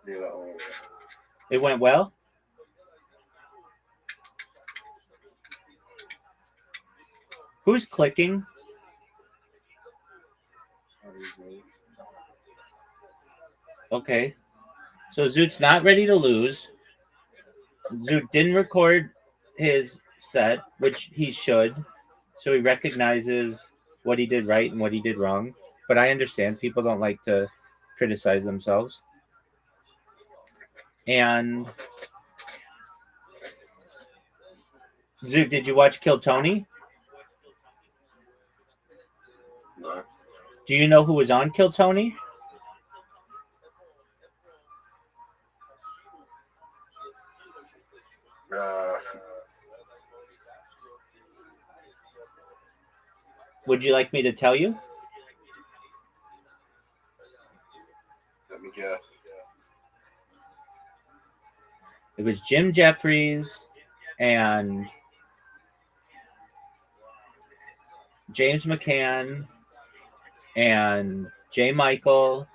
[SPEAKER 8] Yeah, that one.
[SPEAKER 7] It went well? Who's clicking? Okay. So Zoot's not ready to lose. Zoot didn't record his set, which he should. So he recognizes what he did right and what he did wrong. But I understand people don't like to criticize themselves. And Zoot, did you watch Kill Tony?
[SPEAKER 8] No.
[SPEAKER 7] Do you know who was on Kill Tony? Would you like me to tell you?
[SPEAKER 8] Let me guess.
[SPEAKER 7] It was Jim Jeffries and James McCann and J. Michael.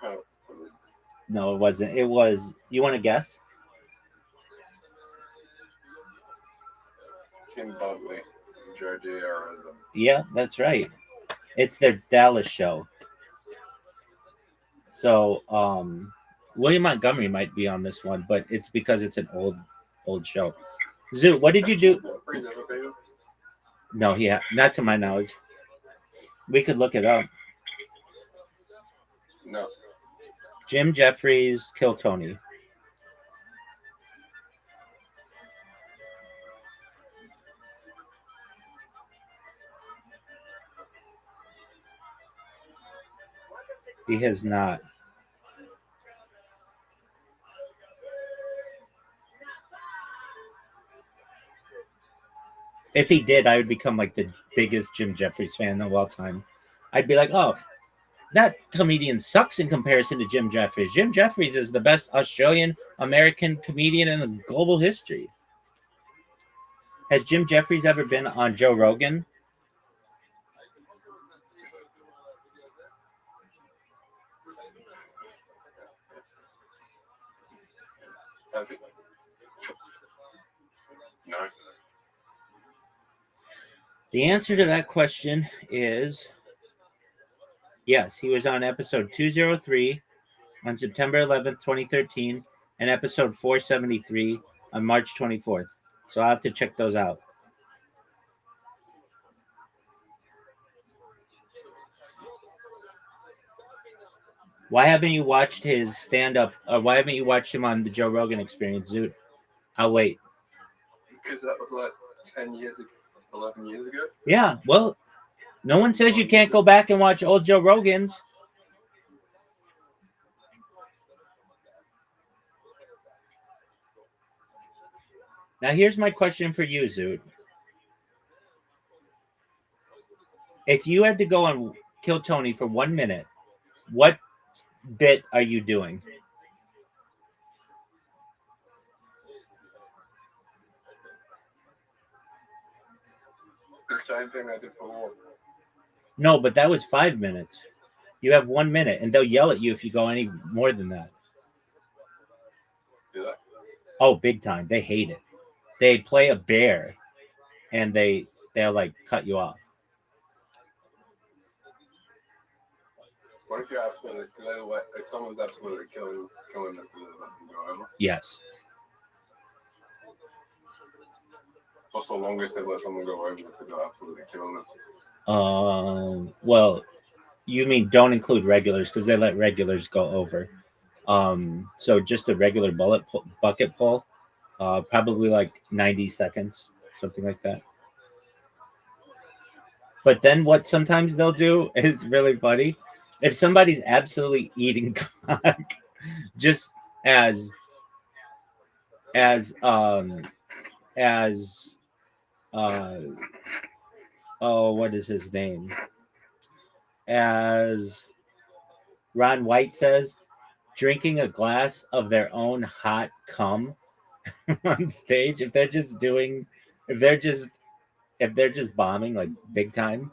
[SPEAKER 8] Oh,
[SPEAKER 7] No, it wasn't. It was. You want to guess?
[SPEAKER 8] Tim Buckley, Georgie Arizona.
[SPEAKER 7] Yeah, that's right. It's their Dallas show. So, William Montgomery might be on this one, but it's because it's an old show. Zoo, what did you do? No, not to my knowledge. We could look it up.
[SPEAKER 8] No.
[SPEAKER 7] Jim Jeffries, Kill Tony. He has not. If he did, I would become like the biggest Jim Jeffries fan of all time. I'd be like, oh, that comedian sucks in comparison to Jim Jeffries. Jim Jeffries is the best Australian American comedian in global history. Has Jim Jeffries ever been on Joe Rogan?
[SPEAKER 8] I think. No.
[SPEAKER 7] The answer to that question is yes. He was on episode 203 on September 11th, 2013, and episode 473 on March 24th. So I'll have to check those out. Why haven't you watched his stand-up? Or why haven't you watched him on the Joe Rogan Experience, Zoot? I'll wait.
[SPEAKER 8] Because that was like 10 years ago, 11 years ago.
[SPEAKER 7] Yeah, well, no one says you can't go back and watch old Joe Rogan's. Now, here's my question for you, Zoot. If you had to go and kill Tony for 1 minute, what bit are you doing?
[SPEAKER 8] The same thing I did for war.
[SPEAKER 7] No, but that was 5 minutes. You have 1 minute, and they'll yell at you if you go any more than that.
[SPEAKER 8] Do that.
[SPEAKER 7] Oh, big time. They hate it. They play a bear, and they'll like cut you off.
[SPEAKER 8] What if you're absolutely, like someone's absolutely killing them to let them go over?
[SPEAKER 7] Yes.
[SPEAKER 8] What's the longest they've let someone go over because they're absolutely killing them?
[SPEAKER 7] Well, you mean don't include regulars because they let regulars go over. So just a regular bucket pull, probably like 90 seconds, something like that. But then what sometimes they'll do is really funny. If somebody's absolutely eating cock, just as what is his name? As Ron White says, drinking a glass of their own hot cum on stage. If they're just bombing like big time,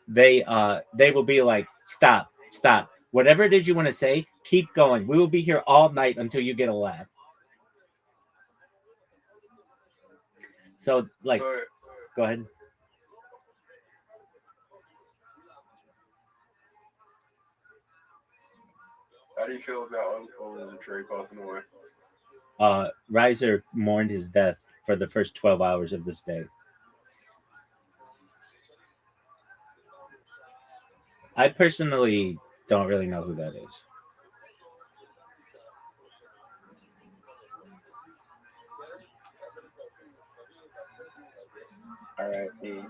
[SPEAKER 7] they will be like, stop. Whatever it is you want to say, keep going. We will be here all night until you get a laugh. So go ahead.
[SPEAKER 8] How do you feel about old Trey passing away?
[SPEAKER 7] Reiser mourned his death for the first 12 hours of this day. I personally don't really know who that is.
[SPEAKER 3] R.I.P.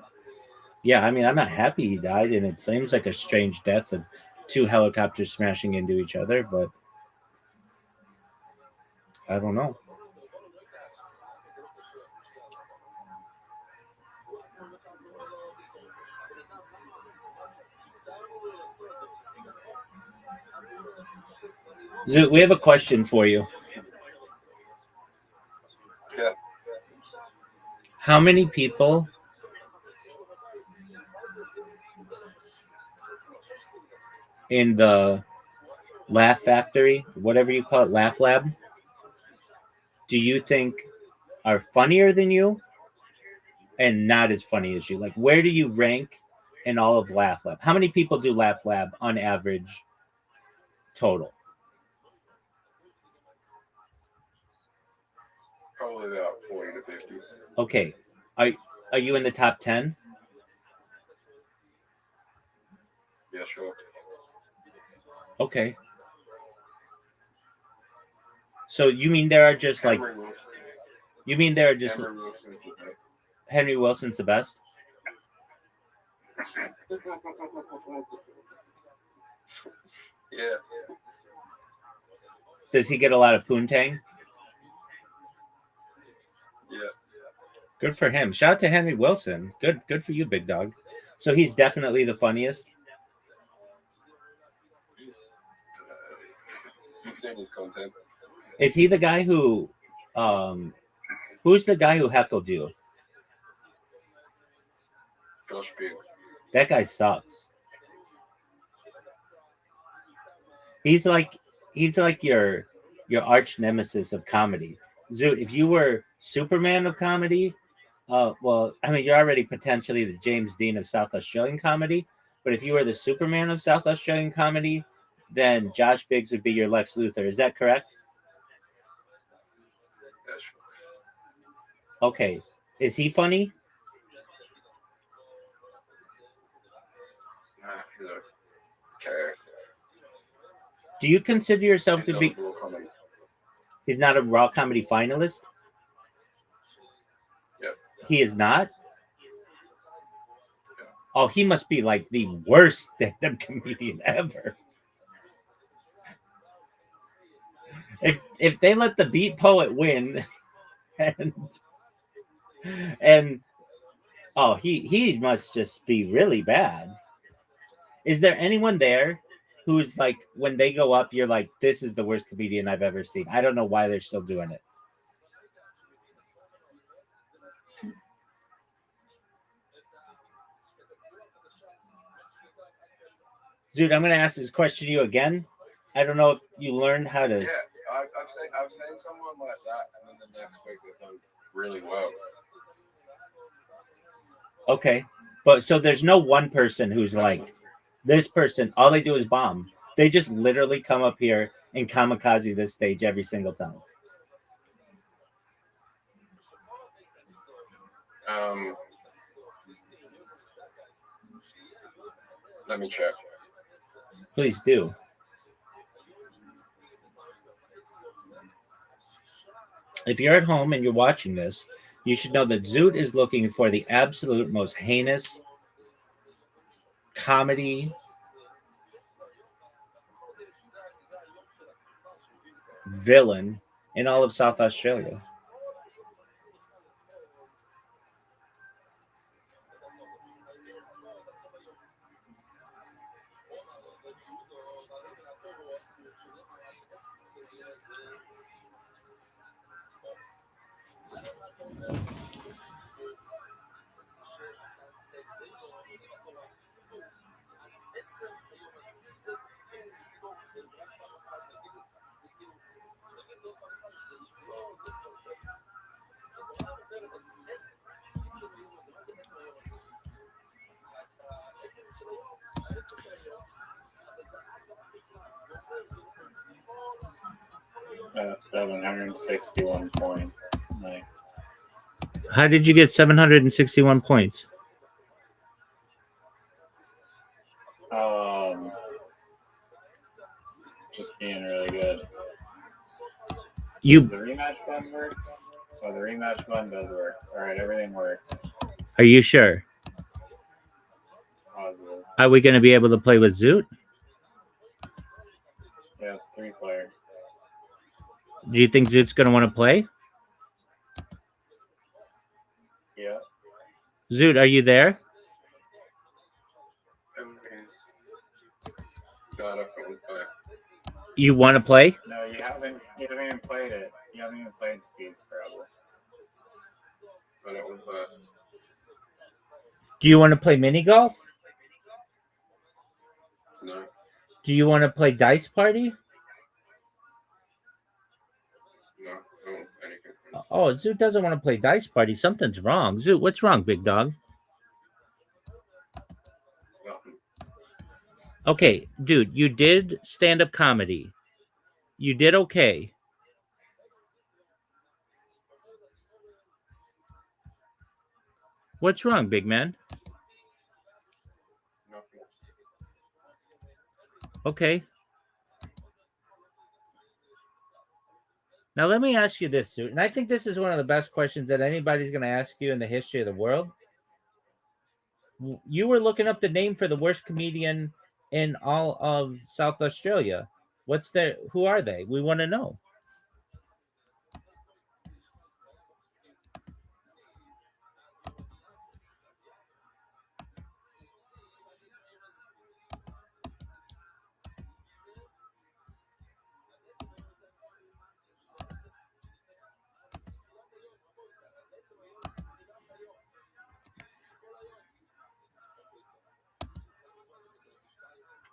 [SPEAKER 7] Yeah, I mean, I'm not happy he died, and it seems like a strange death of two helicopters smashing into each other, but I don't know. Zoot, we have a question for you.
[SPEAKER 8] Yeah.
[SPEAKER 7] How many people in the Laugh Factory, whatever you call it, Laugh Lab, do you think are funnier than you and not as funny as you? Like, where do you rank in all of Laugh Lab? How many people do Laugh Lab on average total?
[SPEAKER 8] Probably about 40 to 50.
[SPEAKER 7] Okay. Are you in the top 10?
[SPEAKER 8] Yeah, sure.
[SPEAKER 7] Okay. So you mean there are just like
[SPEAKER 8] Henry Wilson.
[SPEAKER 7] you mean there are just
[SPEAKER 8] Henry Wilson's the best.
[SPEAKER 7] Henry Wilson's the best?
[SPEAKER 8] Yeah.
[SPEAKER 7] Does he get a lot of poontang?
[SPEAKER 8] Yeah.
[SPEAKER 7] Good for him. Shout out to Henry Wilson. Good for you, big dog. So he's definitely the funniest.
[SPEAKER 8] You've seen his content.
[SPEAKER 7] Is he the guy who who's the guy who heckled you?
[SPEAKER 8] Josh Biggs.
[SPEAKER 7] That guy sucks. He's like your arch nemesis of comedy. Zoot, if you were Superman of comedy, well, I mean, you're already potentially the James Dean of South Australian comedy, but if you were the Superman of South Australian comedy, then Josh Biggs would be your Lex Luthor. Is that correct?
[SPEAKER 8] Yeah, sure.
[SPEAKER 7] Okay. Is he funny?
[SPEAKER 8] He's okay.
[SPEAKER 7] Do you consider yourself
[SPEAKER 8] He's
[SPEAKER 7] to
[SPEAKER 8] not
[SPEAKER 7] be?
[SPEAKER 8] a raw comedy.
[SPEAKER 7] He's not a raw comedy finalist.
[SPEAKER 8] Yeah.
[SPEAKER 7] He is not. Oh, he must be like the worst stand-up comedian ever. If they let the beat poet win, and oh, he must just be really bad. Is there anyone there who's like, when they go up, you're like, this is the worst comedian I've ever seen? I don't know why they're still doing it. Dude, I'm going to ask this question to you again. I don't know if you learned how to.
[SPEAKER 8] Yeah, I've seen someone like that, and then the next week they've done really well.
[SPEAKER 7] Okay. But so there's no one person who's like, this person, all they do is bomb. They just literally come up here and kamikaze this stage every single time.
[SPEAKER 8] Let me check.
[SPEAKER 7] Please do. If you're at home and you're watching this, you should know that Zoot is looking for the absolute most heinous comedy villain in all of South Australia.
[SPEAKER 3] Uh, 761 points. Nice.
[SPEAKER 7] How did you get 761 points?
[SPEAKER 3] Just being really good.
[SPEAKER 7] You
[SPEAKER 3] Does the rematch button work? Oh, the rematch button does work. All right, everything works.
[SPEAKER 7] Are you sure?
[SPEAKER 3] Positive.
[SPEAKER 7] Are we going to be able to play with Zoot?
[SPEAKER 3] Yeah, it's 3 players.
[SPEAKER 7] Do you think Zoot's going to want to play?
[SPEAKER 3] Yeah.
[SPEAKER 7] Zoot, are you there? You want to play?
[SPEAKER 3] No, you haven't even played it. You haven't even played Speed Scrabble.
[SPEAKER 8] But it was
[SPEAKER 7] Do you want to play mini golf?
[SPEAKER 8] no.
[SPEAKER 7] Do you want to play Dice Party?
[SPEAKER 8] No, anything.
[SPEAKER 7] Oh, Zoot doesn't want to play Dice Party. Something's wrong. Zoot, what's wrong, big dog?
[SPEAKER 8] Nothing.
[SPEAKER 7] Okay, dude, you did stand-up comedy. You did okay. What's wrong, big man?
[SPEAKER 8] Nothing.
[SPEAKER 7] Okay. Now let me ask you this, Zoot, and I think this is one of the best questions that anybody's going to ask you in the history of the world. You were looking up the name for the worst comedian in all of South Australia. Who are they? We want to know.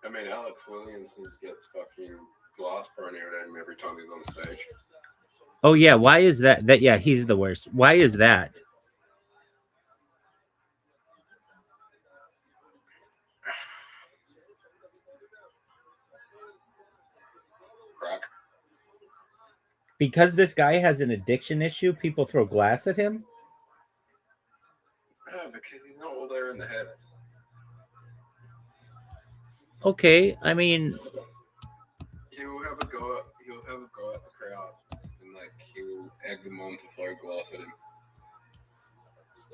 [SPEAKER 8] I mean, Alex Williamson gets fucking glass thrown at him every time he's on stage.
[SPEAKER 7] Oh yeah, why is that? Yeah, he's the worst. Why is that?
[SPEAKER 8] Crack.
[SPEAKER 7] Because this guy has an addiction issue, people throw glass at him.
[SPEAKER 8] Because he's not all there in the head.
[SPEAKER 7] Okay, I mean,
[SPEAKER 8] He'll have a go at the crowd, and like he'll egg them on to throw glass at him.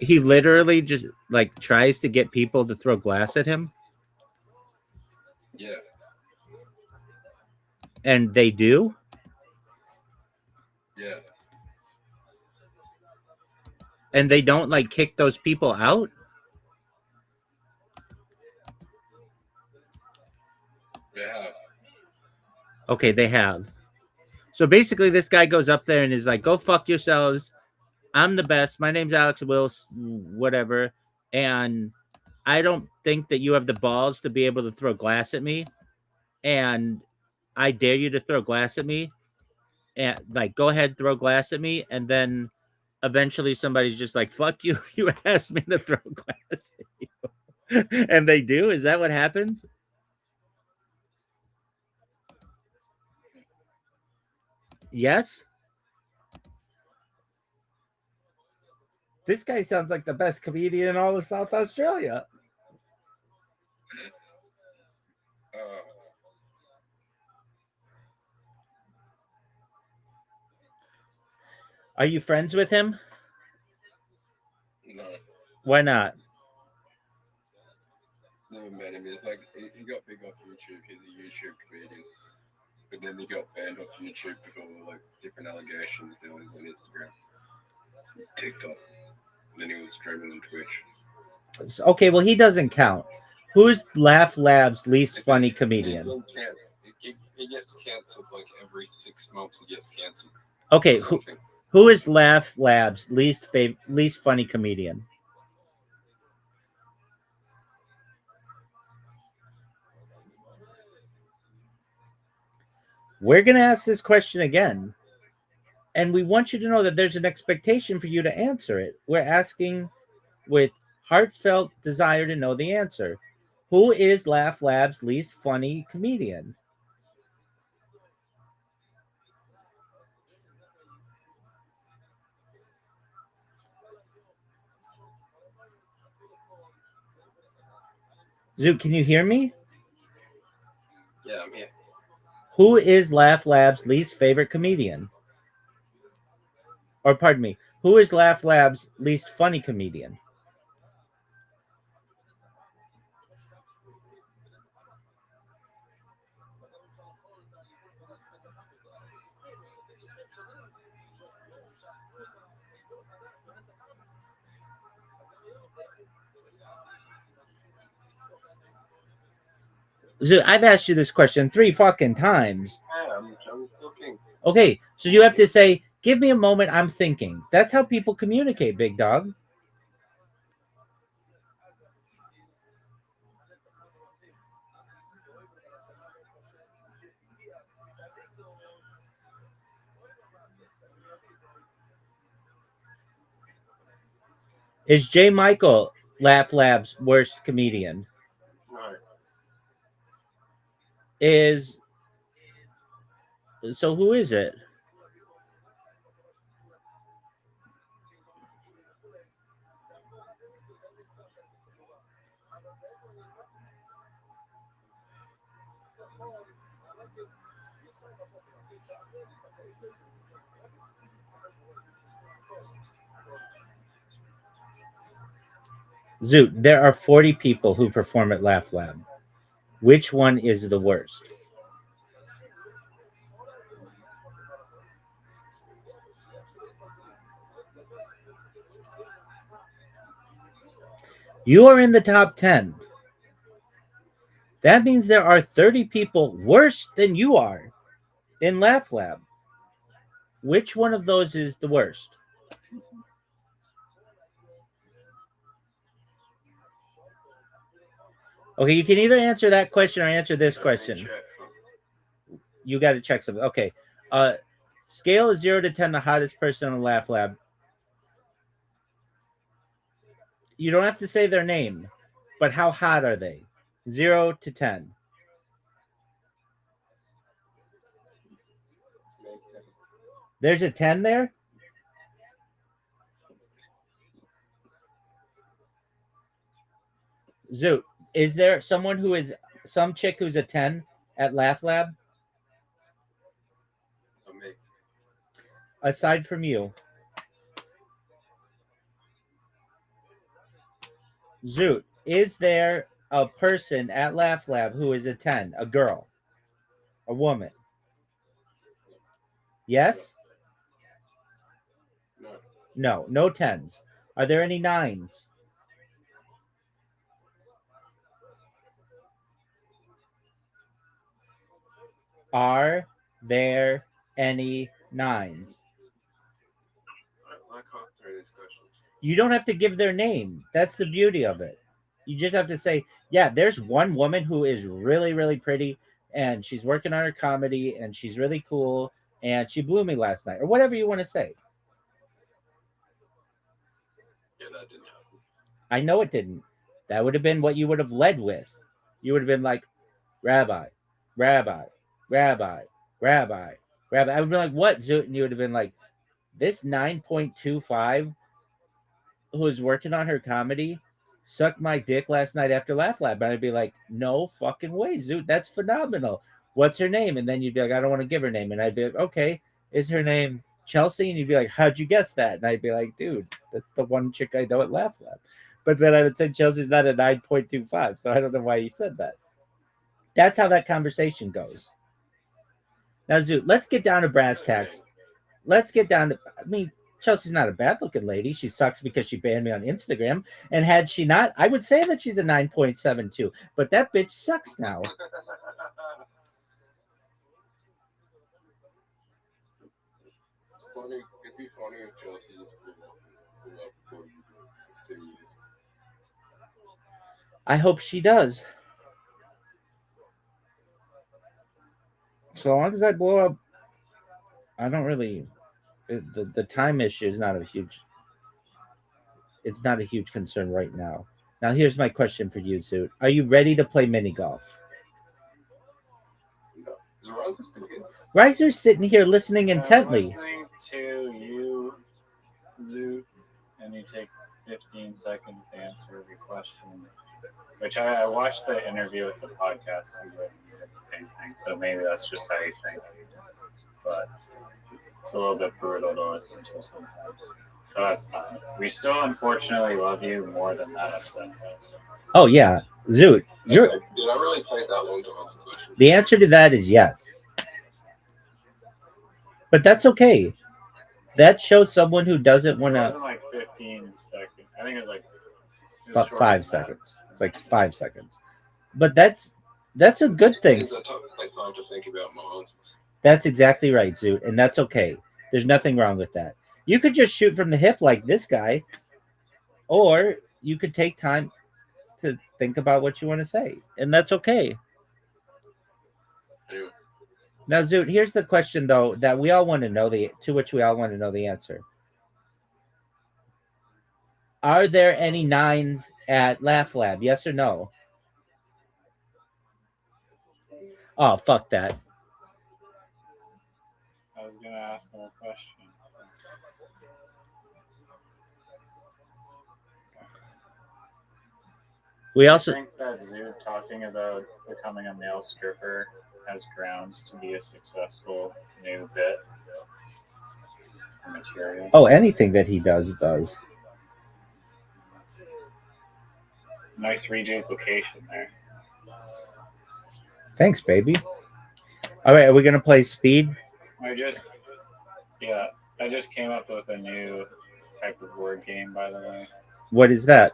[SPEAKER 7] he literally just like tries to get people to throw glass at him,
[SPEAKER 8] Yeah.
[SPEAKER 7] and they do.
[SPEAKER 8] Yeah.
[SPEAKER 7] And they don't like kick those people out.
[SPEAKER 8] Yeah.
[SPEAKER 7] Okay, they have. So basically, this guy goes up there and is like, "Go fuck yourselves. I'm the best. My name's Alex Wills, whatever. And I don't think that you have the balls to be able to throw glass at me. And I dare you to throw glass at me. And like, go ahead, throw glass at me. And then eventually somebody's just like, fuck you. You asked me to throw glass at you." And they do. Is that what happens? Yes. This guy sounds like the best comedian in all of South Australia. Are you friends with him?
[SPEAKER 8] No.
[SPEAKER 7] Why not?
[SPEAKER 8] Never met him. He's like he got big off YouTube. He's a YouTube comedian, but then he got banned off YouTube for like different allegations that was on Instagram, TikTok. And then he was streaming on Twitch.
[SPEAKER 7] Okay, well, he doesn't count. Who's Laugh Lab's least funny comedian?
[SPEAKER 8] He gets cancelled like every 6 months. He gets cancelled.
[SPEAKER 7] Okay, who is Laugh Lab's least funny comedian? We're going to ask this question again. And we want you to know that there's an expectation for you to answer it. We're asking with heartfelt desire to know the answer. Who is Laugh Lab's least funny comedian? Zoot, can you hear me?
[SPEAKER 8] Yeah, I'm here.
[SPEAKER 7] Who is Laugh Lab's least favorite comedian? Or pardon me, who is Laugh Lab's least funny comedian? So I've asked you this question 3 fucking times.
[SPEAKER 8] Yeah, I'm looking.
[SPEAKER 7] Okay, so you have to say, give me a moment, I'm thinking. That's how people communicate, big dog. Is Jay Michael Laugh Lab's worst comedian?
[SPEAKER 8] No.
[SPEAKER 7] So who is it? Zoot, there are 40 people who perform at Laugh Lab. Which one is the worst? You are in the top 10. That means there are 30 people worse than you are in Laugh Lab. Which one of those is the worst? Okay, you can either answer that question or answer this question.
[SPEAKER 8] Check.
[SPEAKER 7] You got to check something. Okay. Scale of 0 to 10, the hottest person in the Laugh Lab. You don't have to say their name, but how hot are they? 0 to 10. There's a 10 there? Zoot, is there someone who is some chick who's a 10 at Laugh Lab
[SPEAKER 8] Me.
[SPEAKER 7] aside from you? Zoot, is there a person at Laugh Lab who is a 10, a girl, a woman? Yes?
[SPEAKER 8] No.
[SPEAKER 7] No 10s. Are there any 9s? Are there any 9s?
[SPEAKER 8] I can't answer these questions.
[SPEAKER 7] You don't have to give their name. That's the beauty of it. You just have to say, yeah, there's one woman who is really, really pretty and she's working on her comedy and she's really cool and she blew me last night or whatever you want to say.
[SPEAKER 8] Yeah, that didn't happen.
[SPEAKER 7] I know it didn't. That would have been what you would have led with. You would have been like, Rabbi, Rabbi, Rabbi, Rabbi, Rabbi. I would be like, what, Zoot? And you would have been like, this 9.25 who is working on her comedy sucked my dick last night after Laugh Lab. And I'd be like, no fucking way, Zoot. That's phenomenal. What's her name? And then you'd be like, I don't want to give her name. And I'd be like, okay, is her name Chelsea? And you'd be like, how'd you guess that? And I'd be like, dude, that's the one chick I know at Laugh Lab. But then I would say Chelsea's not a 9.25. So I don't know why you said that. That's how that conversation goes. Now, Zoot, let's get down to brass tacks. Let's get down to, I mean, Chelsea's not a bad looking lady. She sucks because she banned me on Instagram. And had she not, I would say that she's a 9.72. But that bitch sucks now.
[SPEAKER 8] It's funny. It'd be funny if Chelsea blew up before you next 2 years.
[SPEAKER 7] I hope she does. So long as I blow up, I don't really. The time issue is not a huge. It's not a huge concern right now. Now here's my question for you, Zoot. Are you ready to play mini golf?
[SPEAKER 8] No. Is Riser still here?
[SPEAKER 7] Riser's sitting here listening intently.
[SPEAKER 3] I'm listening to you, Zoot, and you take 15 seconds to answer every question. Which I watched the interview with the podcast. We did the same thing, so maybe that's just how you think. But it's a little bit brutal to listen to sometimes. So that's fine. We still, unfortunately, love you more than that upsets us.
[SPEAKER 7] Oh yeah, Zoot.
[SPEAKER 8] Did I really play that long to answer the question?
[SPEAKER 7] The answer to that is yes. But that's okay. That shows someone who doesn't want
[SPEAKER 3] It
[SPEAKER 7] to.
[SPEAKER 3] wasn't like 15 seconds. I think it was like it was shorter
[SPEAKER 7] 5
[SPEAKER 3] than that.
[SPEAKER 7] seconds. It's like 5 seconds. But that's a good thing.
[SPEAKER 8] Is that like time to think about my answers?
[SPEAKER 7] That's exactly right, Zoot, and that's okay. There's nothing wrong with that. You could just shoot from the hip like this guy, or you could take time to think about what you want to say, and that's okay.
[SPEAKER 8] Anyway.
[SPEAKER 7] Now, Zoot, here's the question, though, that we all want to know to which we all want to know the answer. Are there any 9s at Laugh Lab? Yes or no? Oh, fuck that.
[SPEAKER 3] I was going to ask more question.
[SPEAKER 7] We
[SPEAKER 3] I
[SPEAKER 7] also
[SPEAKER 3] think that Zoot talking about becoming a male stripper has grounds to be a successful new bit material.
[SPEAKER 7] Oh, anything that he does.
[SPEAKER 3] Nice reduplication there.
[SPEAKER 7] Thanks, baby. All right, are we gonna play speed?
[SPEAKER 3] I just came up with a new type of word game, by the way.
[SPEAKER 7] What is that?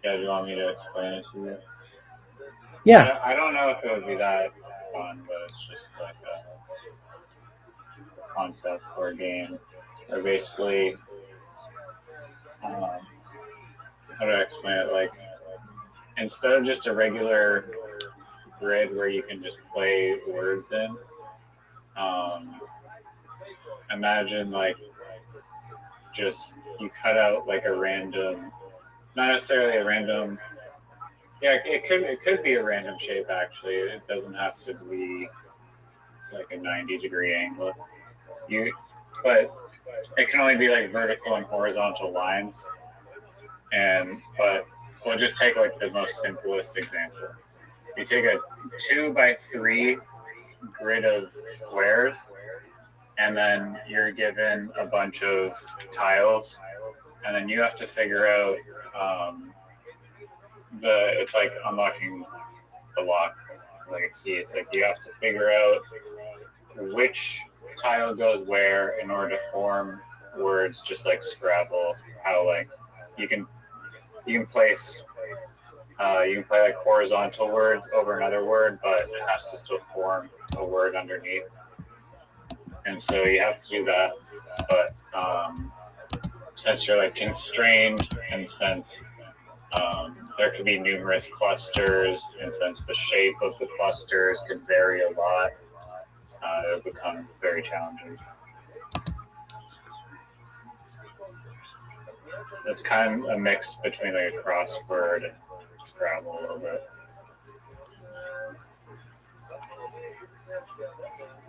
[SPEAKER 3] Yeah, do you want me to explain it to you?
[SPEAKER 7] Yeah.
[SPEAKER 3] I don't know if it would be that fun, but it's just like concept or game are basically, how do I explain it? Like, instead of just a regular grid where you can just play words in, imagine like just you cut out like a random, not necessarily a random. Yeah, it could be a random shape actually. It doesn't have to be like a 90-degree angle. But it can only be like vertical and horizontal lines. But we'll just take like the most simplest example. You take a 2x3 grid of squares, and then you're given a bunch of tiles, and then you have to figure out it's like unlocking the lock, like a key. It's like you have to figure out which tile goes where in order to form words, just like Scrabble. How like you can place you can play like horizontal words over another word, but it has to still form a word underneath. And so you have to do that. But since you're like constrained, and since there could be numerous clusters, and since the shape of the clusters could vary a lot, it would become very challenging. It's kind of a mix between like a crossword and Scrabble a little bit.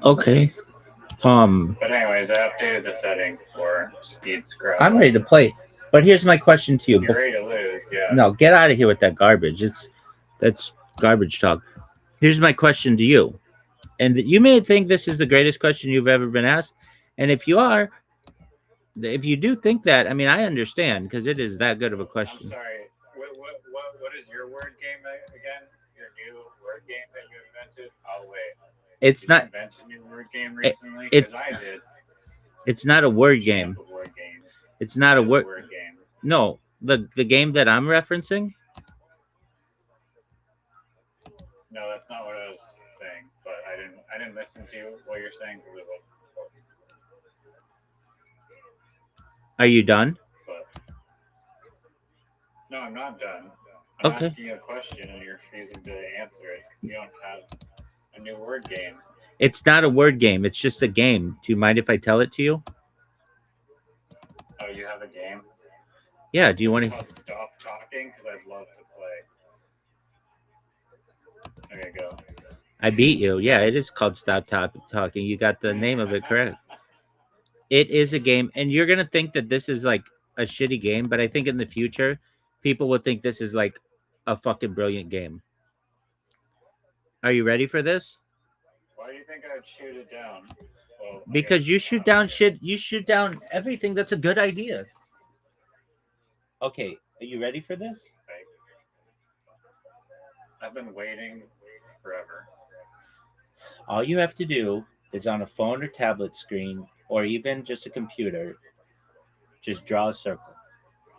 [SPEAKER 7] Okay.
[SPEAKER 3] But anyways, I updated the setting for speed Scrabble.
[SPEAKER 7] I'm ready to play. But here's my question to you.
[SPEAKER 3] You're ready to lose, yeah.
[SPEAKER 7] No, get out of here with that garbage. That's garbage talk. Here's my question to you. And you may think this is the greatest question you've ever been asked. And if you do think that, I mean, I understand, because it is that good of a question.
[SPEAKER 3] I'm sorry. What is your word game again? Your new word game that you invented? Oh wait.
[SPEAKER 7] It's
[SPEAKER 3] Did
[SPEAKER 7] not.
[SPEAKER 3] you invent a new word game recently?
[SPEAKER 7] It's.
[SPEAKER 3] I did.
[SPEAKER 7] It's not a word game. It's not a word
[SPEAKER 3] game.
[SPEAKER 7] No, the game that I'm referencing.
[SPEAKER 3] No, that's not what I was saying. But I didn't listen to what you're saying.
[SPEAKER 7] Are you done?
[SPEAKER 3] No, I'm not done. I'm
[SPEAKER 7] Okay.
[SPEAKER 3] asking you a question and you're refusing to answer it because you don't have a new word game.
[SPEAKER 7] It's not a word game. It's just a game. Do you mind if I tell it to you?
[SPEAKER 3] Oh, you have a game?
[SPEAKER 7] Yeah. Do you want to?
[SPEAKER 3] Stop talking, because I'd love to play. Okay, go.
[SPEAKER 7] I beat you. Yeah, it is called Stop Talking. You got the name of it correct. It is a game, and you're gonna think that this is like a shitty game, but I think in the future, people will think this is like a fucking brilliant game. Are you ready for this?
[SPEAKER 3] Why do you think I'd shoot it down? Well,
[SPEAKER 7] Because you shoot down shit. You shoot down everything that's a good idea. Okay, are you ready for this?
[SPEAKER 3] I've been waiting forever.
[SPEAKER 7] All you have to do is on a phone or tablet screen, or even just a computer, just draw a circle.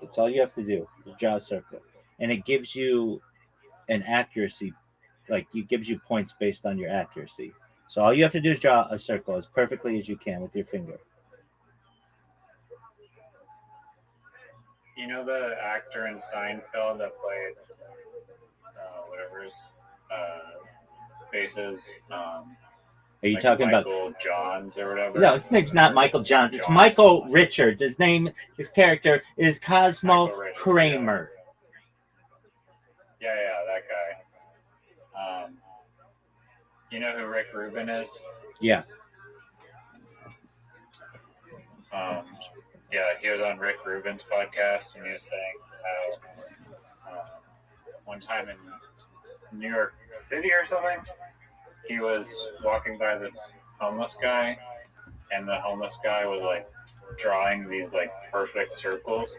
[SPEAKER 7] That's all you have to do. Just draw a circle. And it gives you an accuracy, like it gives you points based on your accuracy. So all you have to do is draw a circle as perfectly as you can with your finger.
[SPEAKER 3] You know the actor in Seinfeld that played whatever his faces?
[SPEAKER 7] Are you
[SPEAKER 3] like
[SPEAKER 7] talking
[SPEAKER 3] Michael
[SPEAKER 7] about
[SPEAKER 3] Johns or whatever?
[SPEAKER 7] No, his name's not Michael Johns. It's Michael Richards. His character is Cosmo Kramer.
[SPEAKER 3] Yeah, that guy. You know who Rick Rubin is?
[SPEAKER 7] Yeah.
[SPEAKER 3] Yeah, he was on Rick Rubin's podcast, and he was saying how one time in New York City or something, he was walking by this homeless guy, and the homeless guy was like drawing these like perfect circles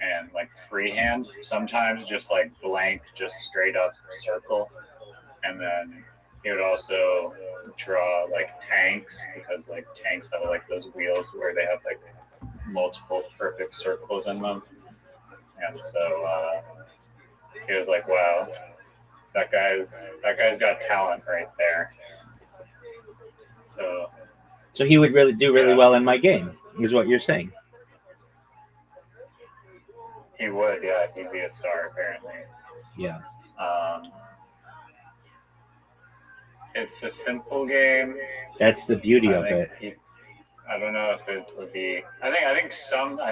[SPEAKER 3] and like freehand, sometimes just like blank, just straight up circle. And then he would also draw like tanks, because like tanks have like those wheels where they have like multiple perfect circles in them. And so he was like, wow, that guy's got talent right there. So
[SPEAKER 7] So he would really do really well in my game, is what you're saying.
[SPEAKER 3] He would, yeah. He'd be a star, apparently.
[SPEAKER 7] Yeah.
[SPEAKER 3] It's a simple game.
[SPEAKER 7] That's the beauty of it.
[SPEAKER 3] I don't know if it would be. I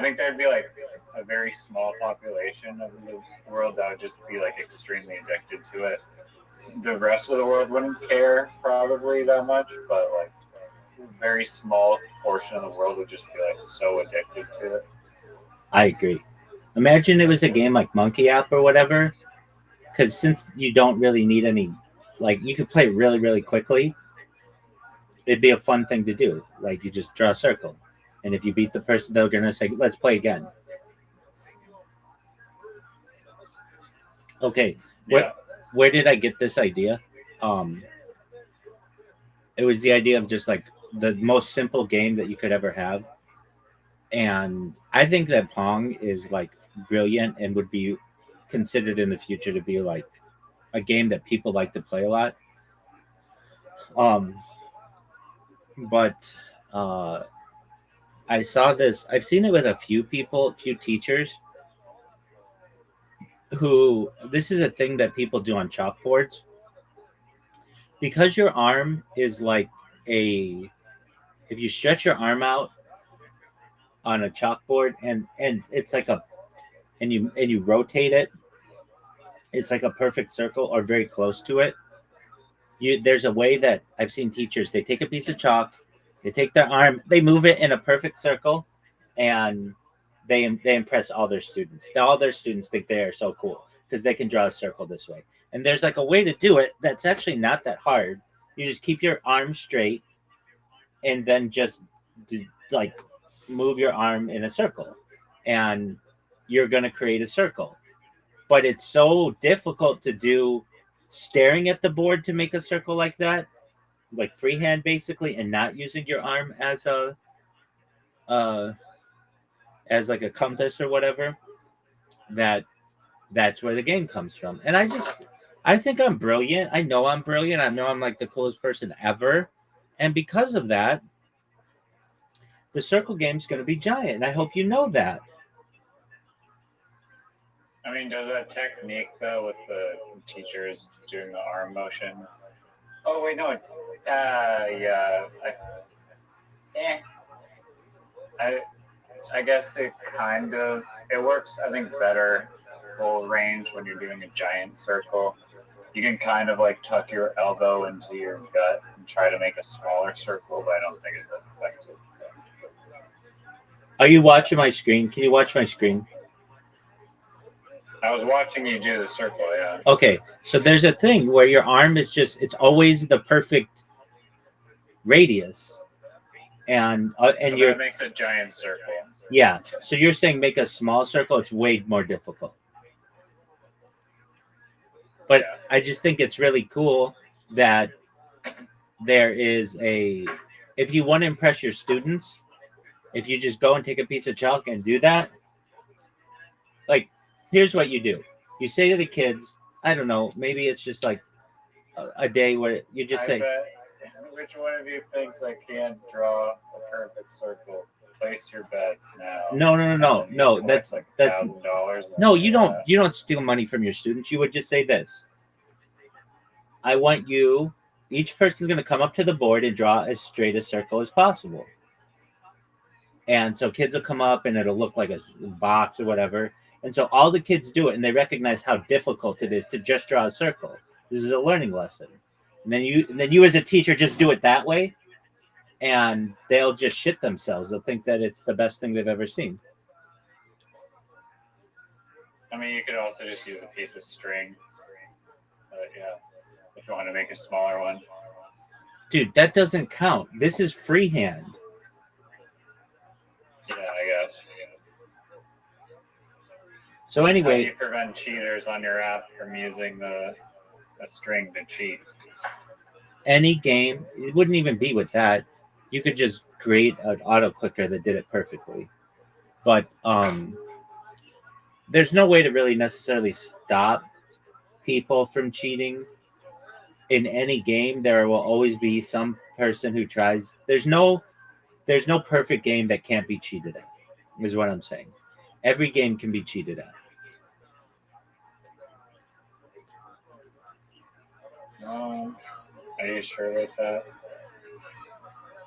[SPEAKER 3] think there'd be like a very small population of the world that would just be like extremely addicted to it. The rest of the world wouldn't care probably that much, but like a very small portion of the world would just be like so addicted to it.
[SPEAKER 7] I agree. Imagine it was a game like Monkey App or whatever, because since you don't really need any, like you could play really, really quickly. It'd be a fun thing to do. Like you just draw a circle, and if you beat the person, they're gonna say, "Let's play again." Okay, where did I get this idea? It was the idea of just like the most simple game that you could ever have, and I think that Pong is like brilliant and would be considered in the future to be like a game that people like to play a lot. But I saw this. I've seen it with a few teachers who this is a thing that people do on chalkboards. Because your arm is like if you stretch your arm out on a chalkboard and it's like and you rotate it, it's like a perfect circle or very close to it. There's a way that I've seen teachers, they take a piece of chalk, they take their arm, they move it in a perfect circle, and they impress all their students. All their students think they are so cool because they can draw a circle this way. And there's like a way to do it that's actually not that hard. You just keep your arm straight and then just like move your arm in a circle, and you're going to create a circle. But it's so difficult to do staring at the board to make a circle like that, like freehand basically, and not using your arm as like a compass or whatever. That's where the game comes from. And I think I'm brilliant. I know I'm brilliant. I know I'm like the coolest person ever. And because of that, the circle game's going to be giant. And I hope you know that.
[SPEAKER 3] I mean, does that technique though with the teachers doing the arm motion? Oh wait, no. Yeah. I guess it works. I think better full range when you're doing a giant circle. You can kind of like tuck your elbow into your gut and try to make a smaller circle, but I don't think it's effective.
[SPEAKER 7] Are you watching my screen? Can you watch my screen?
[SPEAKER 3] I was watching you do the circle, yeah.
[SPEAKER 7] Okay, so there's a thing where your arm is it's always the perfect radius, and
[SPEAKER 3] that makes a giant circle.
[SPEAKER 7] Yeah, so you're saying make a small circle. It's way more difficult. But yeah. I just think it's really cool that there is if you want to impress your students, if you just go and take a piece of chalk and do that, like, here's what you do. You say to the kids, I don't know, maybe it's just like a day where you just say,
[SPEAKER 3] which one of you thinks I can't draw a perfect circle? Place your bets now.
[SPEAKER 7] No. That's
[SPEAKER 3] like $1,000.
[SPEAKER 7] No, you don't steal money from your students. You would just say this. I want you, each person's going to come up to the board and draw as straight a circle as possible. And so kids will come up and it'll look like a box or whatever. And so all the kids do it and they recognize how difficult it is to just draw a circle. This is a learning lesson. And then you as a teacher just do it that way. And they'll just shit themselves. They'll think that it's the best thing they've ever seen.
[SPEAKER 3] I mean, you could also just use a piece of string. But yeah, if you want to make a smaller one.
[SPEAKER 7] Dude, that doesn't count. This is freehand.
[SPEAKER 3] Yeah, I guess.
[SPEAKER 7] So anyway,
[SPEAKER 3] how do you prevent cheaters on your app from using a string to cheat?
[SPEAKER 7] Any game, it wouldn't even be with that. You could just create an auto clicker that did it perfectly. But there's no way to really necessarily stop people from cheating. In any game, there will always be some person who tries. There's no there's no perfect game that can't be cheated at, is what I'm saying. Every game can be cheated at.
[SPEAKER 3] Are you sure with that?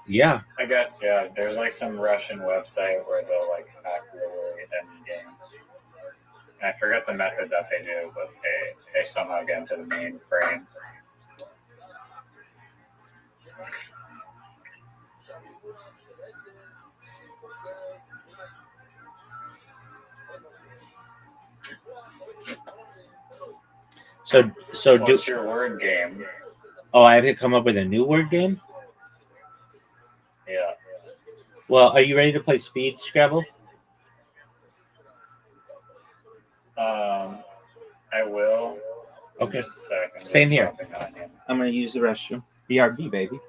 [SPEAKER 7] Yeah.
[SPEAKER 3] I guess, yeah. There's like some Russian website where they'll like hack literally any game. And I forget the method that they do, but they somehow get into the main frame.
[SPEAKER 7] So
[SPEAKER 3] What's your word game?
[SPEAKER 7] Oh, I have to come up with a new word game?
[SPEAKER 3] Yeah.
[SPEAKER 7] Well, are you ready to play Speed Scrabble?
[SPEAKER 3] I will.
[SPEAKER 7] Okay.
[SPEAKER 3] Just a second.
[SPEAKER 7] Same here.
[SPEAKER 3] Just dropping on you.
[SPEAKER 7] I'm going to use the restroom. BRB, baby.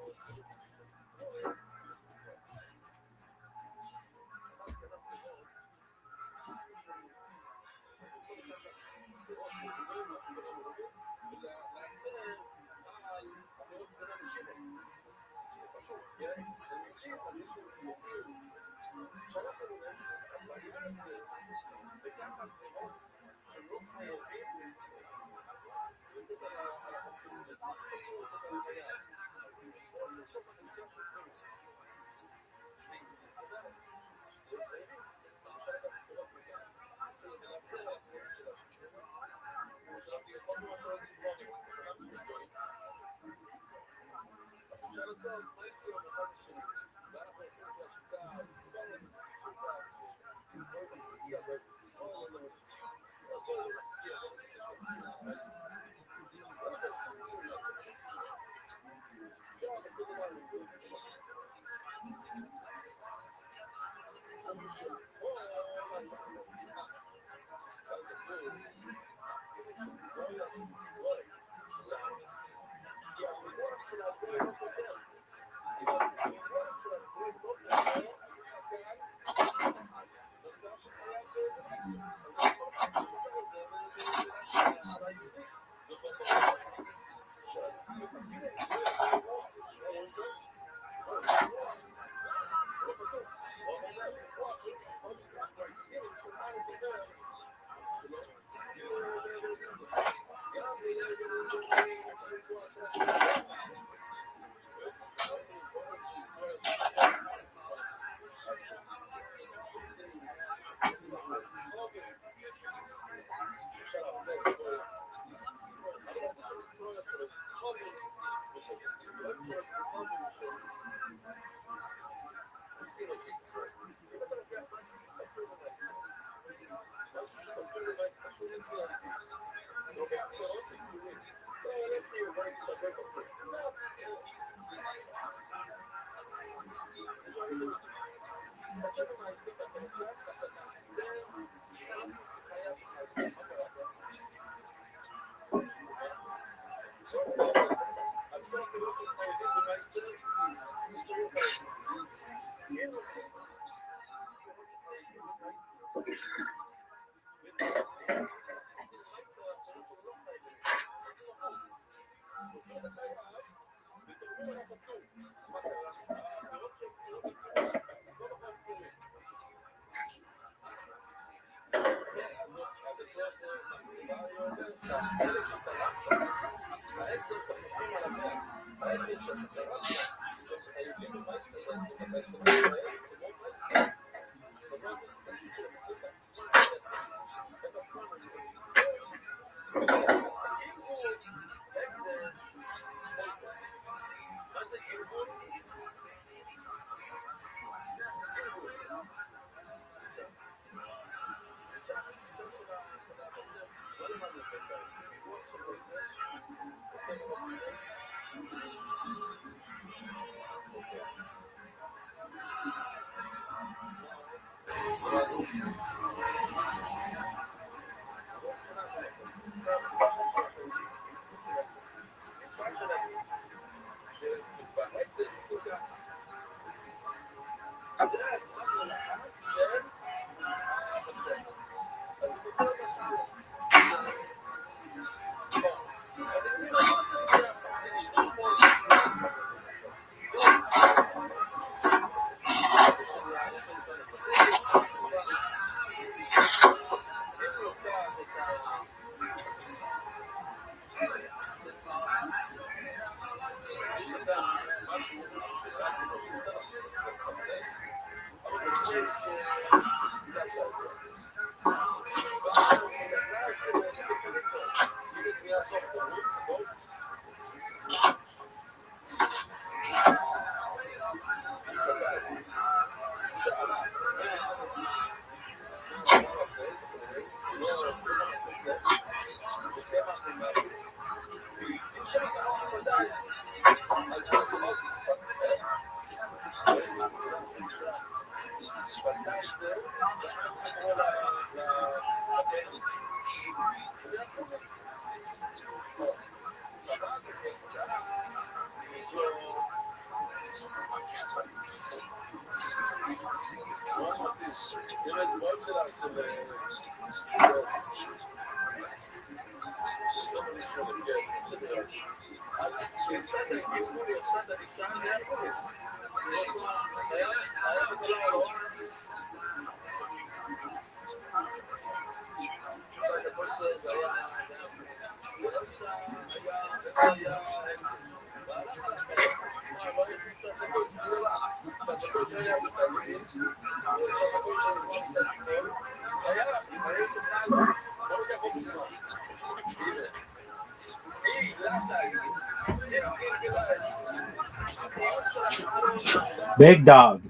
[SPEAKER 7] Big dog.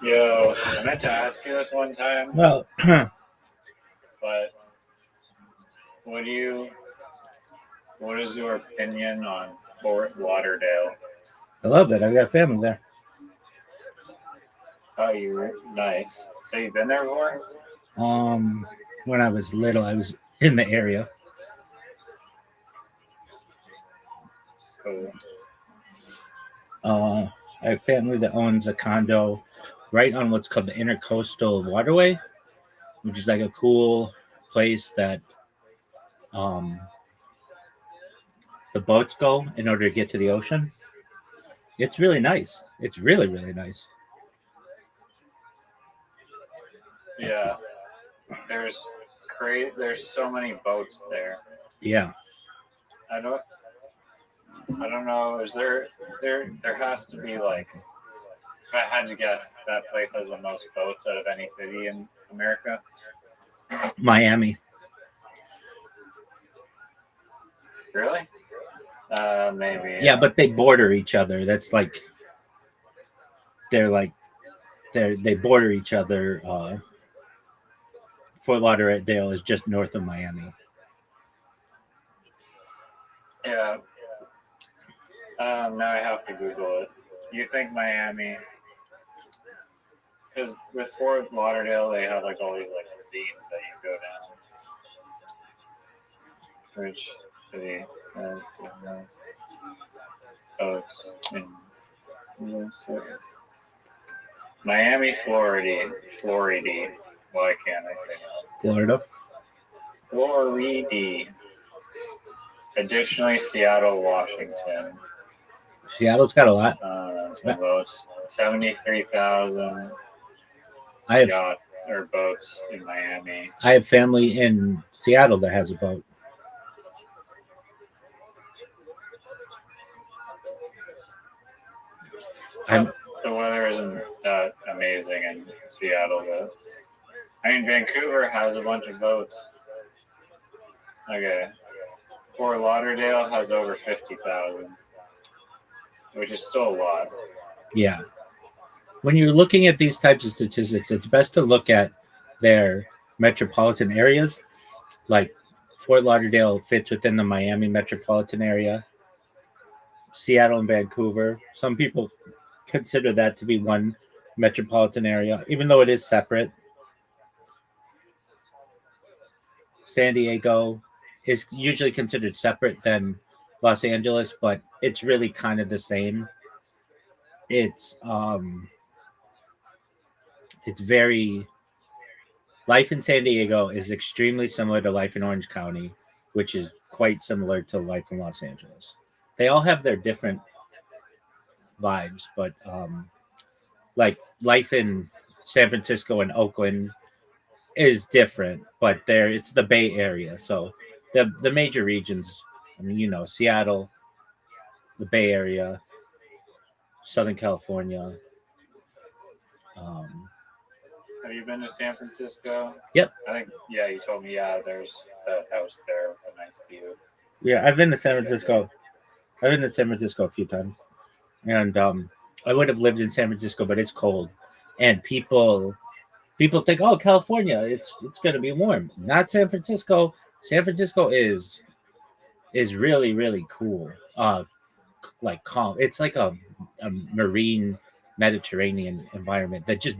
[SPEAKER 3] Yo, I meant to ask you this one time,
[SPEAKER 7] Well,
[SPEAKER 3] but what is your opinion on Fort Lauderdale?
[SPEAKER 7] I love it. I've got family there.
[SPEAKER 3] Oh, you're nice. So you've been there before?
[SPEAKER 7] When I was little, I was in the area.
[SPEAKER 3] Cool.
[SPEAKER 7] I have family that owns a condo right on what's called the Intercoastal Waterway, which is like a cool place that the boats go in order to get to the ocean. It's really nice. It's really, really nice.
[SPEAKER 3] Yeah. There's so many boats there.
[SPEAKER 7] Yeah.
[SPEAKER 3] I don't know. Is there has to be, like, if I had to guess, that place has the most boats out of any city in America.
[SPEAKER 7] Miami.
[SPEAKER 3] Really? Maybe.
[SPEAKER 7] Yeah, but they border each other. That's like they border each other. Fort Lauderdale is just north of Miami.
[SPEAKER 3] Yeah. Now I have to Google it. You think Miami? Because with Fort Lauderdale, they have like all these like ravines that you go down. Which city has the most boats in USA? Miami, Florida. Why can't I say that?
[SPEAKER 7] Florida.
[SPEAKER 3] Florida. Additionally, Seattle, Washington.
[SPEAKER 7] Seattle's got a lot.
[SPEAKER 3] Some boats. 73,000
[SPEAKER 7] I have
[SPEAKER 3] yacht or boats in Miami.
[SPEAKER 7] I have family in Seattle that has a boat.
[SPEAKER 3] The weather isn't that amazing in Seattle, though. I mean, Vancouver has a bunch of boats. Okay. Fort Lauderdale has over 50,000, which is still a lot.
[SPEAKER 7] Yeah. When you're looking at these types of statistics, it's best to look at their metropolitan areas. Like Fort Lauderdale fits within the Miami metropolitan area. Seattle and Vancouver. Some people consider that to be one metropolitan area, even though it is separate. San Diego is usually considered separate than Los Angeles, but it's really kind of the same. It's very life in San Diego is extremely similar to life in Orange County, which is quite similar to life in Los Angeles. They all have their different vibes, but like life in San Francisco and Oakland is different, but it's the Bay Area. So the major regions, I mean, Seattle, the Bay Area, Southern California.
[SPEAKER 3] Have you been to San Francisco?
[SPEAKER 7] Yep.
[SPEAKER 3] I think, yeah, you told me, yeah, there's that house there with a nice view.
[SPEAKER 7] Yeah, I've been to San Francisco. I've been to San Francisco a few times, and I would have lived in San Francisco, but it's cold, and people think, oh, California, it's gonna be warm. Not San Francisco. San Francisco is really really cool. Like calm. It's like a marine Mediterranean environment that just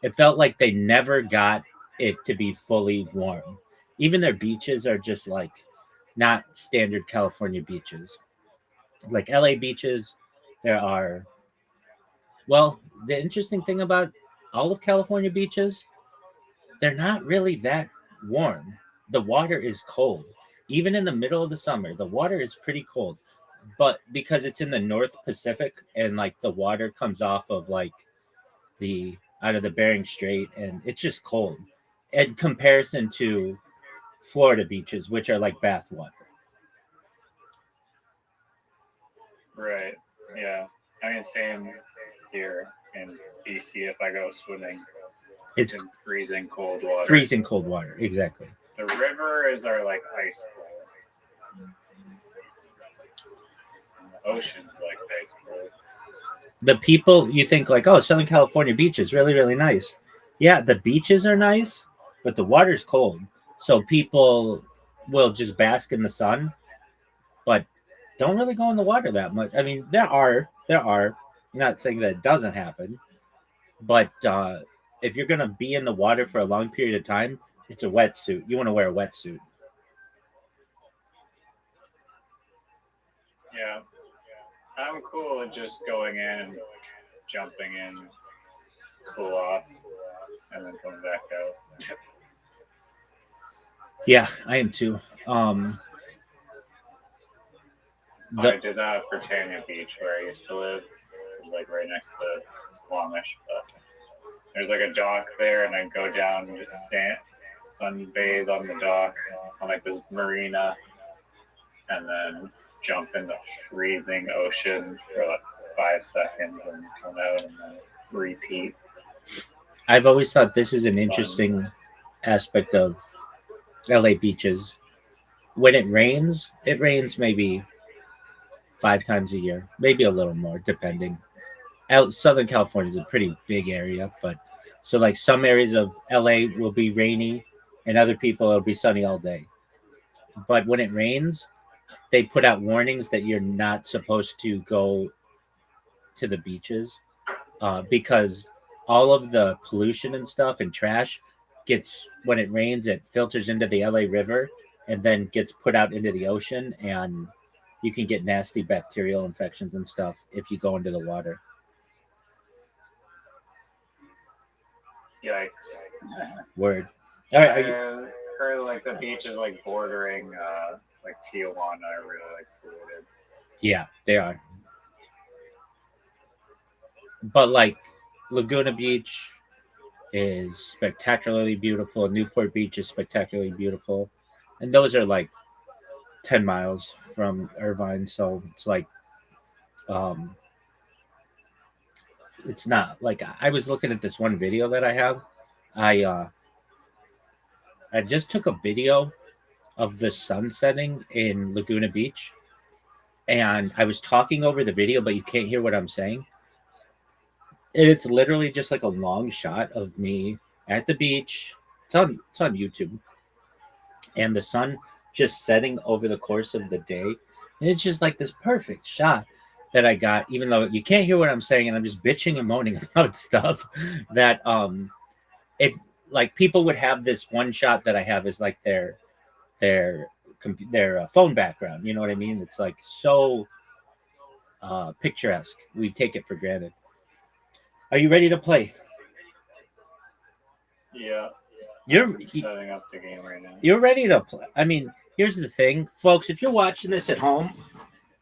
[SPEAKER 7] it felt like they never got it to be fully warm. Even their beaches are just like not standard California beaches. Like LA beaches, there are well, the interesting thing about all of California beaches, they're not really that warm. The water is cold. Even in the middle of the summer, the water is pretty cold. But because it's in the North Pacific and like the water comes off of like the out of the Bering Strait and it's just cold in comparison to Florida beaches, which are like bath water.
[SPEAKER 3] Right. Yeah. I mean, same here in BC. If I go swimming,
[SPEAKER 7] It's
[SPEAKER 3] in freezing cold water.
[SPEAKER 7] freezing cold water, exactly.
[SPEAKER 3] The rivers are like ice cold. The ocean's like ice cold.
[SPEAKER 7] The people you think like, oh, Southern California beaches, really, really nice. Yeah, the beaches are nice, but the water's cold. So people will just bask in the sun, but don't really go in the water that much. I mean, there are. I'm not saying that it doesn't happen, but if you're gonna be in the water for a long period of time, it's a wetsuit. You want to wear a wetsuit.
[SPEAKER 3] Yeah. I'm cool with just going in and jumping in, cool off, and then coming back out.
[SPEAKER 7] Yeah, I am too.
[SPEAKER 3] I did that for Britannia Beach where I used to live, like right next to Squamish. But there's like a dock there, and I go down and just sunbathe on the dock on like this marina, and then jump in the freezing ocean for like 5 seconds and come out and then repeat.
[SPEAKER 7] I've always thought this is an interesting aspect of LA beaches. When it rains maybe 5 times a year, maybe a little more, depending. Southern California is a pretty big area, but so like some areas of LA will be rainy, and other people it'll be sunny all day. But when it rains, they put out warnings that you're not supposed to go to the beaches because all of the pollution and stuff and trash gets, when it rains, it filters into the LA River and then gets put out into the ocean, and you can get nasty bacterial infections and stuff if you go into the water.
[SPEAKER 3] Yikes.
[SPEAKER 7] Word. All right.
[SPEAKER 3] I heard like the beach is like bordering like Tijuana. I really like polluted.
[SPEAKER 7] Yeah, they are. But like Laguna Beach is spectacularly beautiful. Newport Beach is spectacularly beautiful. And those are like 10 miles from Irvine. So it's like, it's not like, I was looking at this one video that I have. I just took a video of the sun setting in Laguna Beach, and I was talking over the video, but you can't hear what I'm saying. And it's literally just like a long shot of me at the beach. It's on YouTube, and the sun just setting over the course of the day, and it's just like this perfect shot that I got, even though you can't hear what I'm saying, and I'm just bitching and moaning about stuff that if like people would have this one shot that I have is like their phone background, you know what I mean? It's like so picturesque. We take it for granted. Are you ready to play?
[SPEAKER 3] Yeah.
[SPEAKER 7] You're
[SPEAKER 3] setting up the game right now.
[SPEAKER 7] You're ready to play. I mean, here's the thing, folks. If you're watching this at home,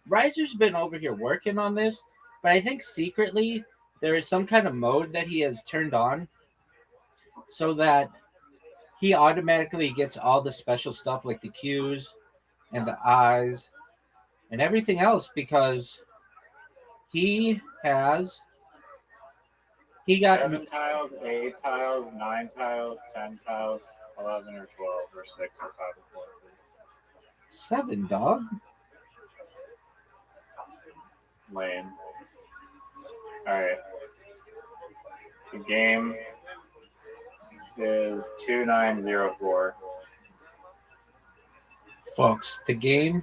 [SPEAKER 7] Riser's been over here working on this, but I think secretly there is some kind of mode that he has turned on so that he automatically gets all the special stuff like the cues and the eyes and everything else, because He got
[SPEAKER 3] 7 tiles, 8 tiles, 9 tiles, 10 tiles, 11 or 12 or 6 or 5 or 4.
[SPEAKER 7] 7, dog.
[SPEAKER 3] Lame. Alright. The game is 2904.
[SPEAKER 7] Folks, the game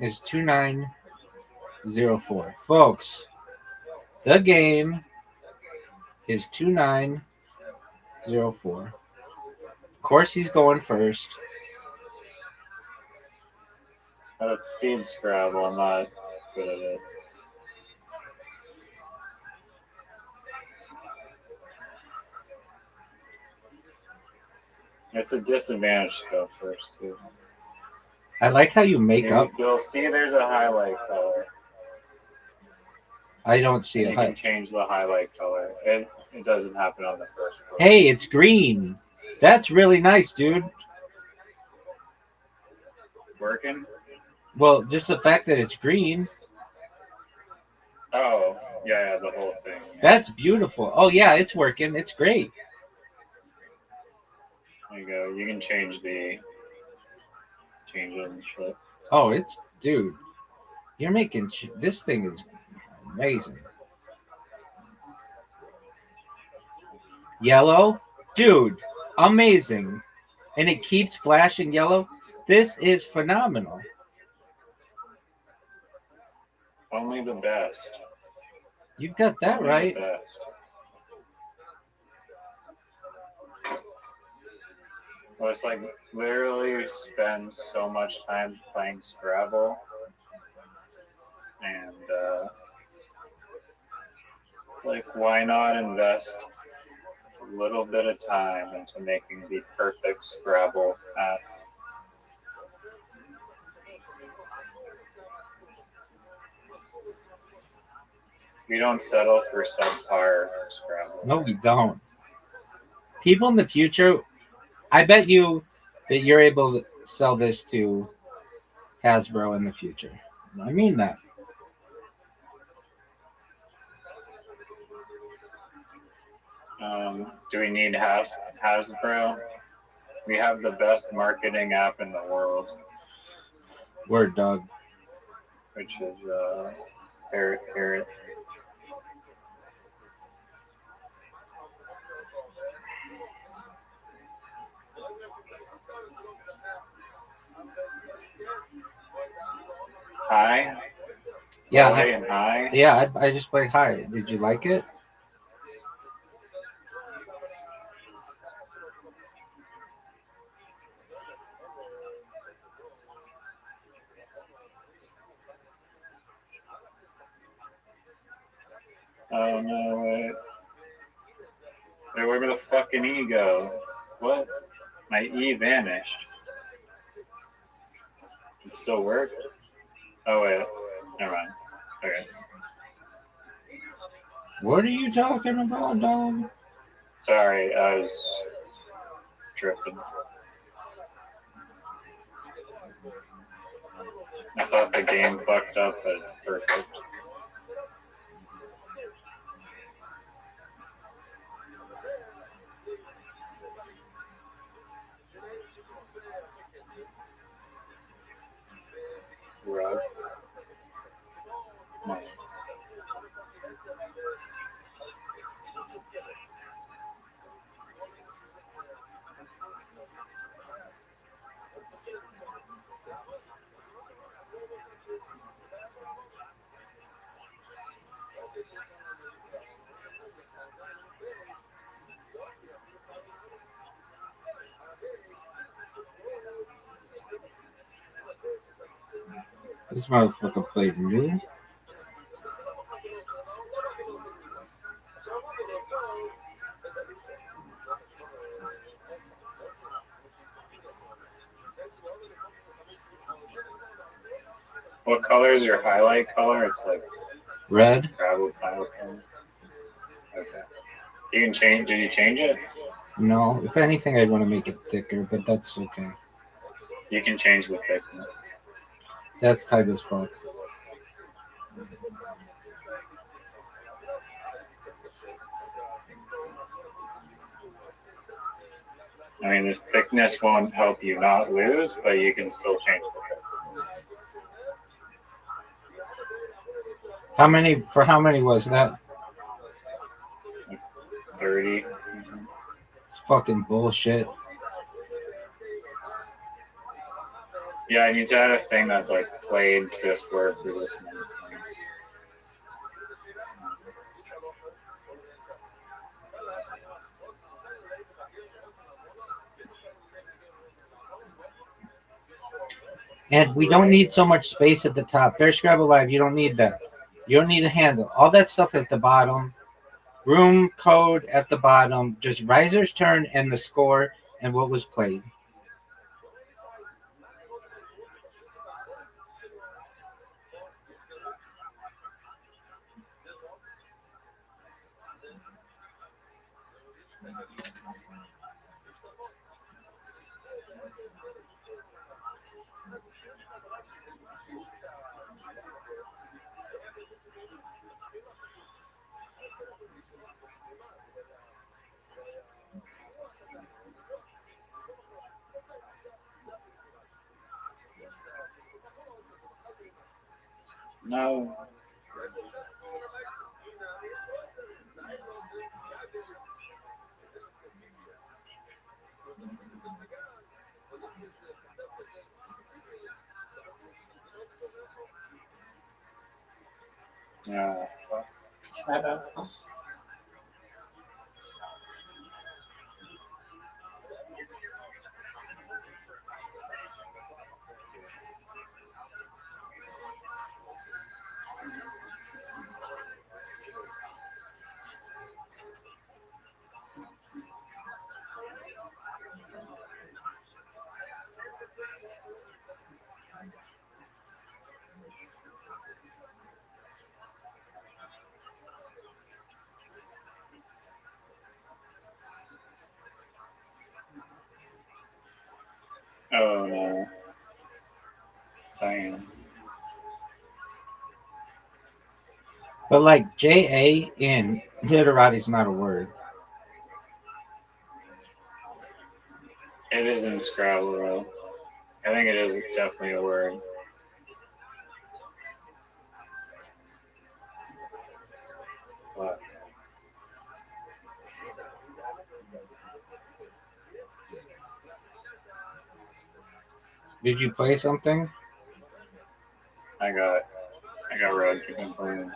[SPEAKER 7] is 2904. Folks, the game is 2904. Of course, he's going first.
[SPEAKER 3] That's speed Scrabble. I'm not good at it. It's a disadvantage to go first, too.
[SPEAKER 7] I like how you make up.
[SPEAKER 3] You'll see there's a highlight color.
[SPEAKER 7] I don't see
[SPEAKER 3] You
[SPEAKER 7] a
[SPEAKER 3] can
[SPEAKER 7] high.
[SPEAKER 3] change the highlight color. It doesn't happen on the first one.
[SPEAKER 7] Hey, it's green. That's really nice, dude.
[SPEAKER 3] Working?
[SPEAKER 7] Well, just the fact that it's green.
[SPEAKER 3] Oh, yeah, the whole thing. Yeah.
[SPEAKER 7] That's beautiful. Oh, yeah, it's working. It's great.
[SPEAKER 3] There you go. You can change it and shit.
[SPEAKER 7] Oh, it's, dude. You're making, this thing is amazing. Yellow? Dude, amazing. And it keeps flashing yellow. This is phenomenal.
[SPEAKER 3] Only the best.
[SPEAKER 7] You've got that
[SPEAKER 3] Only
[SPEAKER 7] right.
[SPEAKER 3] The best. So it's like literally you spend so much time playing Scrabble, and like why not invest a little bit of time into making the perfect Scrabble app? We don't settle for subpar Scrabble.
[SPEAKER 7] No, we don't. People in the future, I bet you that you're able to sell this to Hasbro in the future. I mean that.
[SPEAKER 3] Do we need Hasbro? We have the best marketing app in the world,
[SPEAKER 7] Word, dog.
[SPEAKER 3] which is Parrot. Hi.
[SPEAKER 7] Yeah,
[SPEAKER 3] Hey and hi.
[SPEAKER 7] yeah. I just played Hi. Did you like it?
[SPEAKER 3] Oh no! Wait. Hey, where did the fucking E go? What? My E vanished. It still worked? Oh wait. Never mind. Okay.
[SPEAKER 7] What are you talking about, dog?
[SPEAKER 3] Sorry, I was tripping. I thought the game fucked up, but it's perfect. Rug. Money.
[SPEAKER 7] This motherfucker plays new.
[SPEAKER 3] What color is your highlight color? It's like
[SPEAKER 7] Red.
[SPEAKER 3] travel tile color. Okay. You can change. Did you change it?
[SPEAKER 7] No, if anything, I'd want to make it thicker, but that's okay.
[SPEAKER 3] You can change the thickness.
[SPEAKER 7] That's tight as fuck.
[SPEAKER 3] I mean, this thickness won't help you not lose, but you can still change the thickness.
[SPEAKER 7] How many was that?
[SPEAKER 3] 30.
[SPEAKER 7] It's fucking bullshit.
[SPEAKER 3] Yeah, I need to add a thing that's like played this word for this one.
[SPEAKER 7] And we don't need so much space at the top. Fair Scrabble Live, you don't need that. You don't need a handle. All that stuff at the bottom. Room code at the bottom. Just riser's turn and the score and what was played.
[SPEAKER 3] No. Oh no. Damn.
[SPEAKER 7] But like JA in literati is not a word.
[SPEAKER 3] It is in Scrabble, though. I think it is definitely a word. But
[SPEAKER 7] Did you play something?
[SPEAKER 3] I got red. You can play it.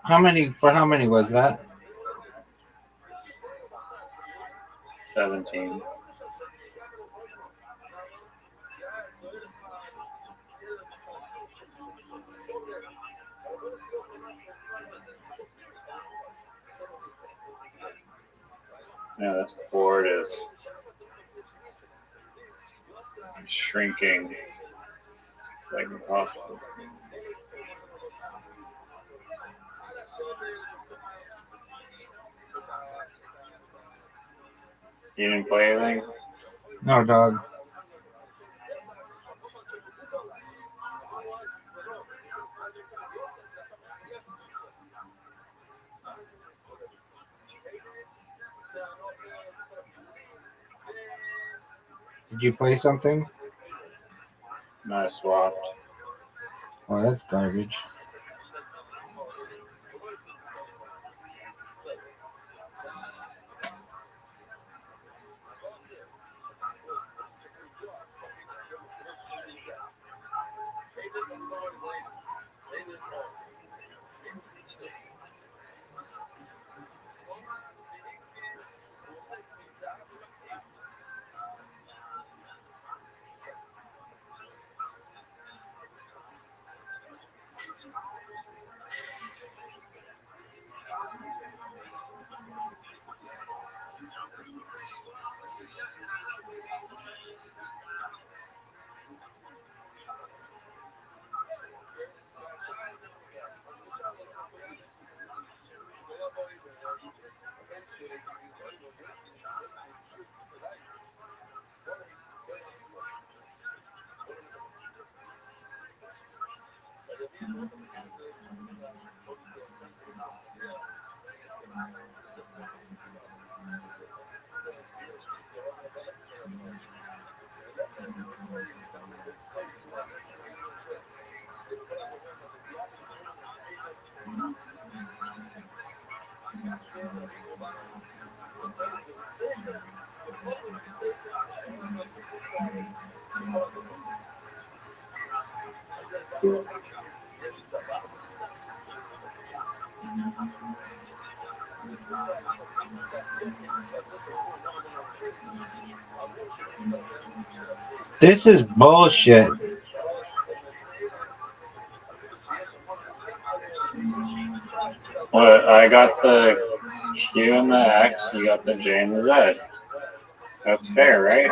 [SPEAKER 7] How many was that?
[SPEAKER 3] 17. Yeah, this board is shrinking. It's like impossible. You didn't play anything?
[SPEAKER 7] No, dog. Did you play something?
[SPEAKER 3] No, I swapped.
[SPEAKER 7] Oh, that's garbage.
[SPEAKER 4] This is bullshit.
[SPEAKER 3] What? I got the Q and the X, you got the J and the Z. That's fair, right?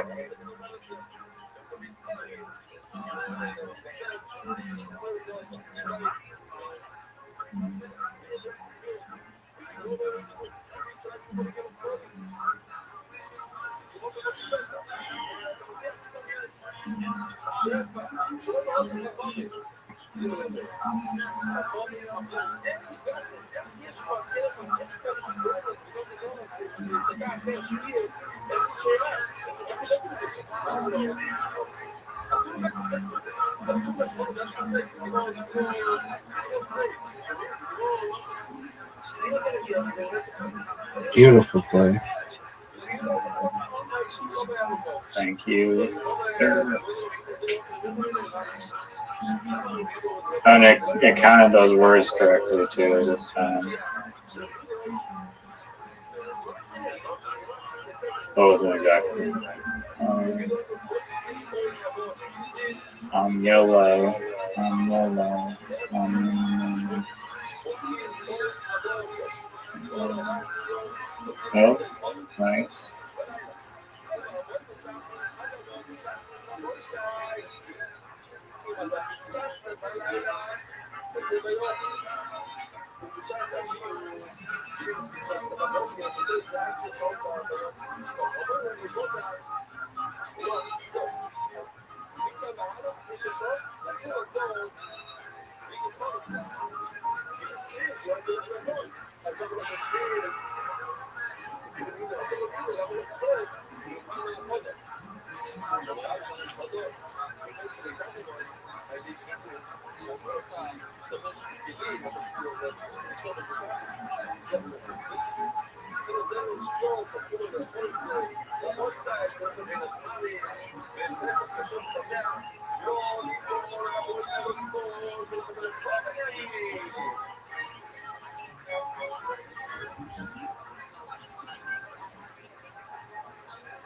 [SPEAKER 2] Beautiful play.
[SPEAKER 3] Thank you, sir. And it counted those words correctly too this time. That wasn't exactly. I'm yellow. I'm yellow. Oh, nice.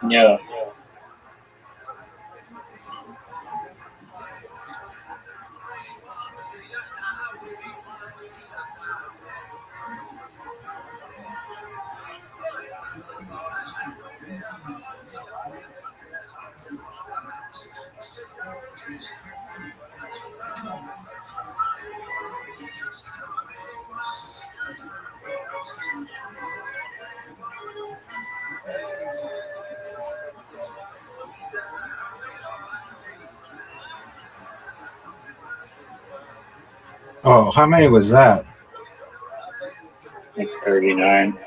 [SPEAKER 3] Yeah.
[SPEAKER 4] Oh, how many was that?
[SPEAKER 3] Like 39.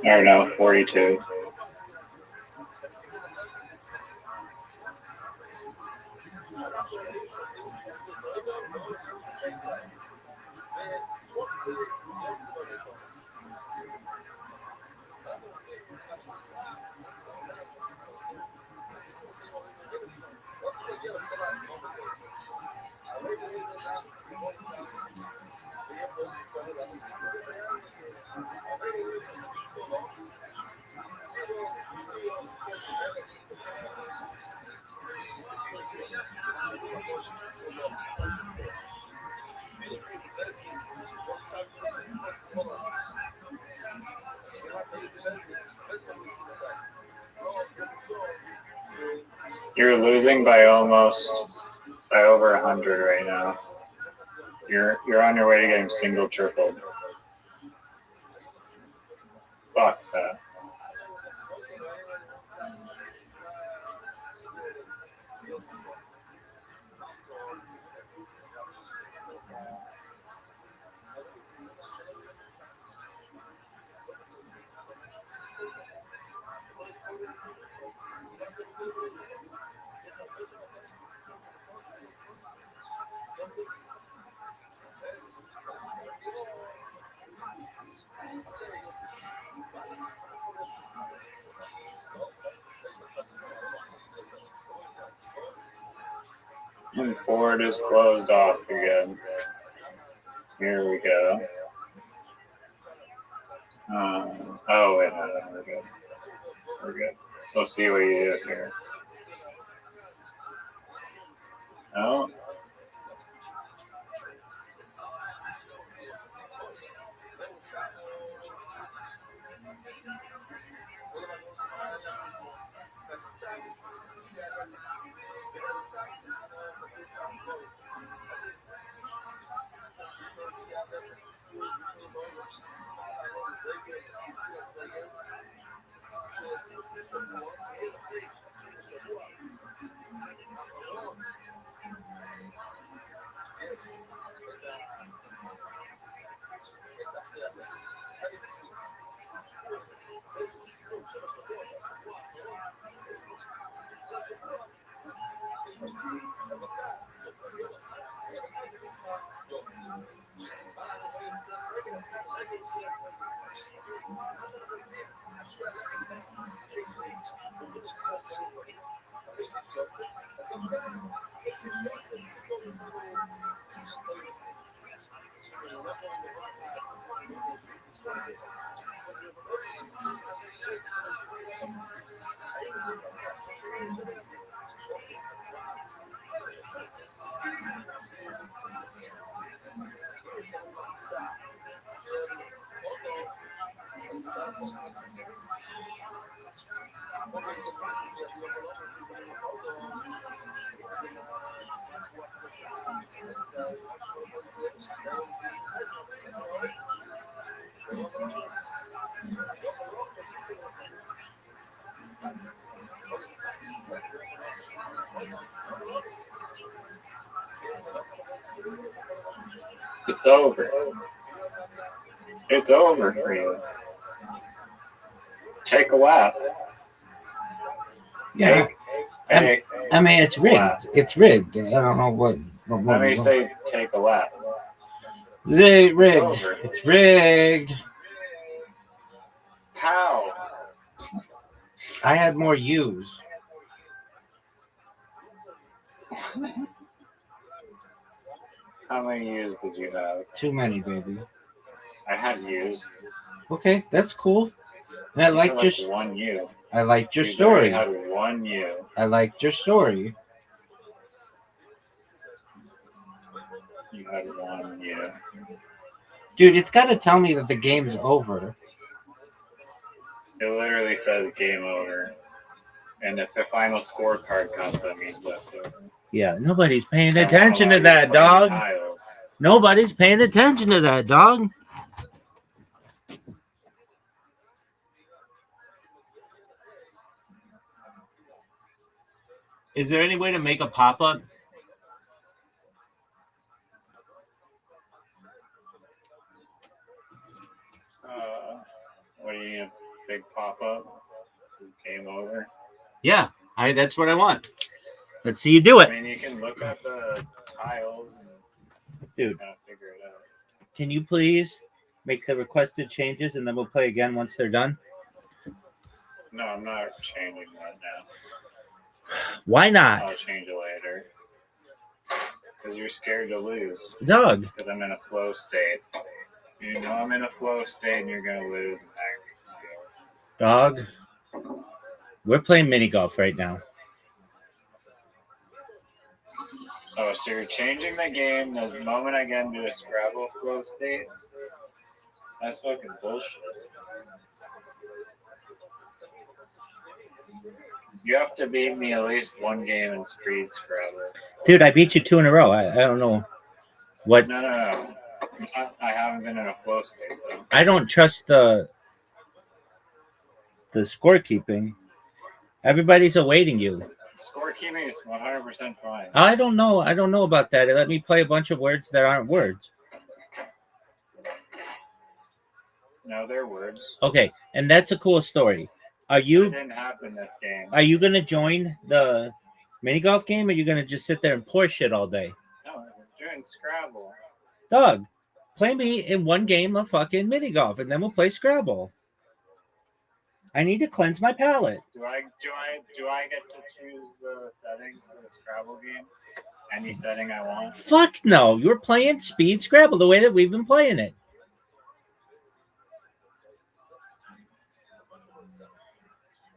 [SPEAKER 3] Or no, 42. You're losing by over 100 right now. You're on your way to getting single tripled. And Ford is closed off again. Here we go. Oh, wait, no, we're good. We're good. We'll see what you do here. Oh. It's over. It's over for you. Take a lap.
[SPEAKER 7] Yeah.
[SPEAKER 3] Hey,
[SPEAKER 7] I mean, it's rigged. It's rigged. I don't know what
[SPEAKER 3] let me say take a lap.
[SPEAKER 7] Is it rigged?
[SPEAKER 3] It's over.
[SPEAKER 7] It's rigged.
[SPEAKER 3] How?
[SPEAKER 7] I had more U's.
[SPEAKER 3] How many U's did you have?
[SPEAKER 7] Too many, baby.
[SPEAKER 3] I had U's.
[SPEAKER 7] Okay, that's cool. And I liked
[SPEAKER 3] like
[SPEAKER 7] your
[SPEAKER 3] one U.
[SPEAKER 7] I liked your
[SPEAKER 3] You
[SPEAKER 7] story.
[SPEAKER 3] had one U.
[SPEAKER 7] I liked your story.
[SPEAKER 3] You had one U.
[SPEAKER 7] Dude, it's got to tell me that the game's over.
[SPEAKER 3] It literally says game over. And if the final scorecard comes, that means that's over.
[SPEAKER 7] Yeah, nobody's paying
[SPEAKER 3] I won't
[SPEAKER 7] attention
[SPEAKER 3] allow
[SPEAKER 7] to
[SPEAKER 3] you
[SPEAKER 7] that,
[SPEAKER 3] play
[SPEAKER 7] dog.
[SPEAKER 3] tiles.
[SPEAKER 7] Nobody's paying attention to that, dog. Is there any way to make a pop-up?
[SPEAKER 3] What do you need? A big pop-up? Game over?
[SPEAKER 7] Yeah, that's what I want. Let's see you do it.
[SPEAKER 3] I mean, you can look at the tiles and
[SPEAKER 7] Dude,
[SPEAKER 3] kind of figure it out.
[SPEAKER 7] can you please make the requested changes and then we'll play again once they're done?
[SPEAKER 3] No, I'm not changing that now.
[SPEAKER 7] Why not?
[SPEAKER 3] I'll change it later. Because you're scared to lose.
[SPEAKER 7] Doug.
[SPEAKER 3] Because I'm in a flow state. You know I'm in a flow state and you're going to lose and I'm scared.
[SPEAKER 7] Dog. We're playing mini golf right now.
[SPEAKER 3] Oh, so you're changing the game the moment I get into a Scrabble flow state? That's fucking bullshit. You have to beat me at least one game in Speed Scrabble.
[SPEAKER 7] Dude, I beat you 2 in a row. I don't know what.
[SPEAKER 3] No. I haven't been in a flow state, though.
[SPEAKER 7] I don't trust the scorekeeping. Everybody's awaiting you.
[SPEAKER 3] Scorekeeping is 100% fine.
[SPEAKER 7] I don't know. I don't know about that. It let me play a bunch of words that aren't words.
[SPEAKER 3] No, they're words.
[SPEAKER 7] Okay, and that's a cool story. It
[SPEAKER 3] It didn't happen this game.
[SPEAKER 7] Are you gonna join the mini golf game, or are you gonna just sit there and pour shit all day?
[SPEAKER 3] No, we're doing Scrabble.
[SPEAKER 7] Doug, play me in one game of fucking mini golf, and then we'll play Scrabble. I need to cleanse my palate.
[SPEAKER 3] Do I get to choose the settings for the Scrabble game? Any setting I want.
[SPEAKER 7] Fuck no. You're playing Speed Scrabble the way that we've been playing it.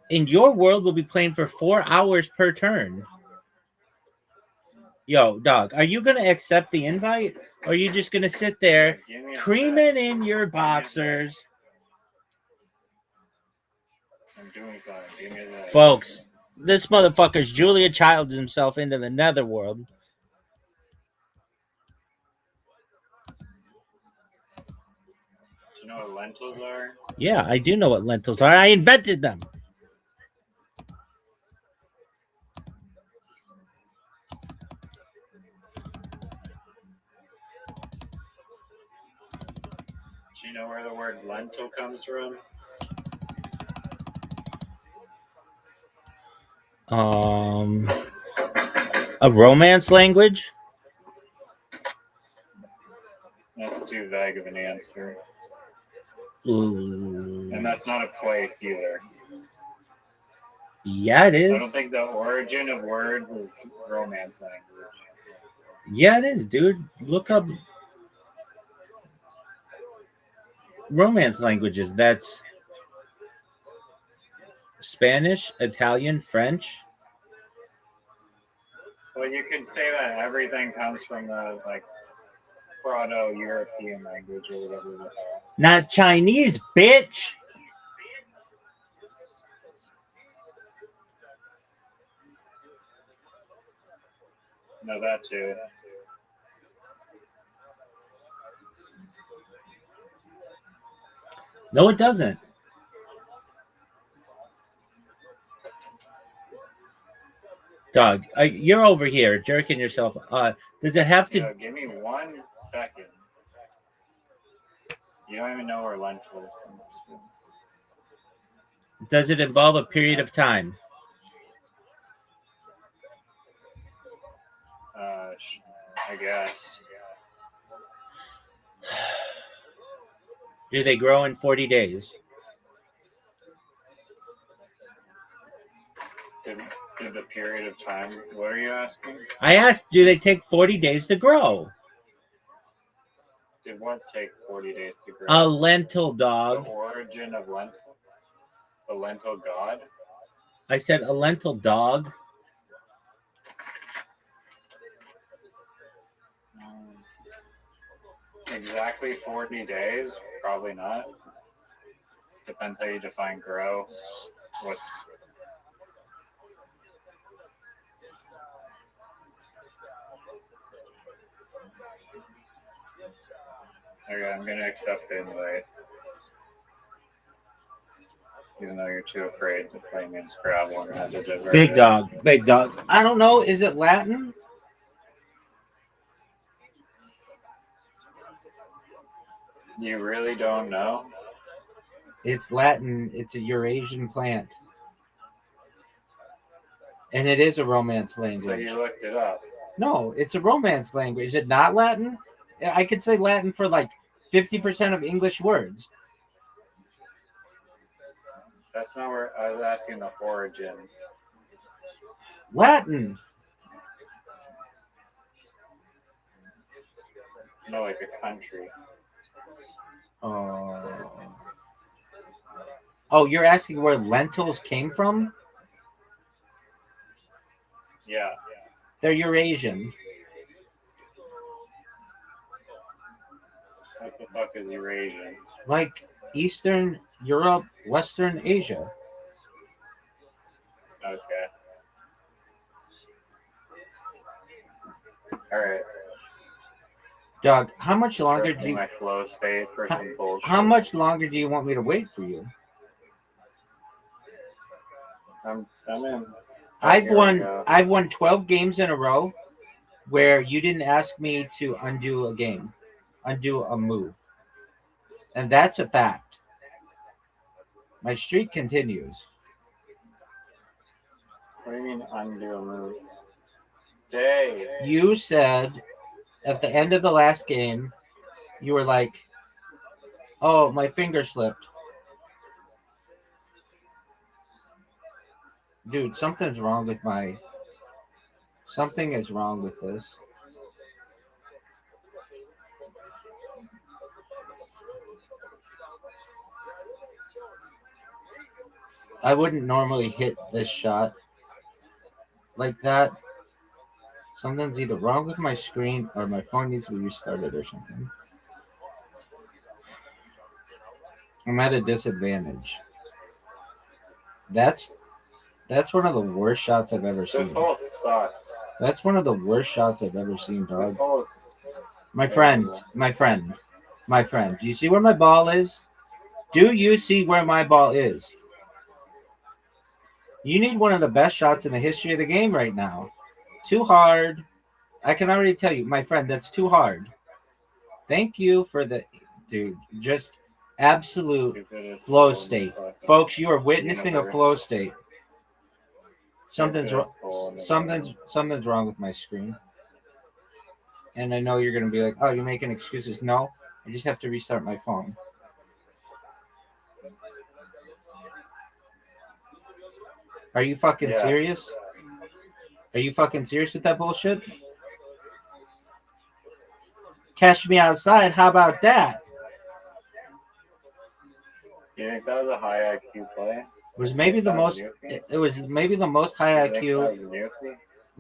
[SPEAKER 7] In your world, we'll be playing for 4 hours per turn. Yo, dog, are you going to accept the invite? Or are you just going to sit there
[SPEAKER 3] Give me a
[SPEAKER 7] creaming in your boxers?
[SPEAKER 3] I'm doing something. Give me that.
[SPEAKER 7] Folks, this motherfucker's Julia Childs himself into the netherworld.
[SPEAKER 3] Do you know what lentils are?
[SPEAKER 7] Yeah, I do know what lentils are. I invented them.
[SPEAKER 3] Do you know where the word lentil comes from?
[SPEAKER 7] A romance language?
[SPEAKER 3] That's too vague of an answer.
[SPEAKER 7] Ooh.
[SPEAKER 3] And that's not a place either.
[SPEAKER 7] Yeah, it
[SPEAKER 3] I
[SPEAKER 7] is.
[SPEAKER 3] don't think the origin of words is romance language.
[SPEAKER 7] Yeah, it is, dude. Look up romance languages. That's Spanish, Italian, French.
[SPEAKER 3] Well, you could say that everything comes from the like Proto-European language or whatever the hell.
[SPEAKER 7] Not Chinese, bitch.
[SPEAKER 3] No, that too.
[SPEAKER 7] No, it doesn't. Dog, you're over here jerking yourself. Does it have to?
[SPEAKER 3] Yo, give me 1 second. You don't even know where lentils come from.
[SPEAKER 7] Does it involve a period of time?
[SPEAKER 3] I guess.
[SPEAKER 7] Do they grow in 40 days?
[SPEAKER 3] Did the period of time? What are you asking?
[SPEAKER 7] I asked, do they take 40 days to grow?
[SPEAKER 3] Did what take 40 days to grow?
[SPEAKER 7] A lentil,
[SPEAKER 3] The
[SPEAKER 7] dog.
[SPEAKER 3] origin of lentil? The lentil god?
[SPEAKER 7] I said a lentil, dog.
[SPEAKER 3] Exactly 40 days? Probably not. Depends how you define grow. Okay, I'm gonna accept the invite. Even though you're too afraid to play me in Scrabble and have to divert
[SPEAKER 7] Big
[SPEAKER 3] it.
[SPEAKER 7] dog, big dog. I don't know. Is it Latin?
[SPEAKER 3] You really don't know?
[SPEAKER 7] It's Latin. It's a Eurasian plant. And it is a romance language.
[SPEAKER 3] So you looked it up.
[SPEAKER 7] No, it's a romance language. Is it not Latin? I could say Latin for like 50% of English words.
[SPEAKER 3] That's not where I was asking the origin.
[SPEAKER 7] Latin.
[SPEAKER 3] No, like a country.
[SPEAKER 7] Oh, you're asking where lentils came from?
[SPEAKER 3] Yeah.
[SPEAKER 7] They're Eurasian.
[SPEAKER 3] What the fuck is Eurasian?
[SPEAKER 7] Like Eastern Europe, Western Asia.
[SPEAKER 3] Okay. Alright.
[SPEAKER 7] Dog, how much longer do you
[SPEAKER 3] my flow state for some bullshit.
[SPEAKER 7] how much longer do you want me to wait for you?
[SPEAKER 3] I'm in.
[SPEAKER 7] I've
[SPEAKER 3] Here we
[SPEAKER 7] won
[SPEAKER 3] go.
[SPEAKER 7] 12 games in a row where you didn't ask me to undo a game, undo a move. And that's a fact. My streak continues.
[SPEAKER 3] What do you mean undo a move? Day.
[SPEAKER 7] You said at the end of the last game, you were like, "Oh, my finger slipped." Dude, something's wrong with my Something is wrong with this. I wouldn't normally hit this shot like that. Something's either wrong with my screen or my phone needs to be restarted or something. I'm at a disadvantage. That's one of the worst shots I've ever
[SPEAKER 3] This
[SPEAKER 7] seen.
[SPEAKER 3] hole sucks.
[SPEAKER 7] That's one of the worst shots I've ever seen,
[SPEAKER 3] This
[SPEAKER 7] dog.
[SPEAKER 3] hole is
[SPEAKER 7] My friend. Do you see where my ball is? Do you see where my ball is? You need one of the best shots in the history of the game right now. Too hard. I can already tell you, my friend, that's too hard. Thank you for the dude. Just absolute flow state. Folks, you are witnessing a flow state. Something's wrong with my screen. And I know you're gonna be like, oh, you're making excuses. No, I just have to restart my phone. Are you fucking serious? Are you fucking serious with that bullshit? Catch me outside. How about that?
[SPEAKER 3] You think that was a high IQ play?
[SPEAKER 7] It was maybe the most. It was maybe the most high
[SPEAKER 3] You think that
[SPEAKER 7] IQ.
[SPEAKER 3] was a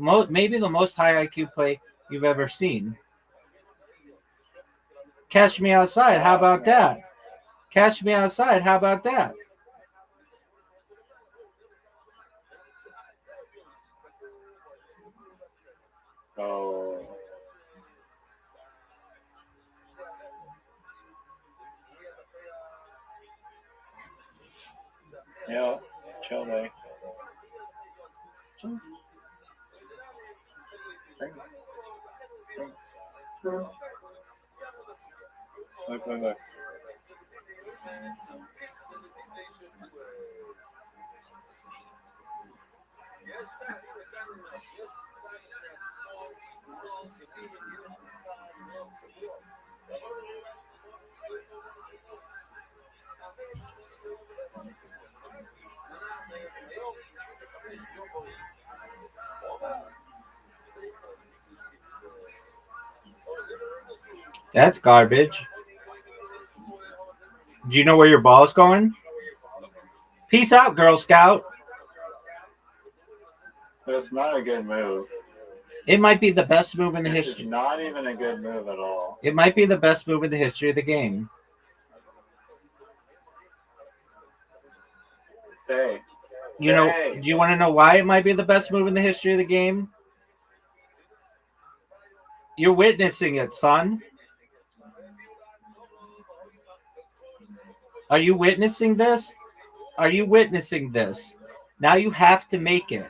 [SPEAKER 3] nuke?
[SPEAKER 7] Maybe the most high IQ play you've ever seen. Catch me outside. How about that? Catch me outside. How about that?
[SPEAKER 3] Oh. Yeah, chill, buddy. Look.
[SPEAKER 7] That's garbage. Do you know where your ball's going? Peace out, Girl Scout.
[SPEAKER 3] That's not a good move.
[SPEAKER 7] It might be the best move in the
[SPEAKER 3] This is
[SPEAKER 7] history.
[SPEAKER 3] not even a good move at all.
[SPEAKER 7] It might be the best move in the history of the game.
[SPEAKER 3] Hey.
[SPEAKER 7] You know,
[SPEAKER 3] Hey.
[SPEAKER 7] do you want to know why it might be the best move in the history of the game? You're witnessing it, son. Are you witnessing this? Are you witnessing this? Now you have to make it.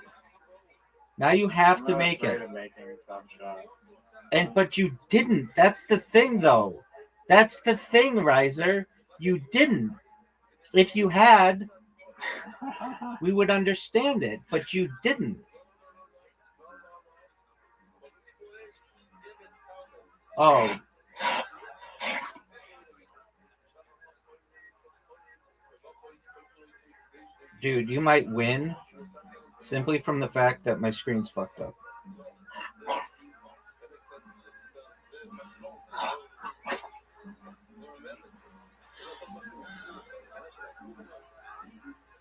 [SPEAKER 7] Now you have
[SPEAKER 3] I'm
[SPEAKER 7] to
[SPEAKER 3] not
[SPEAKER 7] make
[SPEAKER 3] afraid
[SPEAKER 7] it.
[SPEAKER 3] of making tough shots.
[SPEAKER 7] But you didn't. That's the thing, though. That's the thing, Riser. You didn't. If you had, we would understand it, but you didn't. Oh. Dude, you might win simply from the fact that my screen's fucked up.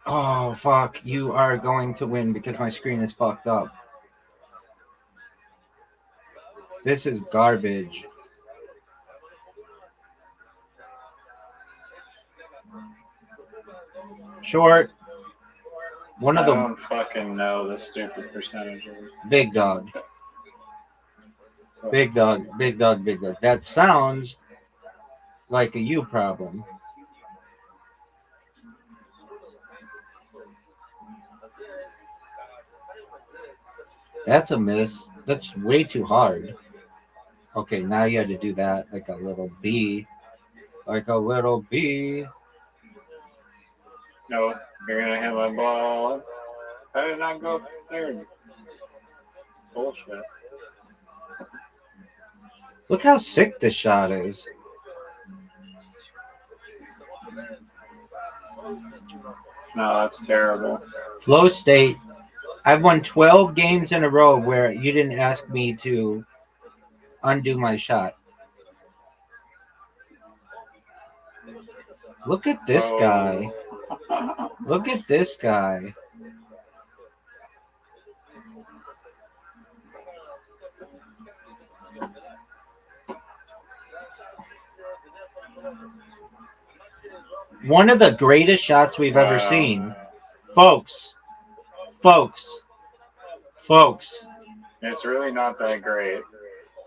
[SPEAKER 7] Oh, fuck. You are going to win because my screen is fucked up. This is garbage. Short. One
[SPEAKER 3] I
[SPEAKER 7] of the
[SPEAKER 3] don't fucking know the stupid percentages.
[SPEAKER 7] big dog. Big dog. Big dog. Big dog. That sounds like a you problem. That's a miss. That's way too hard. Okay, now you had to do that like a little bee. Like a little bee.
[SPEAKER 3] No, you're gonna hit my ball. How did it not go up to third? Bullshit.
[SPEAKER 7] Look how sick this shot is.
[SPEAKER 3] No, that's terrible.
[SPEAKER 7] Flow state. I've won 12 games in a row where you didn't ask me to undo my shot. Look at this guy. Look at this guy. One of the greatest shots we've ever seen. Folks.
[SPEAKER 3] It's really not that great.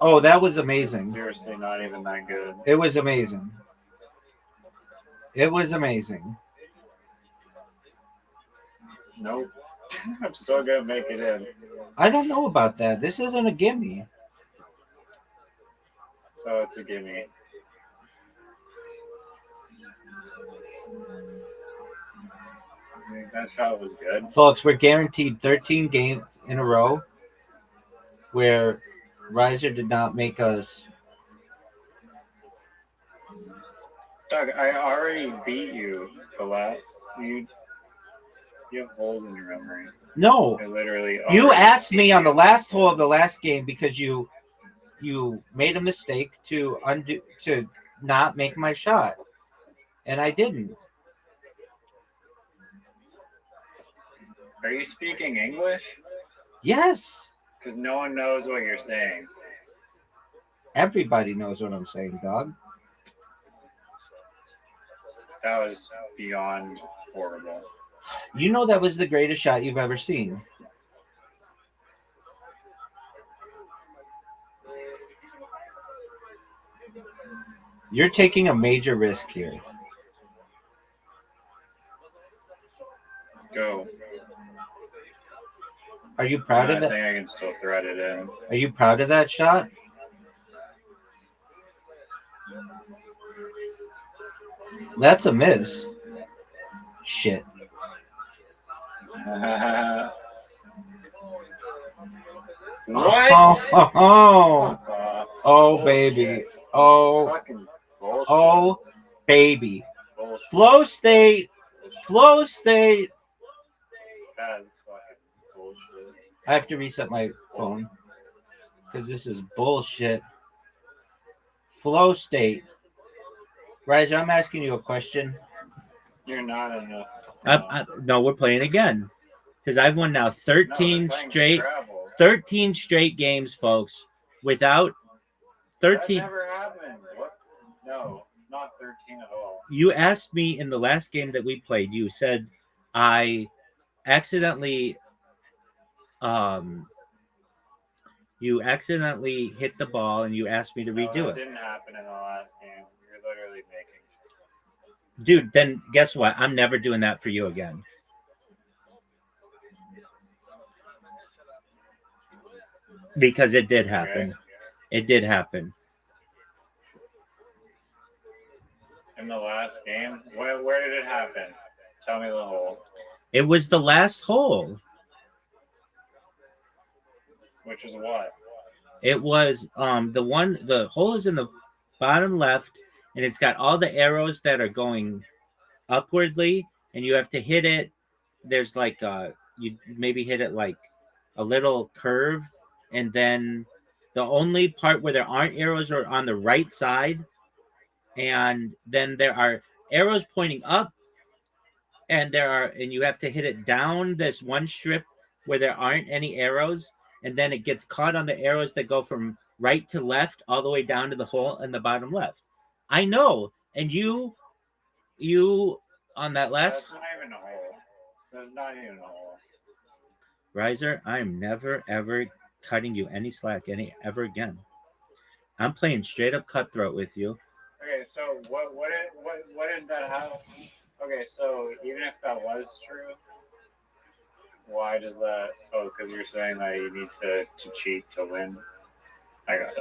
[SPEAKER 7] Oh, that was amazing.
[SPEAKER 3] Seriously, not even that good.
[SPEAKER 7] It was amazing. It was amazing.
[SPEAKER 3] Nope. I'm still gonna make it in.
[SPEAKER 7] I don't know about that. This isn't a gimme.
[SPEAKER 3] Oh, it's a gimme. That shot was good.
[SPEAKER 7] Folks, we're guaranteed 13 games in a row where Riser did not make us.
[SPEAKER 3] Doug, I already beat you the last. You have holes in your memory.
[SPEAKER 7] No,
[SPEAKER 3] I literally.
[SPEAKER 7] you
[SPEAKER 3] already
[SPEAKER 7] asked
[SPEAKER 3] beat
[SPEAKER 7] me on
[SPEAKER 3] you.
[SPEAKER 7] the last hole of the last game because you made a mistake to not make my shot, and I didn't.
[SPEAKER 3] Are you speaking English?
[SPEAKER 7] Yes,
[SPEAKER 3] Because no one knows what you're saying.
[SPEAKER 7] everybody knows what I'm saying, dog.
[SPEAKER 3] That was beyond horrible.
[SPEAKER 7] You know that was the greatest shot you've ever seen. You're taking a major risk here.
[SPEAKER 3] Go.
[SPEAKER 7] Are you proud
[SPEAKER 3] I
[SPEAKER 7] of that?
[SPEAKER 3] think I can still thread it in.
[SPEAKER 7] Are you proud of that shot? That's a miss. Shit.
[SPEAKER 3] What?
[SPEAKER 7] Oh,
[SPEAKER 3] Fuck off.
[SPEAKER 7] oh, baby. Oh,
[SPEAKER 3] Fucking bullshit.
[SPEAKER 7] oh, baby.
[SPEAKER 3] Bullshit.
[SPEAKER 7] Flow state. Flow state.
[SPEAKER 3] That is fucking bullshit.
[SPEAKER 7] I have to reset my phone because this is bullshit. Flow state. Riser, I'm asking you a question.
[SPEAKER 3] You're not enough.
[SPEAKER 7] No, we're playing again because I've won now 13 straight.
[SPEAKER 3] Scrabble.
[SPEAKER 7] 13 straight games, folks, without 13.
[SPEAKER 3] That never happened. What? No, it's not 13 at all.
[SPEAKER 7] You asked me in the last game that we played, you said I accidentally hit the ball and you asked me to redo
[SPEAKER 3] No,
[SPEAKER 7] it.
[SPEAKER 3] that didn't happen in the last game. You're literally making.
[SPEAKER 7] Dude, then guess what? I'm never doing that for you again. Because it did happen.
[SPEAKER 3] Okay.
[SPEAKER 7] It did happen.
[SPEAKER 3] In the last game? Where did it happen? Tell me the whole.
[SPEAKER 7] It was the last hole.
[SPEAKER 3] Which is what?
[SPEAKER 7] It was the hole is in the bottom left, and it's got all the arrows that are going upwardly, and you have to hit it. There's like you maybe hit it like a little curve, and then the only part where there aren't arrows are on the right side, and then there are arrows pointing up, and you have to hit it down this one strip where there aren't any arrows, and then it gets caught on the arrows that go from right to left all the way down to the hole in the bottom left. I know, and you on that last.
[SPEAKER 3] That's not even a hole. That's not even a hole.
[SPEAKER 7] Riser, I am never ever cutting you any slack ever again. I'm playing straight up cutthroat with you.
[SPEAKER 3] Okay, so what did that have? Okay, so even if that was true, why does that? Oh, because you're saying that you need to cheat to win. I got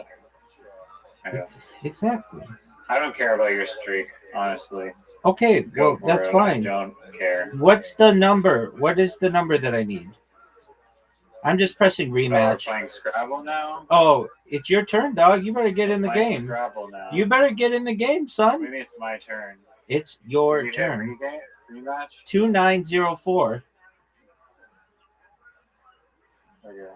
[SPEAKER 3] it.
[SPEAKER 7] Exactly.
[SPEAKER 3] I don't care about your streak, honestly.
[SPEAKER 7] Okay,
[SPEAKER 3] Go
[SPEAKER 7] well,
[SPEAKER 3] for
[SPEAKER 7] that's
[SPEAKER 3] it.
[SPEAKER 7] fine.
[SPEAKER 3] I don't care.
[SPEAKER 7] What's the number? What is the number that I need? I'm just pressing
[SPEAKER 3] So we're
[SPEAKER 7] rematch.
[SPEAKER 3] playing Scrabble now.
[SPEAKER 7] Oh, it's your turn, dog. You better get in the
[SPEAKER 3] Playing
[SPEAKER 7] game.
[SPEAKER 3] Scrabble now.
[SPEAKER 7] You better get in the game, son.
[SPEAKER 3] Maybe it's my turn.
[SPEAKER 7] It's your
[SPEAKER 3] You hit
[SPEAKER 7] turn.
[SPEAKER 3] rematch.
[SPEAKER 7] 2904.
[SPEAKER 3] Okay.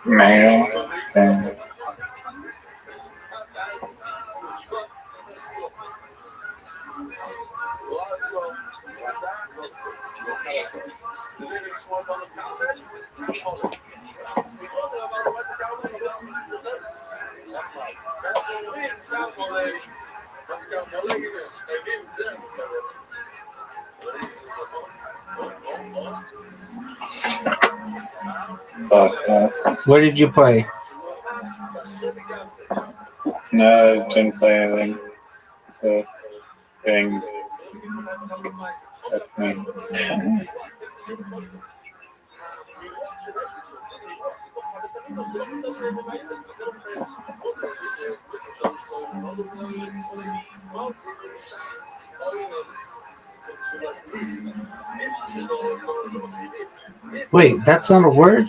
[SPEAKER 3] Mail. Okay.
[SPEAKER 7] What did you play?
[SPEAKER 3] No, didn't play anything. The thing at me.
[SPEAKER 7] Wait, that's not a word?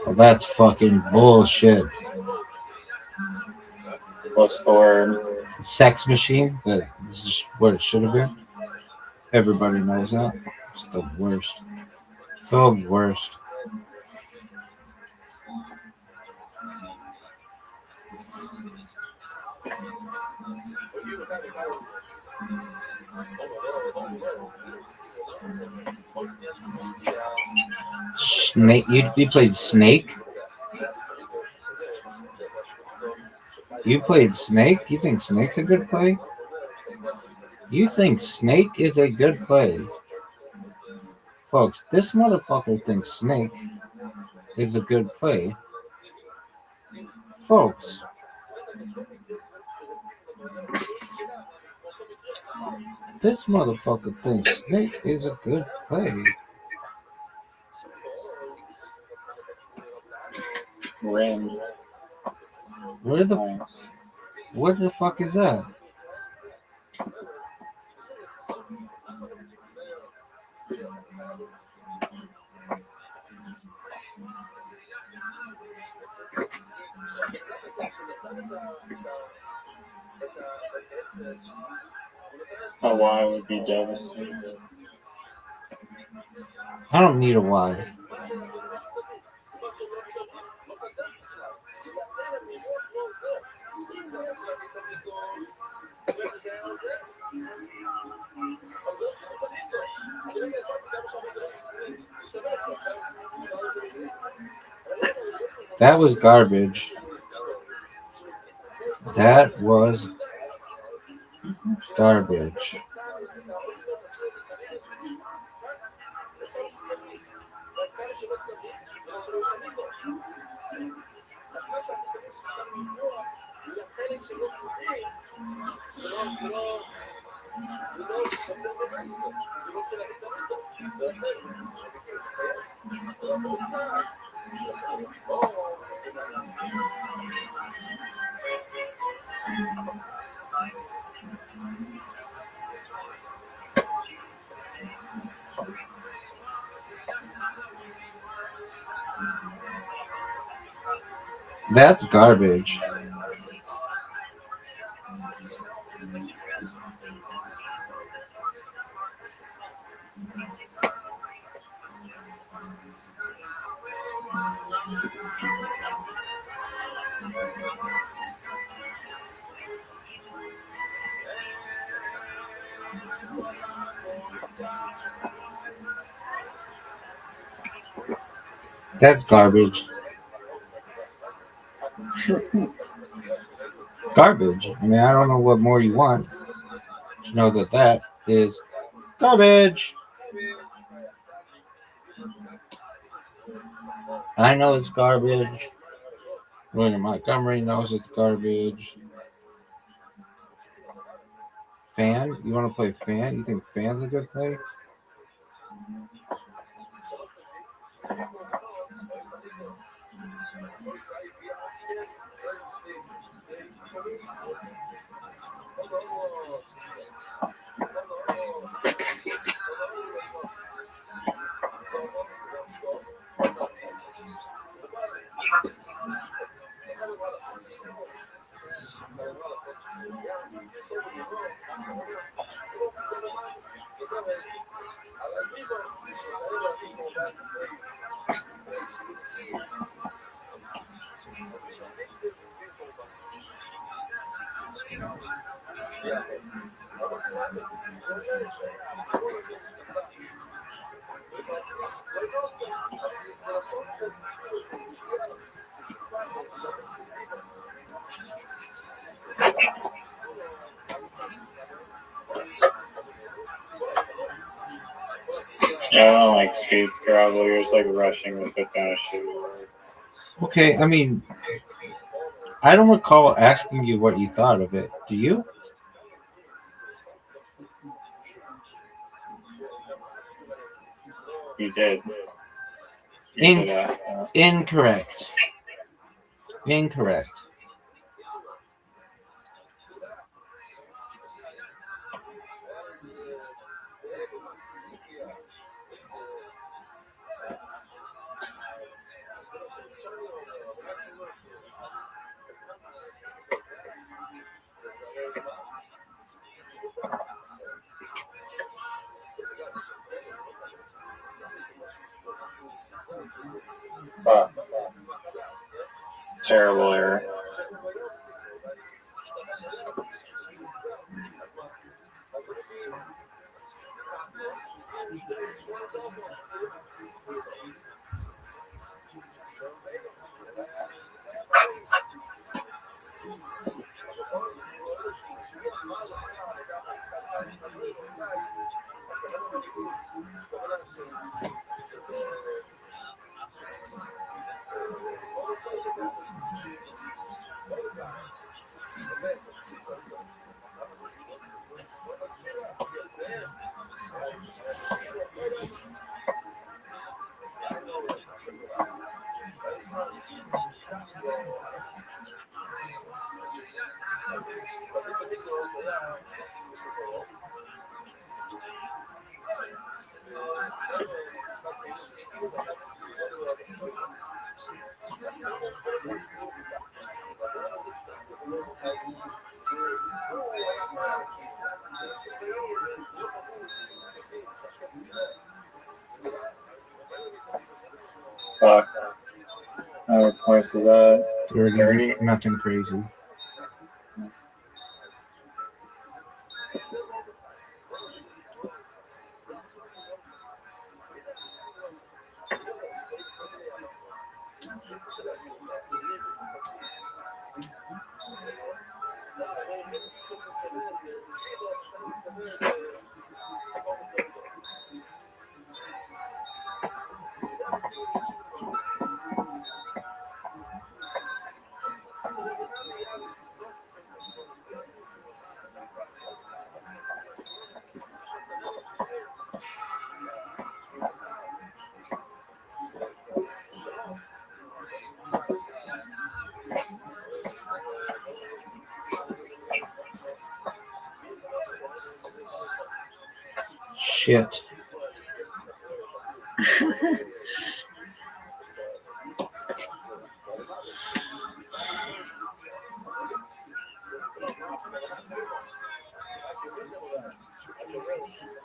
[SPEAKER 7] Well, that's fucking bullshit.
[SPEAKER 3] What's the word?
[SPEAKER 7] Sex machine? That's just what it should have been. Everybody knows that. It's the worst. The worst. Snake? You played Snake? You played Snake? You think Snake's a good play? You think Snake is a good play? Folks, this motherfucker thinks Snake is a good play. Folks. This motherfucker thinks Snake is a good play.
[SPEAKER 3] Ring.
[SPEAKER 7] Where the fuck is that?
[SPEAKER 3] A Y would be devastating.
[SPEAKER 7] I don't need a Y. That was garbage. That was garbage.
[SPEAKER 1] זה לא שווה בעשר, זה לא של היזמים.
[SPEAKER 4] That's garbage. That's garbage. Garbage. I mean, I don't know what more you want. To know that that is garbage. I know it's garbage. William Montgomery knows it's garbage. Fan? You want to play Fan? You think Fan's a good play?
[SPEAKER 3] Yeah, I don't like speed Scrabble. You're just like rushing to put down a shoe.
[SPEAKER 4] Okay, I mean, I don't recall asking you what you thought of it. Do you?
[SPEAKER 3] You did. You did ask that.
[SPEAKER 4] Incorrect. Incorrect.
[SPEAKER 3] Terrible error. Fuck. How many points is that? 30?
[SPEAKER 4] Nothing crazy.
[SPEAKER 7] Shit.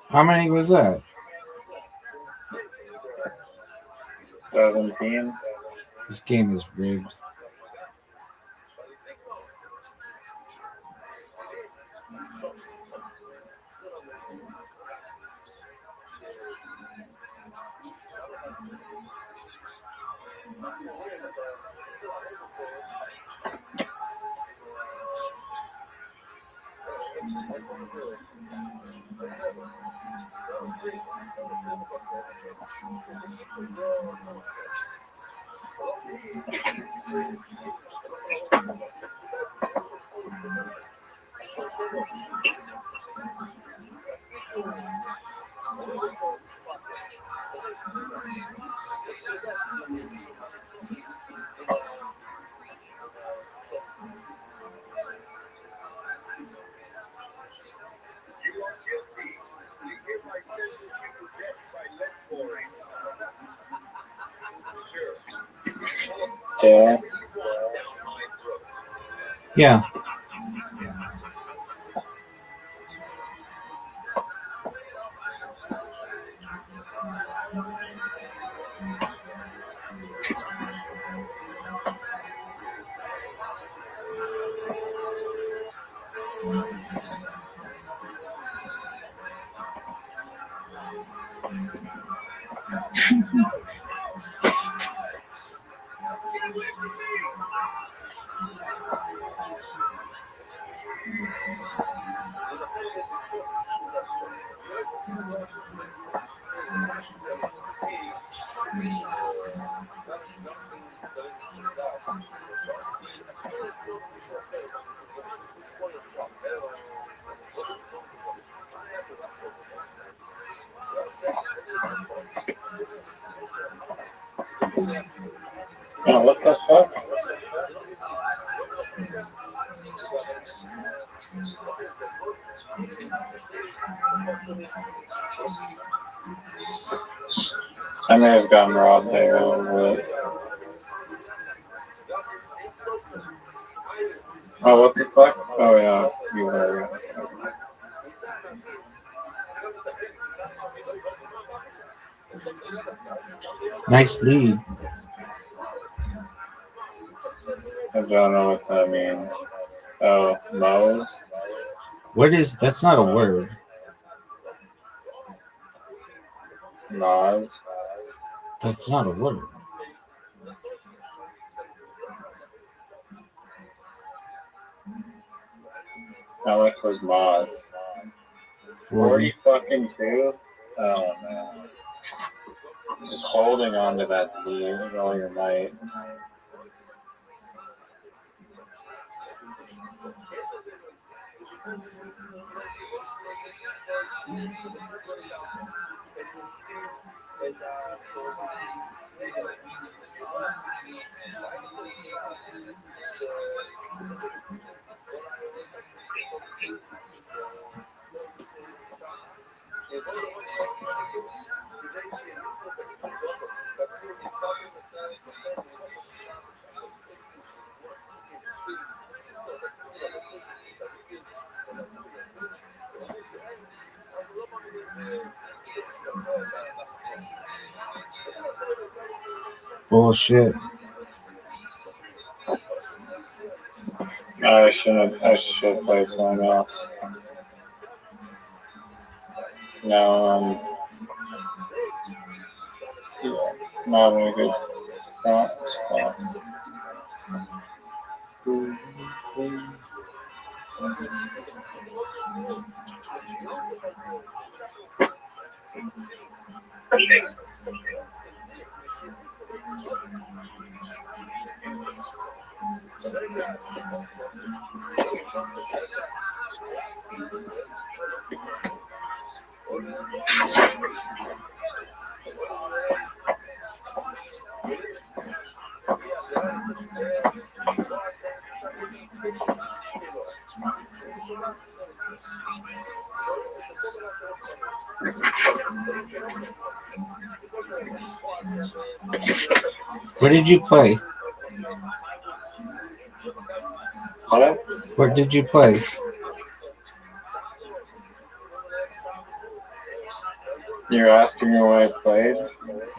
[SPEAKER 7] How many was that?
[SPEAKER 3] 17.
[SPEAKER 7] This game is rigged.
[SPEAKER 3] Yeah.
[SPEAKER 7] Yeah.
[SPEAKER 3] Oh, what the fuck? I may have gotten robbed there a little bit. Oh, what the fuck? Oh, yeah, you were.
[SPEAKER 7] Nice lead.
[SPEAKER 3] I don't know what that means. Oh, Mo's?
[SPEAKER 7] What is that's not a word.
[SPEAKER 3] Maz?
[SPEAKER 7] That's not a word.
[SPEAKER 3] Alex was Maz. 40 fucking 2? Oh, man. Just holding on to that Z with all your might.
[SPEAKER 7] Bullshit.
[SPEAKER 3] I should play something else. No, not in a good spot.
[SPEAKER 4] Where did you play?
[SPEAKER 3] What?
[SPEAKER 4] Where did you play?
[SPEAKER 3] You're asking me where I played?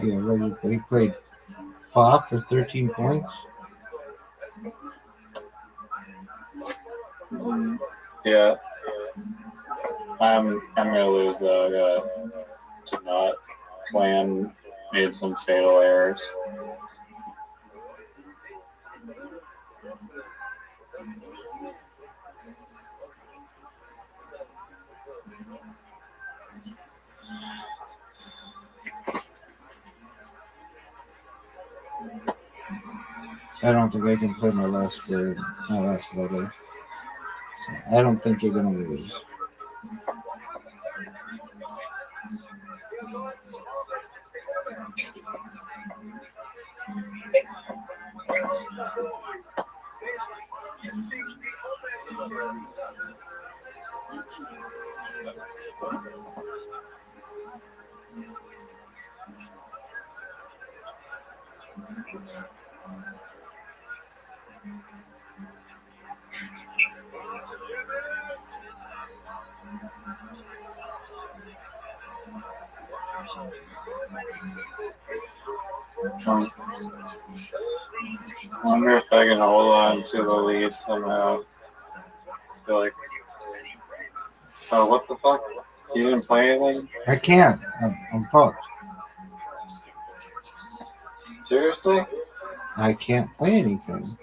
[SPEAKER 4] Yeah, where did you play? You played FA for 13 points.
[SPEAKER 3] Yeah. I'm gonna lose though. I got to not plan. Made some fatal errors.
[SPEAKER 4] I don't think I can play my last letter. So I don't think you're gonna lose.
[SPEAKER 3] I wonder if I can hold on to the lead somehow. I feel like, oh, what the fuck? You didn't play anything?
[SPEAKER 4] I can't. I'm fucked.
[SPEAKER 3] Seriously?
[SPEAKER 4] I can't play anything.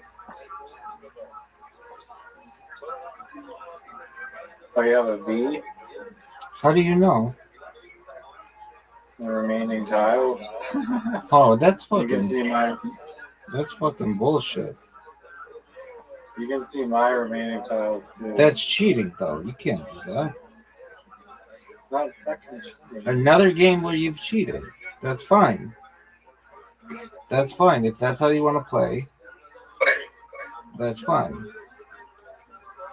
[SPEAKER 3] Oh, you have a V?
[SPEAKER 4] How do you know?
[SPEAKER 3] The remaining tiles?
[SPEAKER 4] Oh, that's
[SPEAKER 3] You can
[SPEAKER 4] fucking.
[SPEAKER 3] see my.
[SPEAKER 4] That's fucking bullshit.
[SPEAKER 3] You can see my remaining tiles too.
[SPEAKER 4] That's cheating, though. You can't do that.
[SPEAKER 3] Not fucking cheating.
[SPEAKER 4] Another game where you've cheated. That's fine. That's fine. If that's how you want to play, that's fine.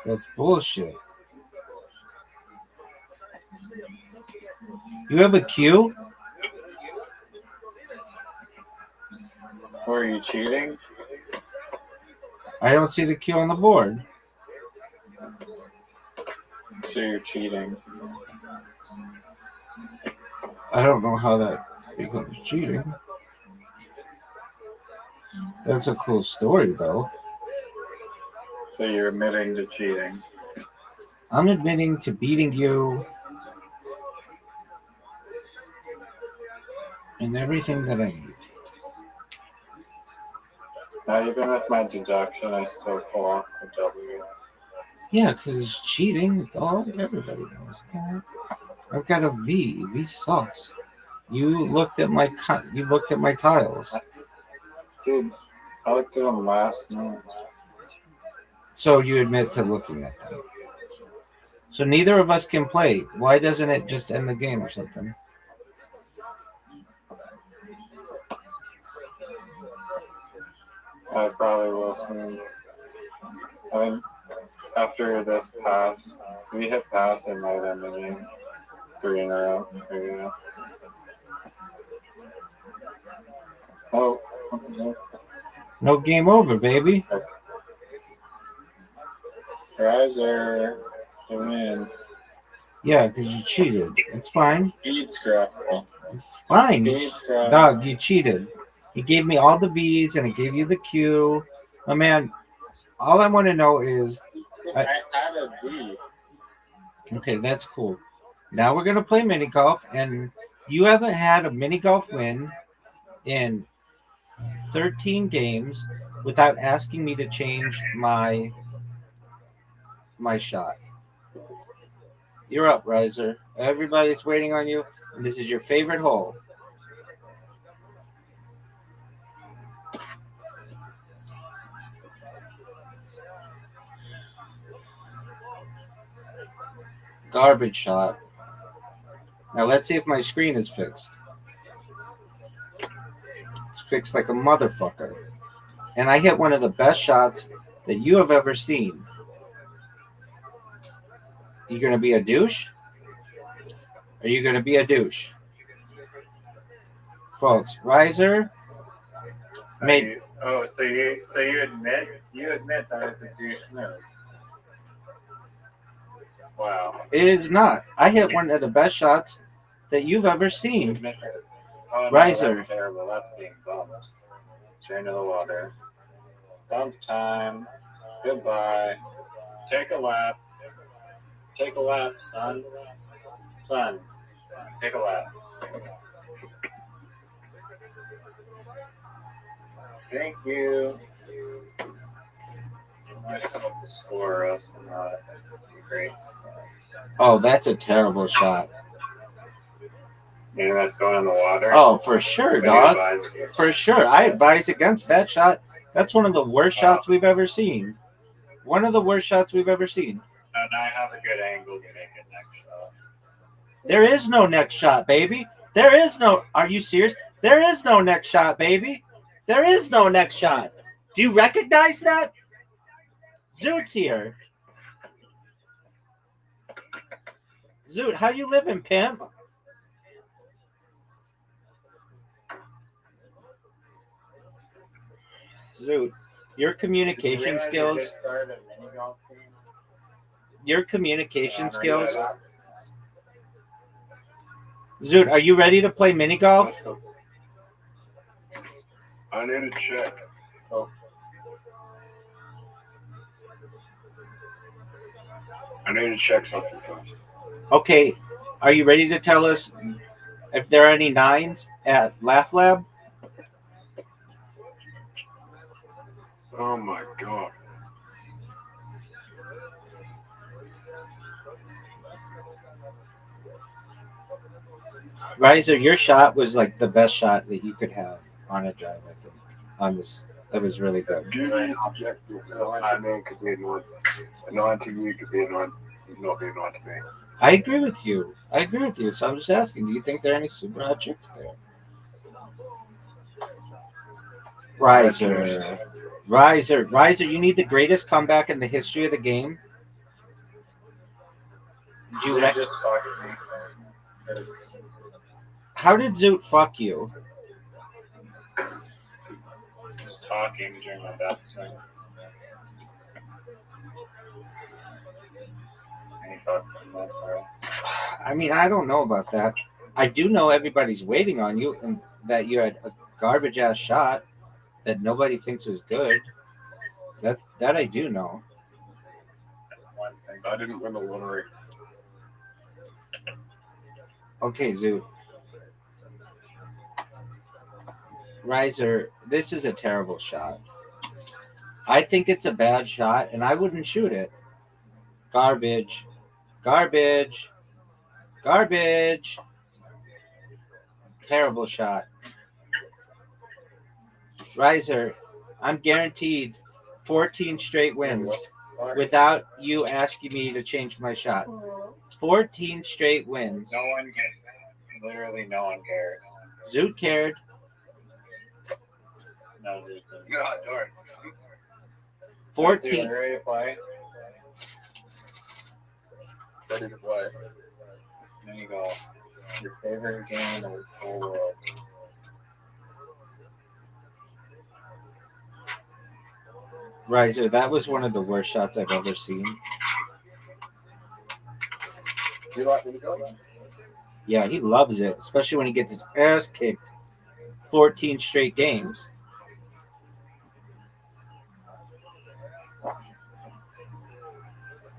[SPEAKER 4] That's bullshit. You have a queue?
[SPEAKER 3] Were you cheating?
[SPEAKER 4] I don't see the queue on the board.
[SPEAKER 3] So you're cheating.
[SPEAKER 4] I don't know how that becomes cheating. That's a cool story, though.
[SPEAKER 3] So you're admitting to cheating.
[SPEAKER 4] I'm admitting to beating you in everything that I need.
[SPEAKER 3] Now, even with my deduction, I still pull off the W.
[SPEAKER 4] Yeah, because it's cheating. Dog. Everybody knows that. I've got a V. V sucks. You looked at my tiles.
[SPEAKER 3] Dude, I looked at them last month.
[SPEAKER 4] So you admit to looking at them. So neither of us can play. Why doesn't it just end the game or something?
[SPEAKER 3] I probably will soon. I mean, after this pass, we hit pass and might end the game. 3 in a row. Yeah. Oh, something.
[SPEAKER 4] No game over, baby.
[SPEAKER 3] Riser, the win.
[SPEAKER 4] Yeah, because you cheated. It's fine.
[SPEAKER 3] Beat scrap.
[SPEAKER 4] It's fine.
[SPEAKER 3] Beat scrap.
[SPEAKER 4] Dog, you cheated. He gave me all the V's and it gave you the Q. Oh, man, all I want to know is...
[SPEAKER 3] I had a V.
[SPEAKER 4] Okay, that's cool. Now we're going to play mini golf, and you haven't had a mini golf win in 13 games without asking me to change my shot. You're up, Riser. Everybody's waiting on you, and this is your favorite hole. Garbage shot. Now let's see if my screen is fixed. It's fixed like a motherfucker. And I hit one of the best shots that you have ever seen. You gonna be a douche? Are you gonna be a douche?
[SPEAKER 7] folks. Riser
[SPEAKER 3] So
[SPEAKER 7] made.
[SPEAKER 3] you admit that it's a douche move. Wow.
[SPEAKER 7] It is not. I hit one of the best shots that you've ever
[SPEAKER 3] You
[SPEAKER 7] seen.
[SPEAKER 3] admit that. Oh, no,
[SPEAKER 7] Riser.
[SPEAKER 3] that's terrible. That's being bummed. Straight into the water. Dump time. Goodbye. Take a lap. Take a lap, son. Son, take a lap. Thank you. I just come up to score us. Great.
[SPEAKER 7] Oh, that's a terrible shot.
[SPEAKER 3] Maybe that's going in the water.
[SPEAKER 7] Oh, for sure,
[SPEAKER 3] Maybe
[SPEAKER 7] dog.
[SPEAKER 3] advise you.
[SPEAKER 7] For sure. I advise against that shot. That's one of the worst shots we've ever seen. One of the worst shots we've ever seen.
[SPEAKER 3] And I have a good angle to make it next shot.
[SPEAKER 7] There is no next shot, baby. There is no. Are you serious? There is no next shot, baby. There is no next shot. Do you recognize that? Zoot's here. Zoot, how you living, pimp? Zoot, your communication
[SPEAKER 3] Did you
[SPEAKER 7] skills.
[SPEAKER 3] realize you just started a mini golf team?
[SPEAKER 7] Your communication
[SPEAKER 3] Yeah,
[SPEAKER 7] skills.
[SPEAKER 3] yeah.
[SPEAKER 7] Zoot, are you ready to play mini golf?
[SPEAKER 8] I need to check. I need to check something first.
[SPEAKER 7] Okay, are you ready to tell us if there are any nines at Laugh Lab?
[SPEAKER 8] Oh my god.
[SPEAKER 7] Riser, your shot was like the best shot that you could have on a drive, I think. On this, that was really good.
[SPEAKER 8] Do you subjective? A 9 to me could be a 9. A 9 to you could be a 9, not be a 9 to me.
[SPEAKER 7] I agree with you. So I'm just asking, do you think there are any super hot chicks there? Riser, you need the greatest comeback in the history of the game. Do you
[SPEAKER 3] You're just talking to me.
[SPEAKER 7] How did Zoot fuck you?
[SPEAKER 3] Just talking during my backswing. And he fucked me, that's all.
[SPEAKER 7] I mean, I don't know about that. I do know everybody's waiting on you and that you had a garbage ass shot that nobody thinks is good. That I do know.
[SPEAKER 3] One thing.
[SPEAKER 8] I didn't win the lottery.
[SPEAKER 7] Okay, Zoot. Riser, this is a terrible shot. I think it's a bad shot, and I wouldn't shoot it. Garbage. Terrible shot. Riser, I'm guaranteed 14 straight wins without you asking me to change my shot. 14 straight wins.
[SPEAKER 3] No one can. Literally, no one cares.
[SPEAKER 7] Zoot cared.
[SPEAKER 3] No, Zoot didn't.
[SPEAKER 8] No, darn.
[SPEAKER 7] 14.
[SPEAKER 3] Ready to play?
[SPEAKER 8] Ready to play.
[SPEAKER 3] There you go. Your favorite game in the whole world.
[SPEAKER 7] Riser, that was one of the worst shots I've ever seen.
[SPEAKER 8] Do you like me to go?
[SPEAKER 7] Yeah, he loves it, especially when he gets his ass kicked 14 straight games.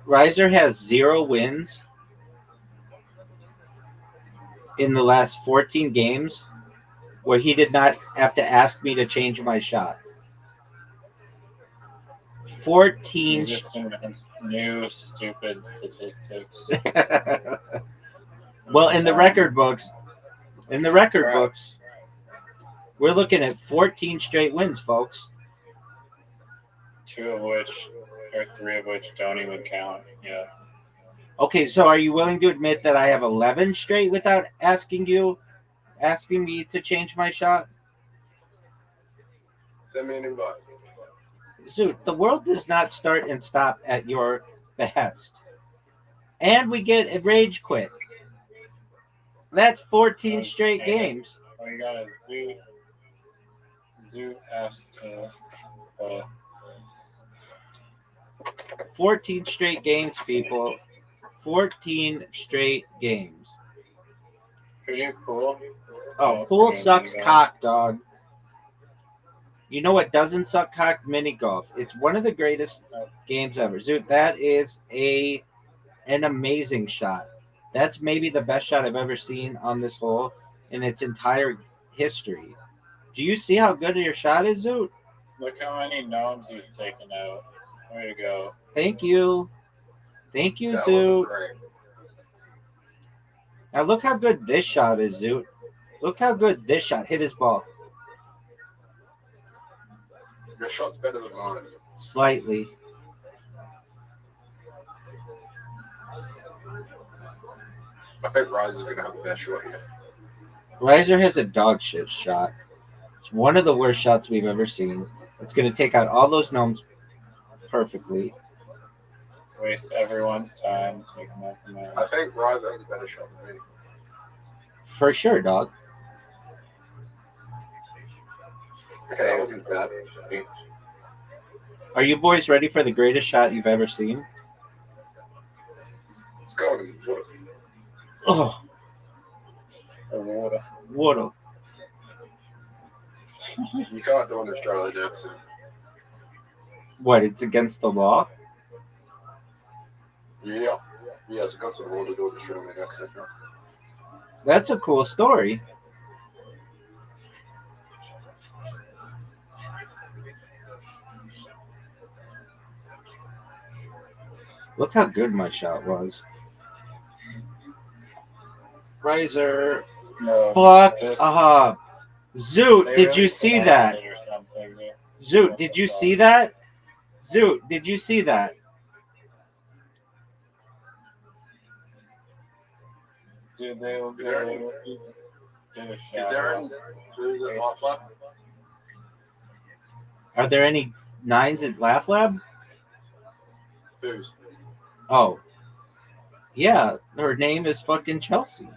[SPEAKER 7] Riser has 0 wins in the last 14 games where he did not have to ask me to change my shot. 14.
[SPEAKER 3] These are some new stupid statistics.
[SPEAKER 7] Well, in the record books, we're looking at 14 straight wins, folks.
[SPEAKER 3] 2 of which, or 3 of which, don't even count. Yeah.
[SPEAKER 7] Okay, so are you willing to admit that I have 11 straight without asking me to change my shot?
[SPEAKER 8] Send me an invite.
[SPEAKER 7] Zoot, the world does not start and stop at your behest. And we get a rage quit. That's 14 straight games.
[SPEAKER 3] We got a Zoo asked to
[SPEAKER 7] 14 straight games, people. 14 straight games.
[SPEAKER 3] pretty cool.
[SPEAKER 7] Oh, pool sucks cock, dog. You know what doesn't suck cock? Mini golf. It's one of the greatest games ever. Zoot, that is an amazing shot. That's maybe the best shot I've ever seen on this hole in its entire history. Do you see how good your shot is, Zoot?
[SPEAKER 3] Look how many gnomes he's taken out. Way to go.
[SPEAKER 7] Thank you. Thank you,
[SPEAKER 8] That was
[SPEAKER 7] Zoot.
[SPEAKER 8] great.
[SPEAKER 7] Now look how good this shot is, Zoot. Look how good this shot hit his ball.
[SPEAKER 8] Your shot's better than mine.
[SPEAKER 7] Slightly.
[SPEAKER 8] I think Rise is gonna have the best shot here.
[SPEAKER 7] Riser has a dog shit shot. It's one of the worst shots we've ever seen. It's going to take out all those gnomes perfectly.
[SPEAKER 3] Waste everyone's time taking out the man.
[SPEAKER 8] I think Rise has a better shot than me.
[SPEAKER 7] For sure, dog.
[SPEAKER 8] Okay, that wasn't bad.
[SPEAKER 7] Are you boys ready for the greatest shot you've ever seen?
[SPEAKER 8] Let's go in the water.
[SPEAKER 7] Oh,
[SPEAKER 3] The water.
[SPEAKER 7] water.
[SPEAKER 8] You can't do an Australian accent.
[SPEAKER 7] What, it's against the law?
[SPEAKER 8] Yeah. Yeah, it's against the law to do an Australian accent. Yeah.
[SPEAKER 7] That's a cool story. Look how good my shot was. Riser.
[SPEAKER 3] No.
[SPEAKER 7] Fuck
[SPEAKER 3] This-
[SPEAKER 7] up. Zoot,
[SPEAKER 3] they
[SPEAKER 7] did
[SPEAKER 3] really
[SPEAKER 7] you see that?
[SPEAKER 3] or something, yeah.
[SPEAKER 7] Zoot, did you see that? Zoot, did you see that?
[SPEAKER 3] Dude, they will
[SPEAKER 8] Is there
[SPEAKER 3] do
[SPEAKER 8] any-
[SPEAKER 3] a
[SPEAKER 8] Is
[SPEAKER 3] shot.
[SPEAKER 8] there any is it hot flat?
[SPEAKER 7] Are there any nines at Laugh Lab?
[SPEAKER 8] Who's?
[SPEAKER 7] Oh. Yeah, her name is fucking Chelsea.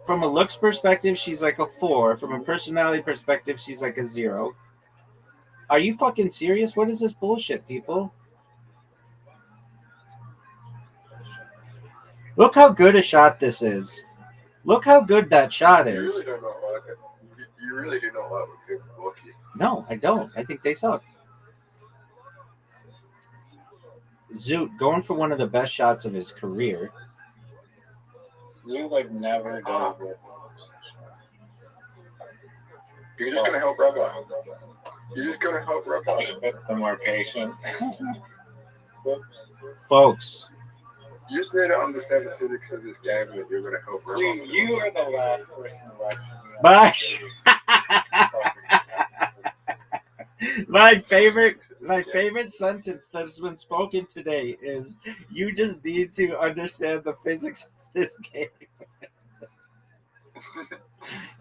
[SPEAKER 7] From a looks perspective, she's like a 4. From a personality perspective, she's like a 0. Are you fucking serious? What is this bullshit, people? Look how good a shot this is. Look how good that shot
[SPEAKER 8] You
[SPEAKER 7] is.
[SPEAKER 8] really do not like it. You really do not like when people block you.
[SPEAKER 7] No, I don't. I think they suck. Zoot going for one of the best shots of his career.
[SPEAKER 3] Zoo like never does this.
[SPEAKER 8] You're just gonna help Rabbi. You're just gonna help Rabbi.
[SPEAKER 3] The more patient. Whoops.
[SPEAKER 7] Folks,
[SPEAKER 8] You just need to understand the physics of this game and you're gonna help Rabbi.
[SPEAKER 3] See, you are the last person watching.
[SPEAKER 7] bye. My favorite sentence that's been spoken today is, "You just need to understand the physics of this game."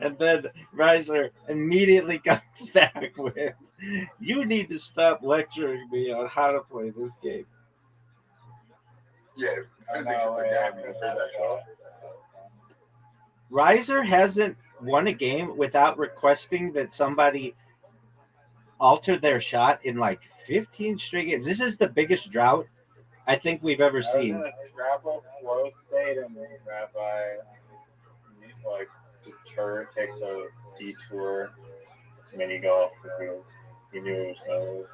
[SPEAKER 7] And then Riser immediately comes back with, "You need to stop lecturing me on how to play this game."
[SPEAKER 8] Yeah, physics of the game is that shot.
[SPEAKER 7] Riser hasn't won a game without requesting that somebody alter their shot in like 15 straight games. This is the biggest drought I think we've ever
[SPEAKER 3] I was
[SPEAKER 7] seen.
[SPEAKER 3] in a Scrabble flow state, and then Rabbi like takes a detour to mini golf because he knew it was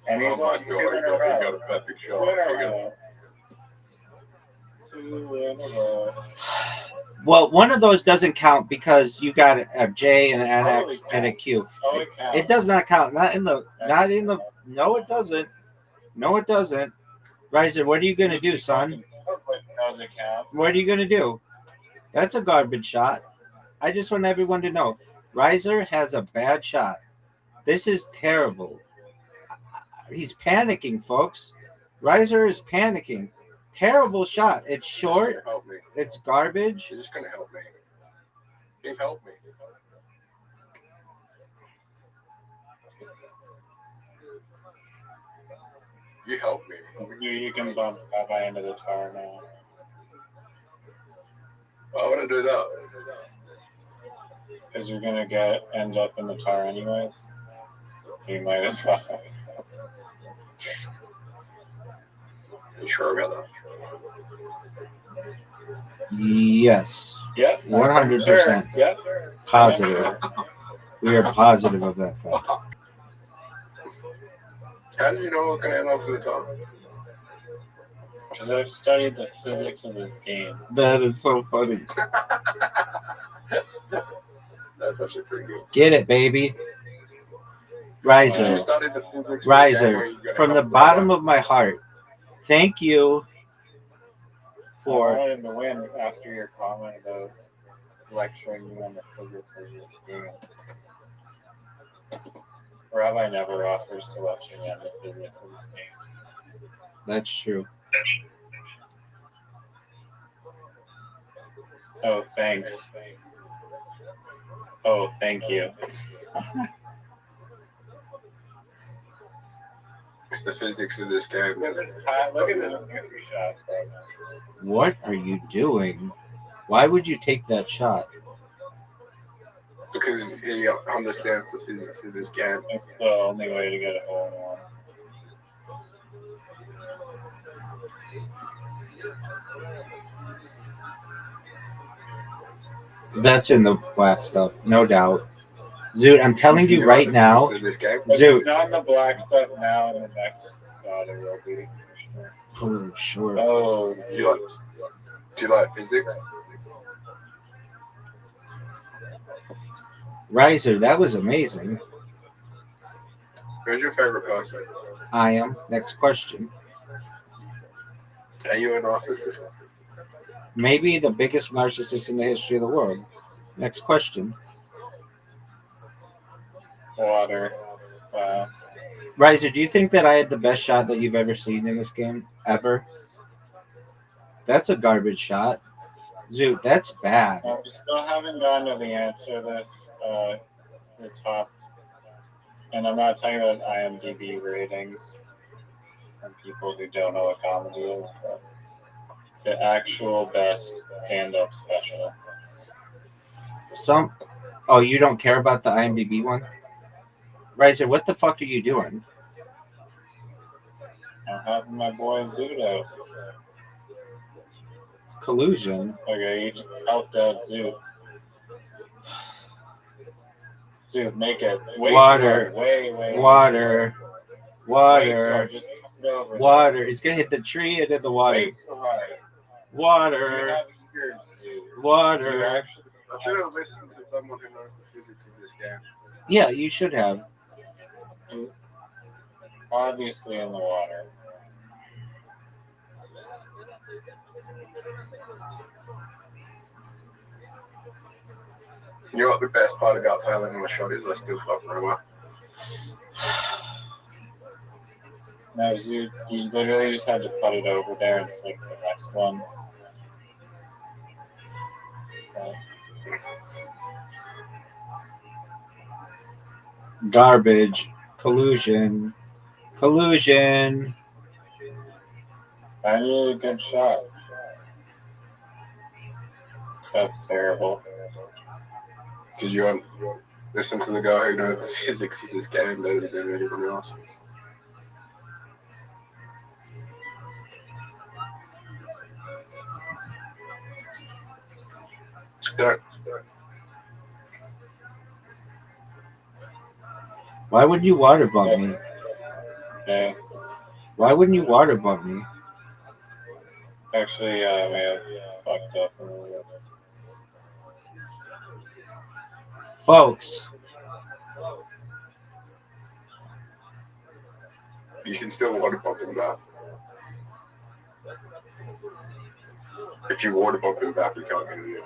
[SPEAKER 3] and he's
[SPEAKER 8] Oh my
[SPEAKER 3] like
[SPEAKER 8] God, you got a perfect shot.
[SPEAKER 3] Two in a row.
[SPEAKER 7] Well, one of those doesn't count because you got a J and an X and a Q.
[SPEAKER 3] Oh, it counts.
[SPEAKER 7] It does not count. Not in the. No, it doesn't. No, it doesn't. Riser, what are you gonna do, son?
[SPEAKER 3] Knows it counts.
[SPEAKER 7] What are you gonna do? That's a garbage shot. I just want everyone to know. Riser has a bad shot. This is terrible. He's panicking, folks. Riser is panicking. Terrible shot. It's short.
[SPEAKER 8] You're just gonna help me.
[SPEAKER 7] It's garbage.
[SPEAKER 8] You're just gonna help me. You help me. You help me.
[SPEAKER 3] You can bump Rabbi into the tar now.
[SPEAKER 8] to do that?
[SPEAKER 3] Because you're gonna end up in the car anyways. So you might as well.
[SPEAKER 8] You sure about that?
[SPEAKER 7] Yes,
[SPEAKER 3] Yeah.
[SPEAKER 7] 100%.
[SPEAKER 3] Sure. Yeah.
[SPEAKER 7] Positive. We are positive of that fact.
[SPEAKER 8] How did you know I was going to end up in the car?
[SPEAKER 3] Because I've studied the physics of this game.
[SPEAKER 7] That is so funny.
[SPEAKER 8] That's actually pretty good.
[SPEAKER 7] Get it, baby.
[SPEAKER 8] Did
[SPEAKER 7] Riser.
[SPEAKER 8] you study the physics of the game where
[SPEAKER 7] Riser.
[SPEAKER 8] you're gonna
[SPEAKER 7] From the
[SPEAKER 8] help
[SPEAKER 7] bottom of my heart, thank you
[SPEAKER 3] I
[SPEAKER 7] for
[SPEAKER 3] wanted to win after your comment about lecturing me on the physics of this game. Rabbi never offers to lecture me on the physics of this game.
[SPEAKER 7] That's true.
[SPEAKER 3] Oh, thanks. Oh, thank you.
[SPEAKER 8] It's the physics of this game.
[SPEAKER 3] Look at this goofy shot.
[SPEAKER 7] What are you doing? Why would you take that shot?
[SPEAKER 8] Because he understands the physics of this game.
[SPEAKER 3] It's the only way to get a hole in one.
[SPEAKER 7] That's in the black stuff, no doubt. Zoot, I'm telling you
[SPEAKER 8] know
[SPEAKER 7] right
[SPEAKER 8] the
[SPEAKER 7] now,
[SPEAKER 8] physics of this game.
[SPEAKER 3] If
[SPEAKER 7] Zoot.
[SPEAKER 3] it's not in the black stuff now, in the next God, it will be.
[SPEAKER 7] Oh, sure.
[SPEAKER 3] Oh,
[SPEAKER 8] Do you like physics?
[SPEAKER 7] Riser, that was amazing.
[SPEAKER 8] Who's your favorite person?
[SPEAKER 7] I am. Next question.
[SPEAKER 8] Are you a narcissist?
[SPEAKER 7] Maybe the biggest narcissist in the history of the world. Next question.
[SPEAKER 3] water. Wow.
[SPEAKER 7] Riser, do you think that I had the best shot that you've ever seen in this game? Ever? That's a garbage shot. Zoot, that's bad.
[SPEAKER 3] We still haven't gotten to the answer to this. The top, and I'm not talking about IMDb ratings from people who don't know what comedy is, but the actual best stand-up special.
[SPEAKER 7] Oh, you don't care about the IMDb one? Riser, what the fuck are you doing?
[SPEAKER 3] I'm having my boy Zoot out.
[SPEAKER 7] Collusion.
[SPEAKER 3] Okay, you just helped out Zoot. Zoot, make it.
[SPEAKER 7] Water.
[SPEAKER 3] Way.
[SPEAKER 7] Water.
[SPEAKER 3] Wait, just pass it over.
[SPEAKER 7] Water. It's gonna hit the tree and in the water.
[SPEAKER 3] Wait for it. You
[SPEAKER 7] Water.
[SPEAKER 3] have ears, Zoot. You
[SPEAKER 7] Water.
[SPEAKER 3] actually
[SPEAKER 8] I should have listened to someone who knows the physics of this game.
[SPEAKER 7] Yeah, you should have.
[SPEAKER 3] obviously in the water.
[SPEAKER 8] You know what the best part about failing on a shot is? I still fucking remember.
[SPEAKER 3] No, you literally just had to put it over there and stick the next one.
[SPEAKER 7] Garbage. Collusion. Collusion.
[SPEAKER 3] I need a good shot. That's terrible.
[SPEAKER 8] Did you listen to the guy who knows the physics of this game better than anyone else? Don't.
[SPEAKER 7] Why wouldn't you water bump me?
[SPEAKER 3] Okay.
[SPEAKER 7] Why wouldn't you water bump me?
[SPEAKER 3] Actually, I may have fucked up a little bit.
[SPEAKER 7] Folks,
[SPEAKER 8] You can still water bump him back. If you water bump him back, we can't get it.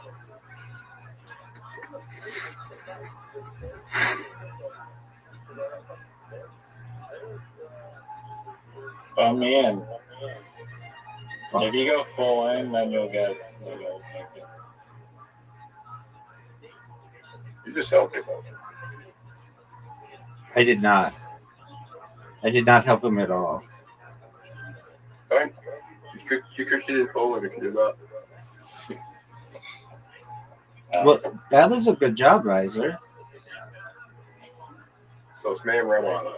[SPEAKER 3] Bum me in. If you go full in, then you'll get it.
[SPEAKER 8] You just helped him.
[SPEAKER 7] I did not. I did not help him at all.
[SPEAKER 8] Don't. You could hit it forward if you do that.
[SPEAKER 7] Well, that was a good job, Riser.
[SPEAKER 8] So it's me and Rebel.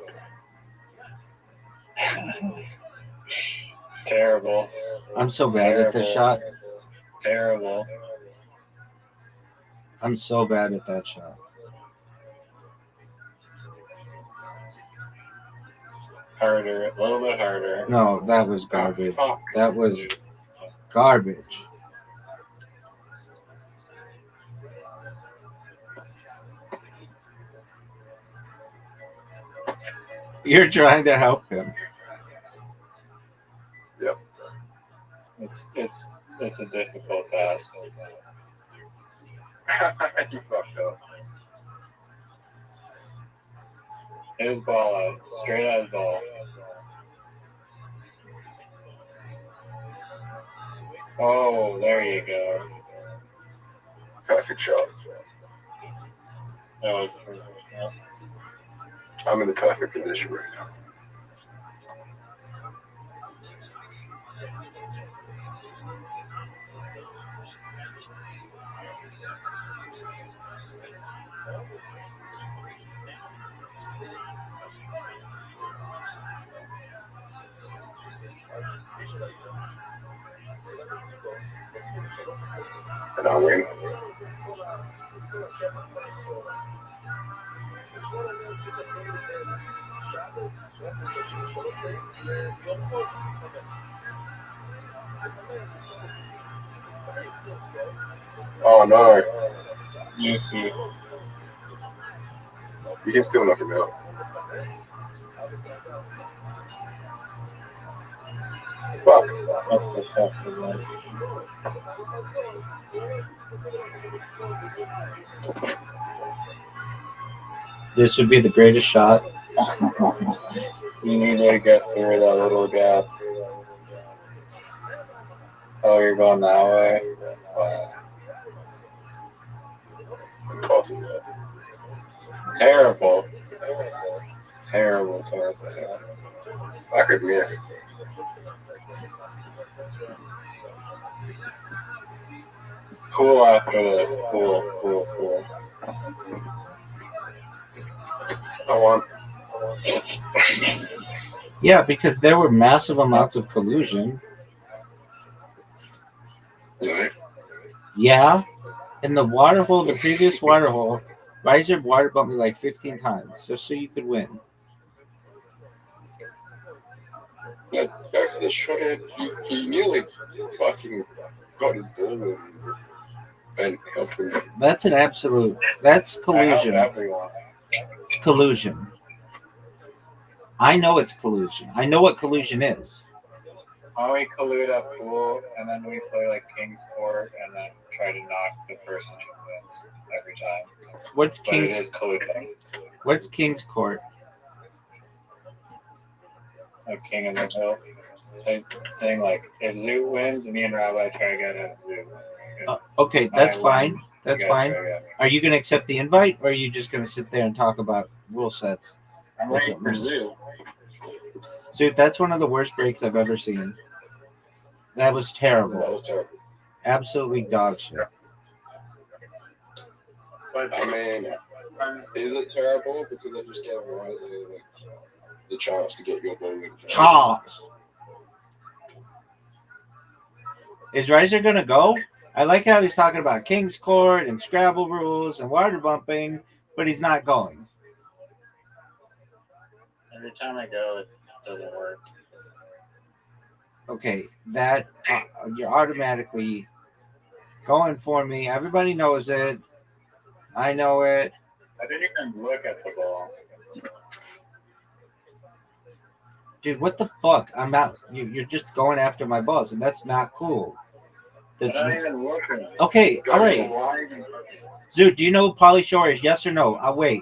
[SPEAKER 3] Terrible.
[SPEAKER 7] I'm so bad at this shot.
[SPEAKER 3] Terrible.
[SPEAKER 7] I'm so bad at that shot.
[SPEAKER 3] Harder, a little bit harder.
[SPEAKER 7] No, that was garbage.
[SPEAKER 8] Oh, fuck.
[SPEAKER 7] That was garbage. You're trying to help him.
[SPEAKER 8] Yep.
[SPEAKER 3] It's a difficult task.
[SPEAKER 8] You fucked up.
[SPEAKER 3] His ball out, straight at his ball. Oh, there you go.
[SPEAKER 8] Perfect shot.
[SPEAKER 3] That was perfect. Yeah.
[SPEAKER 8] I'm in the perfect position right now. And I win. Oh no. You can still knock him out. Fuck.
[SPEAKER 3] That's a tough one.
[SPEAKER 7] This would be the greatest shot.
[SPEAKER 3] You need to get through that little gap. Oh, you're going that way? Wow.
[SPEAKER 8] Impossible.
[SPEAKER 3] Terrible. Terrible.
[SPEAKER 8] I could miss.
[SPEAKER 3] Cool after this. Cool.
[SPEAKER 8] I won.
[SPEAKER 7] Yeah, because there were massive amounts of collusion.
[SPEAKER 8] Right.
[SPEAKER 7] Yeah. In the water hole, the previous water hole, Riser water bumped me like 15 times just so you could win.
[SPEAKER 8] After the shot, he nearly fucking got his ball and helped him.
[SPEAKER 7] That's an absolute. That's collusion.
[SPEAKER 3] Everyone.
[SPEAKER 7] It's collusion. I know it's collusion. I know what collusion is.
[SPEAKER 3] Why don't we collude at pool and then we play like King's Court and then try to knock the person who wins every time.
[SPEAKER 7] What's
[SPEAKER 3] But it
[SPEAKER 7] King's?
[SPEAKER 3] is colluding.
[SPEAKER 7] What's King's Court?
[SPEAKER 3] Like King in the Hill type thing. Like if Zoo wins, me and Rabbi try again at Zoo.
[SPEAKER 7] Okay, that's
[SPEAKER 3] I
[SPEAKER 7] fine.
[SPEAKER 3] win,
[SPEAKER 7] That's
[SPEAKER 3] you guys
[SPEAKER 7] fine.
[SPEAKER 3] try again.
[SPEAKER 7] Are you going to accept the invite, or are you just going to sit there and talk about rule sets?
[SPEAKER 3] I'm waiting for Zoo.
[SPEAKER 7] Dude, that's one of the worst breaks I've ever seen. That was
[SPEAKER 8] That
[SPEAKER 7] terrible.
[SPEAKER 8] was terrible.
[SPEAKER 7] Absolutely dog shit.
[SPEAKER 3] But
[SPEAKER 8] I mean, is it terrible? Because I just gave Riser like the chance to get your ball in.
[SPEAKER 7] Chops. Is Riser going to go? I like how he's talking about King's Court and Scrabble rules and water bumping, but he's not going.
[SPEAKER 3] every time I go, it doesn't work.
[SPEAKER 7] Okay, that you're automatically going for me. Everybody knows it. I know it.
[SPEAKER 3] I didn't even look at the ball.
[SPEAKER 7] Dude, what the fuck? I'm not. You're just going after my balls, and that's not cool.
[SPEAKER 3] I'm
[SPEAKER 7] That's
[SPEAKER 3] not even looking.
[SPEAKER 7] okay. All right, Zoo. Do you know who Pauly Shore is? Yes or no? I'll wait.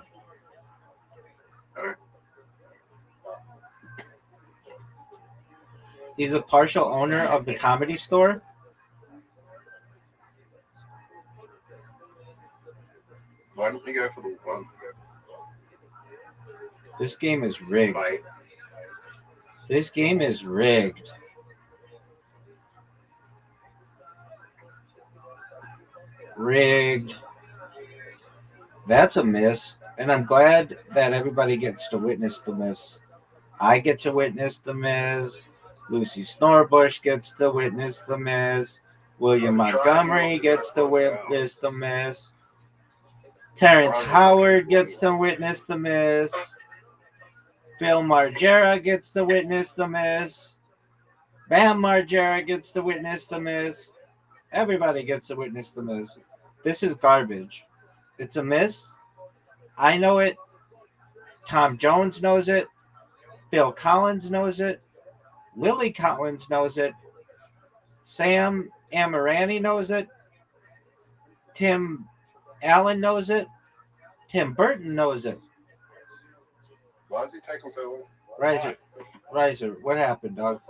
[SPEAKER 7] He's a partial owner of the Comedy Store.
[SPEAKER 8] Why don't we go for the one?
[SPEAKER 7] This game is rigged.
[SPEAKER 3] Bite.
[SPEAKER 7] This game is rigged. Rigged. That's a miss. And I'm glad that everybody gets to witness the miss. I get to witness the miss. Lucy Snorbush gets to witness the miss. William Montgomery gets to witness the miss. Terrence Howard gets to witness the miss. Phil Margera gets to witness the miss. Bam Margera gets to witness the miss. Everybody gets to witness the miss. This is garbage. It's a miss. I know it. Tom Jones knows it. Phil Collins knows it. Lily Collins knows it. Sam Amirani knows it. Tim Allen knows it. Tim Burton knows it.
[SPEAKER 8] Why is he taking so
[SPEAKER 7] long? Riser, what happened, dog?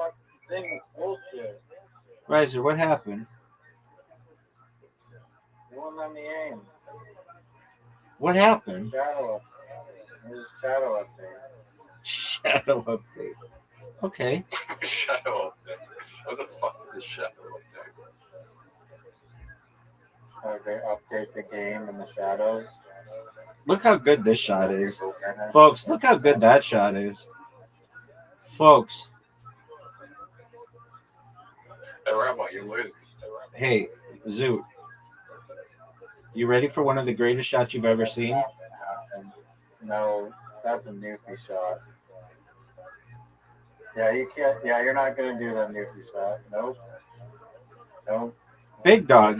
[SPEAKER 7] Riser, what happened?
[SPEAKER 9] You won't let me aim.
[SPEAKER 7] What happened?
[SPEAKER 9] Shadow. There's a shadow update.
[SPEAKER 7] Shadow update. Okay.
[SPEAKER 8] shadow update? What the fuck is a shadow update?
[SPEAKER 9] They update the game in the shadows.
[SPEAKER 7] Look how good this shot is. Folks, look how good that shot is. Folks.
[SPEAKER 8] Hey, Rabbi, you're losing.
[SPEAKER 7] Hey, Zoot. You ready for one of the greatest shots you've ever seen?
[SPEAKER 9] No, that's a Newfie shot. Yeah, you can't. Yeah, you're not gonna do that Newfie shot. Nope. Nope.
[SPEAKER 7] Big dog.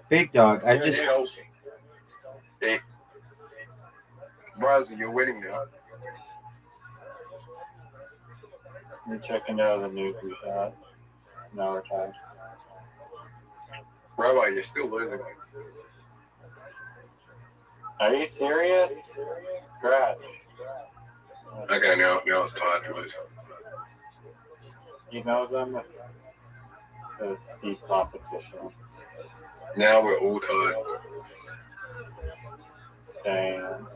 [SPEAKER 7] Big dog. I just.
[SPEAKER 8] Hey, Brazzy, you're winning now.
[SPEAKER 9] You're checking out the Newfie shot. Now we're tied.
[SPEAKER 8] Rabbi, you're still losing.
[SPEAKER 9] Are you serious? Scratch.
[SPEAKER 8] Okay, now it's time to lose.
[SPEAKER 9] He knows I'm a steep competition.
[SPEAKER 8] Now we're all tied.
[SPEAKER 9] Damn.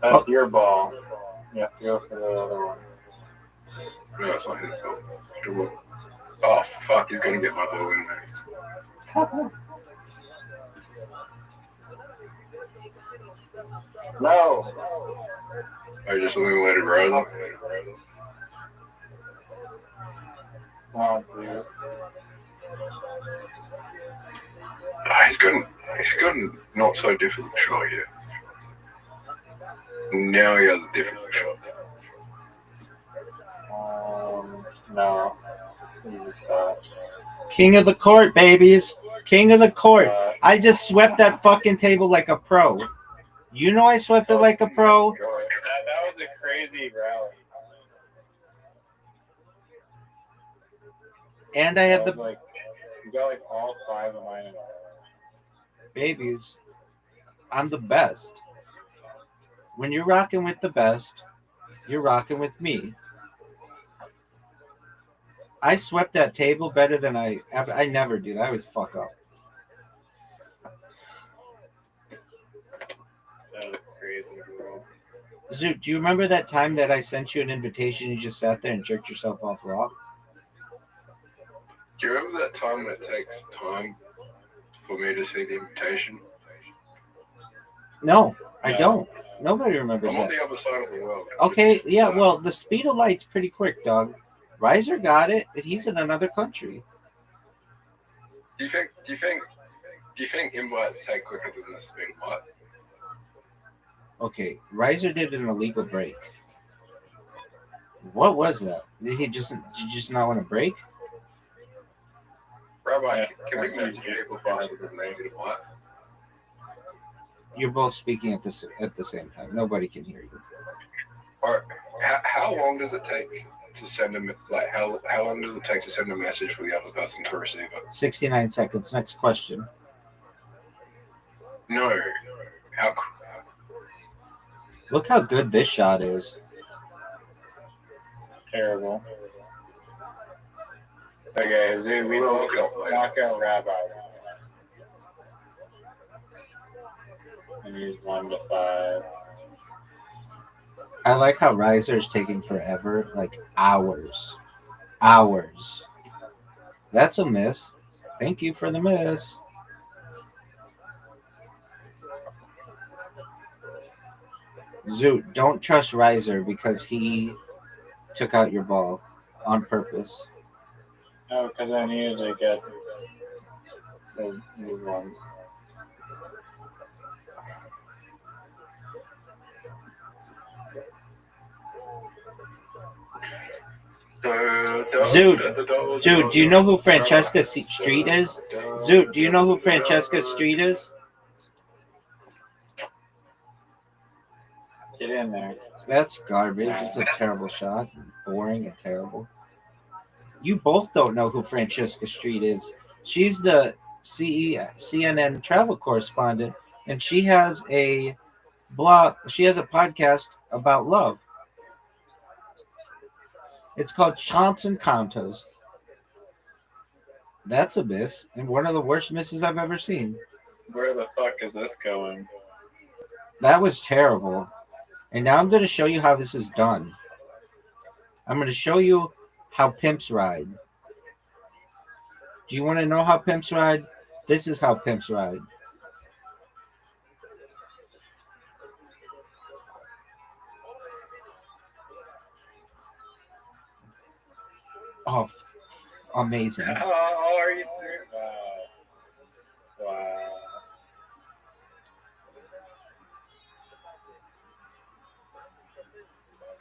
[SPEAKER 9] That's your ball. You have to go for the other one.
[SPEAKER 8] No, it's not his fault. Oh, fuck, he's gonna get my ball in there.
[SPEAKER 9] No!
[SPEAKER 8] I just eliminated Rosa.
[SPEAKER 9] Oh, dude.
[SPEAKER 8] He's got a not so difficult shot here. Now he has a difficult shot.
[SPEAKER 9] No. Easy shot.
[SPEAKER 7] King of the court, babies. King of the court. I just swept that fucking table like a pro. You know I swept it like a pro.
[SPEAKER 9] That was a crazy rally.
[SPEAKER 7] And I had the
[SPEAKER 9] like, you got like all 5 of mine in all.
[SPEAKER 7] Babies. I'm the best. When you're rocking with the best, you're rocking with me. I swept that table better than I never do. I always fuck up.
[SPEAKER 9] That was crazy, bro.
[SPEAKER 7] Zoot, do you remember that time that I sent you an invitation? You just sat there and jerked yourself off raw?
[SPEAKER 8] Do you remember that time it takes time for me to see the invitation?
[SPEAKER 7] No, I don't. Nobody remembers
[SPEAKER 8] I'm on
[SPEAKER 7] that.
[SPEAKER 8] the other side of the world.
[SPEAKER 7] Okay, yeah, well, the speed of light's pretty quick, dog. Riser got it, and he's in another country.
[SPEAKER 8] Do you think invites take quicker than the speed of light?
[SPEAKER 7] Okay, Riser did an illegal break. What was that? Did you just not want to break?
[SPEAKER 8] Rabbi, can we message people by the negative light?
[SPEAKER 7] You're both speaking at the same time. Nobody can hear you.
[SPEAKER 8] Or how long does it take to send a how long does it take to send a message for the other person to receive it?
[SPEAKER 7] 69 seconds. Next question.
[SPEAKER 8] No. How?
[SPEAKER 7] Look how good this shot is.
[SPEAKER 9] Terrible. Okay, Zoo, we knock out Rabbi. And use 1 to 5.
[SPEAKER 7] I like how Riser is taking forever, like hours. Hours. That's a miss. Thank you for the miss. Zoot, don't trust Riser because he took out your ball on purpose.
[SPEAKER 9] No, because I needed to get these ones.
[SPEAKER 7] Zoot, do you know who Francesca Street is? Zoot, do you know who Francesca Street is?
[SPEAKER 9] Get in there.
[SPEAKER 7] That's garbage. It's a terrible shot. Boring and terrible. You both don't know who Francesca Street is. She's the CNN travel correspondent, and she has a blog. She has a podcast about love. It's called Chance Encounters. That's a miss, and one of the worst misses I've ever seen.
[SPEAKER 9] Where the fuck is this going?
[SPEAKER 7] That was terrible. And now I'm going to show you how this is done. I'm going to show you how pimps ride. Do you want to know how pimps ride? This is how pimps ride. Oh, amazing.
[SPEAKER 9] Oh, are you serious? Wow.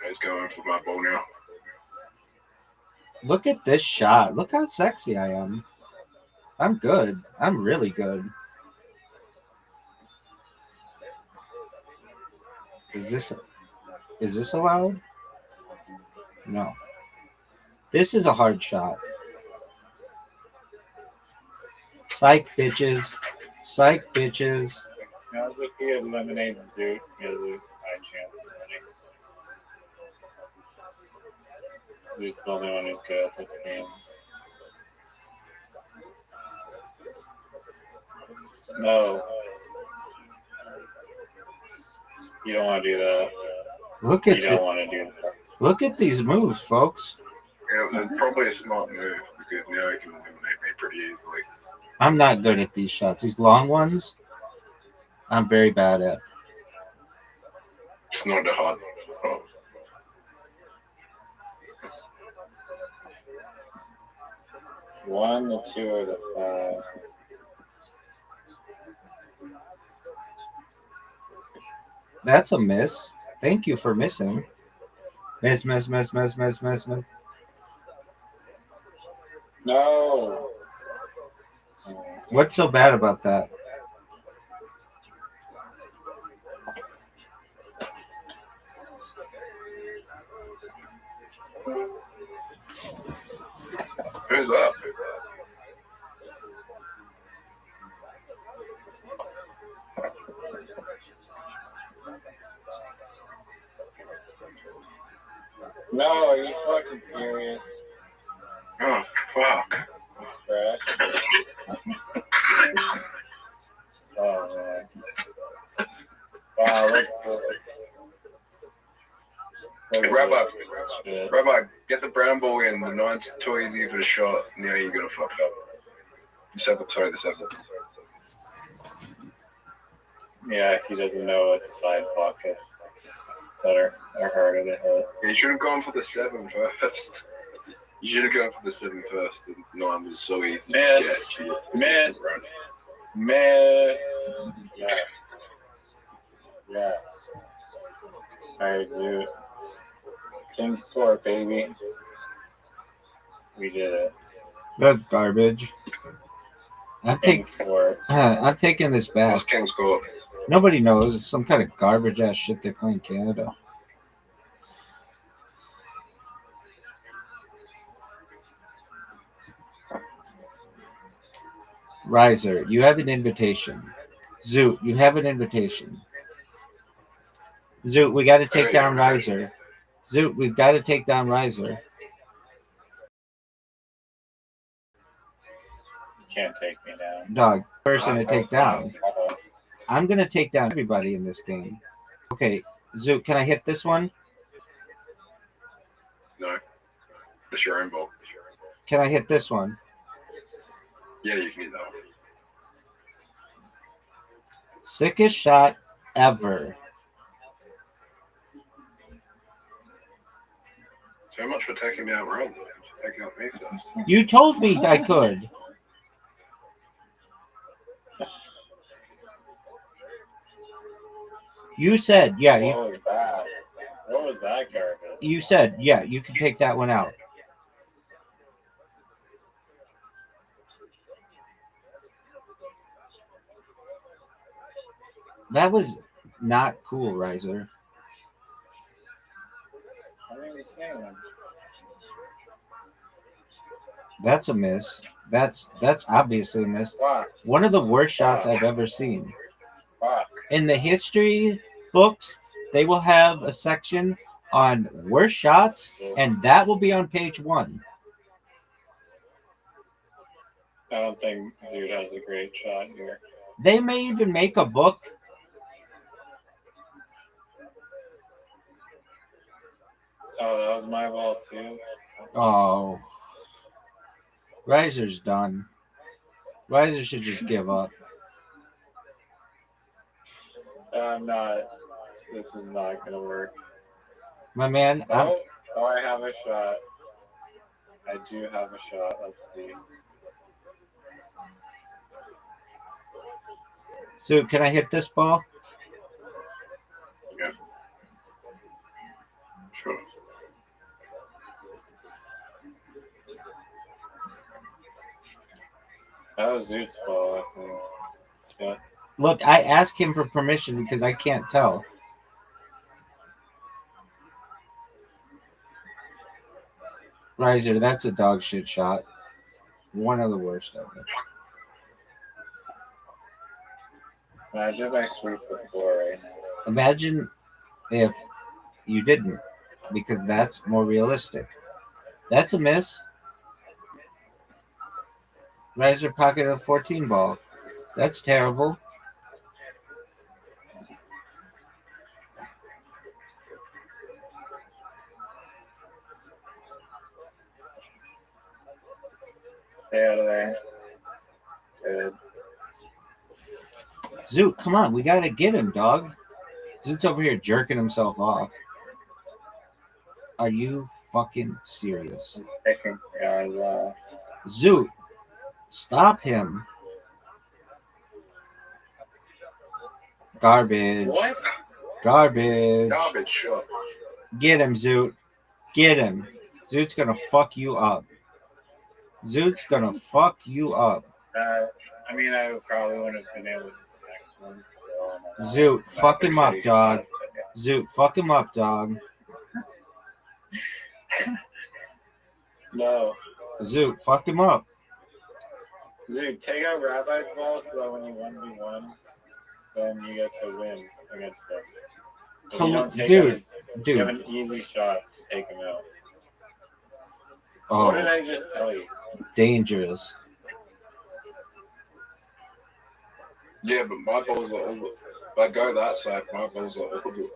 [SPEAKER 8] He's going for my ball now.
[SPEAKER 7] Look at this shot. Look how sexy I am. I'm good. I'm really good. Is this allowed? No. This is a hard shot. Psych, bitches. Psych, bitches.
[SPEAKER 9] Now, if he eliminates Zoot, he has a high chance of winning. Zoot's the only one who's good at this game. No. You don't want to do that.
[SPEAKER 7] Look at
[SPEAKER 9] You don't want to do that.
[SPEAKER 7] Look at these moves, folks.
[SPEAKER 8] Yeah, it's probably a smart move because now he can eliminate me pretty easily.
[SPEAKER 7] I'm not good at these shots. These long ones, I'm very bad at.
[SPEAKER 8] It's not that hard. Oh.
[SPEAKER 9] One, the two, or the five.
[SPEAKER 7] That's a miss. Thank you for missing. Miss, miss, miss, miss, miss, miss, miss.
[SPEAKER 9] No.
[SPEAKER 7] What's so bad about that?
[SPEAKER 8] Who's up?
[SPEAKER 9] No, are you fucking serious?
[SPEAKER 8] Oh, fuck.
[SPEAKER 9] Crash. Oh, man. Wow, look at this. Look at
[SPEAKER 8] Rabbi,
[SPEAKER 9] this shit.
[SPEAKER 8] Rabbi, get the brown ball in. The nine's too easy for the shot. Now you're gonna fuck it up. The seven.
[SPEAKER 9] Yeah, he doesn't know what side pockets that are harder to hit.
[SPEAKER 8] Yeah, you should have gone for the 7 first. You should have gone for the 7 first. The 9 was so easy.
[SPEAKER 9] Miss.
[SPEAKER 8] to get.
[SPEAKER 9] Miss. Miss. Yes. Yes. Alright, Zoot. King's Court, baby. We did it.
[SPEAKER 7] That's garbage. I'm
[SPEAKER 9] King's Court.
[SPEAKER 7] taking this back.
[SPEAKER 8] What's King's Court?
[SPEAKER 7] Nobody knows. It's some kind of garbage ass shit they play in Canada. Riser, you have an invitation. Zoot, you have an invitation. Zoot, we got to take down Riser. Zoot, we've got to take down Riser.
[SPEAKER 9] You can't take me down.
[SPEAKER 7] Dog, person to take down. I'm going to take down everybody in this game. Okay, Zoot, can I hit this one?
[SPEAKER 8] No. It's your own ball.
[SPEAKER 7] Can I hit this one?
[SPEAKER 8] Yeah, you can hit that one.
[SPEAKER 7] Sickest shot ever.
[SPEAKER 8] So much for taking me out wrong. Taking out me first.
[SPEAKER 7] You told me I could. You said, yeah.
[SPEAKER 9] What was that? What was that garbage?
[SPEAKER 7] You said, yeah, you can take that one out. That was not cool, Riser.
[SPEAKER 9] I didn't even see one.
[SPEAKER 7] That's a miss. That's obviously a miss.
[SPEAKER 9] Fuck.
[SPEAKER 7] One of the worst shots I've ever seen.
[SPEAKER 9] Fuck.
[SPEAKER 7] In the history books, they will have a section on worst shots, and that will be on page 1.
[SPEAKER 9] I don't think Zoot has a great shot here.
[SPEAKER 7] They may even make a book.
[SPEAKER 9] Oh, that was my ball too.
[SPEAKER 7] Oh. Riser's done. Riser should just give up.
[SPEAKER 9] I'm not. This is not gonna work.
[SPEAKER 7] My man,
[SPEAKER 9] Oh, I have a shot. I do have a shot. Let's see.
[SPEAKER 7] so can I hit this ball?
[SPEAKER 8] Yeah. Sure.
[SPEAKER 9] That was Zoot's ball, I think. Yeah.
[SPEAKER 7] Look, I asked him for permission because I can't tell. Riser, that's a dog shit shot. One of the worst ever.
[SPEAKER 9] Imagine if I sweep the floor right now.
[SPEAKER 7] Imagine if you didn't, because that's more realistic. That's a miss. Riser pocket of 14 ball. That's terrible.
[SPEAKER 9] Stay out of there. Good.
[SPEAKER 7] Zoot, come on. We got to get him, dog. Zoot's over here jerking himself off. Are you fucking serious?
[SPEAKER 9] Picking guys off.
[SPEAKER 7] Zoot, stop him. Garbage.
[SPEAKER 8] What?
[SPEAKER 7] Garbage.
[SPEAKER 8] Garbage shot.
[SPEAKER 7] Get him, Zoot. Get him. Zoot's gonna fuck you up. Zoot's gonna fuck you up.
[SPEAKER 9] I mean, I probably wouldn't have been able to do the next one. So,
[SPEAKER 7] Zoot,
[SPEAKER 9] that's
[SPEAKER 7] fuck
[SPEAKER 9] a
[SPEAKER 7] him up,
[SPEAKER 9] shitty
[SPEAKER 7] dog.
[SPEAKER 9] shot, but
[SPEAKER 7] Zoot, fuck him up, dog.
[SPEAKER 9] yeah. No.
[SPEAKER 7] Zoot, fuck him up.
[SPEAKER 9] Zoot, take out Rabbi's ball so that when you 1v1, then you get to win against them. If you
[SPEAKER 7] Come
[SPEAKER 9] don't
[SPEAKER 7] on,
[SPEAKER 9] take out
[SPEAKER 7] dude.
[SPEAKER 9] his- You have
[SPEAKER 7] Dude.
[SPEAKER 9] an easy shot to take him out. What did
[SPEAKER 7] Oh,
[SPEAKER 9] I just tell you?
[SPEAKER 7] dangerous.
[SPEAKER 8] Yeah, but my balls are all. If I go that side, my balls are all.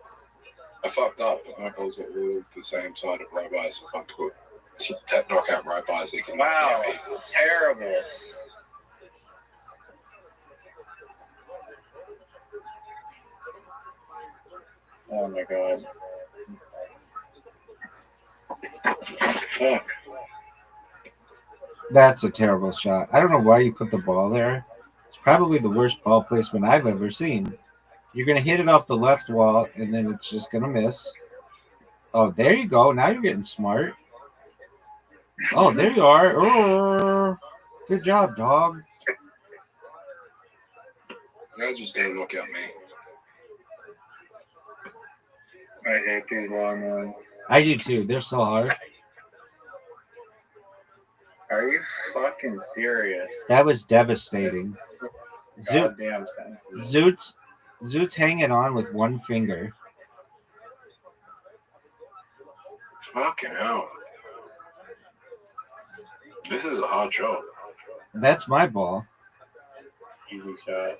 [SPEAKER 8] I fucked up, but my balls are all the same side of Rabbi's. So fucked good. Knock out Rabbi's. He can.
[SPEAKER 9] Wow,
[SPEAKER 8] Yeah,
[SPEAKER 9] terrible. Oh my god. Fuck.
[SPEAKER 7] That's a terrible shot. I don't know why you put the ball there. It's probably the worst ball placement I've ever seen. You're going to hit it off the left wall, and then it's just going to miss. Oh, there you go. Now you're getting smart. Oh, there you are. Oh, good job, dog.
[SPEAKER 8] You're just gonna knock out me.
[SPEAKER 9] I hate these long ones.
[SPEAKER 7] I do too. They're so hard.
[SPEAKER 9] Are you fucking serious?
[SPEAKER 7] That was devastating. Zoot,
[SPEAKER 9] Goddamn sentences.
[SPEAKER 7] Zoot's hanging on with one finger.
[SPEAKER 8] Fucking hell. This is a hard shot.
[SPEAKER 7] That's my ball.
[SPEAKER 9] Easy shot.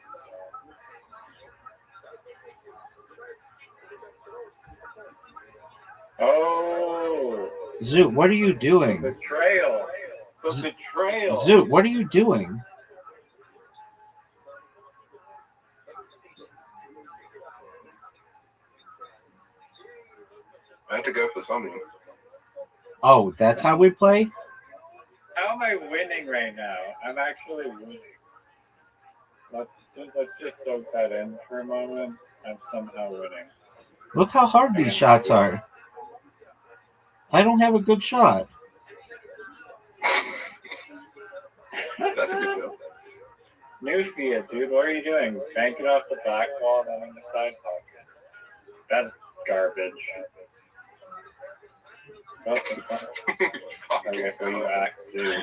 [SPEAKER 9] Oh,
[SPEAKER 7] Zoot, what are you doing?
[SPEAKER 9] Betrayal. The betrayal.
[SPEAKER 7] Zoot, what are you doing?
[SPEAKER 8] I had to go for something.
[SPEAKER 7] Oh, that's how we play?
[SPEAKER 9] How am I winning right now? I'm actually winning. Let's just soak that in for a moment. I'm somehow winning.
[SPEAKER 7] Look how hard these shots are. I don't have a good shot.
[SPEAKER 8] That's a good deal.
[SPEAKER 9] New Fiat, dude. What are you doing? Bank it off the back wall and then in the side pocket. That's garbage. Oh, it's not. Okay, go you act Zoo.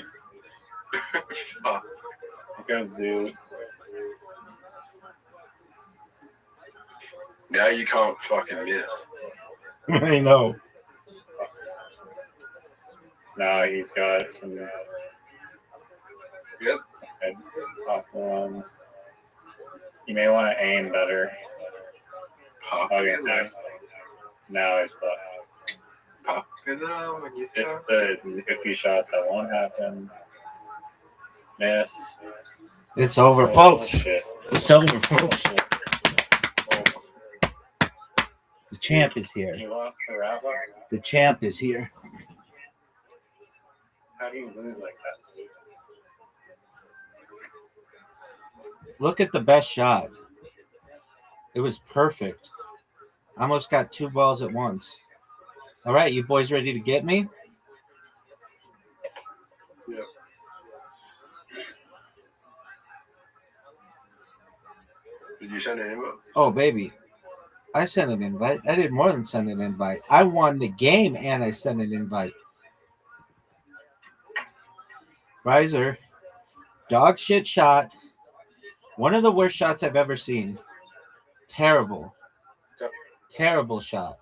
[SPEAKER 9] Go Zoo.
[SPEAKER 8] Now you can't fucking miss.
[SPEAKER 7] I know.
[SPEAKER 9] Now he's got some
[SPEAKER 8] Yep.
[SPEAKER 9] head off ones. You may want to aim better. Okay, nice. Now it's
[SPEAKER 8] Popular when you talk.
[SPEAKER 9] if you shot, that won't happen. Miss.
[SPEAKER 7] It's over,
[SPEAKER 9] Oh,
[SPEAKER 7] folks.
[SPEAKER 9] shit.
[SPEAKER 7] It's over, folks. The champ is here.
[SPEAKER 9] You lost to Rabbi?
[SPEAKER 7] The champ is here.
[SPEAKER 9] How do you lose like that?
[SPEAKER 7] Look at the best shot. It was perfect. I almost got 2 balls at once. All right, you boys ready to get me?
[SPEAKER 8] Yeah. Did you send an invite?
[SPEAKER 7] Oh, baby. I sent an invite. I did more than send an invite. I won the game and I sent an invite. Riser, dog shit shot. One of the worst shots I've ever seen. Terrible. Terrible shot.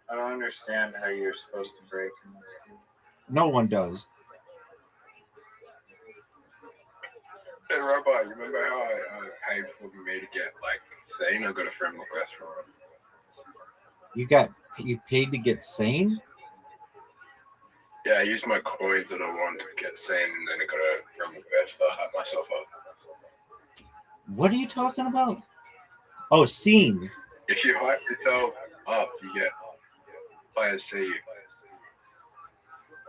[SPEAKER 9] I don't understand how you're supposed to break in this game.
[SPEAKER 7] No one does.
[SPEAKER 8] Hey, Rabbi, you remember how I paid for me to get, like, sane? I got a friend request for it.
[SPEAKER 7] You paid to get sane?
[SPEAKER 8] Yeah, I used my coins that I wanted to get sane, and then I got a friend request that I had myself up.
[SPEAKER 7] What are you talking about? Oh, scene.
[SPEAKER 8] If you hype yourself up, you get players see you.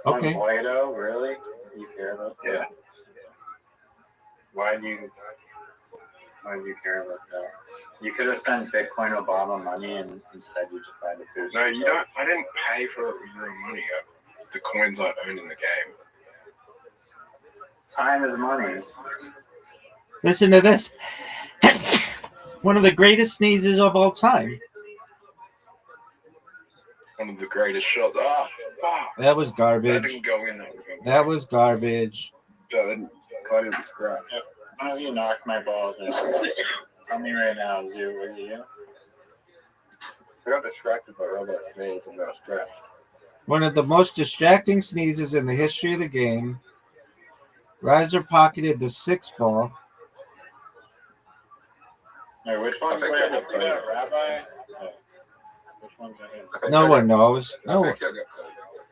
[SPEAKER 7] Okay.
[SPEAKER 9] On Play-Doh, really? You care about that?
[SPEAKER 8] Yeah.
[SPEAKER 9] Why do you care about that? You could have sent Bitcoin Obama money and instead you decided to boost.
[SPEAKER 8] No, you
[SPEAKER 9] yourself.
[SPEAKER 8] don't. I didn't pay for it with real money. The coins I own in the game.
[SPEAKER 9] Time is money.
[SPEAKER 7] Listen to this. One of the greatest sneezes of all time.
[SPEAKER 8] One of the greatest shots. Ah, fuck.
[SPEAKER 7] That was
[SPEAKER 8] That
[SPEAKER 7] garbage.
[SPEAKER 8] didn't go in.
[SPEAKER 7] That was garbage.
[SPEAKER 8] That didn't. I didn't scratch.
[SPEAKER 9] One of you knocked my balls in. Tell me right now, Zoo, were you?
[SPEAKER 8] I got distracted by robot snakes and got scratched.
[SPEAKER 7] One of the most distracting sneezes in the history of the game. Riser pocketed the 6th ball.
[SPEAKER 9] Hey, which one's
[SPEAKER 8] I think
[SPEAKER 9] where
[SPEAKER 8] I
[SPEAKER 9] to
[SPEAKER 8] got
[SPEAKER 9] put
[SPEAKER 8] clear.
[SPEAKER 9] it, Rabbi? Which one's it?
[SPEAKER 7] No one knows.
[SPEAKER 8] I
[SPEAKER 7] No,
[SPEAKER 8] think I got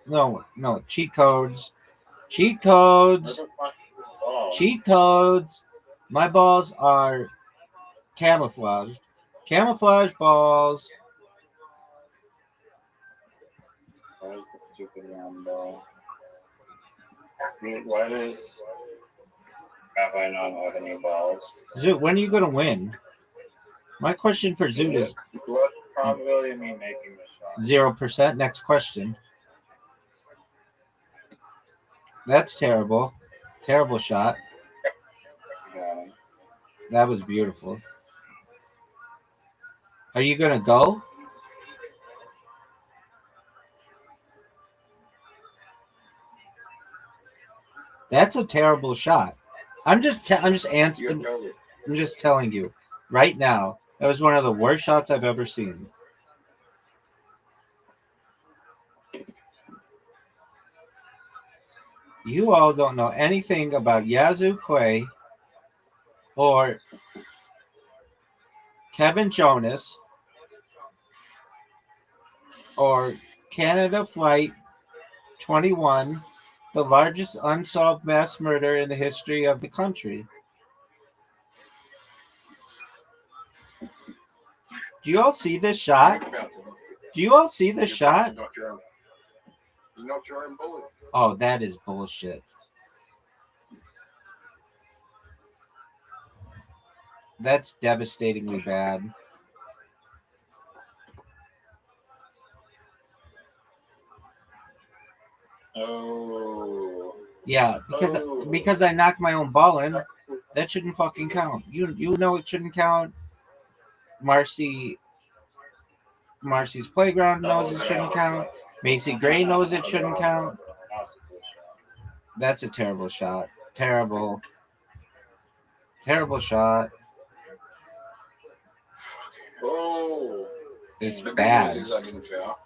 [SPEAKER 8] clear.
[SPEAKER 7] no. Cheat codes. Cheat codes.
[SPEAKER 9] Where the fuck is this ball?
[SPEAKER 7] Cheat codes. My balls are camouflaged. Camouflage balls.
[SPEAKER 9] Where's the stupid round ball? Dude, why does Rabbi not have any balls?
[SPEAKER 7] Zoot, when are you going to win? My question for Zoot is
[SPEAKER 9] What's the probability of me making this shot?
[SPEAKER 7] 0%. Next question. That's terrible. Terrible shot.
[SPEAKER 9] Yeah.
[SPEAKER 7] That was beautiful. Are you going to go? That's a terrible shot. I'm just answering. I'm just telling you right now. That was one of the worst shots I've ever seen. You all don't know anything about Yazoo Quay or Kevin Jonas or Canada Flight 21, the largest unsolved mass murder in the history of the country. Do you all see this shot? Do you all see this shot?
[SPEAKER 8] You're not your own bullet.
[SPEAKER 7] Oh, that is bullshit. That's devastatingly bad.
[SPEAKER 3] Oh.
[SPEAKER 7] Yeah, because I knocked my own ball in. That shouldn't fucking count. You know it shouldn't count. Marcy's playground knows it shouldn't count. Macy Gray knows it shouldn't count. That's a terrible shot. Terrible shot.
[SPEAKER 8] Oh.
[SPEAKER 7] It's
[SPEAKER 8] The
[SPEAKER 7] bad.
[SPEAKER 8] good news is I didn't foul.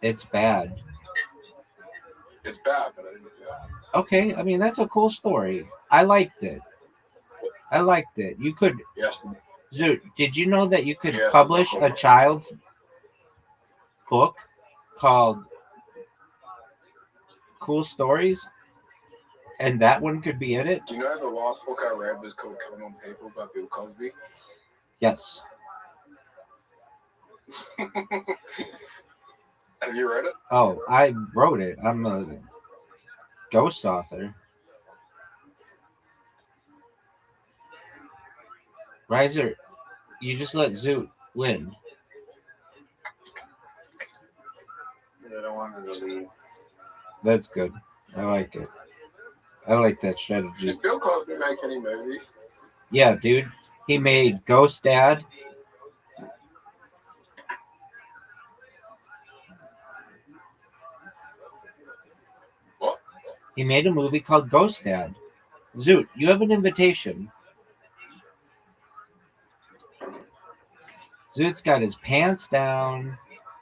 [SPEAKER 7] It's bad.
[SPEAKER 8] It's bad, but I didn't foul.
[SPEAKER 7] Okay, I mean that's a cool story. I liked it. You could,
[SPEAKER 8] Yes.
[SPEAKER 7] Zoot, did you know that you could
[SPEAKER 8] Yeah.
[SPEAKER 7] publish a child's book called Cool Stories, and that one could be in it?
[SPEAKER 8] Do you know the last book I read was called Killing on People by Bill Cosby?
[SPEAKER 7] Yes.
[SPEAKER 8] Have you read it?
[SPEAKER 7] Oh, I wrote it. I'm a ghost author. Riser, you just let Zoot win.
[SPEAKER 3] I don't want her to leave.
[SPEAKER 7] That's good. I like it. I like that strategy.
[SPEAKER 8] Did Bill Cosby make any movies?
[SPEAKER 7] Yeah, dude. He made Ghost Dad.
[SPEAKER 8] What?
[SPEAKER 7] He made a movie called Ghost Dad. Zoot, you have an invitation. Zoot's got his pants down.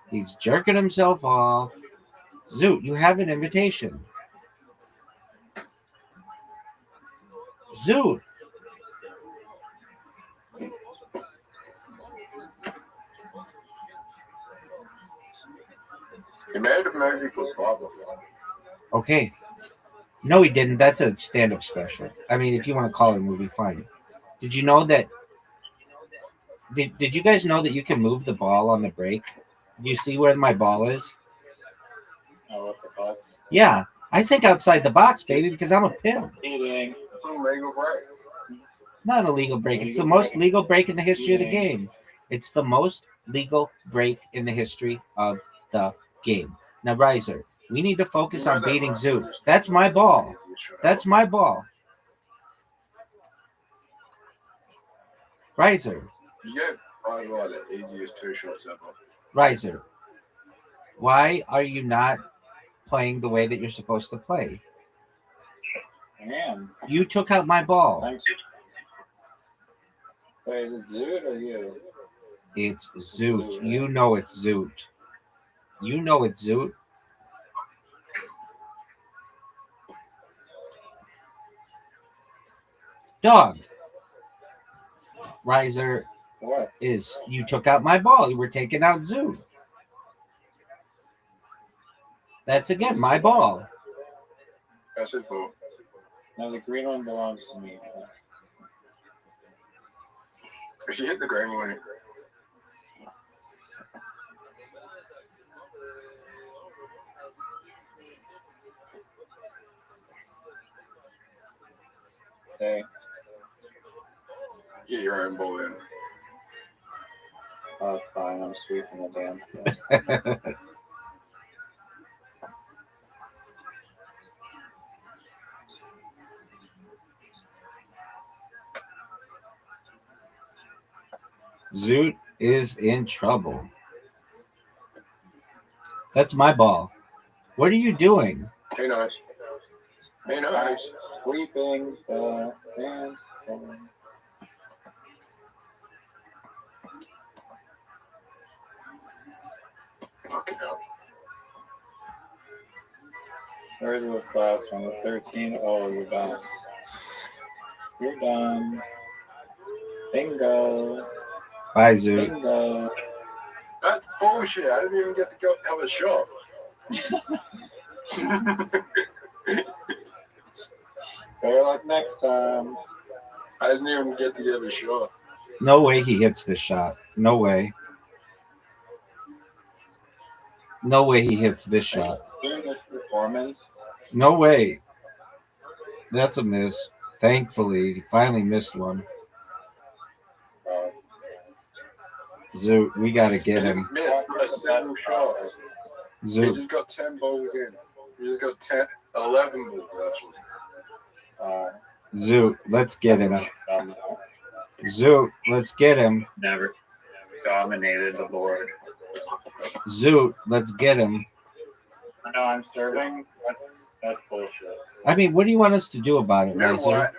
[SPEAKER 7] He's jerking himself off. Zoot, you have an invitation. Zoot.
[SPEAKER 8] He made a movie called Barbara.
[SPEAKER 7] Okay. No, he didn't. That's a stand-up special. I mean, if you want to call it a movie, fine. Did you know that? Did you guys know that you can move the ball on the break? Do you see where my ball is?
[SPEAKER 3] Oh, what the fuck?
[SPEAKER 7] Yeah, I think outside the box, baby, because I'm a pimp.
[SPEAKER 3] Eating.
[SPEAKER 8] Legal break.
[SPEAKER 7] It's not a legal break. It's the most legal break in the history of the game. It's the most legal break in the history of the game. Now, Riser, we need to focus on beating Zoot. That's my ball. That's my ball. Riser.
[SPEAKER 8] You get probably one of the easiest two shots ever.
[SPEAKER 7] Riser. Why are you not playing the way that you're supposed to play?
[SPEAKER 3] I am.
[SPEAKER 7] You took out my ball.
[SPEAKER 3] Thanks. Wait, is it Zoot or you?
[SPEAKER 7] It's Zoot. You know it's Zoot. You know it's Zoot. Dog. Riser
[SPEAKER 3] What?
[SPEAKER 7] is you took out my ball. You were taking out Zoot. That's again my ball.
[SPEAKER 8] That's his ball.
[SPEAKER 3] No, the green one belongs to me.
[SPEAKER 8] If you hit the green one,
[SPEAKER 3] Hey,
[SPEAKER 8] get your own ball in.
[SPEAKER 3] oh, it's fine. I'm sweeping the damn thing.
[SPEAKER 7] Zoot is in trouble. That's my ball. What are you doing?
[SPEAKER 8] Who knows? Who knows?
[SPEAKER 3] Sweeping the dance floor.
[SPEAKER 8] Fucking hell.
[SPEAKER 3] Where's this last one? The 13? Oh, you're done. You're done. Bingo.
[SPEAKER 7] Bye, Zoot.
[SPEAKER 3] Bingo.
[SPEAKER 8] That's bullshit. I didn't even get to go have a shot.
[SPEAKER 3] Better luck next time.
[SPEAKER 8] I didn't even get to get a shot.
[SPEAKER 7] No way he hits this shot. No way. No way he hits this shot.
[SPEAKER 3] Doing this performance.
[SPEAKER 7] No way. That's a miss. Thankfully, he finally missed one. Zoot, we got to get him.
[SPEAKER 8] Missed a single shot. He
[SPEAKER 7] Zoot,
[SPEAKER 8] just got 10 balls in. He just got 11 balls, actually.
[SPEAKER 7] Zoot, let's get him.
[SPEAKER 3] Um,
[SPEAKER 7] Zoot, let's get him.
[SPEAKER 9] Never dominated the board.
[SPEAKER 7] Zoot, let's get him.
[SPEAKER 9] No, I'm serving. That's bullshit.
[SPEAKER 7] I mean, what do you want us to do about it,
[SPEAKER 8] You know
[SPEAKER 7] Razor?
[SPEAKER 8] what?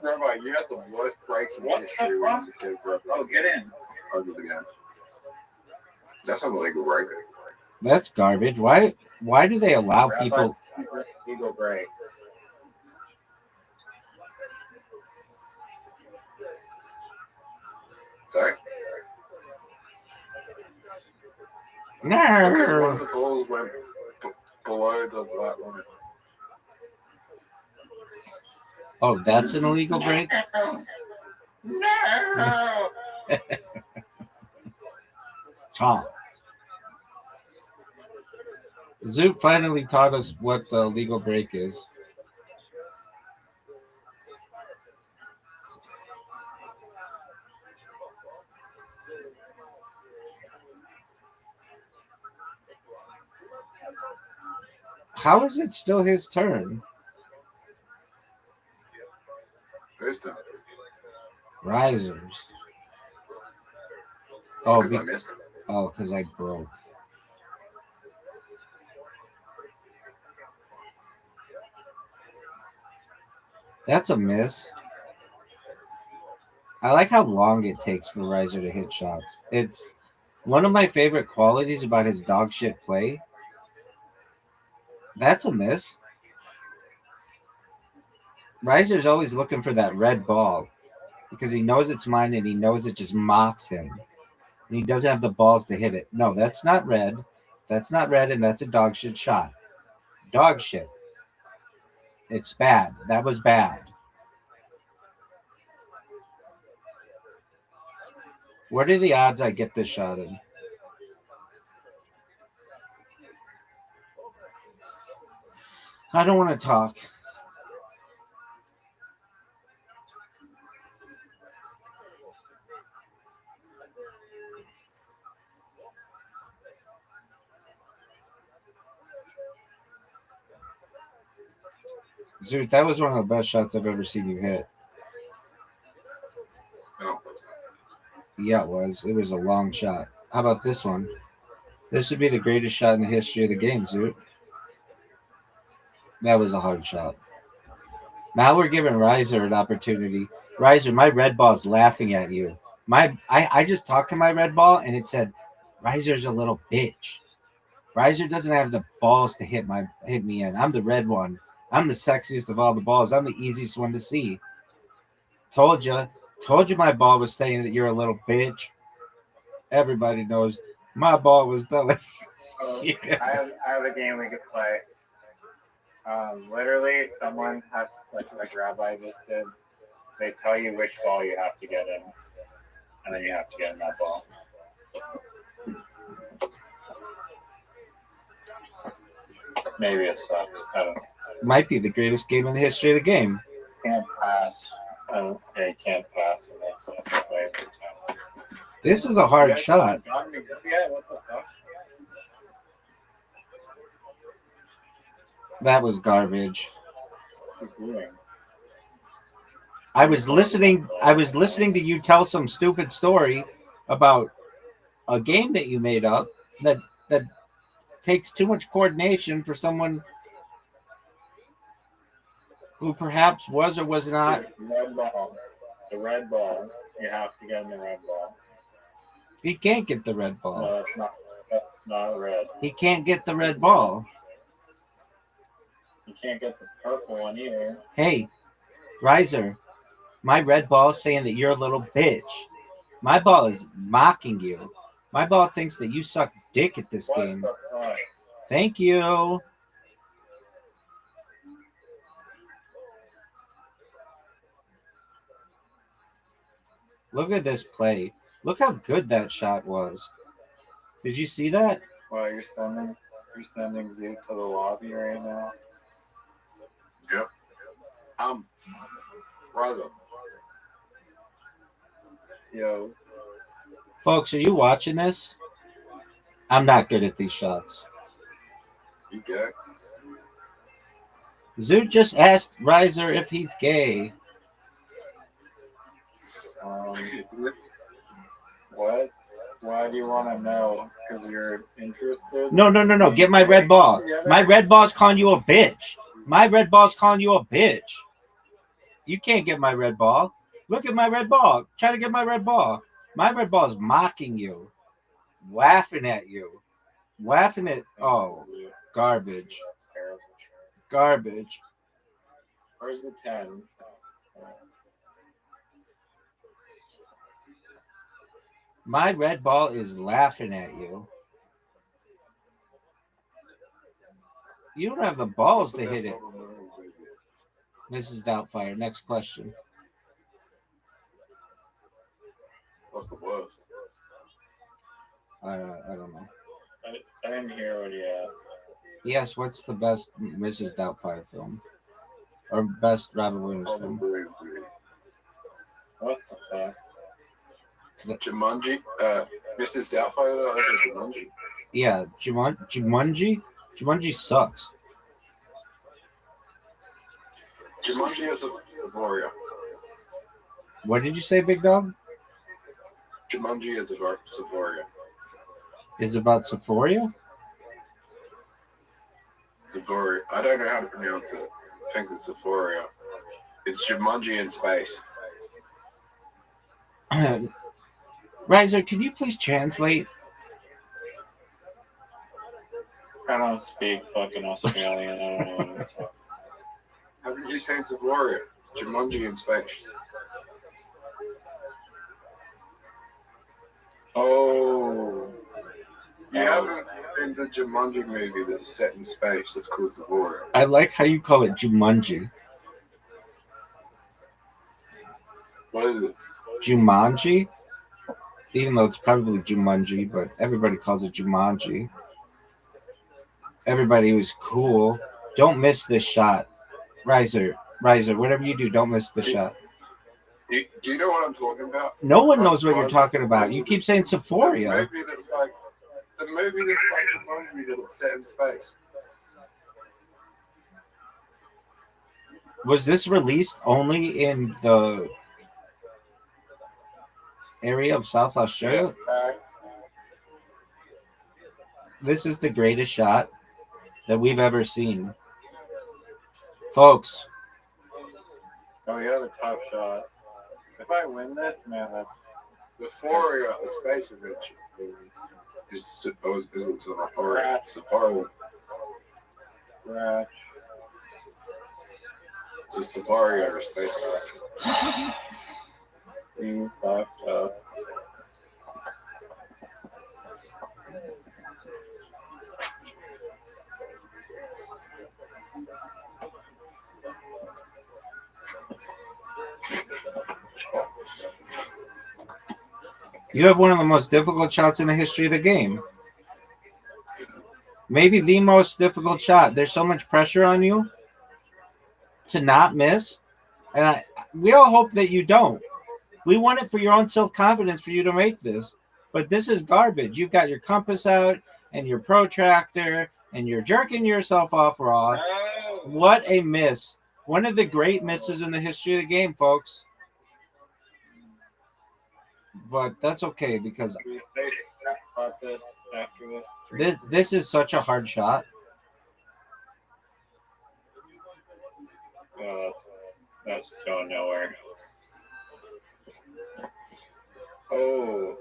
[SPEAKER 8] Rabbi, you had the worst breaks in
[SPEAKER 9] What
[SPEAKER 8] history
[SPEAKER 9] the
[SPEAKER 8] when
[SPEAKER 9] fuck?
[SPEAKER 8] you kid, Rabbi.
[SPEAKER 9] Oh, get in.
[SPEAKER 8] I'll do it again. That's an illegal break.
[SPEAKER 7] That's garbage. Why do they allow people?
[SPEAKER 9] Eagle break.
[SPEAKER 8] Sorry? Because one
[SPEAKER 7] No.
[SPEAKER 8] of the balls went below the black line.
[SPEAKER 7] Oh, that's an illegal break?
[SPEAKER 9] No.
[SPEAKER 7] Tom. Zoot finally taught us what the legal break is. How is it still his turn?
[SPEAKER 8] First time.
[SPEAKER 7] Risers. Oh,
[SPEAKER 8] Because I missed it.
[SPEAKER 7] because I broke. That's a miss. I like how long it takes for Riser to hit shots. It's one of my favorite qualities about his dog shit play. That's a miss. Riser's always looking for that red ball because he knows it's mine and he knows it just mocks him. And he doesn't have the balls to hit it. No, that's not red. That's not red, and that's a dog shit shot. Dog shit. It's bad. That was bad. What are the odds I get this shot in? I don't want to talk. Zoot, that was one of the best shots I've ever seen you hit.
[SPEAKER 8] No.
[SPEAKER 7] Yeah, it was. It was a long shot. How about this one? This would be the greatest shot in the history of the game, Zoot. That was a hard shot. Now we're giving Riser an opportunity. Riser, my red ball is laughing at you. I just talked to my red ball and it said, Riser's a little bitch. Riser doesn't have the balls to hit me in. I'm the red one. I'm the sexiest of all the balls. I'm the easiest one to see. Told you my ball was saying that you're a little bitch. Everybody knows my ball was telling.
[SPEAKER 9] I have a game we could play. Literally, someone has like Rabbi just did. They tell you which ball you have to get in, and then you have to get in that ball. Maybe it sucks. I don't know.
[SPEAKER 7] Might be the greatest game in the history of the game.
[SPEAKER 9] Can't pass. Yeah, you can't pass. And that's the way every time.
[SPEAKER 7] This is a hard shot.
[SPEAKER 9] Yeah, what the fuck?
[SPEAKER 7] That was garbage.
[SPEAKER 9] What's he doing?
[SPEAKER 7] I was listening to you tell some stupid story about a game that you made up that takes too much coordination for someone who perhaps was or was not.
[SPEAKER 9] Red ball. The red ball. You have to get in the red ball.
[SPEAKER 7] He can't get the red ball.
[SPEAKER 9] No, that's not red.
[SPEAKER 7] He can't get the red ball.
[SPEAKER 9] You can't get the purple one either.
[SPEAKER 7] Hey, Riser, my red ball is saying that you're a little bitch. My ball is mocking you. My ball thinks that you suck dick at this
[SPEAKER 9] What
[SPEAKER 7] game.
[SPEAKER 9] the fuck?
[SPEAKER 7] Thank you. Look at this play. Look how good that shot was. Did you see that?
[SPEAKER 9] Well, you're sending Zeke to the lobby right now.
[SPEAKER 8] Yep. Brother.
[SPEAKER 9] Yo,
[SPEAKER 7] Folks, are you watching this? I'm not good at these shots.
[SPEAKER 8] You gay?
[SPEAKER 7] Zoot just asked Riser if he's gay.
[SPEAKER 9] what? Why do you want to know? Because you're interested?
[SPEAKER 7] No. Get my red ball. My red ball's calling you a bitch. My red ball's calling you a bitch. You can't get my red ball. Look at my red ball. Try to get my red ball. My red ball is mocking you, laughing at you, laughing at. Oh, garbage. Garbage.
[SPEAKER 9] Where's the 10?
[SPEAKER 7] My red ball is laughing at you. You don't have the balls to hit it. Mrs. Doubtfire. Next question.
[SPEAKER 8] What's the worst?
[SPEAKER 7] I don't know.
[SPEAKER 9] I didn't hear what he asked.
[SPEAKER 7] Yes, what's the best Mrs. Doubtfire film? Or best Robin Williams film?
[SPEAKER 9] What the fuck?
[SPEAKER 8] Jumanji? Mrs. Doubtfire? I think Jumanji.
[SPEAKER 7] Yeah, Jumanji? Jumanji sucks.
[SPEAKER 8] Jumanji is a warrior.
[SPEAKER 7] What did you say, Big Dog?
[SPEAKER 8] Jumanji is a Sephoria.
[SPEAKER 7] Is it about Sephoria?
[SPEAKER 8] Sephoria. I don't know how to pronounce it. I think it's Sephoria. It's Jumanji in space.
[SPEAKER 7] Riser, can you please translate?
[SPEAKER 9] I don't speak fucking Australian. I don't know what it's talking.
[SPEAKER 8] Haven't you seen Sephoria? It's Jumanji in space.
[SPEAKER 9] Oh.
[SPEAKER 8] You haven't seen the Jumanji movie that's set in space that's called Sephoria?
[SPEAKER 7] I like how you call it Jumanji.
[SPEAKER 8] What is it?
[SPEAKER 7] Jumanji? Even though it's probably Jumanji, but everybody calls it Jumanji. Everybody was cool. Don't miss this shot. Riser, whatever you do, don't miss the shot.
[SPEAKER 8] Do you know what I'm talking about?
[SPEAKER 7] No one knows what you're talking about. You keep saying Sephoria.
[SPEAKER 8] The movie that's like Jumanji that's set in space.
[SPEAKER 7] Was this released only in the area of South Australia? This is the greatest shot that we've ever seen. Folks.
[SPEAKER 9] Oh, you have a tough shot. If I win this, man, that's
[SPEAKER 8] Sephoria, a space adventure. Is supposed isn't Sephoria. Sephoria.
[SPEAKER 9] scratch.
[SPEAKER 8] It's a Sephoria or a space adventure.
[SPEAKER 9] You fucked up.
[SPEAKER 7] You have one of the most difficult shots in the history of the game. Maybe the most difficult shot. There's so much pressure on you to not miss. And we all hope that you don't. We want it for your own self-confidence for you to make this. But this is garbage. You've got your compass out and your protractor and you're jerking yourself off raw. What a miss. One of the great misses in the history of the game, folks. But that's okay because
[SPEAKER 9] About this after this.
[SPEAKER 7] this is such a hard shot.
[SPEAKER 9] Oh, that's going nowhere. Oh.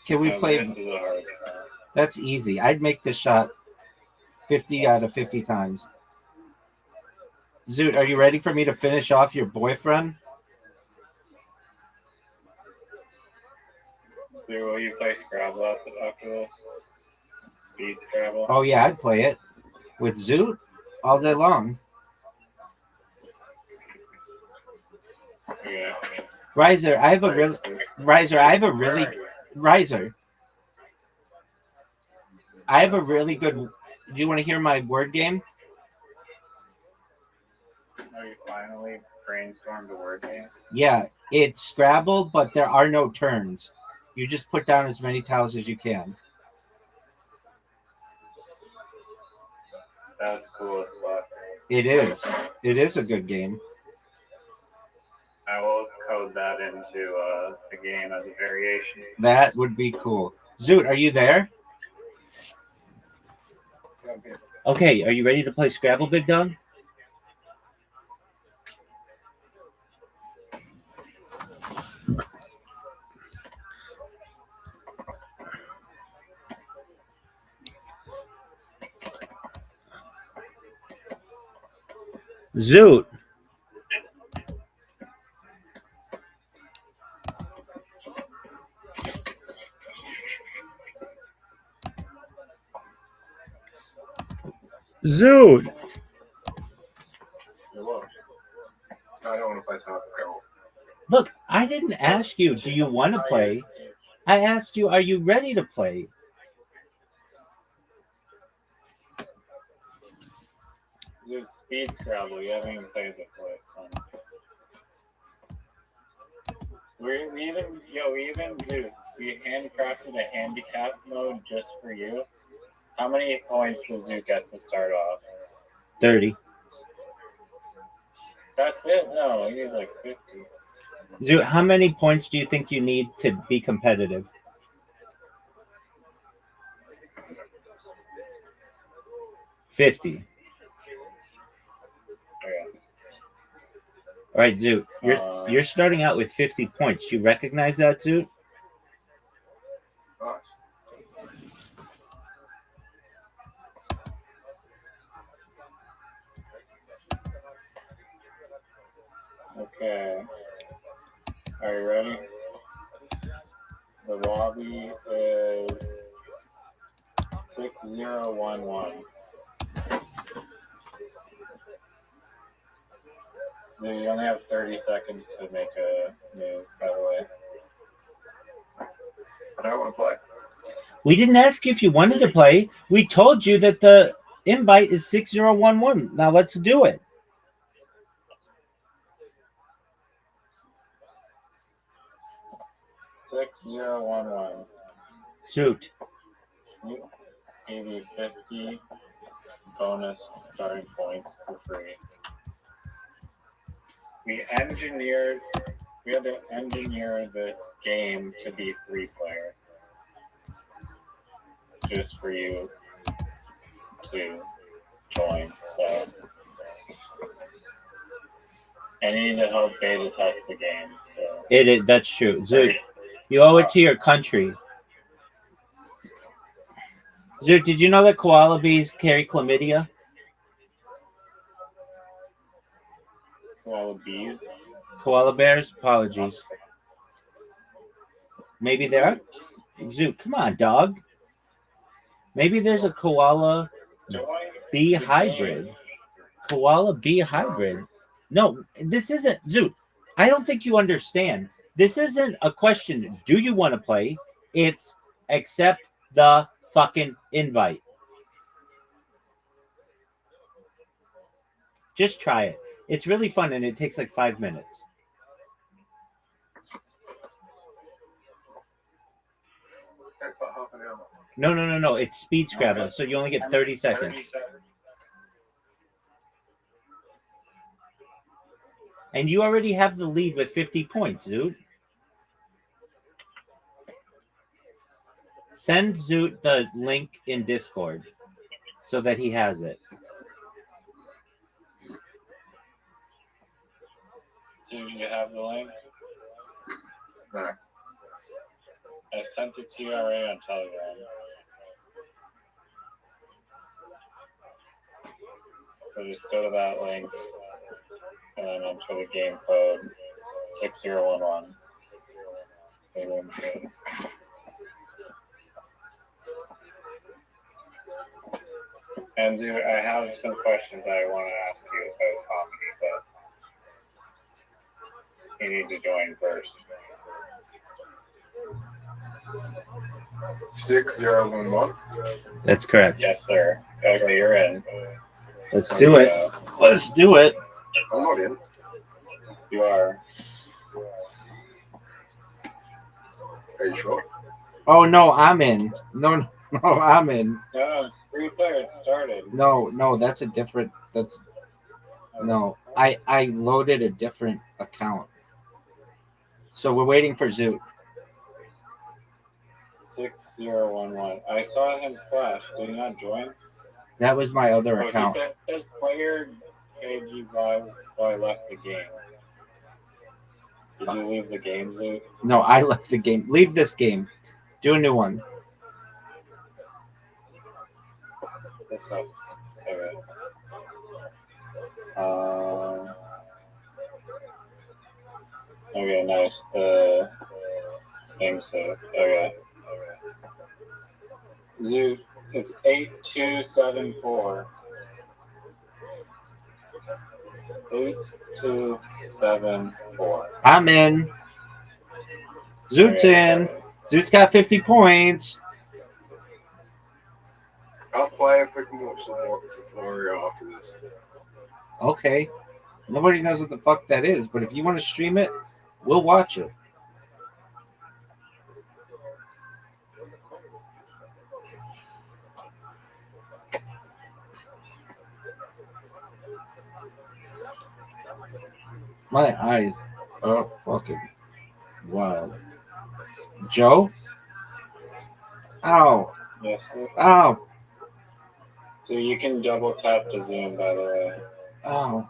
[SPEAKER 7] Can we
[SPEAKER 9] No,
[SPEAKER 7] play?
[SPEAKER 9] this is a hard shot.
[SPEAKER 7] That's easy. I'd make this shot 50 out of 50 times. Zoot, are you ready for me to finish off your boyfriend?
[SPEAKER 9] So So will you play Scrabble after this? Speed Scrabble?
[SPEAKER 7] Oh yeah, I'd play it with Zoot all day long.
[SPEAKER 9] Yeah.
[SPEAKER 7] Riser, I have a really Riser. I have a really Riser. I have a really good. Do you want to hear my word game?
[SPEAKER 9] Oh, you finally brainstormed a word game?
[SPEAKER 7] Yeah, it's Scrabble, but there are no turns. You just put down as many tiles as you can.
[SPEAKER 9] That's cool as fuck.
[SPEAKER 7] It is. It is a good game.
[SPEAKER 9] I will code that into the game as a variation.
[SPEAKER 7] That would be cool. Zoot, are you there? Okay, are you ready to play Scrabble, Big Dog? Zoot. Zoot.
[SPEAKER 8] Hello. I don't want to play soccer.
[SPEAKER 7] Look, I didn't ask you, do you want to play? I asked you, are you ready to play?
[SPEAKER 9] Dude, Speed Scrabble, you haven't even played this last time. We handcrafted a handicap mode just for you. How many points does Duke get to start off?
[SPEAKER 7] 30.
[SPEAKER 9] That's it? No, he needs like 50.
[SPEAKER 7] Zoot, how many points do you think you need to be competitive? $50.
[SPEAKER 9] Okay.
[SPEAKER 7] All right, Zoot, you're starting out with 50 points. You recognize that, Zoot?
[SPEAKER 8] Nice.
[SPEAKER 9] Okay. Are you ready? The lobby is 6011. So you only have 30 seconds to make a move, by the way.
[SPEAKER 8] I don't want to play.
[SPEAKER 7] We didn't ask you if you wanted to play. We told you that the invite is 6011. Now let's do it.
[SPEAKER 9] $6011.
[SPEAKER 7] Zoot.
[SPEAKER 9] Give you 50 bonus starting points for free. We had to engineer this game to be 3-player. Just for you to join. So I need to help beta test the game. So
[SPEAKER 7] It is, that's true. Zoot, you owe it to your country. Zoot, did you know that koala bees carry chlamydia?
[SPEAKER 9] koala bees.
[SPEAKER 7] Koala bears? Apologies. Maybe there are. Zoot, come on, dog. Maybe there's a koala bee hybrid. Koala bee hybrid. No, this isn't, Zoot. I don't think you understand. This isn't a question, do you want to play? It's accept the fucking invite. Just try it. It's really fun and it takes like 5 minutes.
[SPEAKER 8] Takes like half an hour.
[SPEAKER 7] No. It's speed Scrabble, so you only get 30 seconds.
[SPEAKER 9] 30 seconds.
[SPEAKER 7] And you already have the lead with 50 points, Zoot. Send Zoot the link in Discord so that he has it.
[SPEAKER 9] Do you have the link?
[SPEAKER 8] No.
[SPEAKER 9] I sent it to you already on Telegram. So just go to that link and then enter the game code 6011. And Zoo, I have some questions I want to ask you about comedy, but you need to join first.
[SPEAKER 8] 6011.
[SPEAKER 7] That's correct.
[SPEAKER 9] Yes, sir. Okay, you're in.
[SPEAKER 7] Let's do it. Let's do it.
[SPEAKER 8] I'm not in.
[SPEAKER 9] You are.
[SPEAKER 8] Are you sure?
[SPEAKER 7] Oh no, I'm in. No, I'm in.
[SPEAKER 9] No, it's free player. It started.
[SPEAKER 7] No, that's a different. That's no. I loaded a different account. So we're waiting for Zoot.
[SPEAKER 9] 6011. I saw him flash. Did he not join?
[SPEAKER 7] That was my other
[SPEAKER 9] Oh,
[SPEAKER 7] account.
[SPEAKER 9] it says player KG I left the game. Did you leave the game, Zoo?
[SPEAKER 7] No, I left the game. Leave this game. Do a new one.
[SPEAKER 9] That sucks. Okay. Okay, nice. The thing so. Okay. Zoo, it's 8274. 8274.
[SPEAKER 7] I'm in. Zoot's in. Zoot's got 50 points.
[SPEAKER 8] I'll play if we can watch the Mario after this.
[SPEAKER 7] Okay. Nobody knows what the fuck that is, but if you want to stream it, we'll watch it. My eyes are fucking wild. Joe? Ow.
[SPEAKER 9] Yes, sir.
[SPEAKER 7] Ow.
[SPEAKER 9] So you can double tap to zoom, by the way.
[SPEAKER 7] Ow.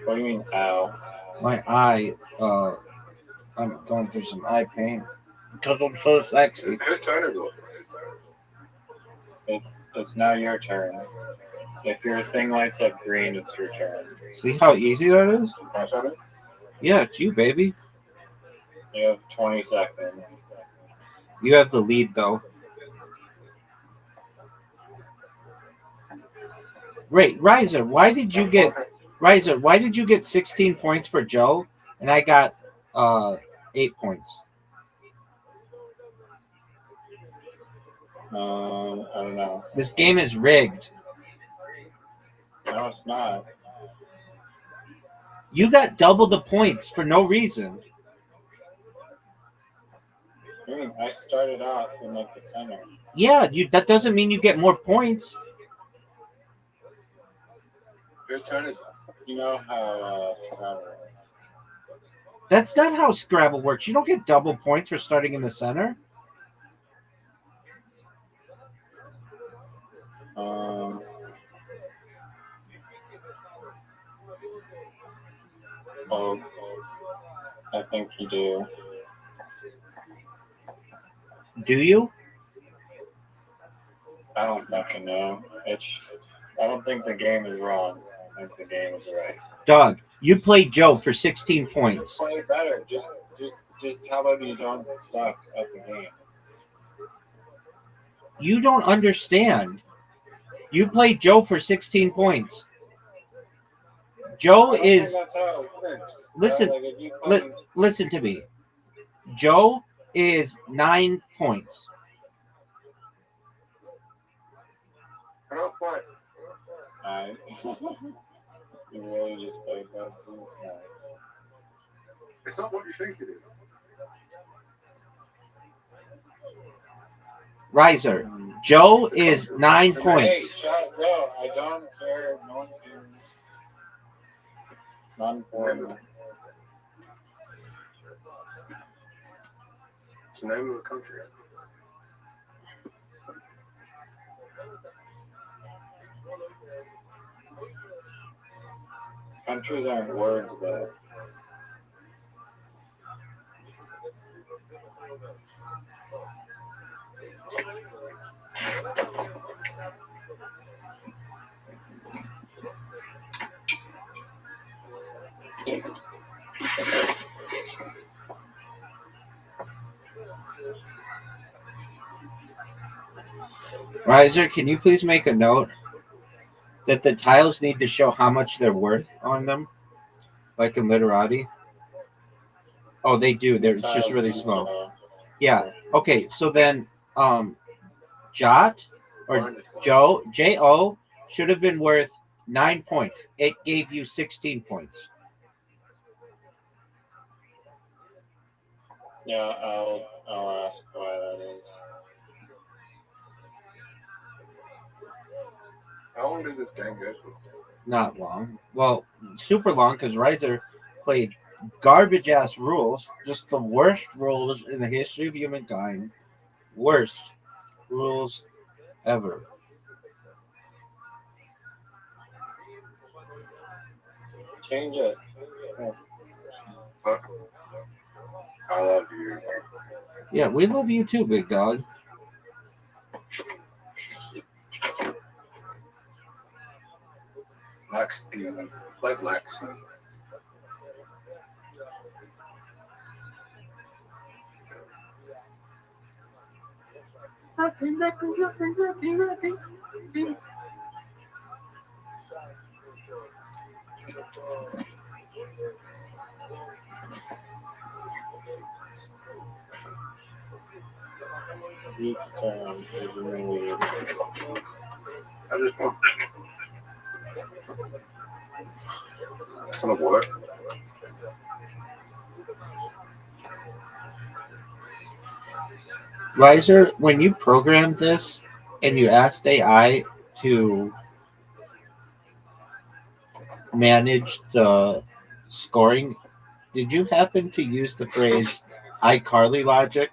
[SPEAKER 9] What do you mean, ow?
[SPEAKER 7] My eye, I'm going through some eye pain because I'm so sexy.
[SPEAKER 8] Whose turn is it?
[SPEAKER 9] It's now your turn. If your thing lights up green, it's your turn.
[SPEAKER 7] See how easy that is?
[SPEAKER 8] My turn?
[SPEAKER 7] Yeah, it's you, baby.
[SPEAKER 9] You have 20 seconds.
[SPEAKER 7] You have the lead, though. Wait, Riser, why did you get 16 points for Joe and I got 8 points?
[SPEAKER 9] I don't know.
[SPEAKER 7] This game is rigged.
[SPEAKER 9] No, it's not.
[SPEAKER 7] You got double the points for no reason.
[SPEAKER 9] I started off in like the center.
[SPEAKER 7] Yeah, that doesn't mean you get more points.
[SPEAKER 8] Whose turn is it?
[SPEAKER 9] You know how Scrabble works.
[SPEAKER 7] That's not how Scrabble works. You don't get double points for starting in the center.
[SPEAKER 9] Oh, I think you do.
[SPEAKER 7] Do you?
[SPEAKER 9] I don't fucking know. I don't think the game is wrong. I think the game is right.
[SPEAKER 7] Dog, you played Joe for 16 points.
[SPEAKER 9] Play better. Just how about you don't suck at the game?
[SPEAKER 7] You don't understand. You played Joe for 16 points. Joe is.
[SPEAKER 9] That's how it works.
[SPEAKER 7] Listen,
[SPEAKER 9] Like if you play,
[SPEAKER 7] listen to me. Joe is 9 points.
[SPEAKER 8] I don't fight.
[SPEAKER 9] you really just played that so nice.
[SPEAKER 8] It's not what you think it is.
[SPEAKER 7] Riser, Joe is 9
[SPEAKER 9] Hey,
[SPEAKER 7] points.
[SPEAKER 9] shut up. I don't care. No one cares. Non-important.
[SPEAKER 8] It's the name of the country.
[SPEAKER 9] Countries aren't words, though.
[SPEAKER 7] Riser, can you please make a note that the tiles need to show how much they're worth on them, like in Literati? Oh, they do. They're just
[SPEAKER 3] Tiles
[SPEAKER 7] really
[SPEAKER 3] do
[SPEAKER 7] small.
[SPEAKER 3] show.
[SPEAKER 7] Yeah. Okay. So then, Jot or Joe Jo should have been worth 9 points. It gave you 16 points.
[SPEAKER 3] Yeah, I'll ask why that is.
[SPEAKER 8] How long does this game go for?
[SPEAKER 7] Not long. Well, super long because Riser played garbage ass rules. Just the worst rules in the history of humankind. Worst rules ever.
[SPEAKER 3] Change it.
[SPEAKER 8] Fuck. I love you.
[SPEAKER 7] Yeah, we love you too, big dog.
[SPEAKER 8] Black Steve. Play Black Steve.
[SPEAKER 3] Zeke's turn is in the lead.
[SPEAKER 8] I just want. It's not work.
[SPEAKER 7] Riser, when you programmed this and you asked AI to manage the scoring, did you happen to use the phrase iCarly logic?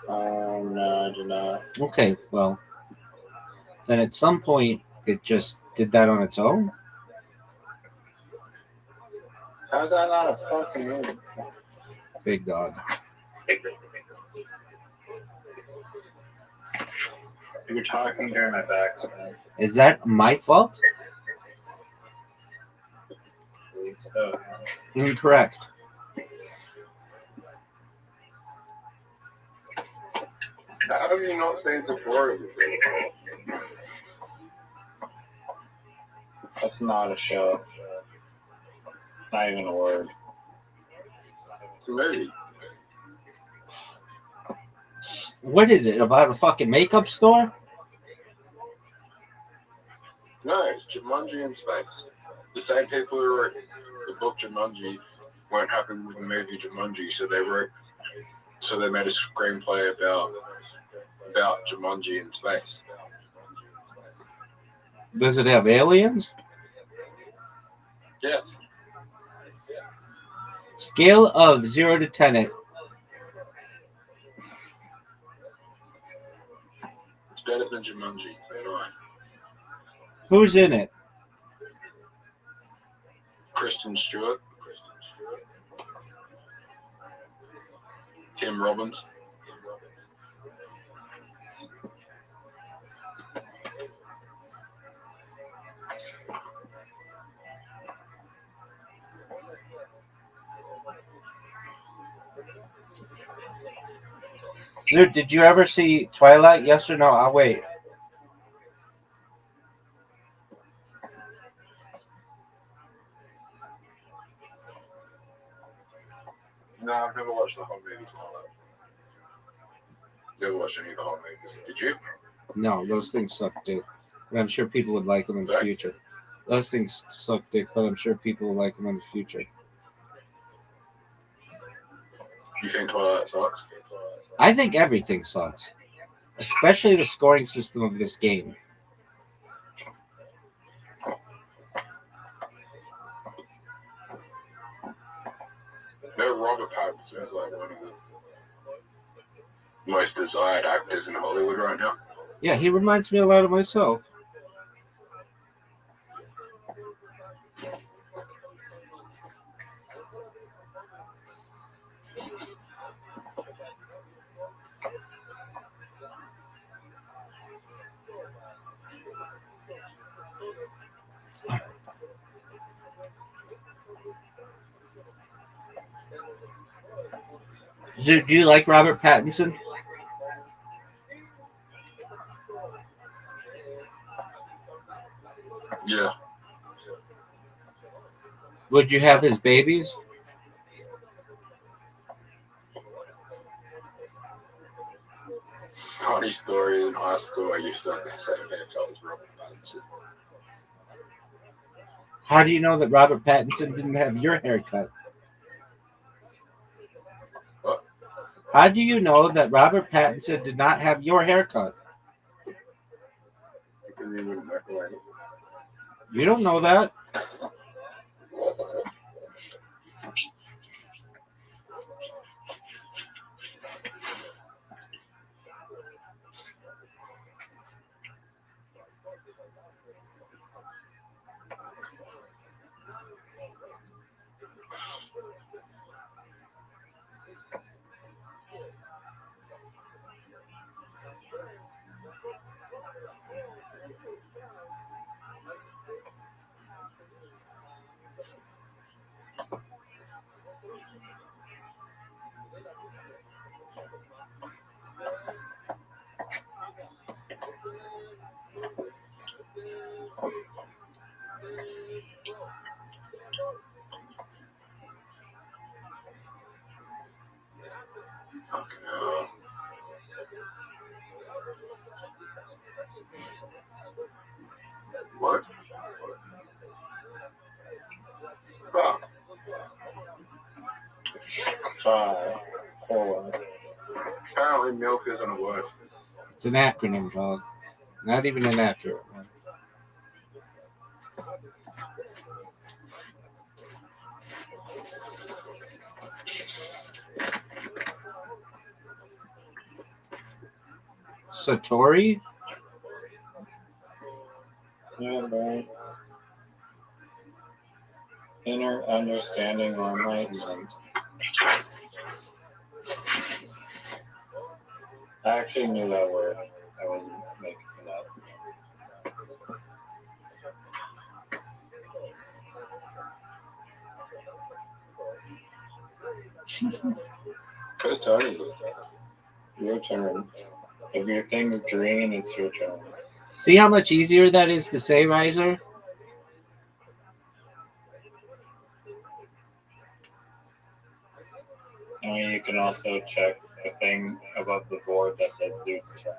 [SPEAKER 3] No, I do not.
[SPEAKER 7] Okay, well, then at some point it just did that on its own.
[SPEAKER 3] How's that not a fucking move?
[SPEAKER 7] Big dog.
[SPEAKER 3] You were talking during my back, man.
[SPEAKER 7] Is that my fault?
[SPEAKER 3] So,
[SPEAKER 7] Incorrect.
[SPEAKER 8] How have you not seen the glory before?
[SPEAKER 3] that's not a show. Not even a word.
[SPEAKER 8] It's a movie.
[SPEAKER 7] What is it? About a fucking makeup store?
[SPEAKER 8] No, it's Jumanji in space. The same people who wrote the book Jumanji weren't happy with the movie Jumanji, so they made a screenplay about Jumanji in space.
[SPEAKER 7] Does it have aliens?
[SPEAKER 8] Yes.
[SPEAKER 7] Scale of 0 to 10 it.
[SPEAKER 8] It's better than Jumanji. 9.
[SPEAKER 7] Who's in it?
[SPEAKER 8] Kristen Stewart. Tim Robbins.
[SPEAKER 7] Dude, did you ever see Twilight? Yes or no? I'll wait.
[SPEAKER 8] No, I've never watched the whole movie. Never watched any of the whole movies. Did you?
[SPEAKER 7] No, those things suck dick. But I'm sure people would like them in the future. Those things suck dick, but I'm sure people will like them in the future.
[SPEAKER 8] You think Twilight sucks?
[SPEAKER 7] I think everything sucks. Especially the scoring system of this game.
[SPEAKER 8] No, Robert Pattinson is like one of the most desired actors in Hollywood right now.
[SPEAKER 7] Yeah, he reminds me a lot of myself. Do you like Robert Pattinson?
[SPEAKER 8] Yeah.
[SPEAKER 7] Would you have his babies?
[SPEAKER 8] Funny story, in high school, I used to have the same haircut as Robert Pattinson.
[SPEAKER 7] How do you know that Robert Pattinson didn't have your haircut?
[SPEAKER 8] What?
[SPEAKER 7] How do you know that Robert Pattinson did not have your haircut?
[SPEAKER 8] Because he wouldn't microwave it.
[SPEAKER 7] You don't know that.
[SPEAKER 8] Fucking hell. What? Oh,
[SPEAKER 3] 5, 4.
[SPEAKER 8] apparently milk isn't a word.
[SPEAKER 7] It's an acronym, dog. Not even an accurate one. Satori?
[SPEAKER 3] Yeah, right. Inner understanding or enlightenment. I actually knew that word. I wasn't making it up.
[SPEAKER 8] Whose turn is it?
[SPEAKER 3] Your turn. If your thing's green, it's your turn.
[SPEAKER 7] See how much easier that is to say, Riser?
[SPEAKER 3] I mean, you can also check the thing above the board that says Zoot's turn.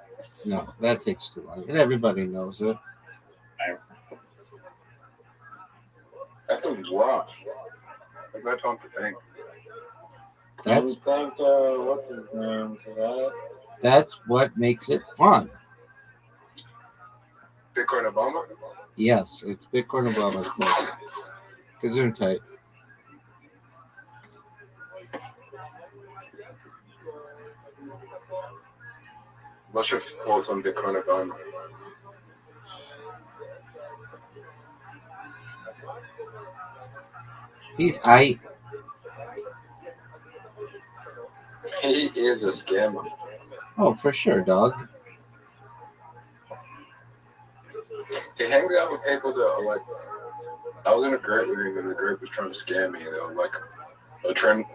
[SPEAKER 7] No, that takes too long. And everybody knows it.
[SPEAKER 8] That's the rough. I've got time to think.
[SPEAKER 7] That's
[SPEAKER 3] You think, what's his name for that?
[SPEAKER 7] that's what makes it fun.
[SPEAKER 8] Bitcoin Obama?
[SPEAKER 7] Yes, it's Bitcoin Obama's book. Gesundheit.
[SPEAKER 8] What's your thoughts on Bitcoin Obama?
[SPEAKER 7] He's aight.
[SPEAKER 8] He is a scammer.
[SPEAKER 7] Oh, for sure, dog.
[SPEAKER 8] He hangs out with people that are like, I was in a group with him and the group was trying to scam me and they were like,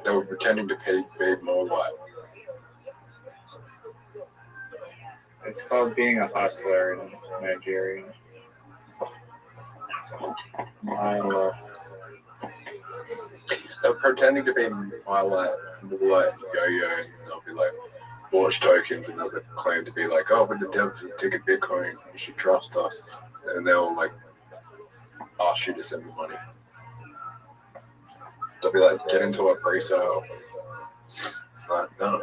[SPEAKER 8] they were pretending to pay more like.
[SPEAKER 3] It's called being a hustler in Nigeria.
[SPEAKER 8] They're pretending to be my like, yo-yo, and they'll be like, launch tokens, and they'll claim to be like, oh, we're the devs that ticket Bitcoin, you should trust us. And they'll like ask you to send me money. They'll be like, get into a pre-sale. Like, no.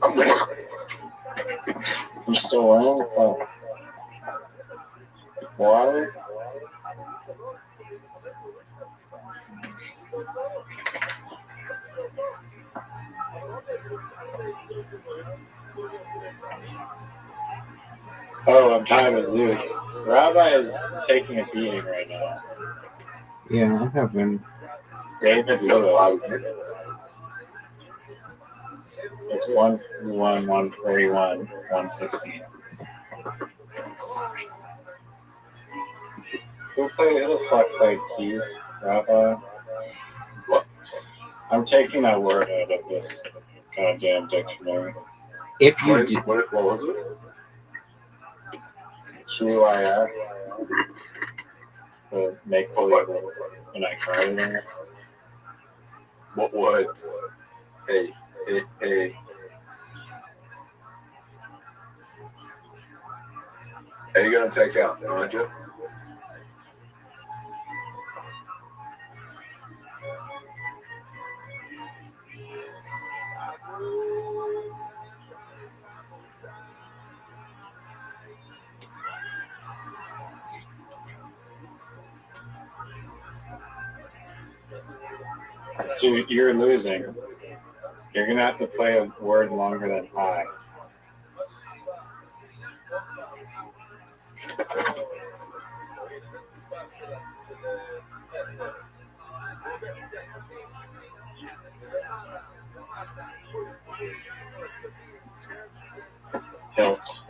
[SPEAKER 8] I'm winning.
[SPEAKER 3] You still running? Oh. Water? Oh, I'm tired of Zoot. Rabbi is taking a beating right now.
[SPEAKER 4] Yeah, I have been.
[SPEAKER 3] David Lewis. It's 1-1, 141, 116. Who the fuck played keys? Rabbi?
[SPEAKER 8] What?
[SPEAKER 3] I'm taking that word out of this goddamn dictionary.
[SPEAKER 4] If you
[SPEAKER 8] What,
[SPEAKER 4] do,
[SPEAKER 8] what was it?
[SPEAKER 3] QIF. The make believe and I cried there.
[SPEAKER 8] What words? Hey. Are you gonna take out Nigel?
[SPEAKER 3] So you're losing. You're gonna have to play a word longer than high. Tilt.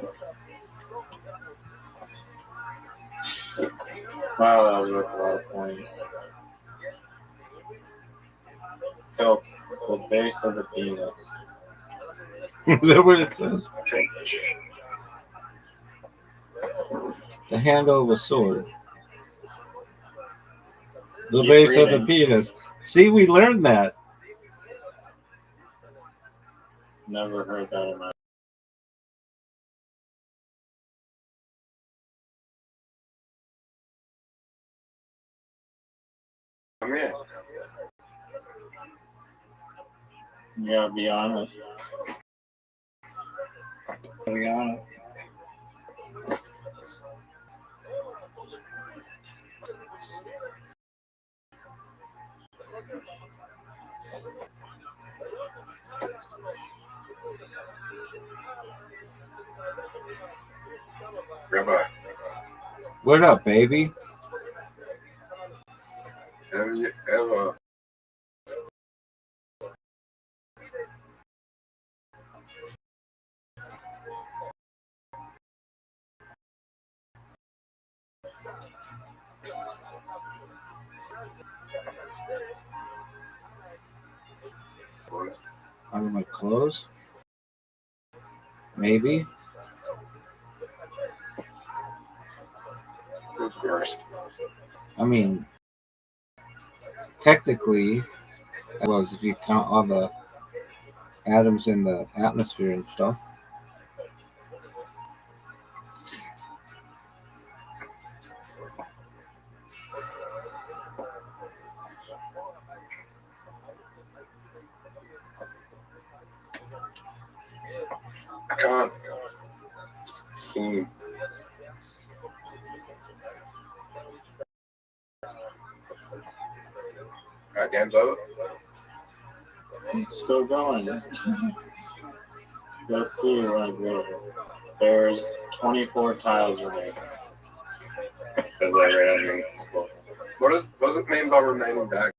[SPEAKER 3] Wow, that was worth a lot of points. Tilt. The base of the penis.
[SPEAKER 4] is that what it says?
[SPEAKER 8] Okay.
[SPEAKER 4] The handle of a sword. The
[SPEAKER 3] Keep
[SPEAKER 4] base of the
[SPEAKER 3] reading.
[SPEAKER 4] penis. See, we learned that.
[SPEAKER 3] Never heard that in my
[SPEAKER 8] Come here.
[SPEAKER 3] You gotta be on it. Be on it.
[SPEAKER 8] Rabbi,
[SPEAKER 4] What up, baby?
[SPEAKER 8] have you ever
[SPEAKER 4] Under my clothes? Maybe.
[SPEAKER 8] Who's gross?
[SPEAKER 4] I mean, technically, well, if you count all the atoms in the atmosphere and stuff.
[SPEAKER 8] I can't seem. Alright, game's over.
[SPEAKER 3] It's still going. Let's see what it is. There's 24 tiles remaining. It says that right underneath the score.
[SPEAKER 8] What does it mean by remaining back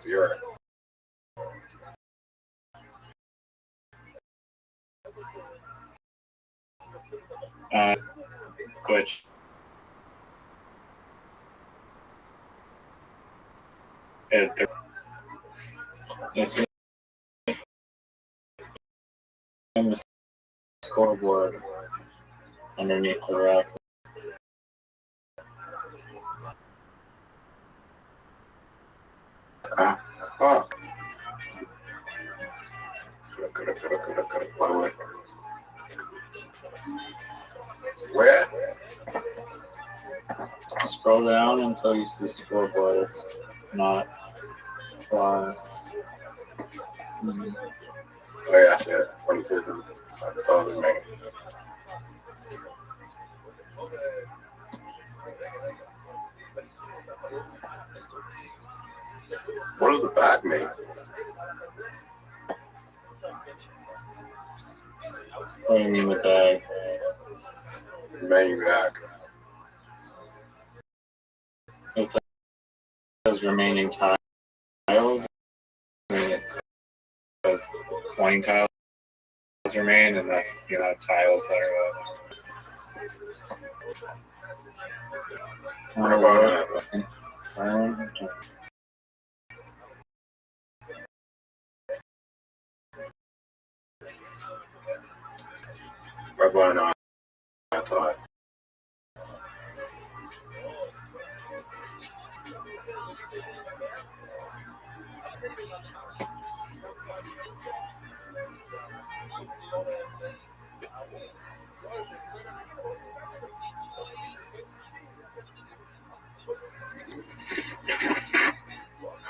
[SPEAKER 8] 0?
[SPEAKER 3] Glitch. It's in the scoreboard underneath the rack.
[SPEAKER 8] Oh. Where?
[SPEAKER 3] Scroll down until you see scoreboard. It's not fly.
[SPEAKER 8] Oh yeah, I see it. 22. I thought it was making. What does the back mean?
[SPEAKER 3] What do you mean the bag?
[SPEAKER 8] Main back.
[SPEAKER 3] It says remaining tiles. And it says 20 tiles remain, and that's the amount of tiles that are left.
[SPEAKER 8] What about I thought.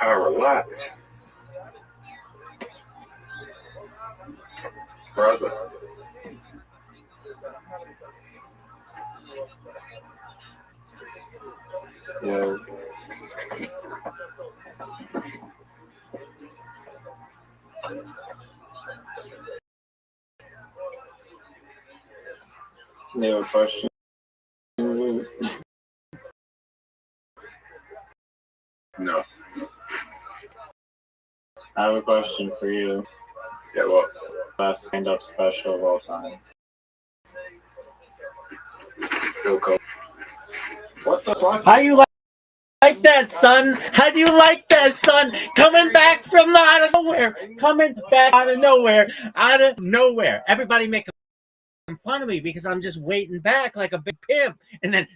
[SPEAKER 8] Relax. Brother.
[SPEAKER 3] Yeah. You have a question?
[SPEAKER 8] No.
[SPEAKER 3] I have a question for you.
[SPEAKER 8] Yeah, well,
[SPEAKER 3] Best stand-up special of all time.
[SPEAKER 8] Bill Cosby.
[SPEAKER 3] What the fuck?
[SPEAKER 7] How you like that, son? How do you like that, son? Coming back from out of nowhere. Coming back out of nowhere. Out of nowhere. Everybody making fun of me because I'm just waiting back like a big pimp. And then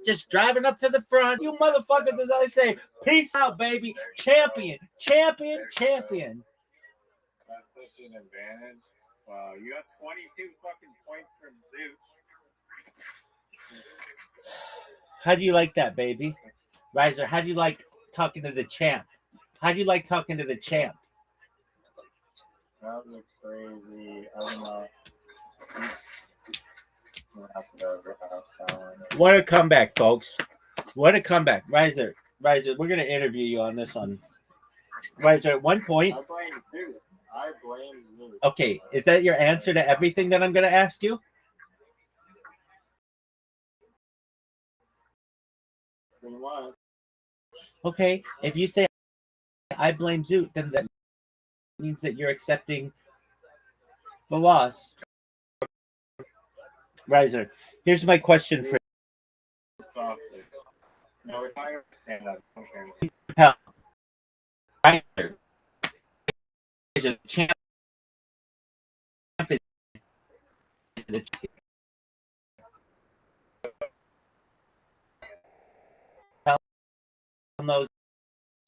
[SPEAKER 7] just driving up to the front. You motherfuckers, as I say, peace out, baby. Champion. Champion. Champion.
[SPEAKER 3] That's such an advantage. Wow, you have 22 fucking points from Zoot.
[SPEAKER 7] How do you like that, baby? Riser, how do you like talking to the champ? How do you like talking to the champ?
[SPEAKER 3] That was a crazy. I don't know.
[SPEAKER 7] What a comeback, folks. What a comeback. Riser, we're going to interview you on this one. Riser, at one point.
[SPEAKER 3] I blame Zoot. I blame Zoot.
[SPEAKER 7] Okay, is that your answer to everything that I'm going to ask you? Okay, if you say I blame Zoot, then that means that you're accepting the loss. Riser, here's my question for
[SPEAKER 3] Stop it. No, we're talking about stand-up.
[SPEAKER 7] Riser. The champ is the knows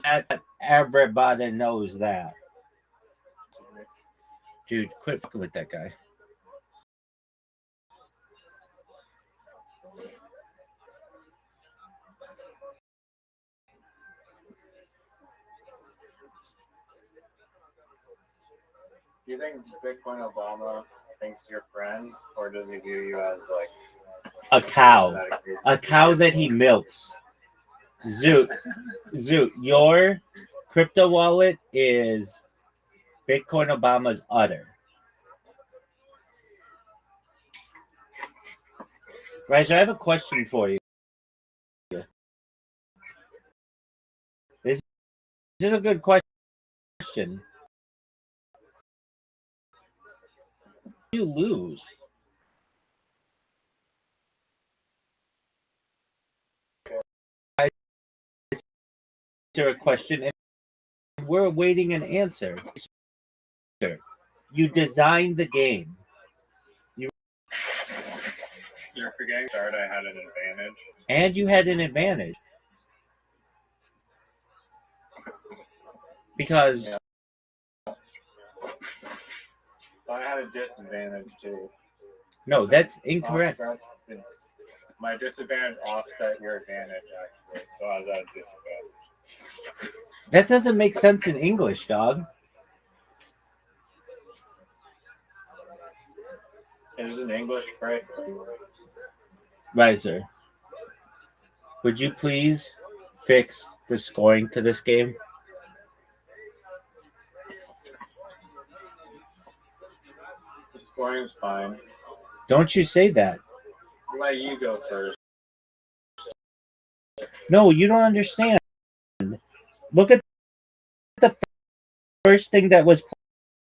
[SPEAKER 7] that. Everybody knows that. Dude, quit fucking with that guy.
[SPEAKER 3] Do you think Bitcoin Obama thinks you're friends, or does he view you as like
[SPEAKER 7] a cow that he milks? Zoot, your crypto wallet is Bitcoin Obama's udder. Riser, I have a question for you. This is a good question. You lose. A question and we're awaiting an answer. You designed the game.
[SPEAKER 3] You're forgetting that I had an advantage.
[SPEAKER 7] And you had an advantage. Because
[SPEAKER 3] I had a disadvantage too.
[SPEAKER 7] No, that's incorrect.
[SPEAKER 3] My disadvantage offset your advantage, actually. So I was at a disadvantage.
[SPEAKER 7] That doesn't make sense in English, dog.
[SPEAKER 3] There's an English phrase.
[SPEAKER 7] Riser, would you please fix the scoring to this game?
[SPEAKER 3] The scoring is fine.
[SPEAKER 7] Don't you say that.
[SPEAKER 3] I'll let you go first.
[SPEAKER 7] No, you don't understand. Look at the first thing that was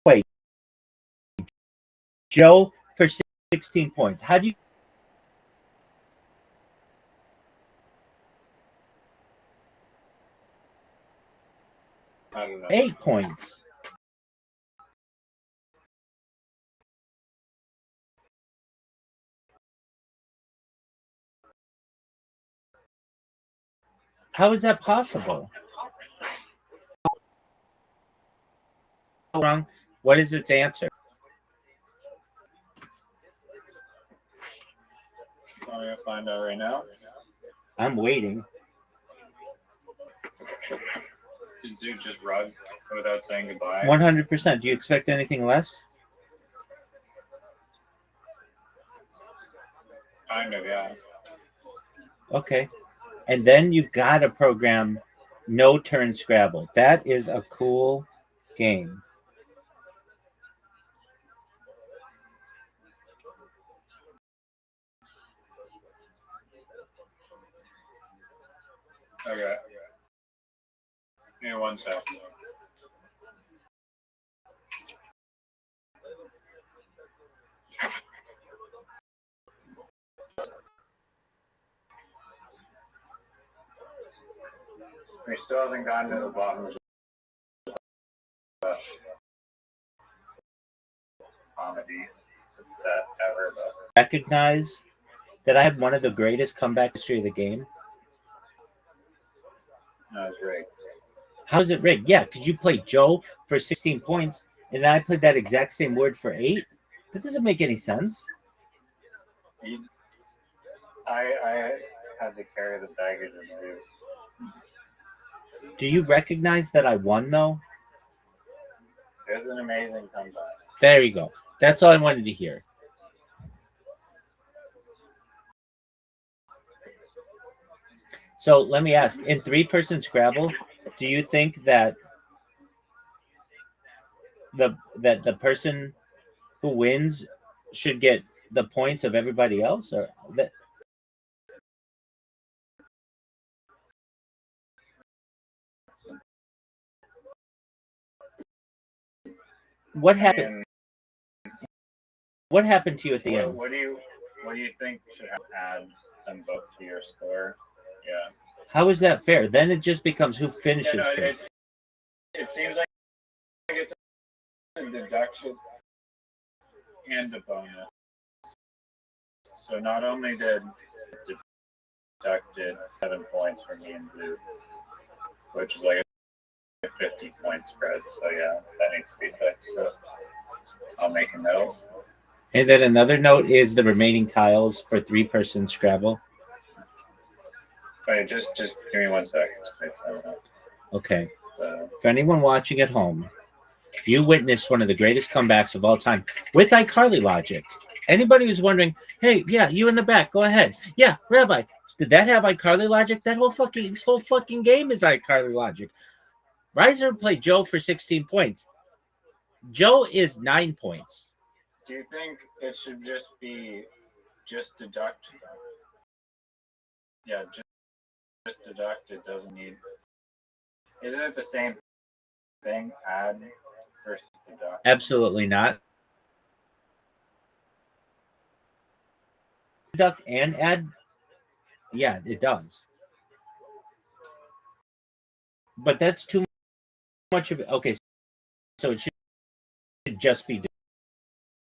[SPEAKER 7] played. Joe for 16 points. How do you?
[SPEAKER 3] I don't know.
[SPEAKER 7] 8 points. How is that possible? Wrong. What is its answer?
[SPEAKER 3] I'm gonna find out right now.
[SPEAKER 7] I'm waiting.
[SPEAKER 3] Did Zoo just rug without saying goodbye?
[SPEAKER 7] 100%. Do you expect anything less?
[SPEAKER 3] Kind of, yeah.
[SPEAKER 7] Okay. And then you've got to program no turn Scrabble. That is a cool game.
[SPEAKER 3] Okay. Give me 1 second. We still haven't gotten to the bottom of the best comedy set ever, but
[SPEAKER 7] Recognize that I had one of the greatest comeback history of the game.
[SPEAKER 3] no, it's rigged.
[SPEAKER 7] How is it rigged? Yeah, because you played Joe for 16 points, and then I played that exact same word for 8. That doesn't make any sense.
[SPEAKER 3] I had to carry the baggage of Zoo.
[SPEAKER 7] Do you recognize that I won, though?
[SPEAKER 3] It was an amazing comeback.
[SPEAKER 7] There you go. That's all I wanted to hear. So let me ask, in 3-person Scrabble, do you think that the person who wins should get the points of everybody else, or that? What happened? What happened to you at the end?
[SPEAKER 3] What do you think should add them both to your score? Yeah.
[SPEAKER 7] How is that fair? Then it just becomes who finishes first.
[SPEAKER 3] It seems like it's a deduction and a bonus. So not only did it deducted 7 points from me and Zoo, which is like a 50-point spread. So yeah, that needs to be fixed. So I'll make a note.
[SPEAKER 7] And then another note is the remaining tiles for 3-person Scrabble.
[SPEAKER 3] Wait, just give me 1 second.
[SPEAKER 7] Okay. For anyone watching at home, you witnessed one of the greatest comebacks of all time with iCarly logic. Anybody who's wondering, hey, yeah, you in the back, go ahead. Yeah, Rabbi, did that have iCarly logic? This whole fucking game is iCarly logic. Riser played Joe for 16 points. Joe is 9 points.
[SPEAKER 3] Do you think it should just be deduct? Yeah, just deduct. It doesn't need. Isn't it the same thing? Add versus deduct.
[SPEAKER 7] Absolutely not. Deduct and add. Yeah, it does. But that's too much of it. Okay, so it should just be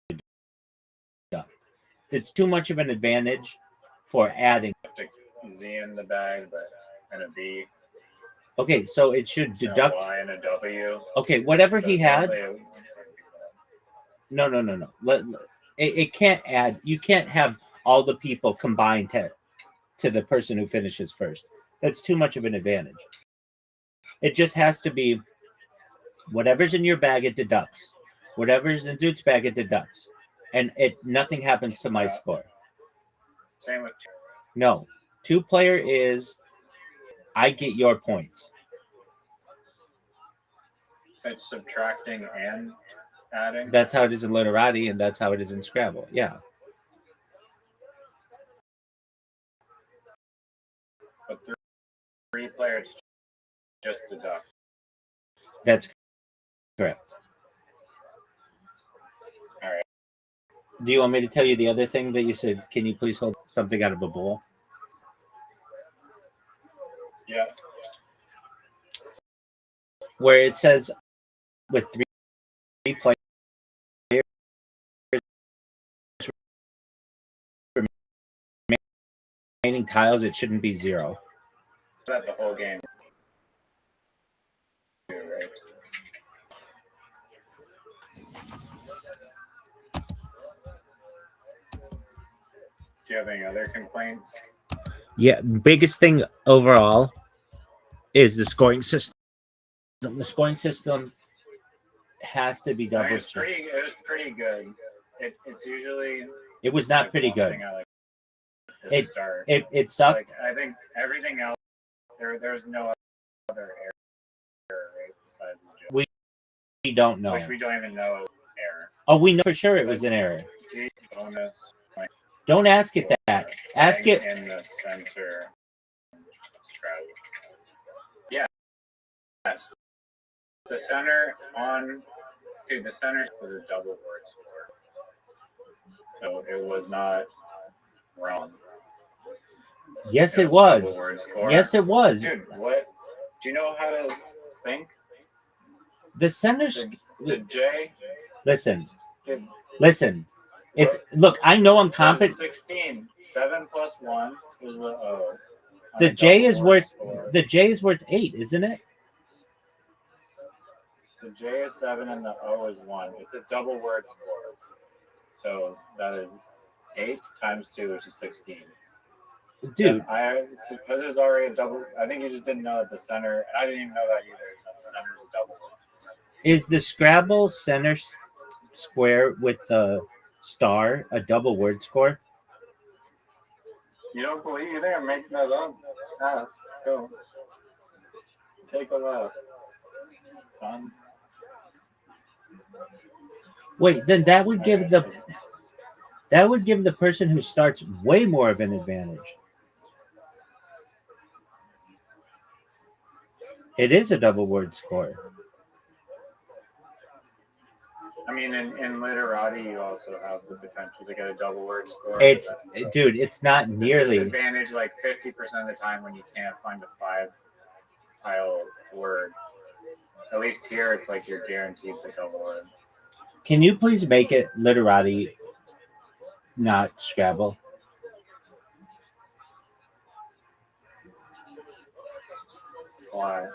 [SPEAKER 7] deduct. It's too much of an advantage for adding.
[SPEAKER 3] Z in the bag, but and a B.
[SPEAKER 7] Okay, so it should deduct.
[SPEAKER 3] A Y and a W.
[SPEAKER 7] Okay, whatever
[SPEAKER 3] So
[SPEAKER 7] he had.
[SPEAKER 3] W.
[SPEAKER 7] No. It can't add. You can't have all the people combined to the person who finishes first. That's too much of an advantage. It just has to be whatever's in your bag, it deducts. Whatever's in Zoot's bag, it deducts. And nothing happens to my score.
[SPEAKER 3] Same with
[SPEAKER 7] No. 2-player is I get your points.
[SPEAKER 3] it's subtracting and adding.
[SPEAKER 7] That's how it is in Literati, and that's how it is in Scrabble. Yeah.
[SPEAKER 3] But free player, it's just deduct.
[SPEAKER 7] That's correct.
[SPEAKER 3] All right.
[SPEAKER 7] Do you want me to tell you the other thing that you said? Can you please hold something out of a bowl?
[SPEAKER 3] Yeah.
[SPEAKER 7] Where it says with three players remaining tiles, it shouldn't be 0.
[SPEAKER 3] That the whole game. Right. Do you have any other complaints?
[SPEAKER 7] Yeah, biggest thing overall is the scoring system. The scoring system has to be
[SPEAKER 3] I mean,
[SPEAKER 7] double.
[SPEAKER 3] it was pretty good. It's usually.
[SPEAKER 7] It was not
[SPEAKER 3] like
[SPEAKER 7] pretty
[SPEAKER 3] one
[SPEAKER 7] good.
[SPEAKER 3] thing I like to start.
[SPEAKER 7] It sucked.
[SPEAKER 3] Like, I think everything else, there's no other error right, besides the joke.
[SPEAKER 7] We don't know.
[SPEAKER 3] Which we don't even know is error.
[SPEAKER 7] Oh, we know for sure it was an error.
[SPEAKER 3] Bonus. Like,
[SPEAKER 7] Don't ask it that. Ask it.
[SPEAKER 3] in the center. Yeah. Yes. The center on. Dude, the center is a double word score. So it was not wrong.
[SPEAKER 7] Yes, it
[SPEAKER 3] Double
[SPEAKER 7] was.
[SPEAKER 3] word score.
[SPEAKER 7] Yes, it was.
[SPEAKER 3] Dude, what? Do you know how to think?
[SPEAKER 7] The center.
[SPEAKER 3] The J.
[SPEAKER 7] Listen.
[SPEAKER 3] Did,
[SPEAKER 7] Listen. If look, I know I'm
[SPEAKER 3] it was
[SPEAKER 7] competent.
[SPEAKER 3] 16. 7 plus 1 is the O. On
[SPEAKER 7] The
[SPEAKER 3] a
[SPEAKER 7] J
[SPEAKER 3] double
[SPEAKER 7] is
[SPEAKER 3] word
[SPEAKER 7] worth.
[SPEAKER 3] score.
[SPEAKER 7] The J is worth 8, isn't it?
[SPEAKER 3] The J is 7 and the O is 1. It's a double word score. So that is 8 times 2, which is 16.
[SPEAKER 7] Dude,
[SPEAKER 3] Because it's already a double. I think you just didn't know that the center. I didn't even know that either. That the center is a double word score.
[SPEAKER 7] is the Scrabble center square with the star a double word score?
[SPEAKER 3] You don't believe you there? Make that up. Ask. Go. Take a look, son.
[SPEAKER 7] Wait, then that would give the person who starts way more of an advantage. It is a double word score.
[SPEAKER 3] I mean, in literati, you also have the potential to get a double word score.
[SPEAKER 7] Dude, it's not nearly.
[SPEAKER 3] Disadvantage like 50% of the time when you can't find a 5-tile word. At least here, it's like you're guaranteed the double word.
[SPEAKER 7] Can you please make it literati, not Scrabble?
[SPEAKER 3] Why?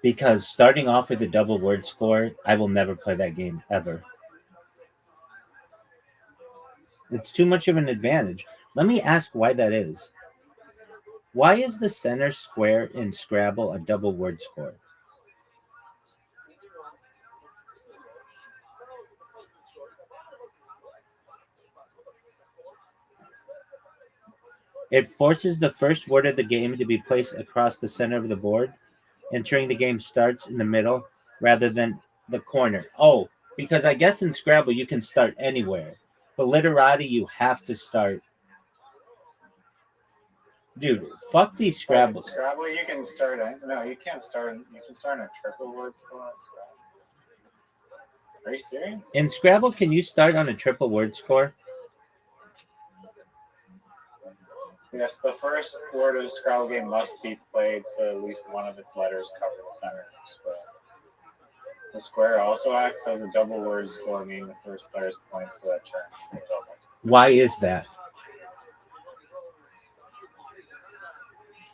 [SPEAKER 7] Because starting off with a double word score, I will never play that game ever. It's too much of an advantage. Let me ask why that is. Why is the center square in Scrabble a double word score? It forces the first word of the game to be placed across the center of the board, ensuring the game starts in the middle rather than the corner. Oh, because I guess in Scrabble you can start anywhere, but literati you have to start. Dude, fuck these Scrabble.
[SPEAKER 3] Scrabble, you can start. No, you can't start. You can start in a triple word score on Scrabble. Are you serious?
[SPEAKER 7] In Scrabble, can you start on a triple word score?
[SPEAKER 3] Yes, the first word of the Scrabble game must be played so at least one of its letters cover the center of the square. The square also acts as a double word score, meaning the first player's points for that turn are double.
[SPEAKER 7] Why is that?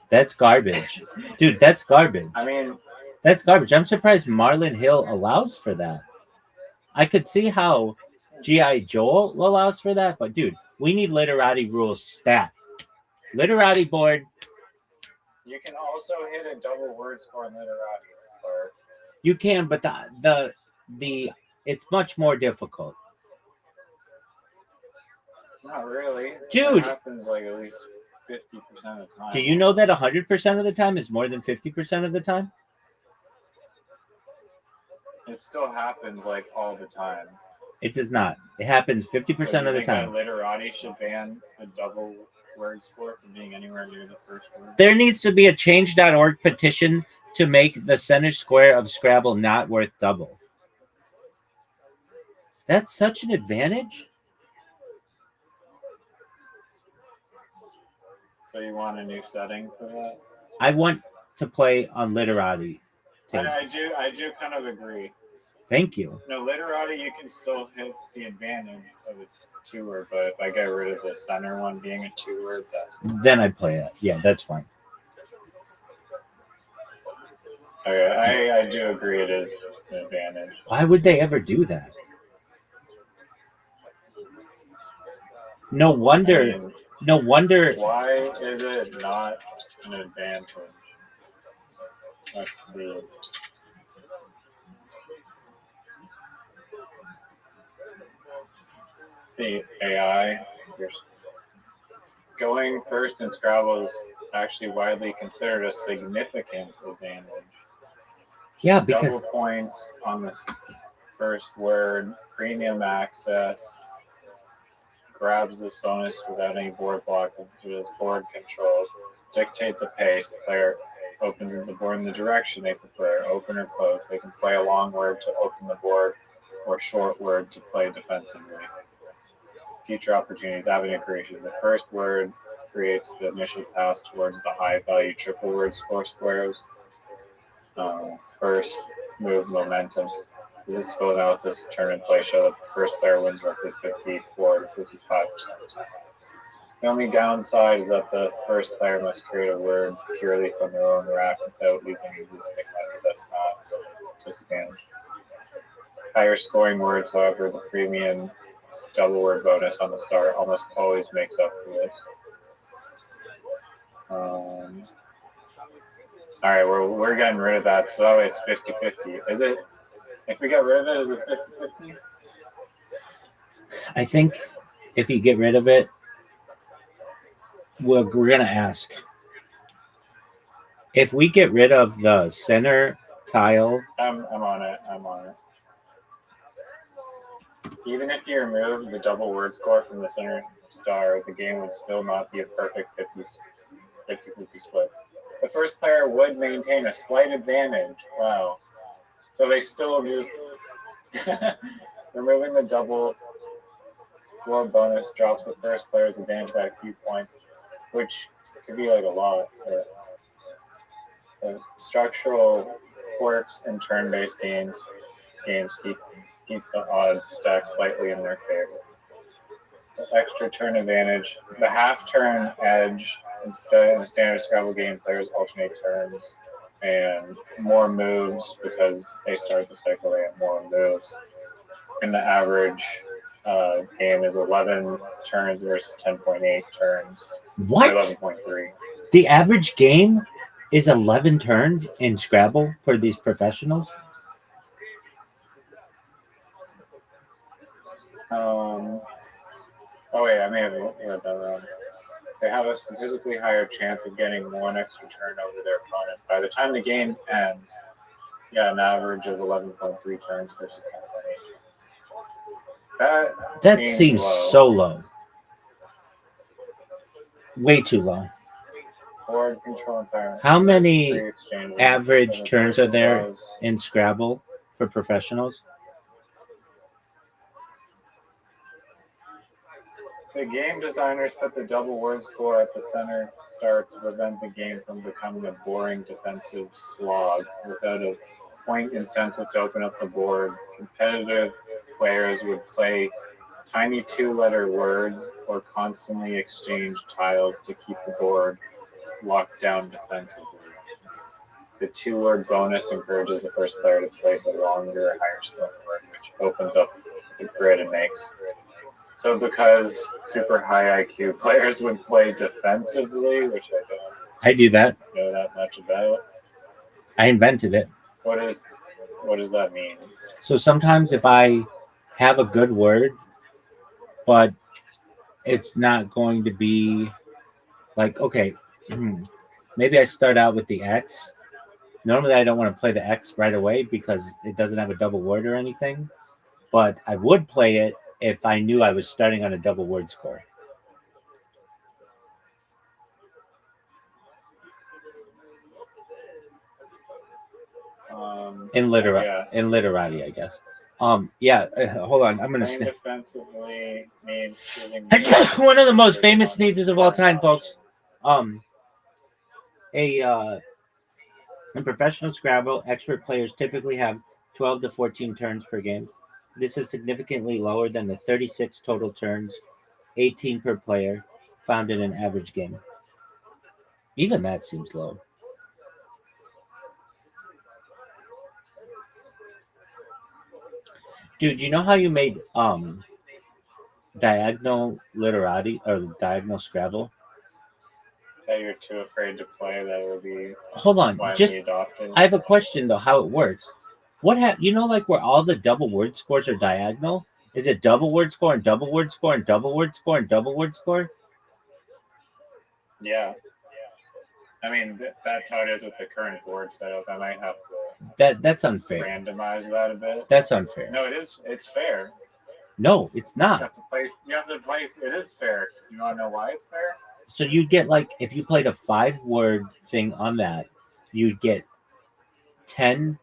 [SPEAKER 7] That's garbage. Dude, that's garbage.
[SPEAKER 3] I mean,
[SPEAKER 7] that's garbage. I'm surprised Marlon Hill allows for that. I could see how G.I. Joe allows for that, but dude, we need literati rules stat. Literati board.
[SPEAKER 3] You can also hit a double word score in literati to start.
[SPEAKER 7] You can, but the it's much more difficult.
[SPEAKER 3] Not really.
[SPEAKER 7] Dude.
[SPEAKER 3] It happens like at least 50% of the time.
[SPEAKER 7] Do you know that 100% of the time is more than 50% of the time?
[SPEAKER 3] It still happens like all the time.
[SPEAKER 7] It does not. It happens 50% of the time.
[SPEAKER 3] That literati should ban the double word score from being anywhere near the first word?
[SPEAKER 7] There needs to be a change.org petition to make the center square of Scrabble not worth double. That's such an advantage.
[SPEAKER 3] So you want a new setting for that?
[SPEAKER 7] I want to play on literati.
[SPEAKER 3] I do kind of agree.
[SPEAKER 7] Thank you.
[SPEAKER 3] No, literati, you can still hit the advantage of a 2-word, but if I get rid of the center one being a 2-word,
[SPEAKER 7] then I play it. Yeah, that's fine.
[SPEAKER 3] Okay, I do agree it is an advantage.
[SPEAKER 7] Why would they ever do that? No wonder. No wonder.
[SPEAKER 3] Why is it not an advantage? Let's see. See, AI. Going first in Scrabble is actually widely considered a significant advantage.
[SPEAKER 7] Yeah, because
[SPEAKER 3] double points on this first word, premium access, grabs this bonus without any board blockage, does board controls, dictate the pace, the player opens the board in the direction they prefer, open or close. They can play a long word to open the board or short word to play defensively. Future opportunities, avenue creation. The first word creates the initial pass towards the high value triple word squares. First move momentum. Statistical analysis, turn and play show that the first player wins roughly 54 to 55% of the time. The only downside is that the first player must create a word purely from their own rack without using existing letters. That's not disadvantage. Higher scoring words, however, the premium double word bonus on the start almost always makes up for this. All right, we're getting rid of that, so that way it's 50-50. Is it? If we get rid of it, is it 50-50?
[SPEAKER 7] I think if you get rid of it, we're going to ask. If we get rid of the center tile...
[SPEAKER 3] I'm on it. Even if you remove the double word score from the center star, the game would still not be a perfect 50-50 split. The first player would maintain a slight advantage. Wow. So they still just... removing the double score bonus drops the first player's advantage by a few points, which could be like a lot. The structural quirks and turn-based games keep the odds stacked slightly in their favor. The extra turn advantage, the half-turn edge, instead in a standard Scrabble game, players alternate turns and more moves because they start the cycle, they have more moves. And the average game is 11 turns versus 10.8 turns.
[SPEAKER 7] What?
[SPEAKER 3] 11.3.
[SPEAKER 7] The average game is 11 turns in Scrabble for these professionals?
[SPEAKER 3] I may have read that wrong. They have a statistically higher chance of getting one extra turn over their opponent. By the time the game ends, an average of 11.3 turns versus 10.8.
[SPEAKER 7] That seems
[SPEAKER 3] low.
[SPEAKER 7] So low. Way too low.
[SPEAKER 3] Board control environment.
[SPEAKER 7] How many average turns are there in Scrabble for professionals?
[SPEAKER 3] The game designers put the double word score at the center start to prevent the game from becoming a boring defensive slog. Without a point incentive to open up the board, competitive players would play tiny 2-letter words or constantly exchange tiles to keep the board locked down defensively. The 2-word bonus encourages the first player to place a longer, higher scoring word, which opens up the grid and makes. So because super high IQ players would play defensively, which
[SPEAKER 7] I do that.
[SPEAKER 3] Know that much about.
[SPEAKER 7] I invented it.
[SPEAKER 3] What does that mean?
[SPEAKER 7] So sometimes if I have a good word, but it's not going to be like, okay, maybe I start out with the X. Normally I don't want to play the X right away because it doesn't have a double word or anything, but I would play it if I knew I was starting on a double word score. in literati, I guess. Hold on. I'm gonna
[SPEAKER 3] Playing
[SPEAKER 7] sneeze.
[SPEAKER 3] defensively means choosing
[SPEAKER 7] One of the most famous sneezes of all time, folks. In professional Scrabble, expert players typically have 12 to 14 turns per game. This is significantly lower than the 36 total turns, 18 per player, found in an average game. Even that seems low. Dude, you know how you made diagonal literati or diagonal Scrabble?
[SPEAKER 3] that you're too afraid to play that will be
[SPEAKER 7] Hold on,
[SPEAKER 3] widely adopted.
[SPEAKER 7] I have a question though. How it works? You know, like where all the double word scores are diagonal? Is it double word score and double word score and double word score and double word score?
[SPEAKER 3] Yeah. I mean, that's how it is with the current board setup. I might have to
[SPEAKER 7] That's unfair.
[SPEAKER 3] randomize that a bit.
[SPEAKER 7] That's unfair.
[SPEAKER 3] No, it is. It's fair.
[SPEAKER 7] No, it's
[SPEAKER 3] You
[SPEAKER 7] not.
[SPEAKER 3] have to place. It is fair. You want to know why it's fair?
[SPEAKER 7] So you get like if you played a 5-word thing on that, you'd get 10.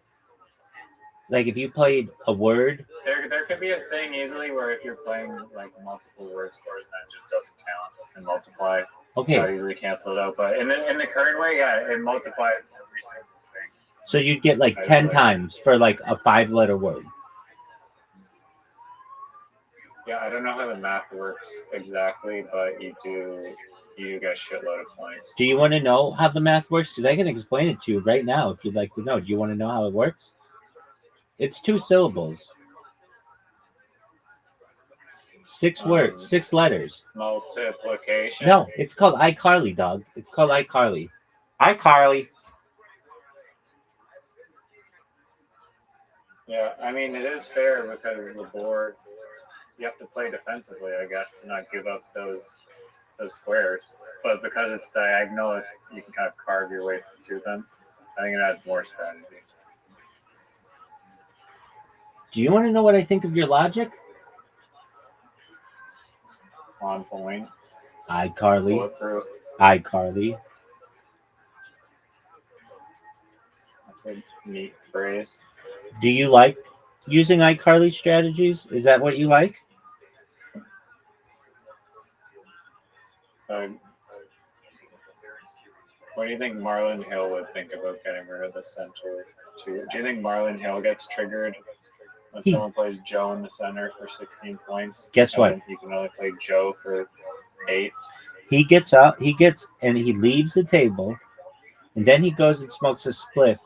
[SPEAKER 7] Like if you played a word,
[SPEAKER 3] There could be a thing easily where if you're playing like multiple word scores, then it just doesn't count and multiply.
[SPEAKER 7] okay.
[SPEAKER 3] Not easily cancel it out. But in the current way, yeah, it multiplies every single thing.
[SPEAKER 7] So you'd get like 10 times for like a 5-letter word.
[SPEAKER 3] Yeah, I don't know how the math works exactly, but you get a shitload of points.
[SPEAKER 7] Do you want to know how the math works? Because I can explain it to you right now if you'd like to know. Do you want to know how it works? It's 2 syllables. 6 words, 6 letters.
[SPEAKER 3] Multiplication.
[SPEAKER 7] No, it's called iCarly, dog. It's called iCarly. iCarly.
[SPEAKER 3] Yeah, I mean it is fair because the board you have to play defensively, I guess, to not give up those squares. But because it's diagonal, you can kind of carve your way to them. I think it adds more strategy.
[SPEAKER 7] Do you want to know what I think of your logic?
[SPEAKER 3] On point.
[SPEAKER 7] iCarly.
[SPEAKER 3] Bulletproof.
[SPEAKER 7] iCarly.
[SPEAKER 3] That's a neat phrase.
[SPEAKER 7] Do you like using iCarly strategies? Is that what you like?
[SPEAKER 3] What do you think Marlon Hill would think about getting rid of the center two? Do you think Marlon Hill gets triggered when someone plays Joe in the center for 16 points?
[SPEAKER 7] Guess what?
[SPEAKER 3] You can only play Joe for 8.
[SPEAKER 7] He gets up, and he leaves the table, and then he goes and smokes a spliff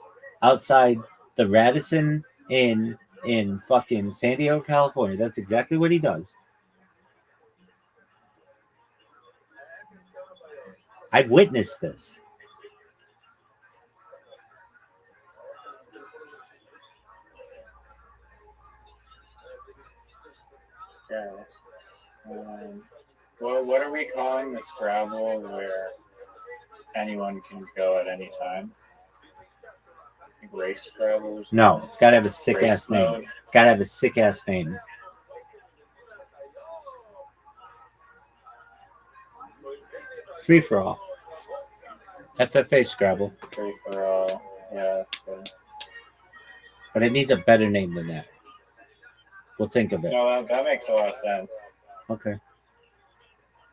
[SPEAKER 7] outside the Radisson Inn in fucking San Diego, California. That's exactly what he does. I've witnessed this.
[SPEAKER 3] Yeah. Well, what are we calling the Scrabble where anyone can go at any time? Race Scrabble?
[SPEAKER 7] No, it's got to have a sick
[SPEAKER 3] Race
[SPEAKER 7] ass name.
[SPEAKER 3] mode?
[SPEAKER 7] It's got to have a sick ass name. Free for all. FFA Scrabble.
[SPEAKER 3] Free for all. Yeah, that's good.
[SPEAKER 7] But it needs a better name than that. We'll think of it.
[SPEAKER 3] No, that makes a lot of sense.
[SPEAKER 7] Okay.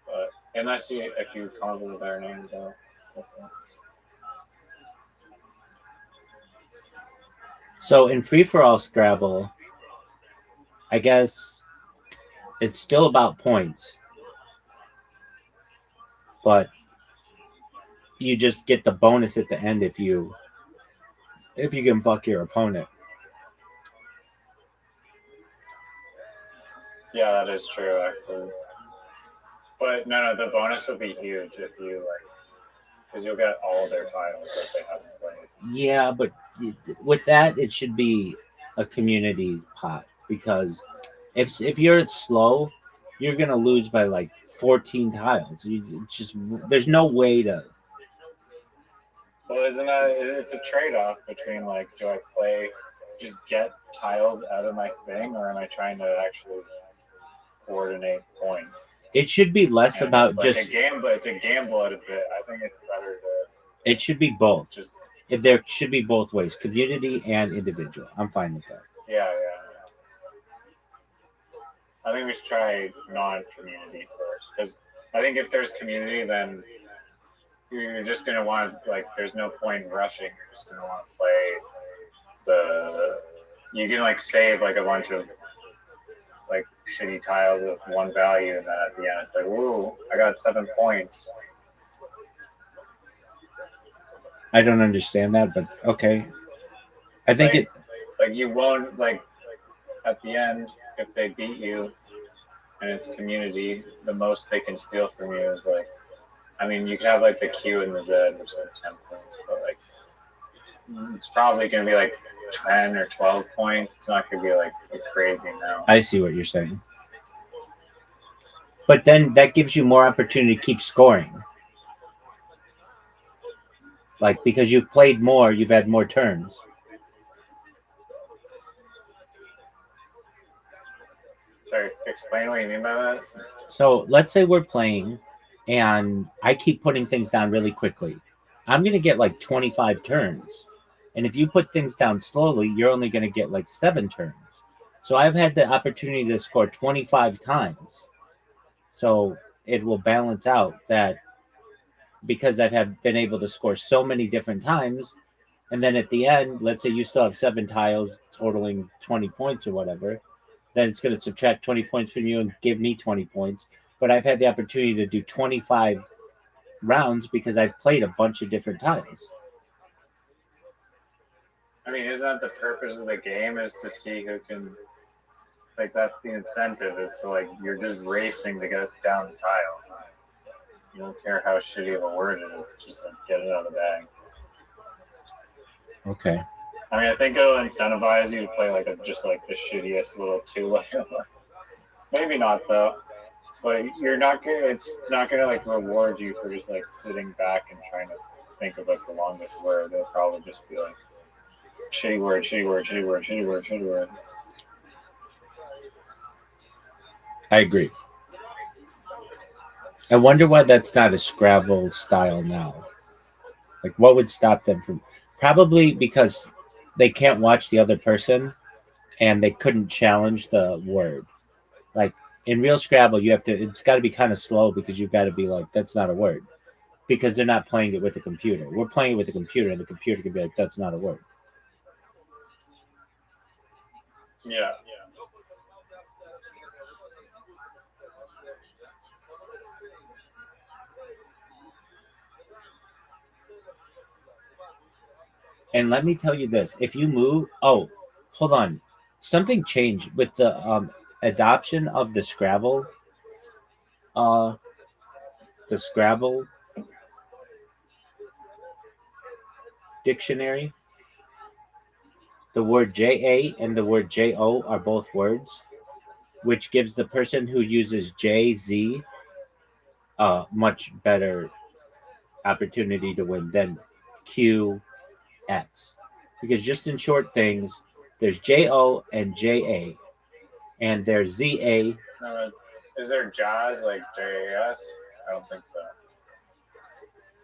[SPEAKER 3] But unless if you come up with a better name, though. Okay.
[SPEAKER 7] So in free for all Scrabble, I guess it's still about points, but you just get the bonus at the end if you can fuck your opponent.
[SPEAKER 3] Yeah, that is true, actually. But no, the bonus would be huge if you because you'll get all their tiles that they haven't played.
[SPEAKER 7] Yeah, but with that, it should be a community pot because if you're slow, you're gonna lose by like 14 tiles. There's no way to.
[SPEAKER 3] Well, it's a trade-off between like, do I just get tiles out of my thing, or am I trying to actually coordinate points?
[SPEAKER 7] It should be less about
[SPEAKER 3] it's like a gamble. It's a gamble out of it. I think it's better to.
[SPEAKER 7] It should be both. if there should be both ways, community and individual. I'm fine with that.
[SPEAKER 3] Yeah. I think we should try non-community first, because I think if there's community, then you're just gonna want like. There's no point in rushing. You're just gonna want to play the. You can like save like a bunch of like shitty tiles with one value, and then at the end it's like, woo, I got 7 points.
[SPEAKER 7] I don't understand that, but okay. I think
[SPEAKER 3] Like- Like you won't like at the end if they beat you and it's community, the most they can steal from you is like, I mean, you can have like the Q and the Z, which are 10 points, but like it's probably gonna be like 10 or 12 points. It's not gonna be like a crazy amount.
[SPEAKER 7] I see what you're saying. But then that gives you more opportunity to keep scoring. Like, because you've played more, you've had more turns.
[SPEAKER 3] Sorry, explain what you mean by that.
[SPEAKER 7] So let's say we're playing and I keep putting things down really quickly. I'm going to get like 25 turns. And if you put things down slowly, you're only going to get like 7 turns. So I've had the opportunity to score 25 times. So it will balance out that because I've been able to score so many different times. And then at the end, let's say you still have 7 tiles totaling 20 points or whatever. Then it's going to subtract 20 points from you and give me 20 points. But I've had the opportunity to do 25 rounds because I've played a bunch of different tiles.
[SPEAKER 3] I mean, isn't that the purpose of the game? Is to see who can, like, that's the incentive. Is to like you're just racing to get down the tiles. You don't care how shitty of a word it is. Just like get it out of the bag.
[SPEAKER 7] Okay.
[SPEAKER 3] I mean, I think it'll incentivize you to play like just like the shittiest little 2-layer. Maybe not though. But you're not gonna. It's not gonna like reward you for just like sitting back and trying to think of like the longest word. They'll probably just be like shitty word, shitty word, shitty word, shitty word, shitty word.
[SPEAKER 7] I agree. I wonder why that's not a Scrabble style now. Like, what would stop them from? Probably because they can't watch the other person and they couldn't challenge the word. Like in real Scrabble, it's got to be kind of slow because you've got to be like, that's not a word. Because they're not playing it with the computer. We're playing it with the computer and the computer can be like, that's not a word.
[SPEAKER 3] Yeah.
[SPEAKER 7] And let me tell you this: if you move, hold on, something changed with the adoption of the Scrabble dictionary. The word JA and the word JO are both words, which gives the person who uses JZ a much better opportunity to win than QX. Because just in short things, there's JO and JA, and there's ZA.
[SPEAKER 3] Is there JAS like JAS? I don't think so.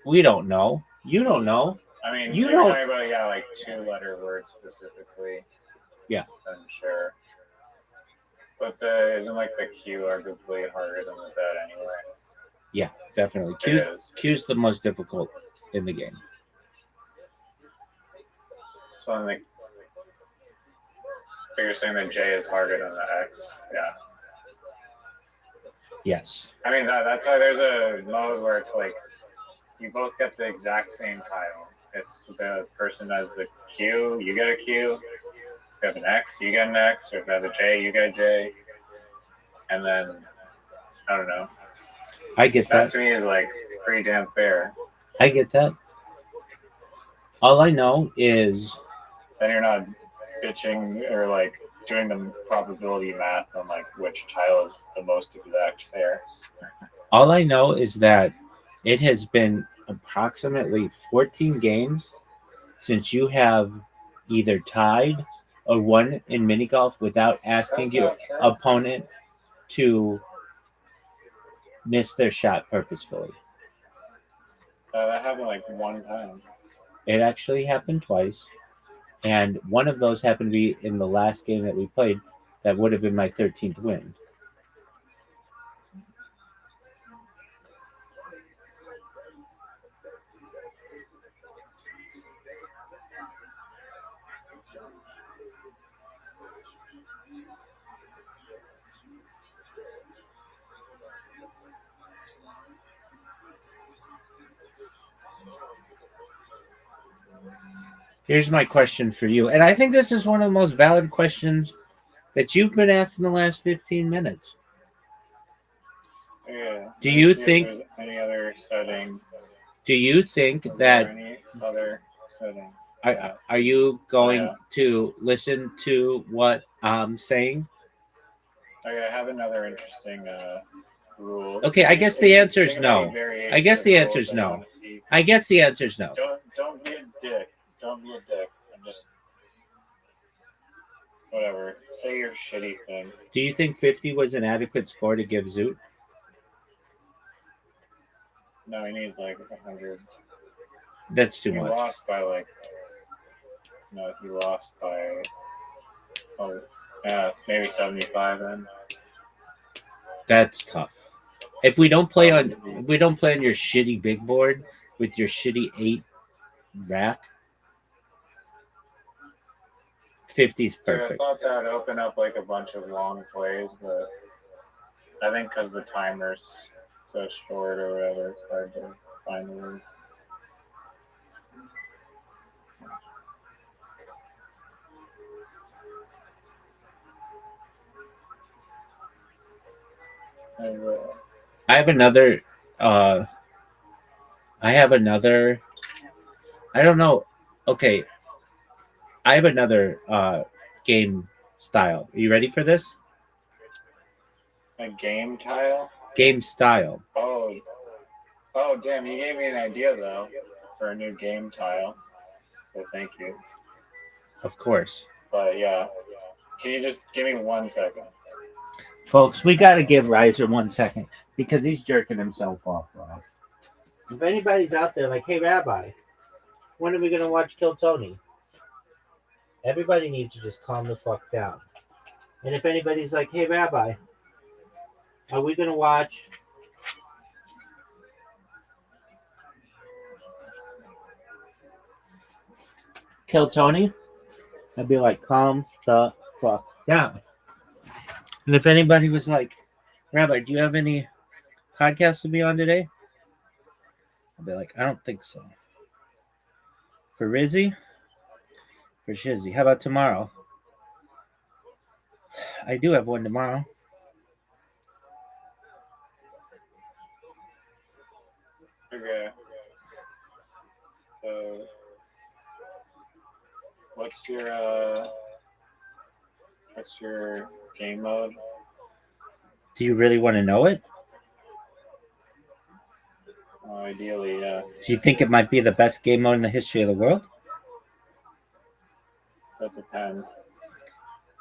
[SPEAKER 7] We don't know. You don't know.
[SPEAKER 3] I mean,
[SPEAKER 7] You
[SPEAKER 3] you're
[SPEAKER 7] don't-
[SPEAKER 3] talking about like 2-letter words specifically.
[SPEAKER 7] Yeah.
[SPEAKER 3] I'm sure. But isn't like the Q arguably harder than the Z anyway?
[SPEAKER 7] Yeah, definitely.
[SPEAKER 3] It is.
[SPEAKER 7] Q's the most difficult in the game.
[SPEAKER 3] So I'm like, you're saying that J is harder than the X? Yeah.
[SPEAKER 7] Yes.
[SPEAKER 3] I mean, that's why there's a mode where it's like you both get the exact same tile. It's the person has the Q, you get a Q. If you have an X, you get an X. Or if you have a J, you get a J. And then, I don't know.
[SPEAKER 7] I get
[SPEAKER 3] That
[SPEAKER 7] that.
[SPEAKER 3] to me is like pretty damn fair.
[SPEAKER 7] I get that. All I know is
[SPEAKER 3] Then you're not bitching or like doing the probability math on like which tile is the most exact fair.
[SPEAKER 7] all I know is that it has been approximately 14 games since you have either tied or won in mini golf without asking your opponent to miss their shot purposefully.
[SPEAKER 3] That happened like one time.
[SPEAKER 7] It actually happened twice, and one of those happened to be in the last game that we played. That would have been my 13th win. Here's my question for you, and I think this is one of the most valid questions that you've been asked in the last 15 minutes.
[SPEAKER 3] Yeah.
[SPEAKER 7] Do you
[SPEAKER 3] See if
[SPEAKER 7] think-
[SPEAKER 3] there's any other exciting?
[SPEAKER 7] Do you think
[SPEAKER 3] Is there
[SPEAKER 7] that
[SPEAKER 3] any other exciting?
[SPEAKER 7] are you going
[SPEAKER 3] Yeah.
[SPEAKER 7] to listen to what I'm saying?
[SPEAKER 3] Okay, I have another interesting rule.
[SPEAKER 7] Okay, I guess the answer is
[SPEAKER 3] Think about
[SPEAKER 7] no.
[SPEAKER 3] variations
[SPEAKER 7] I guess
[SPEAKER 3] of
[SPEAKER 7] the
[SPEAKER 3] rules
[SPEAKER 7] answer is
[SPEAKER 3] that I
[SPEAKER 7] no.
[SPEAKER 3] wanna see.
[SPEAKER 7] I guess the answer is no.
[SPEAKER 3] Don't be a dick. Don't be a dick. I'm just whatever. Say your shitty thing.
[SPEAKER 7] Do you think 50 was an adequate score to give Zoot?
[SPEAKER 3] No, he needs like 100.
[SPEAKER 7] That's too
[SPEAKER 3] He
[SPEAKER 7] much.
[SPEAKER 3] lost by like. No, he lost by. Oh, yeah, maybe 75 then.
[SPEAKER 7] That's tough. If we don't play on your shitty big board with your shitty 8 rack, 50's
[SPEAKER 3] So I
[SPEAKER 7] perfect.
[SPEAKER 3] thought that would open up like a bunch of long plays, but I think because the timer's so short or whatever, it's hard to find the words.
[SPEAKER 7] I have another I don't know. Okay. I have another game style. Are you ready for this?
[SPEAKER 3] A game tile?
[SPEAKER 7] Game style.
[SPEAKER 3] Oh, damn! You gave me an idea though for a new game tile. So thank you.
[SPEAKER 7] Of course.
[SPEAKER 3] But yeah, can you just give me 1 second?
[SPEAKER 7] Folks, we got to give Riser 1 second because he's jerking himself off. Right? If anybody's out there like, hey, Rabbi, when are we going to watch Kill Tony? Everybody needs to just calm the fuck down. And if anybody's like, hey, Rabbi, are we going to watch Kill Tony? I'd be like, calm the fuck down. And if anybody was like, Rabbi, do you have any podcasts to be on today? I'd be like, I don't think so. For Rizzy? For Shizzy. How about tomorrow? I do have one tomorrow.
[SPEAKER 3] Okay. So, what's your game mode?
[SPEAKER 7] Do you really want to know it?
[SPEAKER 3] Ideally, yeah.
[SPEAKER 7] Do you think it might be the best game mode in the history of the world?
[SPEAKER 3] That depends.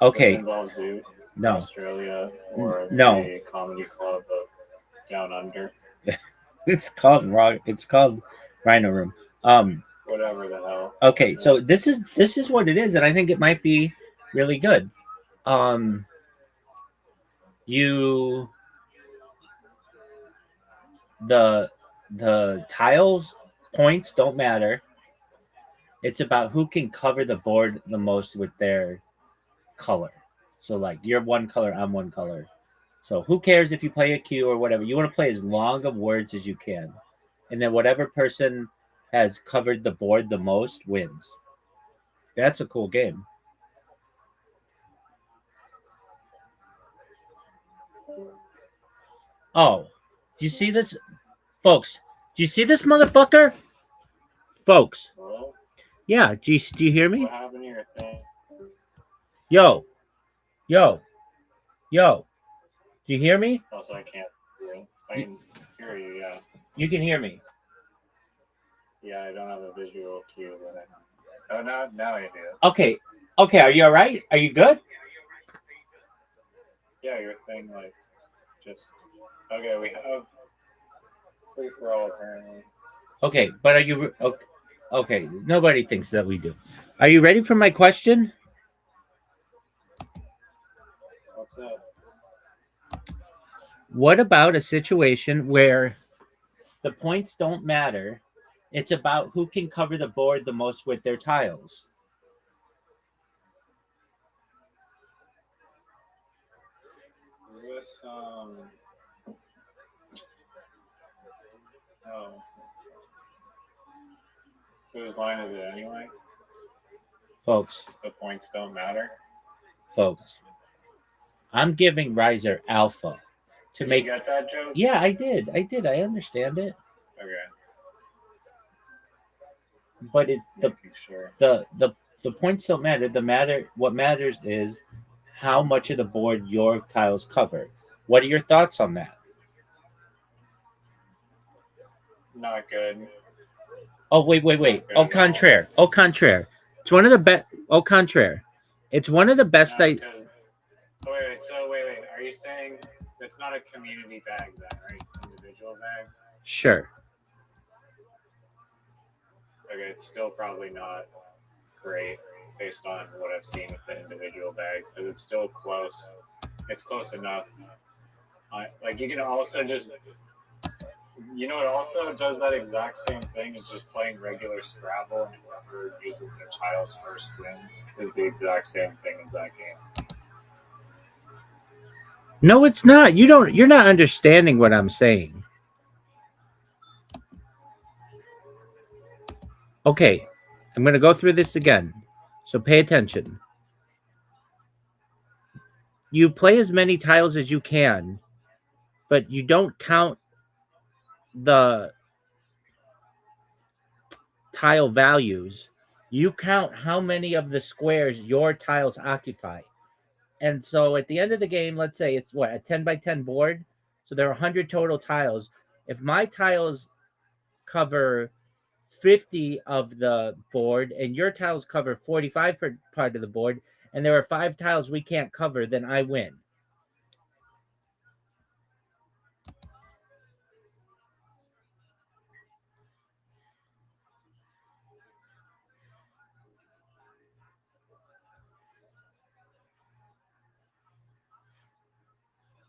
[SPEAKER 7] Okay.
[SPEAKER 3] Does it involve Zoo,
[SPEAKER 7] No.
[SPEAKER 3] Australia, or
[SPEAKER 7] No.
[SPEAKER 3] the comedy club of Down Under?
[SPEAKER 7] It's called wrong. It's called Rhino Room.
[SPEAKER 3] Whatever the hell.
[SPEAKER 7] Okay, so this is what it is, and I think it might be really good. The tiles points don't matter. It's about who can cover the board the most with their color. So like you're one color, I'm one color. So who cares if you play a Q or whatever? You want to play as long of words as you can. And then whatever person has covered the board the most wins. That's a cool game. Oh, do you see this? Folks, do you see this motherfucker? Folks.
[SPEAKER 3] Hello?
[SPEAKER 7] Yeah, do you hear me?
[SPEAKER 3] What happened to your thing?
[SPEAKER 7] Yo. Do you hear me?
[SPEAKER 3] Also, I can't hear you. I can hear you, yeah.
[SPEAKER 7] You can hear me.
[SPEAKER 3] Yeah, I don't have a visual cue, but I... Oh, now I do.
[SPEAKER 7] Okay, are you all right? Are you good?
[SPEAKER 3] Yeah, your thing, like, just... Okay, we have... Free for all, apparently.
[SPEAKER 7] Okay, but are you... Okay. Okay, nobody thinks that we do. Are you ready for my question?
[SPEAKER 3] What's up?
[SPEAKER 7] What about a situation where the points don't matter? It's about who can cover the board the most with their tiles.
[SPEAKER 3] Is this oh, whose line is it anyway?
[SPEAKER 7] Folks,
[SPEAKER 3] The points don't matter.
[SPEAKER 7] folks, I'm giving Riser alpha to
[SPEAKER 3] Did
[SPEAKER 7] make.
[SPEAKER 3] you get that joke?
[SPEAKER 7] Yeah, I did. I understand it.
[SPEAKER 3] Okay.
[SPEAKER 7] But
[SPEAKER 3] Sure.
[SPEAKER 7] the points don't matter. What matters is how much of the board your tiles cover. What are your thoughts on that?
[SPEAKER 3] Not good.
[SPEAKER 7] Oh wait.
[SPEAKER 3] Okay,
[SPEAKER 7] Au contraire. Au contraire. It's one of the best. Au contraire. It's one of the best.
[SPEAKER 3] Wait. So wait. Are you saying it's not a community bag then, right? It's individual bags.
[SPEAKER 7] Sure.
[SPEAKER 3] Okay, it's still probably not great based on what I've seen with the individual bags, because it's still close. It's close enough. Like you can also just, it also does that exact same thing as just playing regular Scrabble, and whoever uses their tiles first wins is the exact same thing as that game.
[SPEAKER 7] No, it's not. You're not understanding what I'm saying. Okay, I'm going to go through this again. So pay attention. You play as many tiles as you can, but you don't count the tile values. You count how many of the squares your tiles occupy. And so at the end of the game, let's say it's a 10 by 10 board. So there are 100 total tiles. If my tiles cover 50 of the board and your tiles cover 45 part of the board, and there are 5 tiles we can't cover, then I win.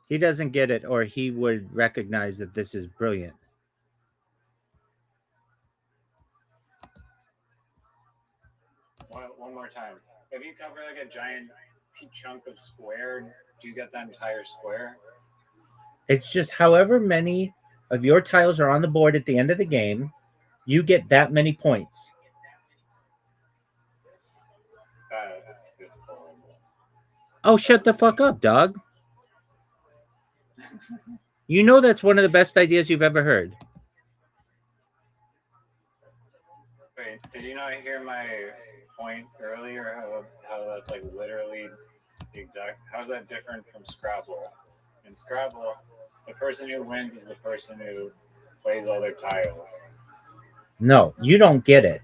[SPEAKER 7] He doesn't get it, or he would recognize that this is brilliant.
[SPEAKER 3] One more time. If you cover like a giant chunk of square, do you get that entire square?
[SPEAKER 7] It's just however many of your tiles are on the board at the end of the game, you get that many points.
[SPEAKER 3] That is horrible.
[SPEAKER 7] Oh, shut the fuck up, dog. You know that's one of the best ideas you've ever heard.
[SPEAKER 3] Wait, did you not hear my point earlier? How that's like literally the exact. How's that different from Scrabble? In Scrabble, the person who wins is the person who plays all their tiles.
[SPEAKER 7] No, you don't get it.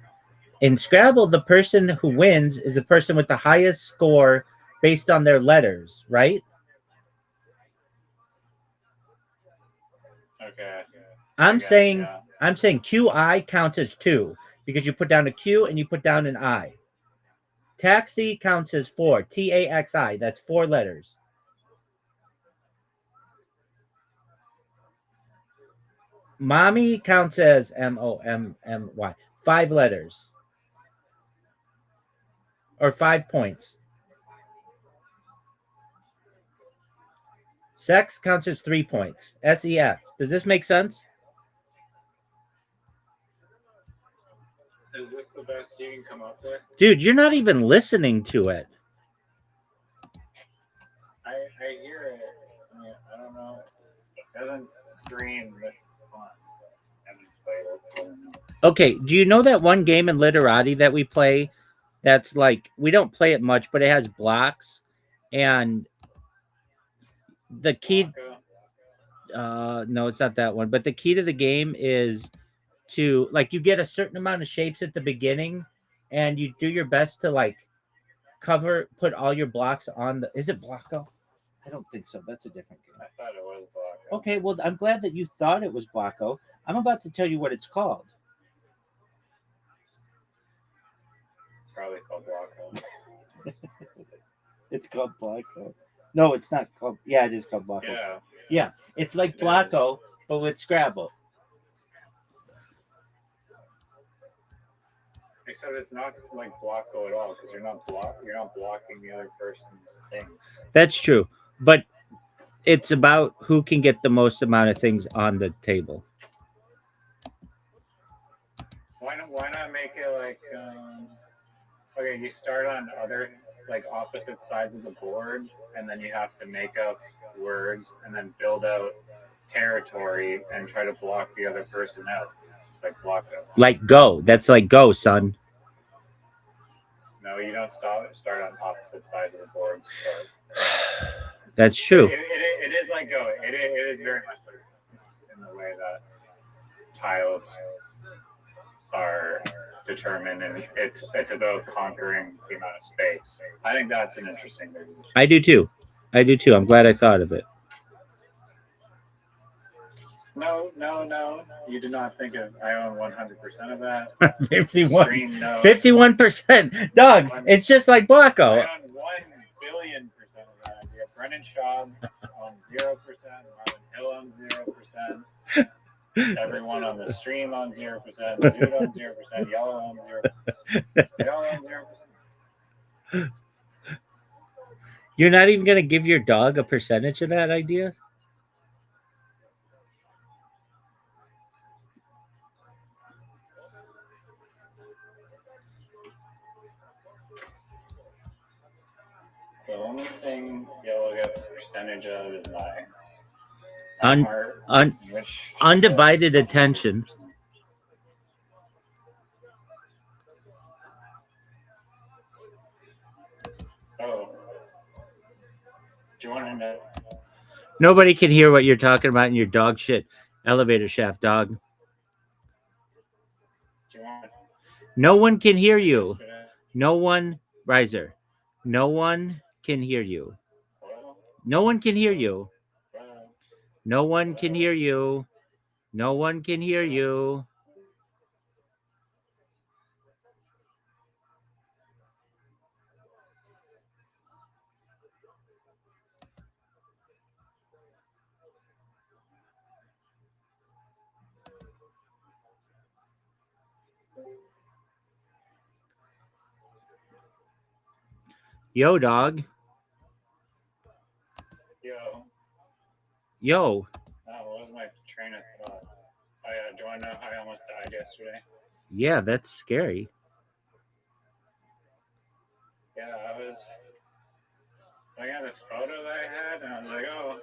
[SPEAKER 7] In Scrabble, the person who wins is the person with the highest score based on their letters, right?
[SPEAKER 3] Okay.
[SPEAKER 7] I'm saying QI counts as 2 because you put down a Q and you put down an I. Taxi counts as 4. TAXI. That's 4 letters. Mommy counts as MOMMY. 5 letters. Or 5 points. Sex counts as 3 points. SEX. Does this make sense?
[SPEAKER 3] Is this the best you can come up with?
[SPEAKER 7] Dude, you're not even listening to it.
[SPEAKER 3] I hear it. I mean, I don't know. It doesn't scream this is fun. I haven't played it.
[SPEAKER 7] Okay, do you know that one game in Literati that we play that's like, we don't play it much, but it has blocks, and the key... no, it's not that one, but the key to the game is to, like, you get a certain amount of shapes at the beginning, and you do your best to, like, put all your blocks on the... Is it Blocko? I don't think so. That's a different game.
[SPEAKER 3] I thought it was Blocko.
[SPEAKER 7] Okay, well, I'm glad that you thought it was Blocko. I'm about to tell you what it's called.
[SPEAKER 9] probably called Blocko.
[SPEAKER 7] It's called Blocko. No, it's not called. Yeah, it is called Blocko.
[SPEAKER 9] Yeah.
[SPEAKER 7] Yeah, it's like
[SPEAKER 9] It
[SPEAKER 7] Blocko, but with Scrabble.
[SPEAKER 9] Except it's not like Blocko at all because you're not blocking the other person's thing.
[SPEAKER 7] That's true, but it's about who can get the most amount of things on the table.
[SPEAKER 9] Why not make it like okay, you start on other like opposite sides of the board and then you have to make up words and then build out territory and try to block the other person out. Like Blocko.
[SPEAKER 7] Like Go. That's like Go, son.
[SPEAKER 9] No, you don't start on opposite sides of the board. So.
[SPEAKER 7] That's true.
[SPEAKER 9] It is like Go. It is very much like in the way that tiles are determined, and it's about conquering the amount of space. I think that's an interesting thing.
[SPEAKER 7] I do too. I'm glad I thought of it.
[SPEAKER 9] No. You do not think of. I own 100% of that.
[SPEAKER 7] 51.
[SPEAKER 9] Screen, no.
[SPEAKER 7] 51%. Doug, it's just like Blocko.
[SPEAKER 9] I own 1,000,000,000% of that. You have Brennan Schaub on 0%. Marvin Hill on 0%. Everyone on the stream on 0%. Dude on 0%. Yellow on 0%. Yellow on 0%.
[SPEAKER 7] You're not even going to give your dog a percentage of that idea?
[SPEAKER 9] The only thing Yellow gets a percentage of is my
[SPEAKER 7] undivided attention.
[SPEAKER 9] Oh. Do you want to know?
[SPEAKER 7] Nobody can hear what you're talking about in your dog shit elevator shaft, dog.
[SPEAKER 9] Do you want
[SPEAKER 7] No one can hear you. No one, Riser. No one can hear you. No one can hear you. No one can hear you. No one can hear you. Yo, dog. Yo.
[SPEAKER 9] What was my train of thought? Oh yeah, do you want to know how I almost died yesterday?
[SPEAKER 7] Yeah, that's scary.
[SPEAKER 9] Yeah, I was looking at this photo that I had, and I was like, oh,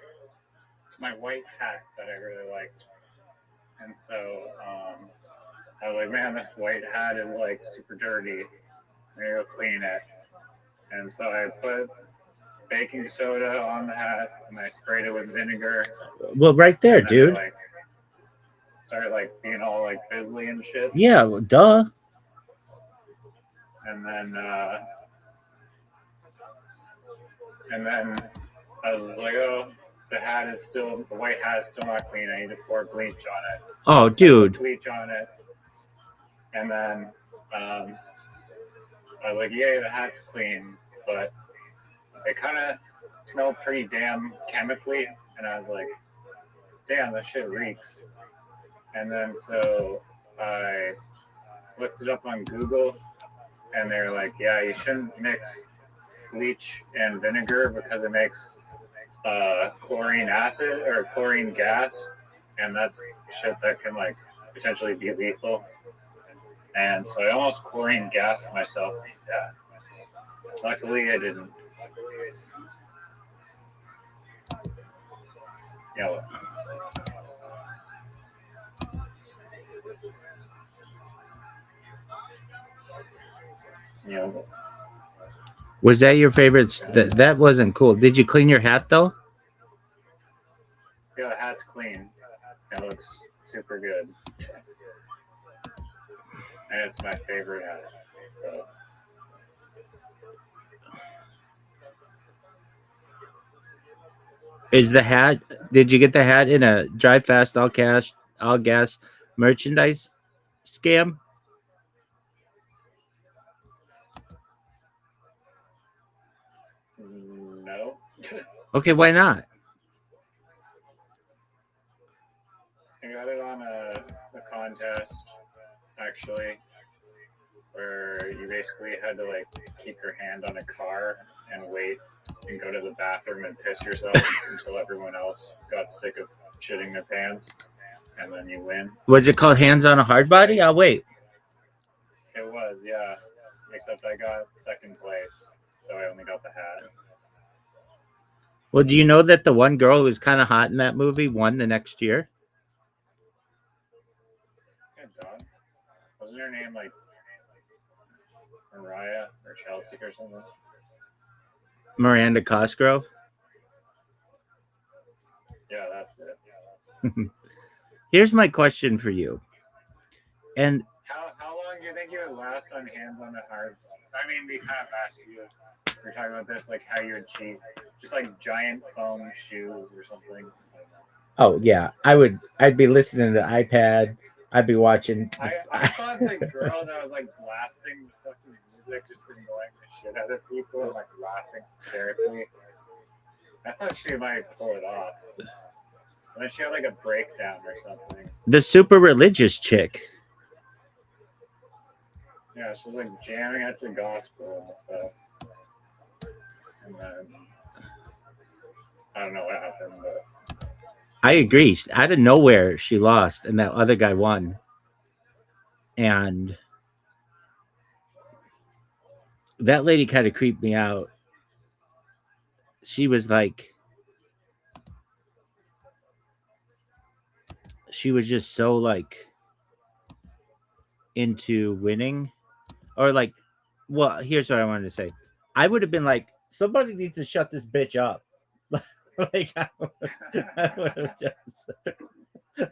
[SPEAKER 9] it's my white hat that I really liked. And so I was like, man, this white hat is like super dirty. Maybe I'll clean it. And so I put baking soda on the hat, and I sprayed it with vinegar.
[SPEAKER 7] Well, right there, dude.
[SPEAKER 9] I, started like being all like fizzly and shit.
[SPEAKER 7] Yeah, well, duh.
[SPEAKER 9] And then I was like, oh, the white hat is still not clean. I need to pour bleach on it.
[SPEAKER 7] Oh,
[SPEAKER 9] so
[SPEAKER 7] dude.
[SPEAKER 9] Bleach on it. And then I was like, yay, the hat's clean, but it kind of smelled pretty damn chemically. And I was like, damn, this shit reeks. And then so I looked it up on Google, and they're like, yeah, you shouldn't mix bleach and vinegar because it makes chlorine acid or chlorine gas, and that's shit that can like potentially be lethal. And so I almost chlorine gassed myself to death. Luckily, I didn't. Yellow. Yellow.
[SPEAKER 7] Was that your favorite? That wasn't cool. Did you clean your hat though?
[SPEAKER 9] Yeah, the hat's clean. It looks super good. And it's my favorite hat. So.
[SPEAKER 7] Is the hat? Did you get the hat in a drive fast all gas merchandise scam?
[SPEAKER 9] No.
[SPEAKER 7] Okay, why not?
[SPEAKER 9] I got it on a contest, actually, where you basically had to like keep your hand on a car and wait and go to the bathroom and piss yourself until everyone else got sick of shitting their pants, and then you win.
[SPEAKER 7] Was it called Hands on a Hard Body? I'll wait.
[SPEAKER 9] It was, yeah. Except I got second place, so I only got the hat.
[SPEAKER 7] Well, do you know that the one girl who was kind of hot in that movie won the next year?
[SPEAKER 9] Good dog. Wasn't her name like Mariah or Chelsea or something?
[SPEAKER 7] Miranda Cosgrove.
[SPEAKER 9] Yeah, that's it.
[SPEAKER 7] Here's my question for you. And
[SPEAKER 9] How long do you think you would last on Hands on the Hard? I mean, we kind of asked you. We were talking about this, like how you would cheat, just like giant foam shoes or something.
[SPEAKER 7] oh yeah, I'd be listening to the iPad. I'd be watching.
[SPEAKER 9] I thought the girl that was like blasting fucking music, just annoying the shit out of people and like laughing hysterically. I thought she might pull it off. And then she had like a breakdown or something.
[SPEAKER 7] The super religious chick.
[SPEAKER 9] Yeah, she was like jamming out to gospel and stuff. And then I don't know what happened, but
[SPEAKER 7] I agree. Out of nowhere, she lost, and that other guy won. And that lady kind of creeped me out. She was like, she was just so like into winning, or like, well, here's what I wanted to say. I would have been like, somebody needs to shut this bitch up. Like I would have just.
[SPEAKER 9] yeah,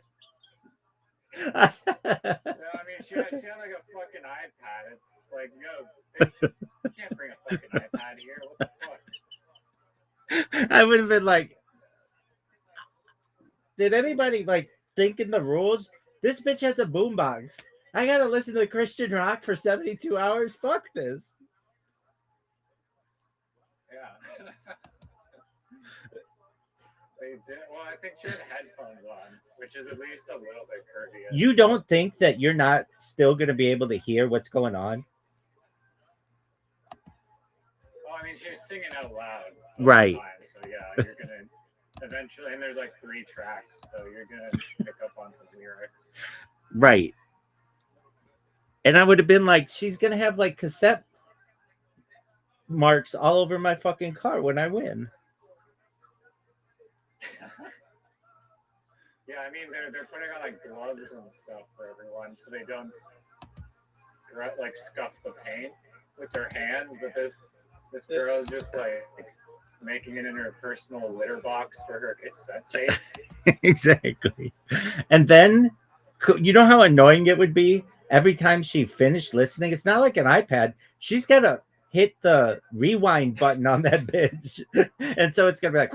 [SPEAKER 9] I mean, she had like a fucking iPad. It's like, yo, bitch, you can't bring a fucking iPad here. What the fuck?
[SPEAKER 7] I would have been like, did anybody like think in the rules? This bitch has a boombox. I gotta listen to Christian rock for 72 hours. Fuck this.
[SPEAKER 9] Yeah. They did. Well, I think she had headphones on, which is at least a little bit courteous.
[SPEAKER 7] You don't think that you're not still gonna be able to hear what's going on?
[SPEAKER 9] Well, I mean, she was singing out loud.
[SPEAKER 7] Right.
[SPEAKER 9] So yeah, you're gonna eventually, and there's like 3 tracks, so you're gonna pick up on some lyrics.
[SPEAKER 7] Right. And I would have been like, she's gonna have like cassette marks all over my fucking car when I win.
[SPEAKER 9] Yeah, I mean, they're putting on like gloves and stuff for everyone, so they don't like scuff the paint with their hands. But this girl is just like making it in her personal litter box for her cassette tapes.
[SPEAKER 7] Exactly. And then, you know how annoying it would be every time she finished listening? It's not like an iPad. She's got to hit the rewind button on that bitch. And so it's going to be like,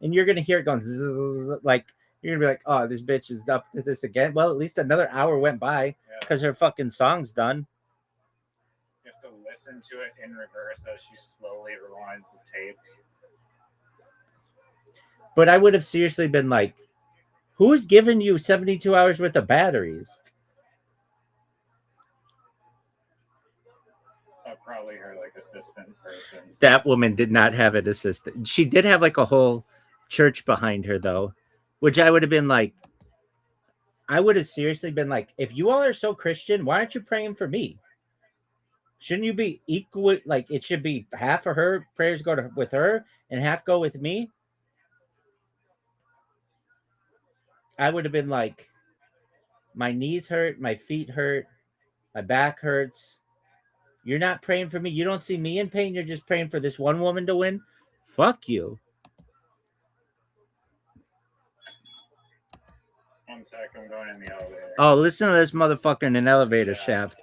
[SPEAKER 7] and you're going to hear it going, zzz, like, you're going to be like, oh, this bitch is up to this again. Well, at least another hour went by because her fucking song's done.
[SPEAKER 9] You have to listen to it in reverse as she slowly rewinds the tapes.
[SPEAKER 7] But I would have seriously been like, who's giving you 72 hours worth of batteries?
[SPEAKER 9] Probably her like assistant person.
[SPEAKER 7] That woman did not have an assistant. She did have like a whole church behind her though, which I would have been like, I would have seriously been like, if you all are so Christian, why aren't you praying for me? Shouldn't you be equal? Like it should be half of her prayers go with her and half go with me. I would have been like, my knees hurt, my feet hurt, my back hurts. You're not praying for me. You don't see me in pain. You're just praying for this one woman to win. Fuck you.
[SPEAKER 9] 1 sec, I'm going in the elevator.
[SPEAKER 7] Oh, listen to this motherfucker in an elevator shaft.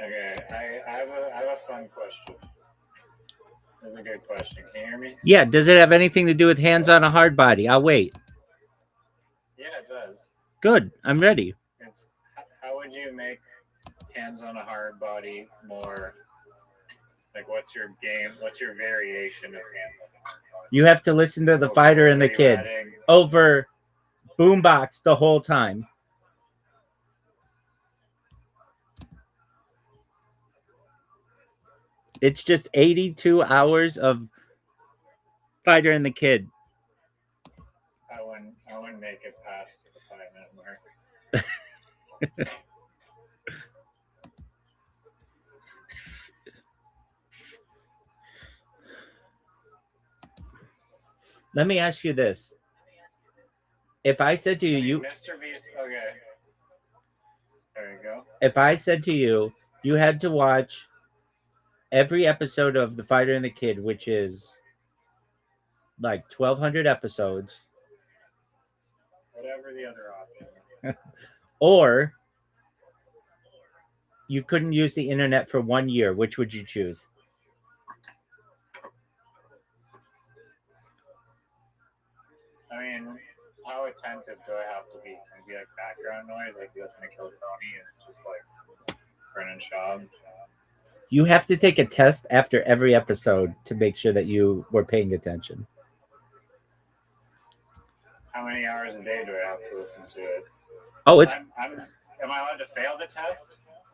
[SPEAKER 9] Okay, I have a fun question. This is a good question. Can you hear me?
[SPEAKER 7] Yeah, does it have anything to do with hands on a hard body? I'll wait.
[SPEAKER 9] Yeah, it does.
[SPEAKER 7] Good. I'm ready.
[SPEAKER 9] It's how would you make hands on a hard body more like what's your game? What's your variation of hands on a hard body?
[SPEAKER 7] You have to listen to the fighter and the
[SPEAKER 9] Are you
[SPEAKER 7] kid
[SPEAKER 9] adding-
[SPEAKER 7] over boombox the whole time. It's just 82 hours of fighter and the kid.
[SPEAKER 9] I wouldn't make it past the 5-minute mark.
[SPEAKER 7] Let me ask you this. If I said to you,
[SPEAKER 9] Mr. Beast. Okay. There you go.
[SPEAKER 7] if I said to you, you had to watch every episode of The Fighter and the Kid, which is like 1,200 episodes,
[SPEAKER 9] Whatever the other option is.
[SPEAKER 7] or you couldn't use the internet for 1 year, which would you choose?
[SPEAKER 9] I mean, how attentive do I have to be? Can it be like background noise, like you listen to Kill Tony and just like Brennan Schaub?
[SPEAKER 7] You have to take a test after every episode to make sure that you were paying attention.
[SPEAKER 9] How many hours a day do I have to listen to it?
[SPEAKER 7] Oh, it's
[SPEAKER 9] am I allowed to fail the test?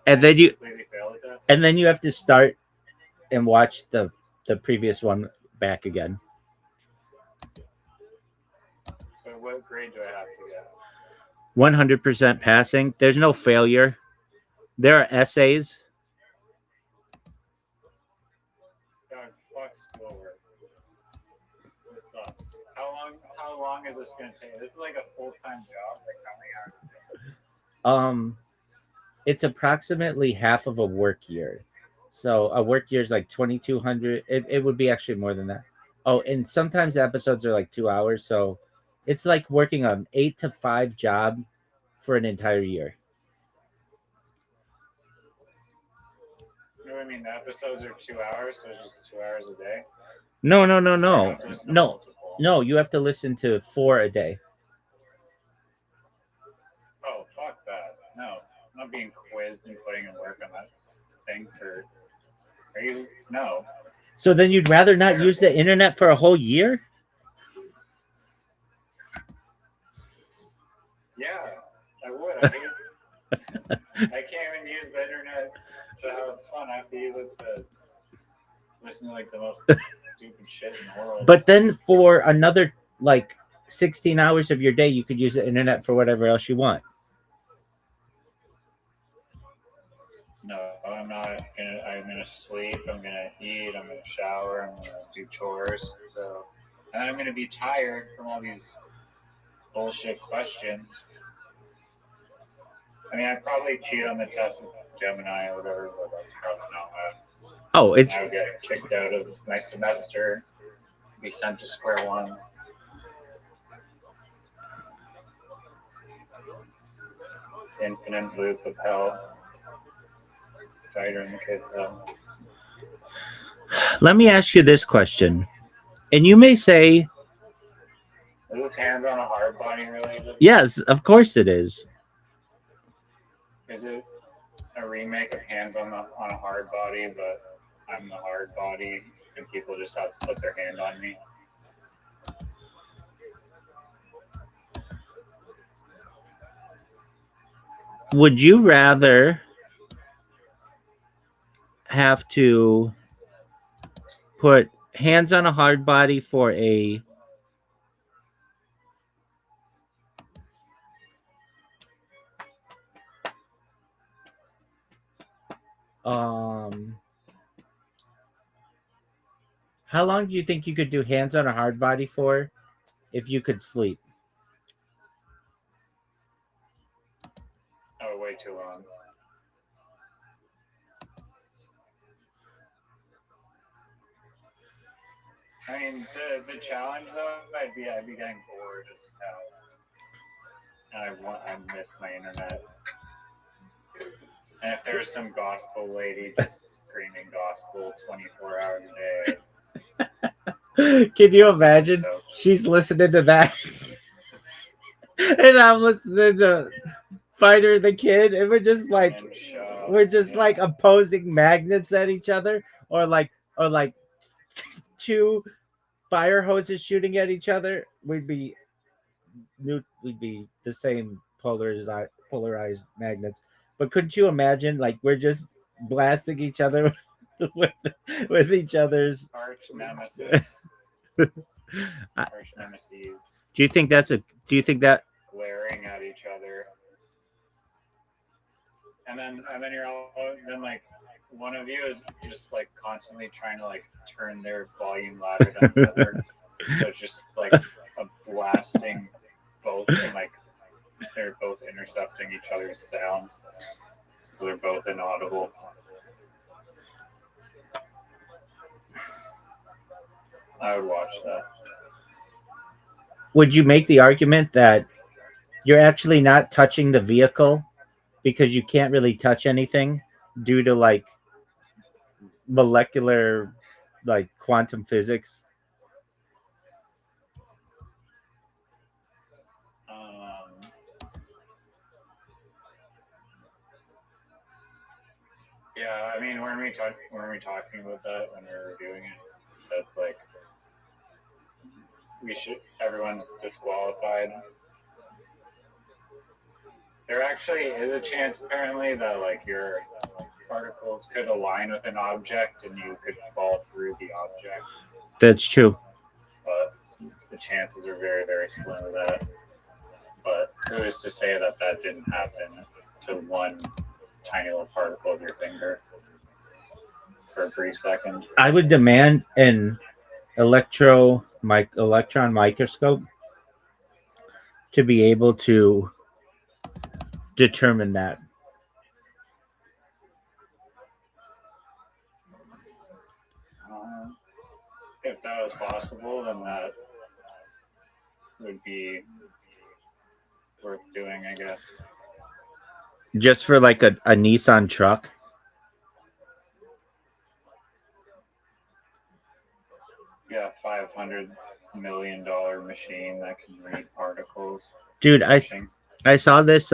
[SPEAKER 7] and then you
[SPEAKER 9] Completely fail the test?
[SPEAKER 7] and then you have to start and watch the previous one back again.
[SPEAKER 9] So what grade do I have to get?
[SPEAKER 7] 100% passing. There's no failure. There are essays.
[SPEAKER 9] God, fuck schoolwork. This sucks. How long is this gonna take? This is like a full-time job. Like how many hours?
[SPEAKER 7] It's approximately half of a work year. So a work year is like 2,200. It would be actually more than that. Oh, and sometimes the episodes are like 2 hours. So it's like working an 8 to 5 job for an entire year.
[SPEAKER 9] You know what I mean? The episodes are 2 hours, so it's just 2 hours a day.
[SPEAKER 7] No.
[SPEAKER 9] I have to listen to multiple.
[SPEAKER 7] No, you have to listen to 4 a day.
[SPEAKER 9] Oh, fuck that. No. I'm not being quizzed and putting in work on that thing for. Are you? No.
[SPEAKER 7] So then you'd rather not use the internet for a whole year?
[SPEAKER 9] Yeah, I would. I can't even use the internet to have fun. I have to use it to listen to like the most stupid shit in the world.
[SPEAKER 7] But then for another like 16 hours of your day, you could use the internet for whatever else you want.
[SPEAKER 9] No, I'm not gonna. I'm gonna sleep. I'm gonna eat. I'm gonna shower. I'm gonna do chores. So, and I'm gonna be tired from all these bullshit questions. I mean, I'd probably cheat on the test with Gemini or whatever, but that's probably not bad.
[SPEAKER 7] Oh, it's
[SPEAKER 9] I would get kicked out of my semester, be sent to square one. Infinite loop of hell. Fighter and the kid hell.
[SPEAKER 7] Let me ask you this question. And you may say,
[SPEAKER 9] Is this hands on a hard body related?
[SPEAKER 7] yes, of course it is.
[SPEAKER 9] Is it a remake of Hands on a Hard Body, but I'm the hard body and people just have to put their hand on me?
[SPEAKER 7] Would you rather have to put hands on a hard body for a how long do you think you could do hands on a hard body for if you could sleep?
[SPEAKER 9] Oh, way too long. I mean, the challenge though, I'd be getting bored as hell, and I miss my internet. And if there's some gospel lady just screaming gospel 24 hours a day,
[SPEAKER 7] Can you imagine?
[SPEAKER 9] so
[SPEAKER 7] She's listening to that, and I'm listening to Fighter the Kid, and we're just like,
[SPEAKER 9] and show,
[SPEAKER 7] we're just
[SPEAKER 9] yeah.
[SPEAKER 7] like opposing magnets at each other, or like two fire hoses shooting at each other. We'd be the same polarized magnets. But couldn't you imagine, like, we're just blasting each other with each other's?
[SPEAKER 9] Arch nemesis. Arch nemesis
[SPEAKER 7] Do you think that
[SPEAKER 9] glaring at each other. And then you're all then like one of you is just like constantly trying to like turn their volume louder than the other. So it's just like a blasting both, and like they're both intercepting each other's sounds. So they're both inaudible. I would watch that.
[SPEAKER 7] would you make the argument that you're actually not touching the vehicle because you can't really touch anything due to like molecular, like quantum physics?
[SPEAKER 9] Yeah, I mean, weren't we talking about that when we were reviewing it? That's like everyone's disqualified. There actually is a chance, apparently, that like your particles could align with an object and you could fall through the object.
[SPEAKER 7] That's true.
[SPEAKER 9] But the chances are very, very slim of that. But who's to say that that didn't happen to one tiny little particle of your finger for a brief second?
[SPEAKER 7] I would demand an electron microscope to be able to determine that.
[SPEAKER 9] If that was possible, then that would be worth doing, I guess.
[SPEAKER 7] Just for like a Nissan truck.
[SPEAKER 9] Yeah, $500 million machine that can read particles.
[SPEAKER 7] Dude, I saw this